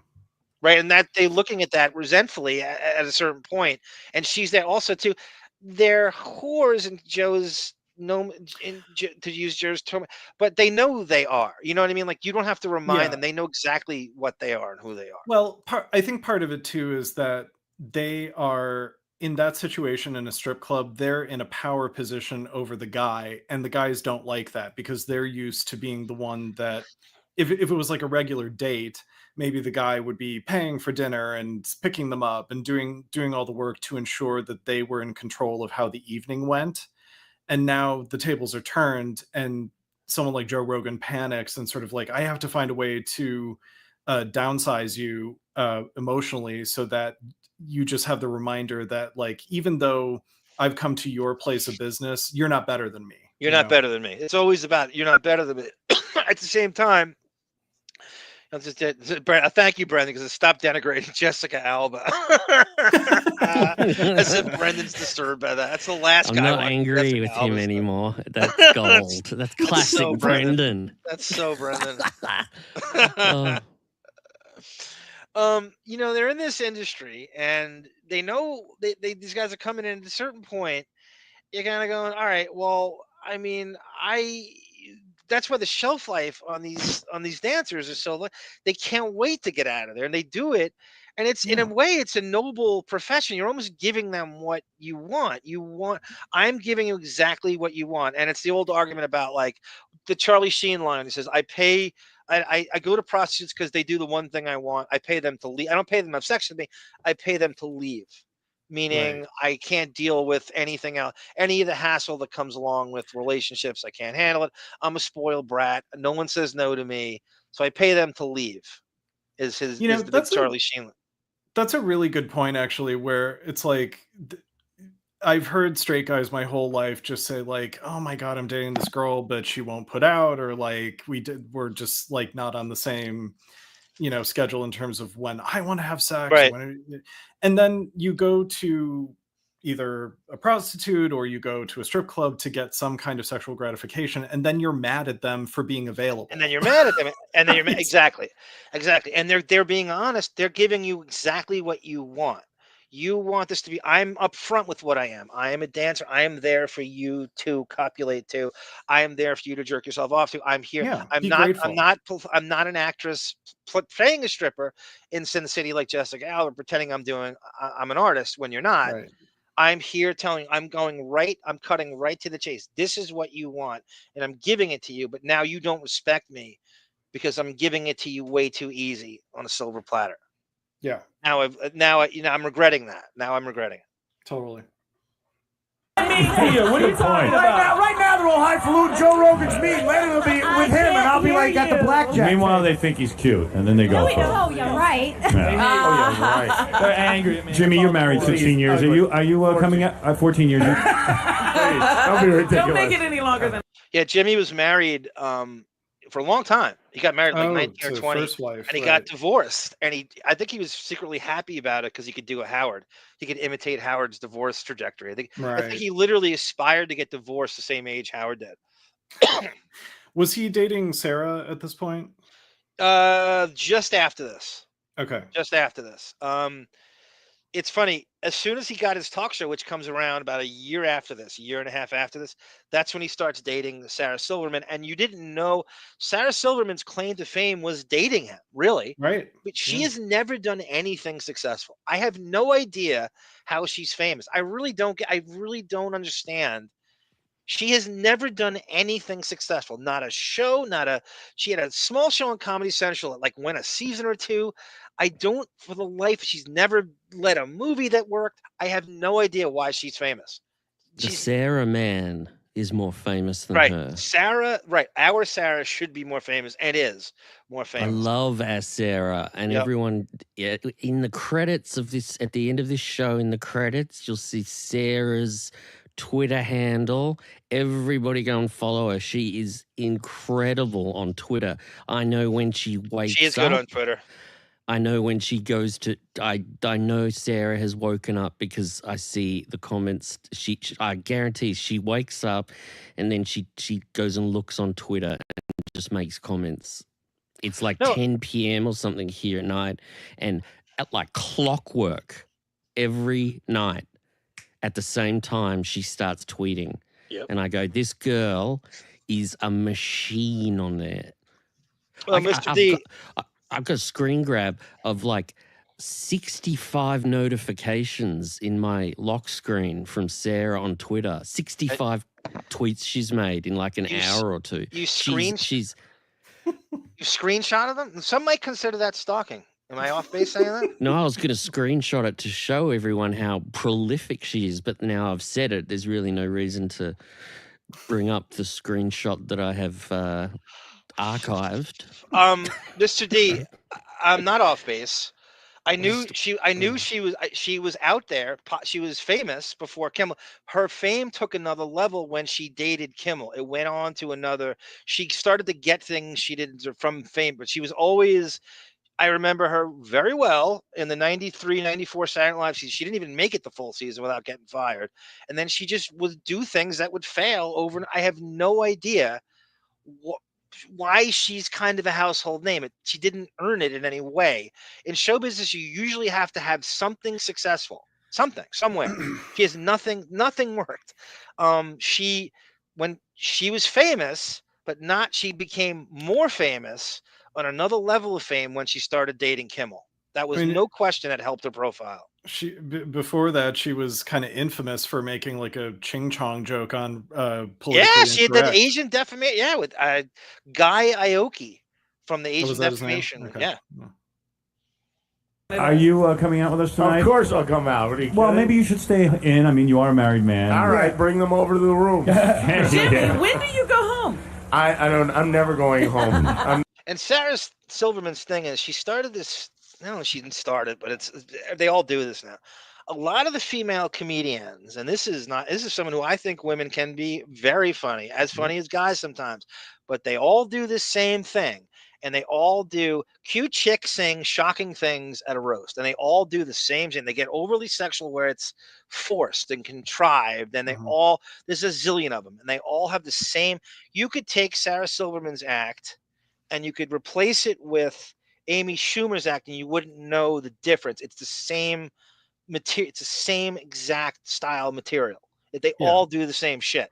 Right. And that they looking at that resentfully at a certain point. And she's there also too. They're whores in Joe's to use Joe's term, but they know who they are. You know what I mean? Like you don't have to remind them. They know exactly what they are and who they are. Well, I think part of it too is that they are in that situation in a strip club. They're in a power position over the guy, and the guys don't like that because they're used to being the one that, if it was like a regular date, maybe the guy would be paying for dinner and picking them up and doing all the work to ensure that they were in control of how the evening went. And now the tables are turned, and someone like Joe Rogan panics and sort of like, I have to find a way to downsize you emotionally so that you just have the reminder that, like, even though I've come to your place of business, you're not better than me. You're not better than me. It's always about you're not better than me. At the same time, thank you, Brendan, because it stopped denigrating Jessica Alba. As if Brendan's disturbed by that. That's the last I'm guy. not angry with him anymore. That's gold. That's classic so Brendan. That's so Brendan. Oh. You know, they're in this industry and they know these guys are coming in at a certain point. You're kind of going, all right, well, I mean, that's why the shelf life on these dancers is so long. They can't wait to get out of there, and they do it. And it's in a way, it's a noble profession. You're almost giving them what you want. I'm giving you exactly what you want. And it's the old argument about like the Charlie Sheen line. He says, I go to prostitutes because they do the one thing I want. I pay them to leave. I don't pay them to have sex with me. I pay them to leave. Meaning I can't deal with anything else, any of the hassle that comes along with relationships. I can't handle it. I'm a spoiled brat. No one says no to me. So I pay them to leave. Is the big Charlie Sheen. That's a really good point, actually, where it's like, I've heard straight guys my whole life just say like, oh my God, I'm dating this girl, but she won't put out, or like we're just like not on the same, you know, schedule in terms of when I want to have sex. Right. And then you go to either a prostitute or you go to a strip club to get some kind of sexual gratification, and then you're mad at them for being available. And then you're mad at them, and then you're exactly. And they're being honest. They're giving you exactly what you want. You want this to be, I'm upfront with what I am. I am a dancer. I am there for you to copulate to. I am there for you to jerk yourself off to. I'm here. Yeah, I'm not an actress playing a stripper in Sin City like Jessica Alba, pretending I'm an artist when you're not. Right. I'm here telling you, I'm cutting right to the chase. This is what you want, and I'm giving it to you, but now you don't respect me because I'm giving it to you way too easy on a silver platter. Yeah. Now I'm regretting that. Now I'm regretting it. Totally. Hey, what are you talking about? Right now they're all highfalutin. Joe Rogan's meeting. Later they'll be with him, and I'll be like at the blackjack. Meanwhile, they think he's cute, and then they go for it. Oh, you're right. Yeah. They're angry at me. Jimmy, you're married 16 years. Are you coming out 14 years? Don't be ridiculous. Don't make it any longer than. Yeah, Jimmy was married for a long time. He got married like 19 or 20, first wife, and he got divorced. And I think he was secretly happy about it because he could do a Howard. He could imitate Howard's divorce trajectory. I think he literally aspired to get divorced the same age Howard did. Was he dating Sarah at this point? Just after this. Okay. Just after this. It's funny. As soon as he got his talk show, which comes around about a year and a half after this, that's when he starts dating Sarah Silverman. And you didn't know Sarah Silverman's claim to fame was dating him, really. Right. But she has never done anything successful. I have no idea how she's famous. I really don't understand She has never done anything successful. Not a show, she had a small show on Comedy Central that like went a season or two. I don't, for the life, she's never led a movie that worked. I have no idea why she's famous. The Sarah man is more famous than Right. her. Sarah, right. Our Sarah should be more famous and is more famous. I love our Sarah, and everyone in the credits of this, at the end of this show, in the credits, you'll see Sarah's Twitter handle. Everybody go and follow her. She is incredible on Twitter. I know when she wakes up. She is good on Twitter. I know when she goes to, I know Sarah has woken up because I see the comments. I guarantee she wakes up and then she goes and looks on Twitter and just makes comments. It's like 10 p.m. or something here at night, and at like clockwork every night at the same time she starts tweeting. Yep. And I go, this girl is a machine on there. Well, Mr. D. I've got a screen grab of like 65 notifications in my lock screen from Sarah on Twitter. 65 tweets she's made in like an hour or two. You screenshot of them? Some might consider that stalking. Am I off base saying that? No, I was going to screenshot it to show everyone how prolific she is, but now I've said it, there's really no reason to bring up the screenshot that I have archived. Mr. D, I'm not off base. I knew she was out there. She was famous before Kimmel. Her fame took another level when she dated Kimmel. It went on to another. She started to get things she didn't from fame, but she was always. I remember her very well in the 93, 94 Saturday Night Live season. She didn't even make it the full season without getting fired. And then she just would do things that would fail over. And I have no idea why she's kind of a household name. She didn't earn it in any way. In show business, you usually have to have something successful, somewhere. She has nothing worked. When she was famous, but she became more famous on another level of fame when she started dating Kimmel. That was no question that helped her profile. Before that, she was kind of infamous for making like a ching chong joke on politically she had that Asian defamation. Yeah, with Guy Aoki from the Asian defamation. Okay. Yeah. Are you coming out with us tonight? Of course I'll come out. Well, maybe you should stay in. I mean, you are a married man. All right, bring them over to the room. Jimmy, when do you go home? I don't. I'm never going home. And Sarah Silverman's thing is she started this. No, she didn't start it, but they all do this now. A lot of the female comedians, and this is someone who I think women can be very funny as guys sometimes, but they all do the same thing. And they all do cute chicks saying shocking things at a roast. And they all do the same thing. They get overly sexual where it's forced and contrived. And there's a zillion of them. And they all have the same. You could take Sarah Silverman's act and you could replace it with Amy Schumer's act and you wouldn't know the difference. It's the same material. It's the same exact style material. They all do the same shit.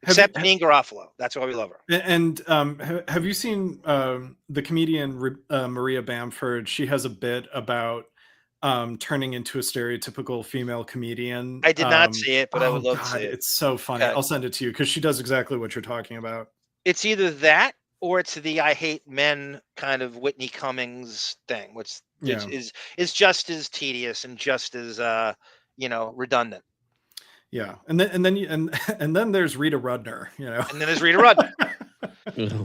Except Janine Garofalo. That's why we love her. And have you seen the comedian Maria Bamford? She has a bit about turning into a stereotypical female comedian. I did not see it, but I would love to see it. It's so funny. Okay. I'll send it to you because she does exactly what you're talking about. It's either that or it's the I hate men kind of Whitney Cummings thing, which is just as tedious and just as redundant. Yeah, and then there's Rita Rudner, And then there's Rita Rudner.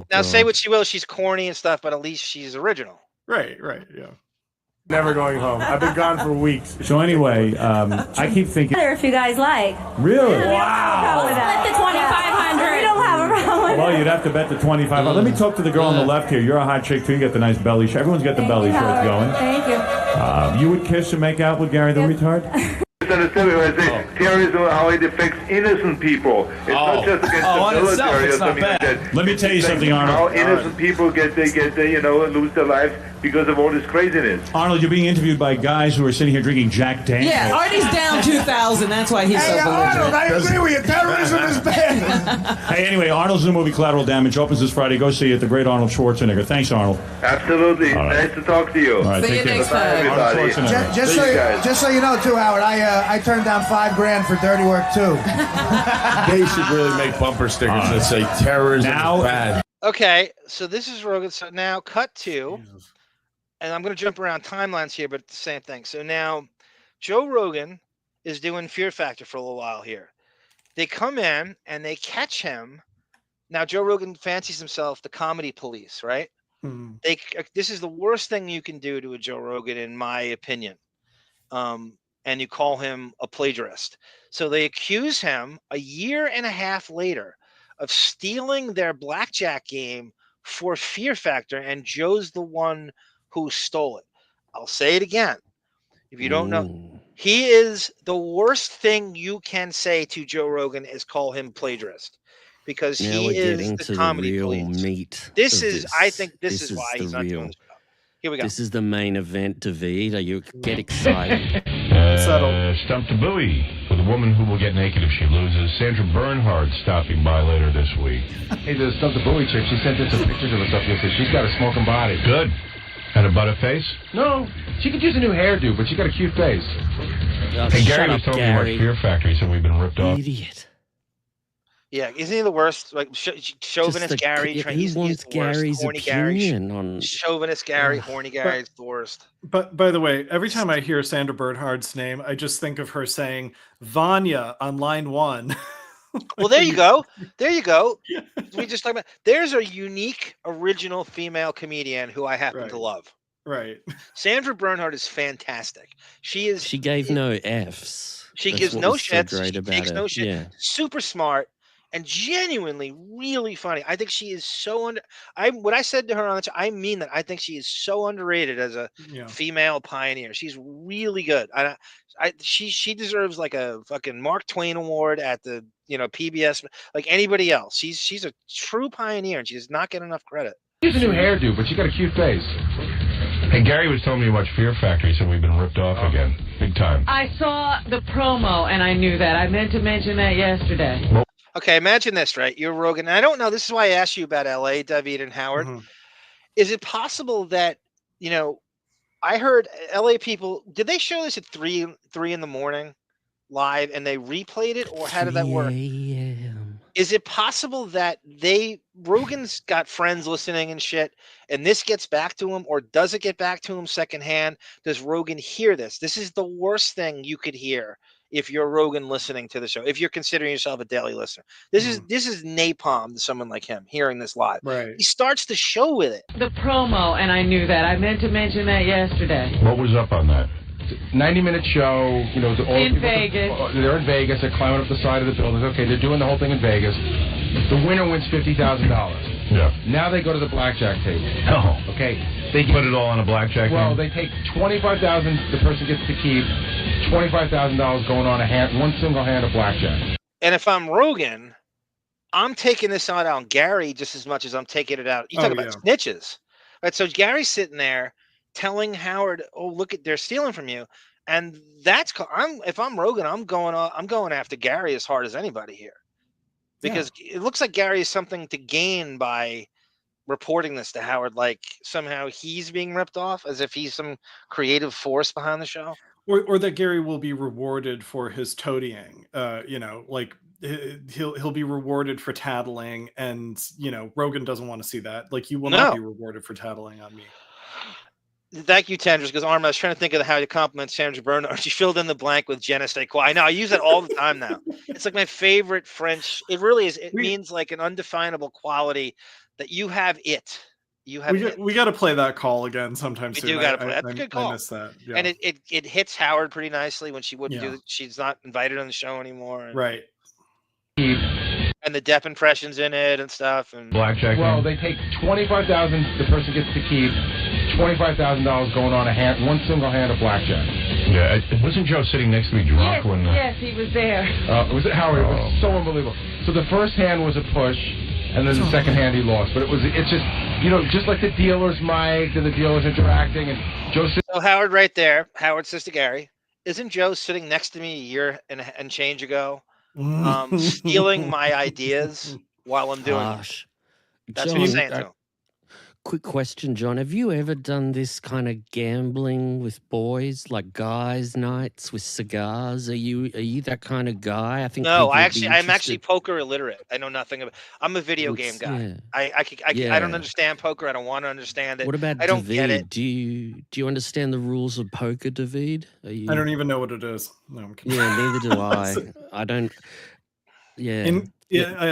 Now say what she will, she's corny and stuff, but at least she's original. Right, yeah. Never going home. I've been gone for weeks. So anyway, I keep thinking. If you guys like. Really? Wow. Split the 2,500. We don't have a problem with Well, you'd have to bet the 25. Let me talk to the girl on the left here. You're a hot chick too. You got the nice belly shirt. Everyone's got the belly shirts going. Thank you. You would kiss and make out with Gary the retard? Understand what I say? Terrorism, how it affects innocent people. It's not just against the military or something like that. Let me tell you something, Arnold. How innocent people get lose their lives because of all this craziness. Arnold, you're being interviewed by guys who are sitting here drinking Jack Daniels. Yeah, Artie's down 2,000. That's why he's so belligerent. Arnold, I agree with you. Terrorism is bad. Hey, anyway, Arnold's new movie Collateral Damage opens this Friday. Go see it. The great Arnold Schwarzenegger. Thanks, Arnold. Absolutely. Nice to talk to you. All right, see you next time. Just so you know, too, Howard, I turned down $5,000 for dirty work too. They should really make bumper stickers that say terrorism is bad. Okay, so this is Rogan. So now cut to, and I'm going to jump around timelines here, but it's the same thing. So now Joe Rogan is doing Fear Factor for a little while here. They come in and they catch him. Now Joe Rogan fancies himself the comedy police, right? This is the worst thing you can do to a Joe Rogan, in my opinion. And you call him a plagiarist. So they accuse him a year and a half later of stealing their blackjack game for Fear Factor, and Joe's the one who stole it. I'll say it again. If you don't know, he is the worst thing you can say to Joe Rogan is call him plagiarist, because Now he we're is getting the to comedy the real police. meat. This of is, this. I think, this is why he's the not real. doing this. Here we go. This is the main event, Davyd. Are you get excited? Stump the Buoy for the woman who will get naked if she loses. Sandra Bernhard stopping by later this week. Hey, the Stump the Buoy chick, she sent in some pictures of herself yesterday. She's got a smoking body. Good. And a butter face? No, she could use a new hairdo, but she got a cute face. Hey, Gary was telling me about Fear Factor. He said we've been ripped off. Idiot. Yeah, isn't he the worst? Like chauvinist Gary. He's the worst. Gary's Horny Gary. opinion on Chauvinist Gary, horny Gary is the worst. But by the way, every time I hear Sandra Bernhard's name, I just think of her saying Vanya on line 1. Well, there you go. There you go. We just talked about. There's a unique, original female comedian who I happen to love. Right. Sandra Bernhard is fantastic. She is. She gave no F's. She That's gives what no was so shits. great She about takes her. no shit. Yeah. Super smart and genuinely really funny. I think she is so under. What I said to her on the show, I mean that. I think she is so underrated as a female pioneer. She's really good. She deserves like a fucking Mark Twain award at the PBS, like anybody else. She's a true pioneer, and she does not get enough credit. She has a new hairdo, but she got a cute face. Hey, Gary was telling me about Fear Factor. He said we've been ripped off again. Big time. I saw the promo and I knew that. I meant to mention that yesterday. Okay, imagine this, right? You're Rogan. And I don't know. This is why I asked you about LA, Davyd and Howard. Is it possible that, I heard LA people, did they show this at 3 in the morning live and they replayed it, or how did that work? Is it possible that Rogan's got friends listening and shit, and this gets back to him, or does it get back to him secondhand? Does Rogan hear this? This is the worst thing you could hear if you're Rogan listening to the show, if you're considering yourself a daily listener. This is napalm to someone like him hearing this live. Right. He starts the show with it. The promo, and I knew that. I meant to mention that yesterday. What was up on that? 90-minute show, In Vegas. They're in Vegas. They're climbing up the side of the building. Okay, they're doing the whole thing in Vegas. The winner wins $50,000. Yeah. Now they go to the blackjack table. Oh. Okay. They put it all on a blackjack Well, game? they take $25,000. The person gets to keep $25,000 going on one single hand of blackjack. And if I'm Rogan, I'm taking this out on Gary just as much as I'm taking it out. You talk about snitches. Right, so Gary's sitting there telling Howard, "Oh, look at they're stealing from you," and if I'm Rogan, I'm going after Gary as hard as anybody here, because it looks like Gary has something to gain by reporting this to Howard. Like somehow he's being ripped off, as if he's some creative force behind the show, or that Gary will be rewarded for his toadying. Like he'll be rewarded for tattling, and Rogan doesn't want to see that. Like, you will not be rewarded for tattling on me. Thank you, Tendrils, because Arm, I was trying to think of how to compliment Sandra Bernhard. She filled in the blank with Je ne sais quoi. I know, I use that all the time now. It's like my favorite French. It really is. It means like an undefinable quality that you have it. You have it. We got to play that call again sometime soon. We do got to play. That's a good call. I missed that. Yeah. And it hits Howard pretty nicely when she wouldn't do it. She's not invited on the show anymore. Right. And the Depp impressions in it and stuff. And blackjack. Well, they take $25,000. The person gets to keep $25,000 going on one single hand of blackjack. Yeah, wasn't Joe sitting next to me drunk when? Yes, he was there. Was it Howard? It was so unbelievable. So the first hand was a push, and then the second hand he lost. But it's just just like the dealer's mic and the dealer's interacting, and Joe. So Howard, right there, Howard says to Gary, "Isn't Joe sitting next to me a year and change ago, stealing my ideas while I'm doing it?" That's what he's saying to him. quick question, John. Have you ever done this kind of gambling with boys, like guys' nights with cigars? Are you that kind of guy? I think No, I'm I'm actually poker illiterate. I know nothing about. I'm a video game guy. Yeah. I don't understand poker. I don't want to understand it. What about I don't get Davyd? it. Do you understand the rules of poker, Davyd? I don't even know what it is. No, I'm kidding. Yeah, neither do I. I don't. Yeah,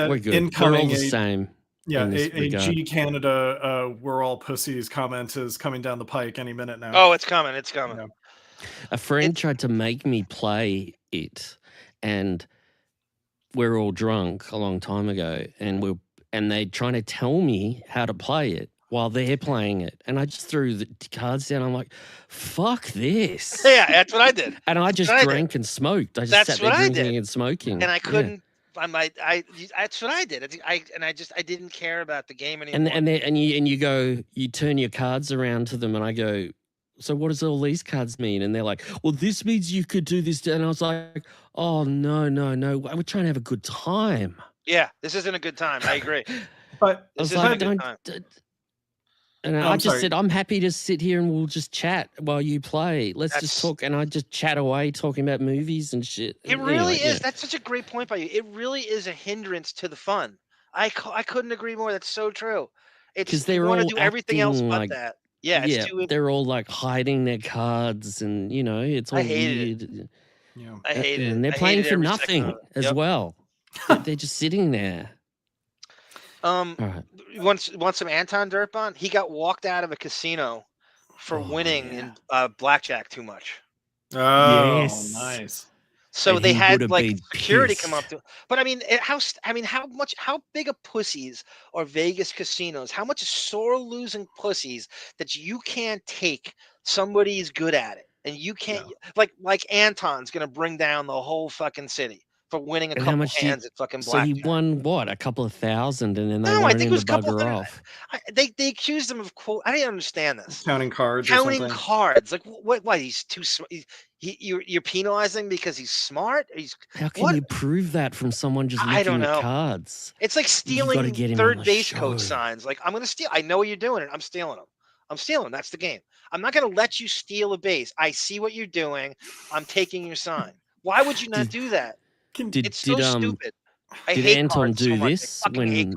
we're good. We're all the same. Yeah, in this a regard. G Canada, we're all pussies comment is coming down the pike any minute now. Oh, it's coming. It's coming. Yeah. A friend tried to make me play it, and we're all drunk a long time ago, and they're trying to tell me how to play it while they're playing it, and I just threw the cards down. I'm like, "Fuck this!" Yeah, that's what I did. And I just drank and smoked. I just sat there drinking and smoking, and I couldn't. That's what I did. I didn't care about the game anymore. And you turn your cards around to them, and I go, so what does all these cards mean? And they're like, well, this means you could do this. And I was like, oh, no. We're trying to have a good time. Yeah, this isn't a good time. I agree. But this isn't a good time. And I just said, I'm happy to sit here and we'll just chat while you play. Let's just talk. And I just chat away talking about movies and shit. It really is. That's such a great point by you. It really is a hindrance to the fun. I couldn't agree more. That's so true. It's because they want to do everything else but that. Yeah, they're all like hiding their cards, and it's all weird. Yeah. I hate it. And they're playing for nothing as well. They're just sitting there. All right. Want some Anton Dirtbon? He got walked out of a casino for winning in blackjack too much. Oh, yes. Nice. So they had like security come up to. But I mean, how big of pussies are Vegas casinos? How much sore losing pussies that you can't take somebody's good at it, and you can't like Anton's gonna bring down the whole fucking city for winning a couple hands at fucking blackjack. So he won what, a couple of thousand, and then they wanted him to bugger off. They accused him of I didn't understand this. Counting cards. Counting cards. Like what? He's too. You're penalizing because he's smart. How can you prove that from someone just looking at cards? It's like stealing third base coach signs. Like, I'm gonna steal. I know you're doing it. I'm stealing them. That's the game. I'm not gonna let you steal a base. I see what you're doing. I'm taking your sign. Why would you not do that? It's so stupid. Did Anton do this when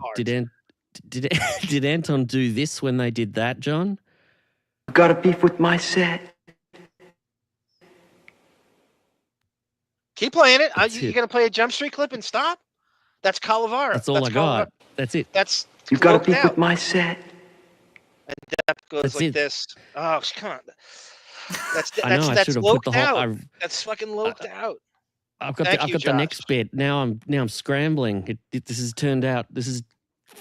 did Anton do this when they did that, John? Got a beef with my set. Keep playing it. You're gonna play a Jump Street clip and stop. That's Calavera. That's all I got. That's it. That's you got a beef with my set. And Depp goes like this. Oh, come on. That's loped out. That's fucking loped out. I've got the next bit. Now I'm scrambling. This has turned out. This has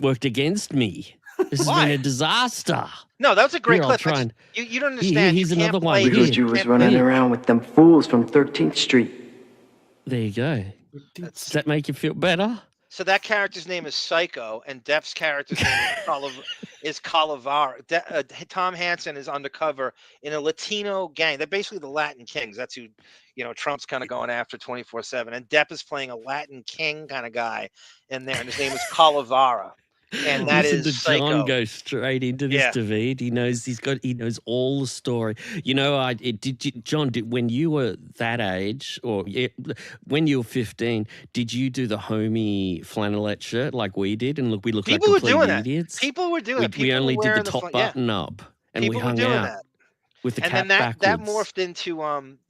worked against me. This has been a disaster. No, that was a great clip. You don't understand. Here's another one. Because you was running around with them fools from 13th Street. There you go. Does that make you feel better? So that character's name is Psycho, and Depp's character's name is Calavera. Tom Hansen is undercover in a Latino gang. They're basically the Latin Kings. That's who, Trump's kind of going after 24/7. And Depp is playing a Latin King kind of guy in there, and his name is Calavera. And that is Psycho. John goes straight into this, Davyd. He knows all the story. John, when you were that age, or when you were 15, did you do the homie flannelette shirt like we did? And we looked like complete idiots. People were doing it. We only did the top button up, and we hung out with the cap backwards. That morphed into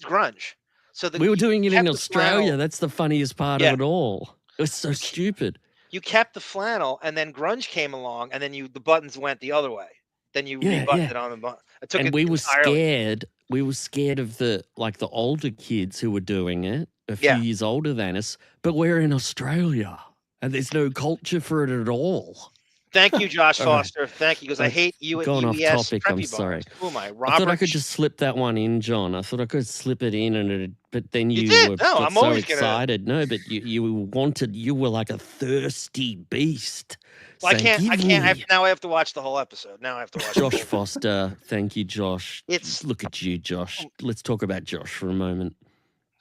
grunge. So we were doing it in Australia. That's the funniest part of it all. It was so stupid. You kept the flannel, and then grunge came along, and then the buttons went the other way. Then you rebuttoned it on the button. And we were scared. We were scared of the older kids who were doing it, a few years older than us. But we're in Australia, and there's no culture for it at all. Thank you, Josh Foster. Thank you, because I hate you at Gone off UES topic. I'm sorry. Who am I, Robert? I thought I could just slip that one in, John. I thought I could slip it in, but then you did. were No, I'm so always excited. No, but you were like a thirsty beast. Well, I can't. Now I have to watch the whole episode. Now I have to watch. Josh Foster. Thank you, Josh. Look at you, Josh. Let's talk about Josh for a moment.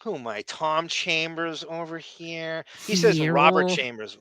Who am I? Tom Chambers over here. He says Robert Chambers.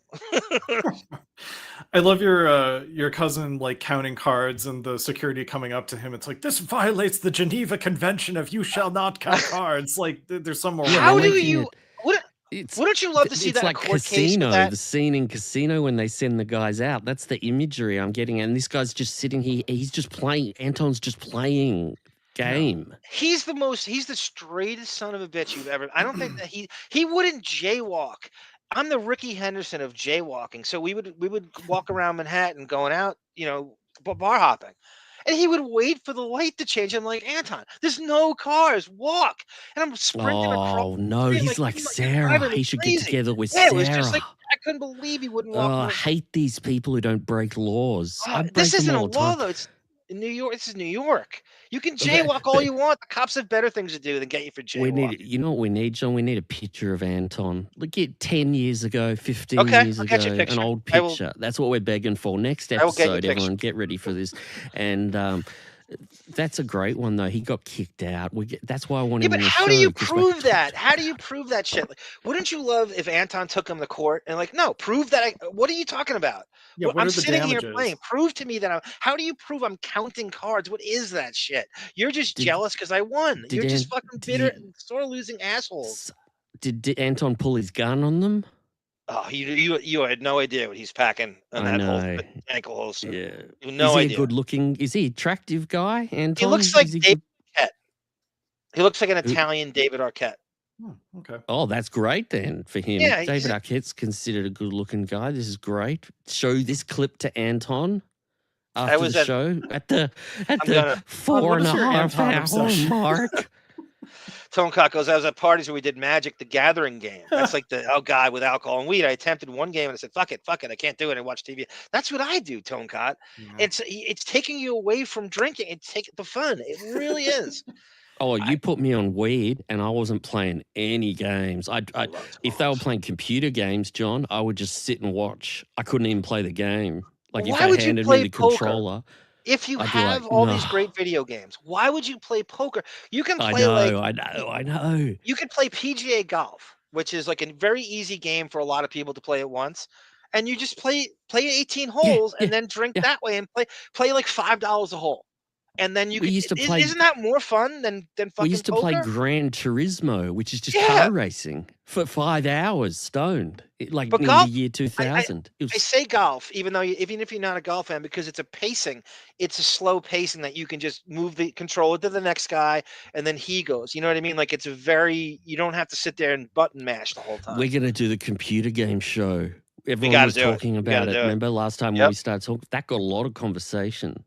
I love your cousin like counting cards and the security coming up to him. It's like, this violates the Geneva Convention of you shall not count cards. Like there's some more. How do you? Wouldn't you love to see it's that like court Casino, case with that? the scene in Casino when they send the guys out. That's the imagery I'm getting. And this guy's just sitting here. He's just playing. Anton's just playing game. He's the straightest son of a bitch you've ever. I don't think that he wouldn't jaywalk. I'm the Ricky Henderson of jaywalking. So we would walk around Manhattan going out, bar hopping. And he would wait for the light to change. I'm like, Anton, there's no cars. Walk. And I'm sprinting across. Oh, no. He's like Sarah. He should get together with Sarah. It was just like, I couldn't believe he wouldn't walk. I hate these people who don't break laws. I break This isn't them a all the law, time. though. It's in New York. This is New York. You can jaywalk all you want. The cops have better things to do than get you for jaywalking. You know what we need, John? We need a picture of Anton. Look at 10 years ago, 15 years I'll ago, get you a picture. an old picture. That's what we're begging for. Next I will get you a episode, picture. everyone, get ready for this. And that's a great one, though. He got kicked out. That's why I want him But in the how show. do you 'cause prove that? How do you prove that shit? Like, wouldn't you love if Anton took him to court and like, no, prove that? What are you talking about? Yeah, what I'm are the sitting here damages? playing. Prove to me that I'm. How do you prove I'm counting cards? What is that shit? You're just jealous because I won. You're just fucking bitter and sore losing assholes. Did Anton pull his gun on them? Oh, you had no idea what he's packing in I that whole know. ankle holster. Yeah. You have no is he idea. a good looking? Is he attractive guy? Anton? He looks like Is he David good? Arquette. He looks like an Italian David Arquette. Okay. Oh, that's great then for him. Yeah, David Arquette's considered a good looking guy. This is great. Show this clip to Anton after the show at the 4.5 hour mark. Tone Cock goes, I was at parties where we did Magic the Gathering game. That's like the guy with alcohol and weed. I attempted one game and I said, fuck it, I can't do it. I watch TV. That's what I do, Tone Cock. It's taking you away from drinking. It's taking the fun. It really is. Oh, you put me on weed and I wasn't playing any games. If they were playing computer games, John, I would just sit and watch. I couldn't even play the game. Like Why if would they you handed play me the poker? controller. If you I'd be have like, all "No." these great video games, why would you play poker? You can I play know. You can play PGA golf, which is like a very easy game for a lot of people to play at once. And you just play 18 holes and then drink that way and play like $5 a hole. And then you used to play. Isn't that more fun than fucking We used to poker? play Gran Turismo, which is just car racing for 5 hours stoned, like But in golf, the year 2000. I say golf, even if you're not a golf fan, because it's a slow pacing that you can just move the controller to the next guy and then he goes. You know what I mean? Like you don't have to sit there and button mash the whole time. We're going to do the computer game show. Everyone was talking about it. Remember last time when we started talking? That got a lot of conversation.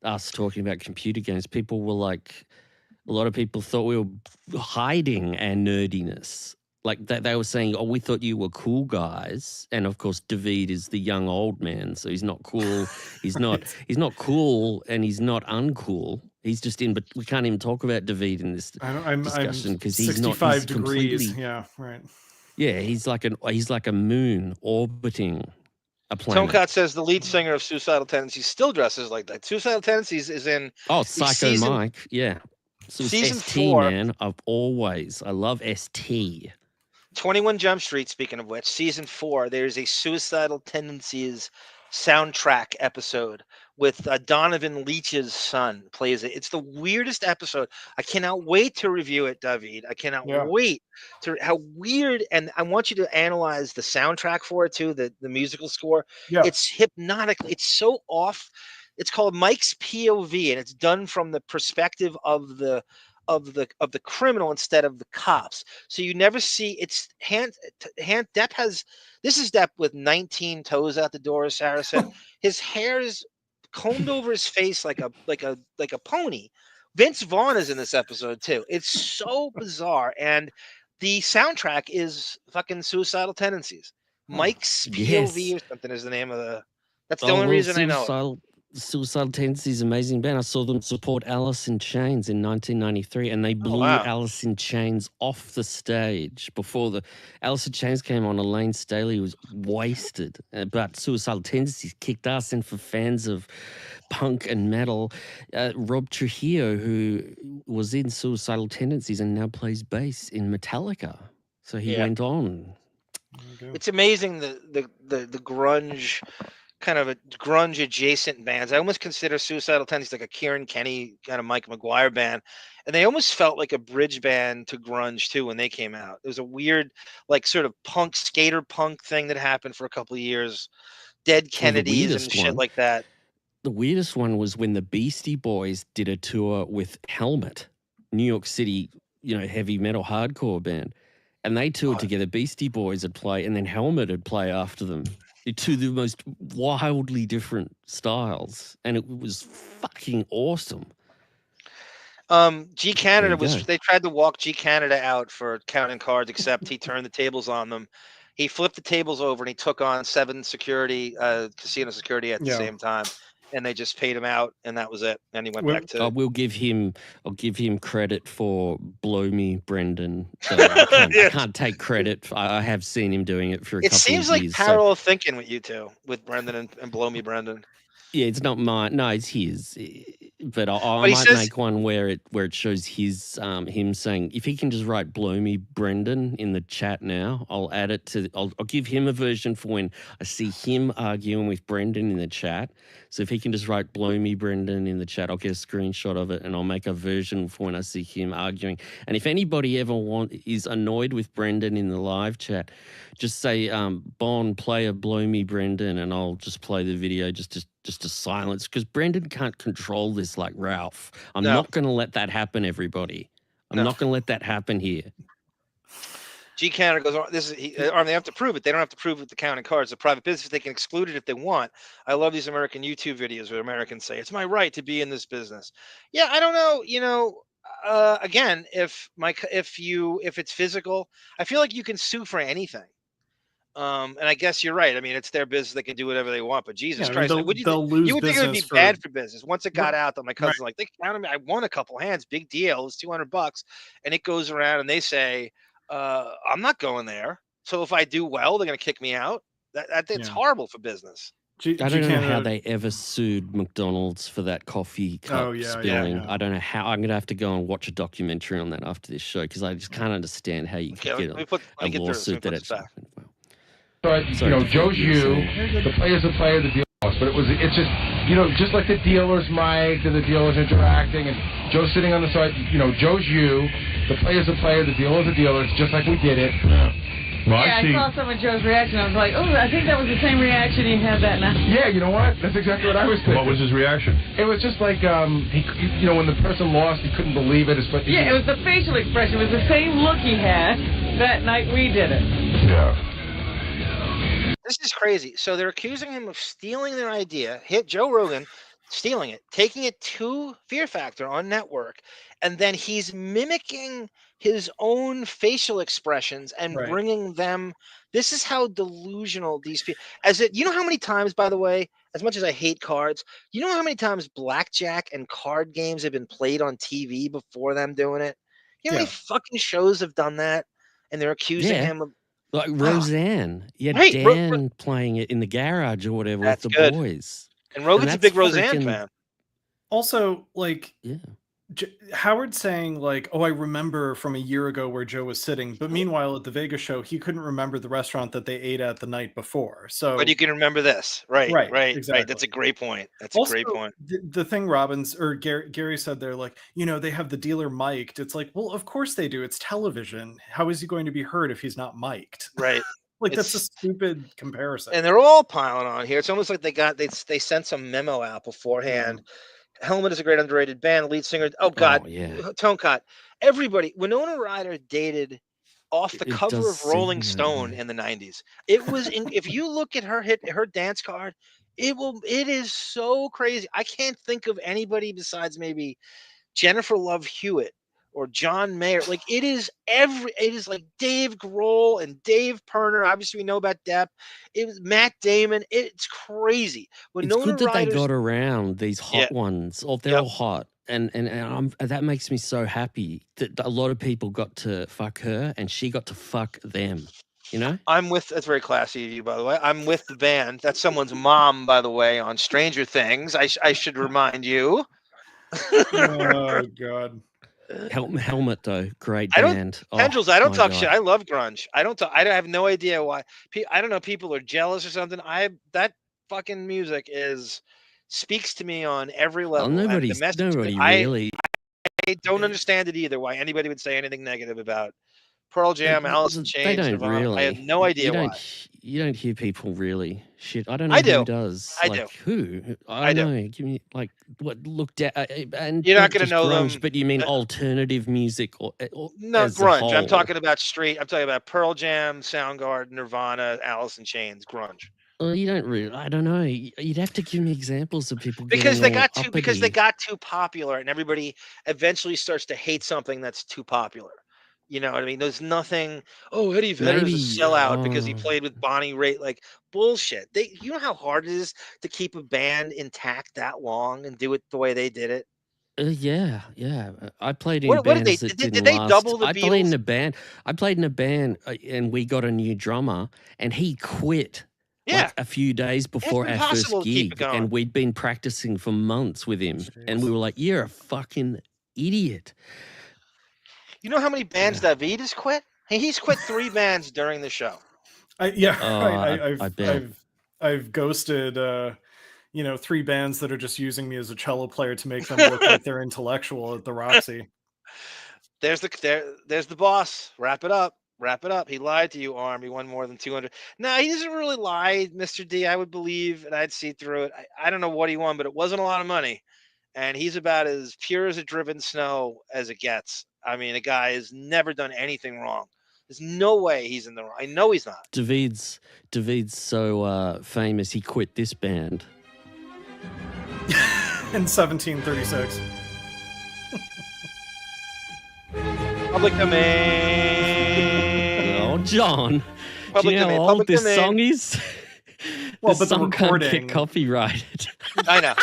Us talking about computer games. People were like, a lot of people thought we were hiding our nerdiness. Like they were saying, oh, we thought you were cool guys. And of course, Davyd is the young old man. So he's not cool. He's not cool and he's not uncool. He's just in, but we can't even talk about Davyd in this discussion because he's 65 degrees. Yeah, right. Yeah, he's like a moon orbiting a planet. Tomcat says the lead singer of Suicidal Tendencies still dresses like that. Suicidal Tendencies is in Psycho Mike. Yeah. So season ST, 4, man. I love ST. 21 Jump Street, speaking of which, season 4, there's a Suicidal Tendencies soundtrack episode with Donovan Leach's son plays it. It's the weirdest episode. I cannot wait to review it, Davyd. I cannot wait to how weird. And I want you to analyze the soundtrack for it too, the musical score. Yeah. It's hypnotic. It's so off. It's called Mike's POV, and it's done from the perspective of the criminal instead of the cops. So you never see it's Depp has this is Depp with 19 toes out the door, as Sarah said. His hair is combed over his face like a pony. Vince Vaughn is in this episode too. It's so bizarre, and the soundtrack is fucking Suicidal Tendencies. Mike's POV or something is the name of the. That's the only reason I know it. Suicidal Tendencies is an amazing band. I saw them support Alice in Chains in 1993, and they blew Alice in Chains off the stage before the Alice in Chains came on. Elaine Staley was wasted, but Suicidal Tendencies kicked ass. And for fans of punk and metal. Rob Trujillo, who was in Suicidal Tendencies and now plays bass in Metallica. So he went on. It's amazing the grunge kind of a grunge adjacent bands. I almost consider Suicidal Tendencies like a Kieran Kenny kind of Mike McGuire band, and they almost felt like a bridge band to grunge too when they came out. It was a weird, like sort of punk skater punk thing that happened for a couple of years. Dead Kennedys and shit like that. The weirdest one was when the Beastie Boys did a tour with Helmet, New York City, heavy metal hardcore band. And they toured together. Beastie Boys would play, and then Helmet would play after them. To the most wildly different styles. And it was fucking awesome. G Canada they tried to walk G Canada out for counting cards, except he turned the tables on them. He flipped the tables over and he took on 7 security, casino security at the same time. And they just paid him out, and that was it. And he went back to. I'll give him credit for Blow Me, Brendan. I can't take credit. I have seen him doing it for a couple of years. It seems like parallel thinking with you two, with Brendan and Blow Me, Brendan. Yeah, it's not mine. No, it's his. But I might make one where it shows him saying, if he can just write "Blow Me, Brendan" in the chat now, I'll add it to. I'll give him a version for when I see him arguing with Brendan in the chat. So if he can just write "Blow Me, Brendan" in the chat, I'll get a screenshot of it and I'll make a version for when I see him arguing. And if anybody ever is annoyed with Brendan in the live chat, just say, "Bon, play a Blow Me, Brendan," and I'll just play the video just to silence, because Brendan can't control this like Ralph. I'm not going to let that happen, everybody. I'm not going to let that happen here. G Canada goes, they have to prove it. They don't have to prove it with the counting cards. It's a private business. They can exclude it if they want. I love these American YouTube videos where Americans say, it's my right to be in this business. Yeah, I don't know. Again, if it's physical, I feel like you can sue for anything. And I guess you're right. I mean, it's their business. They can do whatever they want. But Jesus Christ, you would think it would be bad for business. Once it got out that my cousin's like, they counted me. I won a couple hands. Big deal. It's $200. And it goes around and they say, I'm not going there. So if I do well, they're going to kick me out. It's horrible for business. I don't know how they ever sued McDonald's for that coffee cup spilling. I don't know how. I'm going to have to go and watch a documentary on that after this show, because I just can't understand how you could get a lawsuit that it's. But Joe's the player's a player, the dealer lost. But it's just just like the dealer's mic and the dealer's interacting, and Joe's sitting on the side. Joe's the player's a player, the dealer's a dealer. It's just like we did it. Well, I saw some of Joe's reaction. I was like, oh, I think that was the same reaction he had that night. Yeah, you know what? That's exactly what I was thinking. What was his reaction? It was just like, when the person lost, he couldn't believe it. It was the facial expression. It was the same look he had that night we did it. Yeah. This is crazy. So they're accusing him of stealing their idea, hit Joe Rogan, stealing it, taking it to Fear Factor on network, and then he's mimicking his own facial expressions and bringing them. This is how delusional these people. You know how many times, by the way, as much as I hate cards, you know how many times blackjack and card games have been played on TV before them doing it? You know how many fucking shows have done that, and they're accusing him of. Like Roseanne. Dan playing it in the garage or whatever with the boys. And Rogan's a big Roseanne fan. Also, Howard saying I remember from a year ago where Joe was sitting, but meanwhile at the Vegas show, he couldn't remember the restaurant that they ate at the night before. So, but you can remember this, right? Exactly. That's a great point. That's also a great point. The thing Robbins or Gary said there, they have the dealer mic'd. It's like, well, of course they do. It's television. How is he going to be heard if he's not mic'd? Right. That's a stupid comparison. And they're all piling on here. It's almost like they sent some memo out beforehand. Helmet is a great underrated band. Lead singer. Oh God, Tone Cot. Everybody. Winona Ryder dated off the cover of Rolling Stone in the 90s. It was. If you look at her dance card, it is so crazy. I can't think of anybody besides maybe Jennifer Love Hewitt or John Mayer. It is like Dave Grohl and Dave Perner. Obviously, we know about Depp. It was Matt Damon. It's crazy. It's good that they got around these hot ones. They're all hot. And that makes me so happy that a lot of people got to fuck her and she got to fuck them. You know? That's very classy of you, by the way. I'm with the band. That's someone's mom, by the way, on Stranger Things. I should remind you. Oh God. Helmet though, great band. Tendrils, I don't my talk God. shit. I love grunge. I have no idea why. I don't know. People are jealous or something. That fucking music speaks to me on every level. Nobody really. I don't understand it either. Why anybody would say anything negative about Pearl Jam, Alice in Chains. They don't Nirvana. really. I have no idea why. You don't hear people really shit. I don't know I do. who does. I like, do. Who? I don't know. Give me like what looked at and you're not going to know grunge, them. But you mean alternative music or no as grunge? A whole? I'm talking about straight. I'm talking about Pearl Jam, Soundgarden, Nirvana, Alice in Chains, grunge. Well, you don't really. I don't know. You'd have to give me examples of people because they got too uppity. because they got too popular, and everybody eventually starts to hate something that's too popular. You know what I mean? There's nothing. Oh, Eddie Vedder's a sellout because he played with Bonnie Raitt. Like bullshit. You know how hard it is to keep a band intact that long and do it the way they did it. Yeah. I played in bands that didn't did they last. double the I Beatles? played in a band, and we got a new drummer, and he quit. Yeah. Like a few days before our first gig, and we'd been practicing for months with him, and we were like, "You're a fucking idiot." You know how many bands Davyd has quit? He's quit 3 bands during the show. I've ghosted 3 bands that are just using me as a cello player to make them look like they're intellectual at the Roxy. There's the boss. Wrap it up. He lied to you, Arm. He won more than 200. No, he doesn't really lie, Mr. D. I would believe, and I'd see through it. I don't know what he won, but it wasn't a lot of money. And he's about as pure as a driven snow as it gets. I mean, the guy has never done anything wrong. There's no way he's in the wrong. I know he's not. Davyd's so famous, he quit this band. In 1736. Public domain. Oh, John. Public do you know domain. how old Public this domain. song is? Well, This but the song can't recording. get copyrighted. I know.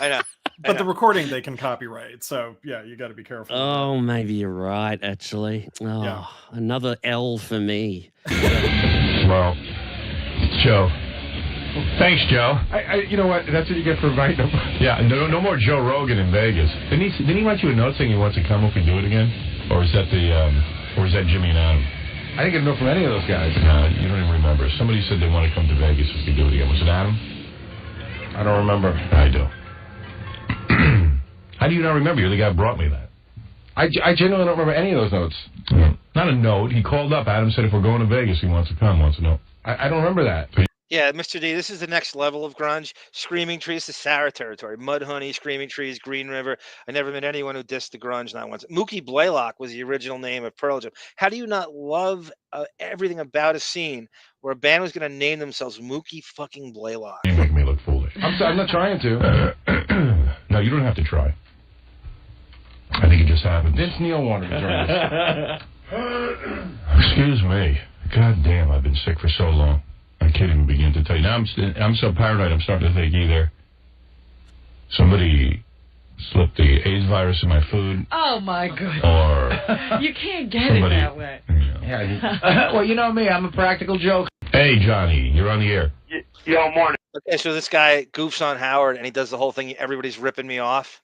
But the recording they can copyright. So, yeah, you got to be careful. Oh, maybe you're right, actually. Oh, Yeah. Another L for me. Well, Joe. Thanks, Joe. You know what? That's what you get for inviting him. Yeah, no more Joe Rogan in Vegas. Didn't he write you a note saying he wants to come if we do it again? Or is that Jimmy and Adam? I didn't get a note from any of those guys. No, you don't even remember. Somebody said they want to come to Vegas if we do it again. Was it Adam? I don't remember. I do. How do you not remember? You're the guy who brought me that. I genuinely don't remember any of those notes. Not a note. He called up. Adam said if we're going to Vegas, he wants to come. Wants to know. I don't remember that. Yeah, Mr. D, this is the next level of grunge. Screaming Trees to Sarah territory. Mudhoney, Screaming Trees, Green River. I never met anyone who dissed the grunge not once. Mookie Blaylock was the original name of Pearl Jam. How do you not love everything about a scene where a band was going to name themselves Mookie fucking Blaylock? You make me look foolish. I'm not trying to. No, you don't have to try. I think it just happens. Vince Neil wanted to join us. Excuse me. God damn, I've been sick for so long. I can't even begin to tell you. Now I'm so paranoid, I'm starting to think either somebody slipped the AIDS virus in my food. Oh my goodness. Or you can't get it that way. Yeah. Well, you know me. I'm a practical joke. Hey, Johnny, you're on the air. Yo, morning. Okay, so this guy goofs on Howard, and he does the whole thing. Everybody's ripping me off.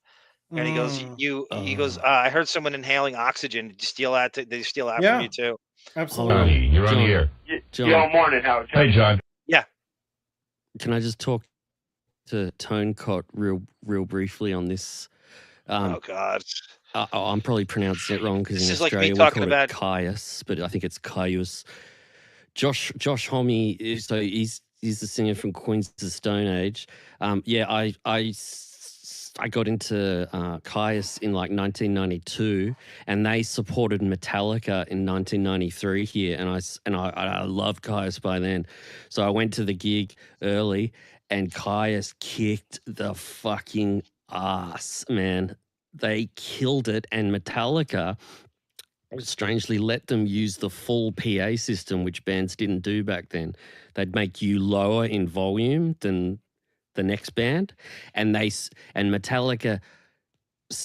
And he goes, he goes, I heard someone inhaling oxygen. Did you steal that? Did you steal that from you too? Absolutely. Johnny, you're on the air. Yo, morning, Howard. Hey, John. Yeah. Can I just talk to Tone Cot real briefly on this? Oh God. I'm probably pronouncing it wrong because in This is like me Australia we talking call about- it Caius, but I think it's Caius. Josh Homme, so he's the singer from Queens of the Stone Age. I got into Caius in like 1992, and they supported Metallica in 1993 here, and I loved Caius by then. So I went to the gig early, and Caius kicked the fucking ass, man. They killed it, and Metallica strangely let them use the full PA system, which bands didn't do back then. They'd make you lower in volume than the next band, and Metallica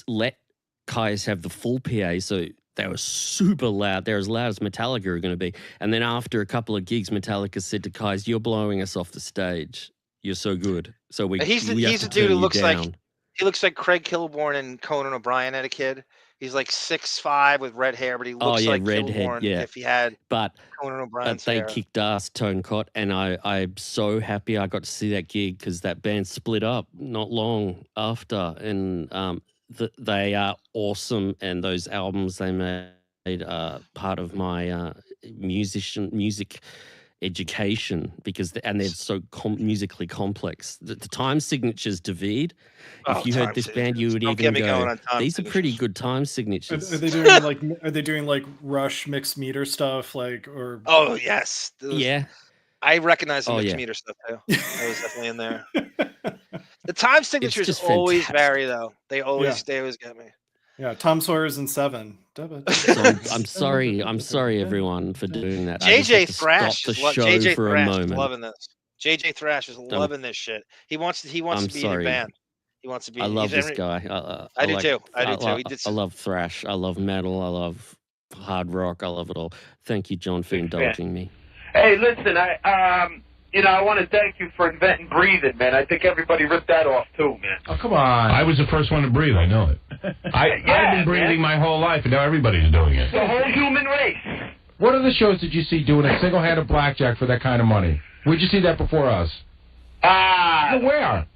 let Caius have the full PA, so They were super loud. They're as loud as Metallica are going to be. And then after a couple of gigs, Metallica said to Kais, "You're blowing us off the stage. You're so good. So He's the dude who looks like Craig Kilborn and Conan O'Brien had a kid. He's like 6'5" with red hair, but he looks like Kilborn if he had Conan O'Brien's they hair. kicked ass, Tone Cott, and I'm so happy I got to see that gig because that band split up not long after, and they are awesome, and those albums they made are part of my music education because they're so musically complex. The time signatures, Davyd. If you heard this band, you would even go, "These are pretty good time signatures." Are they doing like Rush mixed meter stuff, or? Oh yes, yeah. I recognize the mixed meter stuff too. I was definitely in there. The time signatures always vary, though. They always get me. Yeah, Tom Sawyer's in 7. So I'm sorry, everyone, for doing that. JJ Thrash is loving this. JJ Thrash is loving this shit. He wants to be in a band. He wants to be. I love this guy. I do too. I love thrash. I love metal. I love hard rock. I love it all. Thank you, John, for indulging me. Hey, listen, I want to thank you for inventing breathing, man. I think everybody ripped that off too, man. Oh, come on. I was the first one to breathe. I know it. I've been breathing my whole life, and now everybody's doing it. The whole human race. What other shows did you see doing a single-handed blackjack for that kind of money? Where'd you see that before us? Where?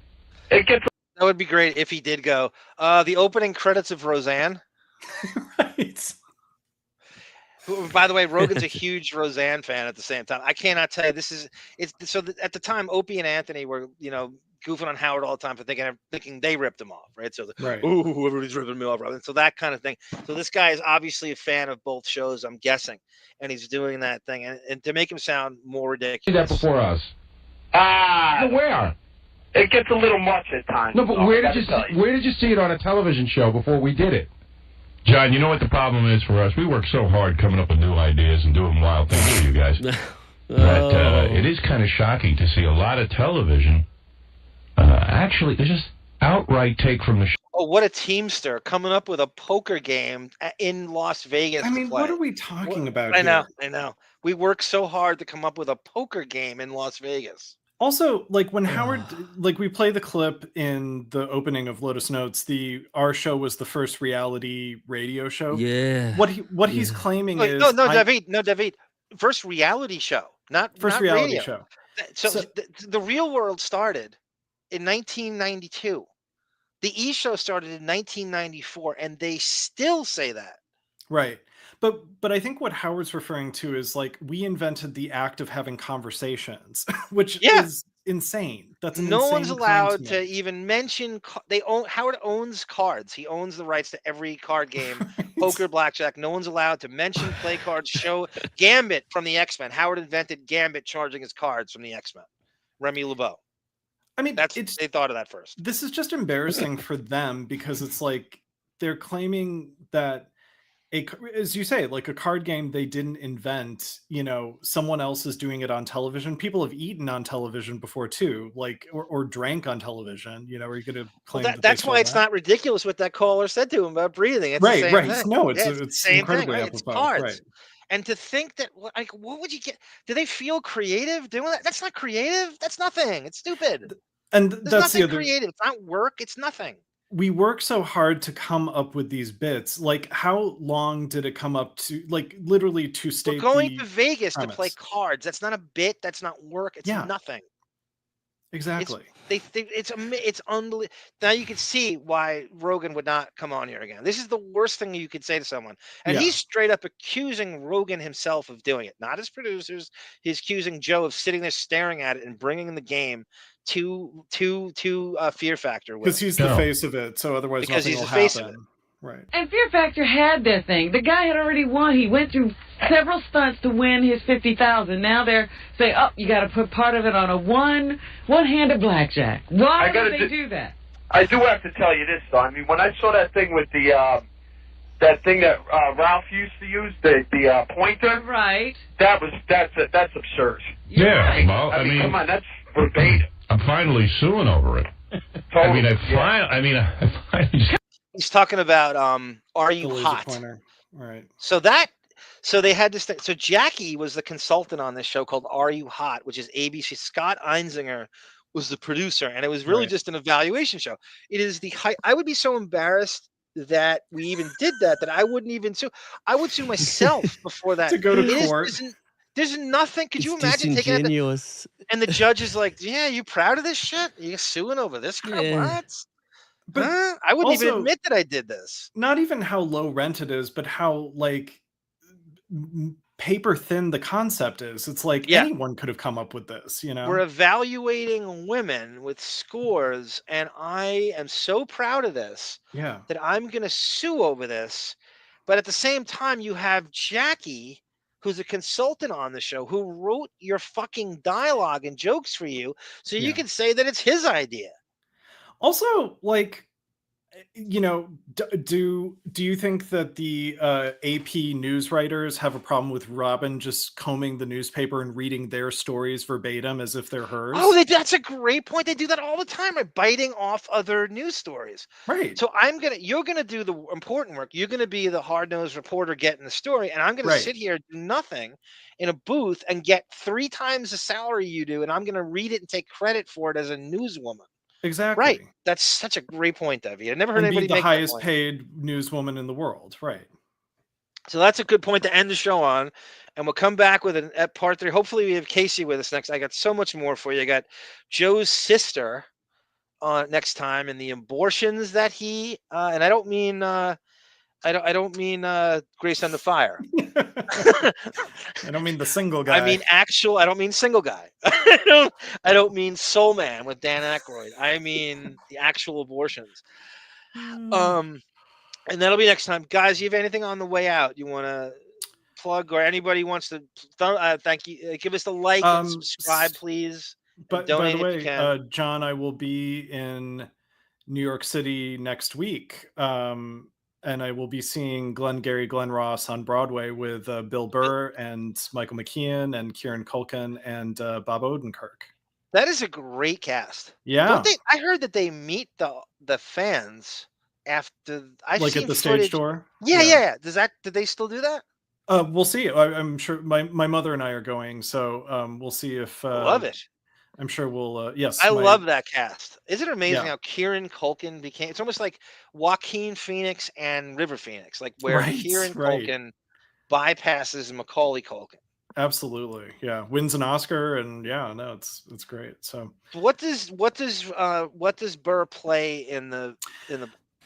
That would be great if he did go. The opening credits of Roseanne. Right. By the way, Rogan's a huge Roseanne fan at the same time. I cannot tell you, at the time, Opie and Anthony were, goofing on Howard all the time for thinking they ripped him off, right? So, ooh, everybody's ripping me off, right? So that kind of thing. So this guy is obviously a fan of both shows, I'm guessing, and he's doing that thing, and to make him sound more ridiculous. See that before us? Where? It gets a little much at times. No, but where did you see it on a television show before we did it? John, you know what the problem is for us? We work so hard coming up with new ideas and doing wild things for you guys. But it is kind of shocking to see a lot of television actually just outright take from the show. Oh, what a teamster coming up with a poker game in Las Vegas. I mean, what are we talking about here? I know. We work so hard to come up with a poker game in Las Vegas. Also, like when Howard, like we play the clip in the opening of Lotus Notes, our show was the first reality radio show. Yeah. What he's claiming is Davyd. First reality show, not reality radio. Show. So the Real World started in 1992. The E Show started in 1994, and they still say that. Right. But I think what Howard's referring to is like we invented the act of having conversations, which is insane. That's an no insane one's allowed to even mention. Howard owns cards. He owns the rights to every card game, poker, blackjack. No one's allowed to mention, play cards, show Gambit from the X-Men. Howard invented Gambit charging his cards from the X-Men. Remy LeBeau. I mean, they thought of that first. This is just embarrassing for them because it's like they're claiming that. As you say, like a card game they didn't invent, someone else is doing it on television. People have eaten on television before too, like or drank on television. Are you going to claim that's why it's not ridiculous what that caller said to him about breathing? It's right. Thing. No, it's the same incredibly thing. Right? It's cards. Right. And to think that, like, what would you get? Do they feel creative doing that? That's not creative. That's nothing. It's stupid. And There's that's nothing creative. It's not work. It's nothing. We work so hard to come up with these bits. Like, how long did it come up to, like, literally to state? We're going to Vegas to play cards. That's not a bit. That's not work. It's nothing. Exactly. It's unbelievable. Now you can see why Rogan would not come on here again. This is the worst thing you could say to someone. And he's straight up accusing Rogan himself of doing it, not his producers. He's accusing Joe of sitting there staring at it and bringing the game to Fear Factor because he's the face of it, so otherwise nothing will happen. Right. And Fear Factor had their thing. The guy had already won. He went through several stunts to win his $50,000. Now they're saying, "Oh, you got to put part of it on a one-handed blackjack." Why would they do that? I do have to tell you this, though. I mean, when I saw that thing with the that thing that Ralph used to use, the pointer, right? That's absurd. Yeah. Right? Well, I mean, come on, that's verbatim. I'm finally suing over it. Totally. I finally just... He's talking about, are you hot? Right. So they had this thing. So Jackie was the consultant on this show called Are You Hot, which is ABC. Scott Einzinger was the producer, and it was really just an evaluation show. It is the high. I would be so embarrassed that we even did that I wouldn't even sue. I would sue myself before that. To go to court. There's nothing. Could you imagine taking it? And the judge is like, "Yeah, you proud of this shit? You suing over this crap? What?" But I wouldn't even admit that I did this. Not even how low rent it is, but how like paper thin the concept is. It's like anyone could have come up with this, you know. We're evaluating women with scores, and I am so proud of this that I'm going to sue over this. But at the same time, you have Jackie, who's a consultant on the show, who wrote your fucking dialogue and jokes for you, so you can say that it's his idea. Also, like, you know, do you think that the AP news writers have a problem with Robin just combing the newspaper and reading their stories verbatim as if they're hers? Oh, that's a great point. They do that all the time, right? Biting off other news stories. Right. So you're gonna do the important work. You're gonna be the hard-nosed reporter getting the story, and I'm gonna sit here do nothing in a booth and get 3 times the salary you do, and I'm gonna read it and take credit for it as a newswoman. Exactly. Right. That's such a great point, Davy. I never heard anybody be the make highest paid newswoman in the world. Right. So that's a good point to end the show on. And we'll come back with at part 3. Hopefully we have Casey with us next. I got so much more for you. I got Joe's sister next time, and the abortions that he and I don't mean I don't mean Grace Under Fire. I don't mean the single guy. I mean I don't mean single guy. I don't mean Soul Man with Dan Aykroyd. I mean the actual abortions. And that'll be next time. Guys, you have anything on the way out you want to plug, or anybody wants to thank you, give us a like and subscribe, please. But by the way, John, I will be in New York City next week. And I will be seeing Glengarry Glen Ross on Broadway with Bill Burr and Michael McKean and Kieran Culkin and Bob Odenkirk. That is a great cast. Yeah. I heard that they meet the fans after. Like at the stage door? Yeah. Did they still do that? We'll see. I'm sure my mother and I are going, so we'll see if. Love it. I'm sure we'll. Yes, I love that cast. Isn't it amazing how Kieran Culkin became? It's almost like Joaquin Phoenix and River Phoenix, like where Kieran Culkin bypasses Macaulay Culkin. Absolutely, yeah. Wins an Oscar, and it's great. So what does Burr play in the?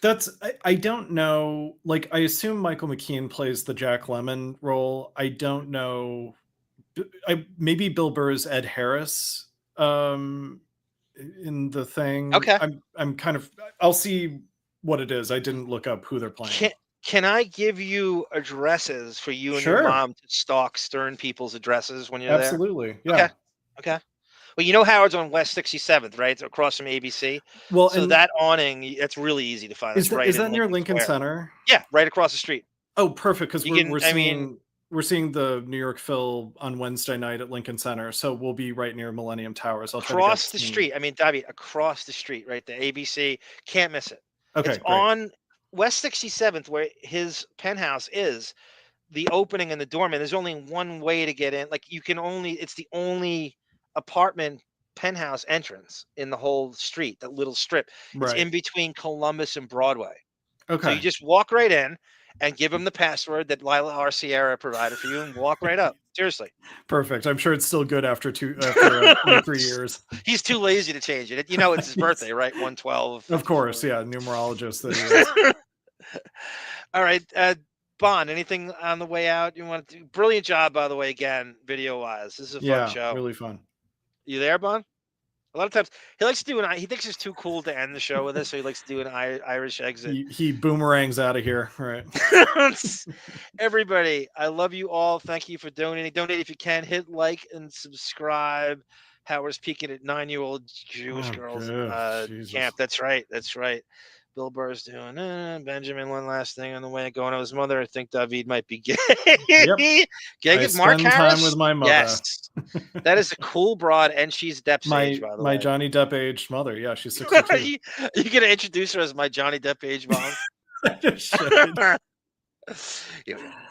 That's I don't know. Like I assume Michael McKean plays the Jack Lemmon role. I don't know. Maybe Bill Burr's Ed Harris. In the thing. Okay. I'm kind of. I'll see what it is. I didn't look up who they're playing. Can I give you addresses for you and your mom to stalk Stern people's addresses when you're there? Absolutely. Yeah. Okay. Well, you know Howard's on West 67th, right? It's across from ABC. Well, so that awning, it's really easy to find. Is that near Lincoln Center? Yeah, right across the street. Oh, perfect. Because we're seeing the New York Phil on Wednesday night at Lincoln Center, so we'll be right near Millennium Towers. Across the street. I mean, Davyd, across the street, right? The ABC. Can't miss it. Okay. It's on West 67th, where his penthouse is. The opening and the doorman. There's only one way to get in. Like it's the only apartment penthouse entrance in the whole street, that little strip. It's in between Columbus and Broadway. Okay. So you just walk right in and give him the password that Lila R. Sierra provided for you and walk right up. Seriously. Perfect. I'm sure it's still good after 3 years. He's too lazy to change it. You know, it's his birthday, right? 112. Of course. Yeah. Numerologist that he is. All right. Bon, anything on the way out you want to do? Brilliant job, by the way, again, video wise. This is a fun show. Really fun. You there, Bon? A lot of times he likes to do he thinks it's too cool to end the show with this, so he likes to do an Irish exit. He boomerangs out of here. All right. Everybody, I love you all. Thank you for donating. Donate if you can. Hit like and subscribe. Howard's peeking at 9-year-old Jewish girls camp. That's right. Bill Burr's doing Benjamin. One last thing on the way going to his mother. I think Davyd might be gay. Yep. Gay with Mark Harris? Time with my mother. Yes, that is a cool broad, and she's Depp's age, by the way. My Johnny Depp aged mother. Yeah, she's 62. You're gonna introduce her as my Johnny Depp age mom. If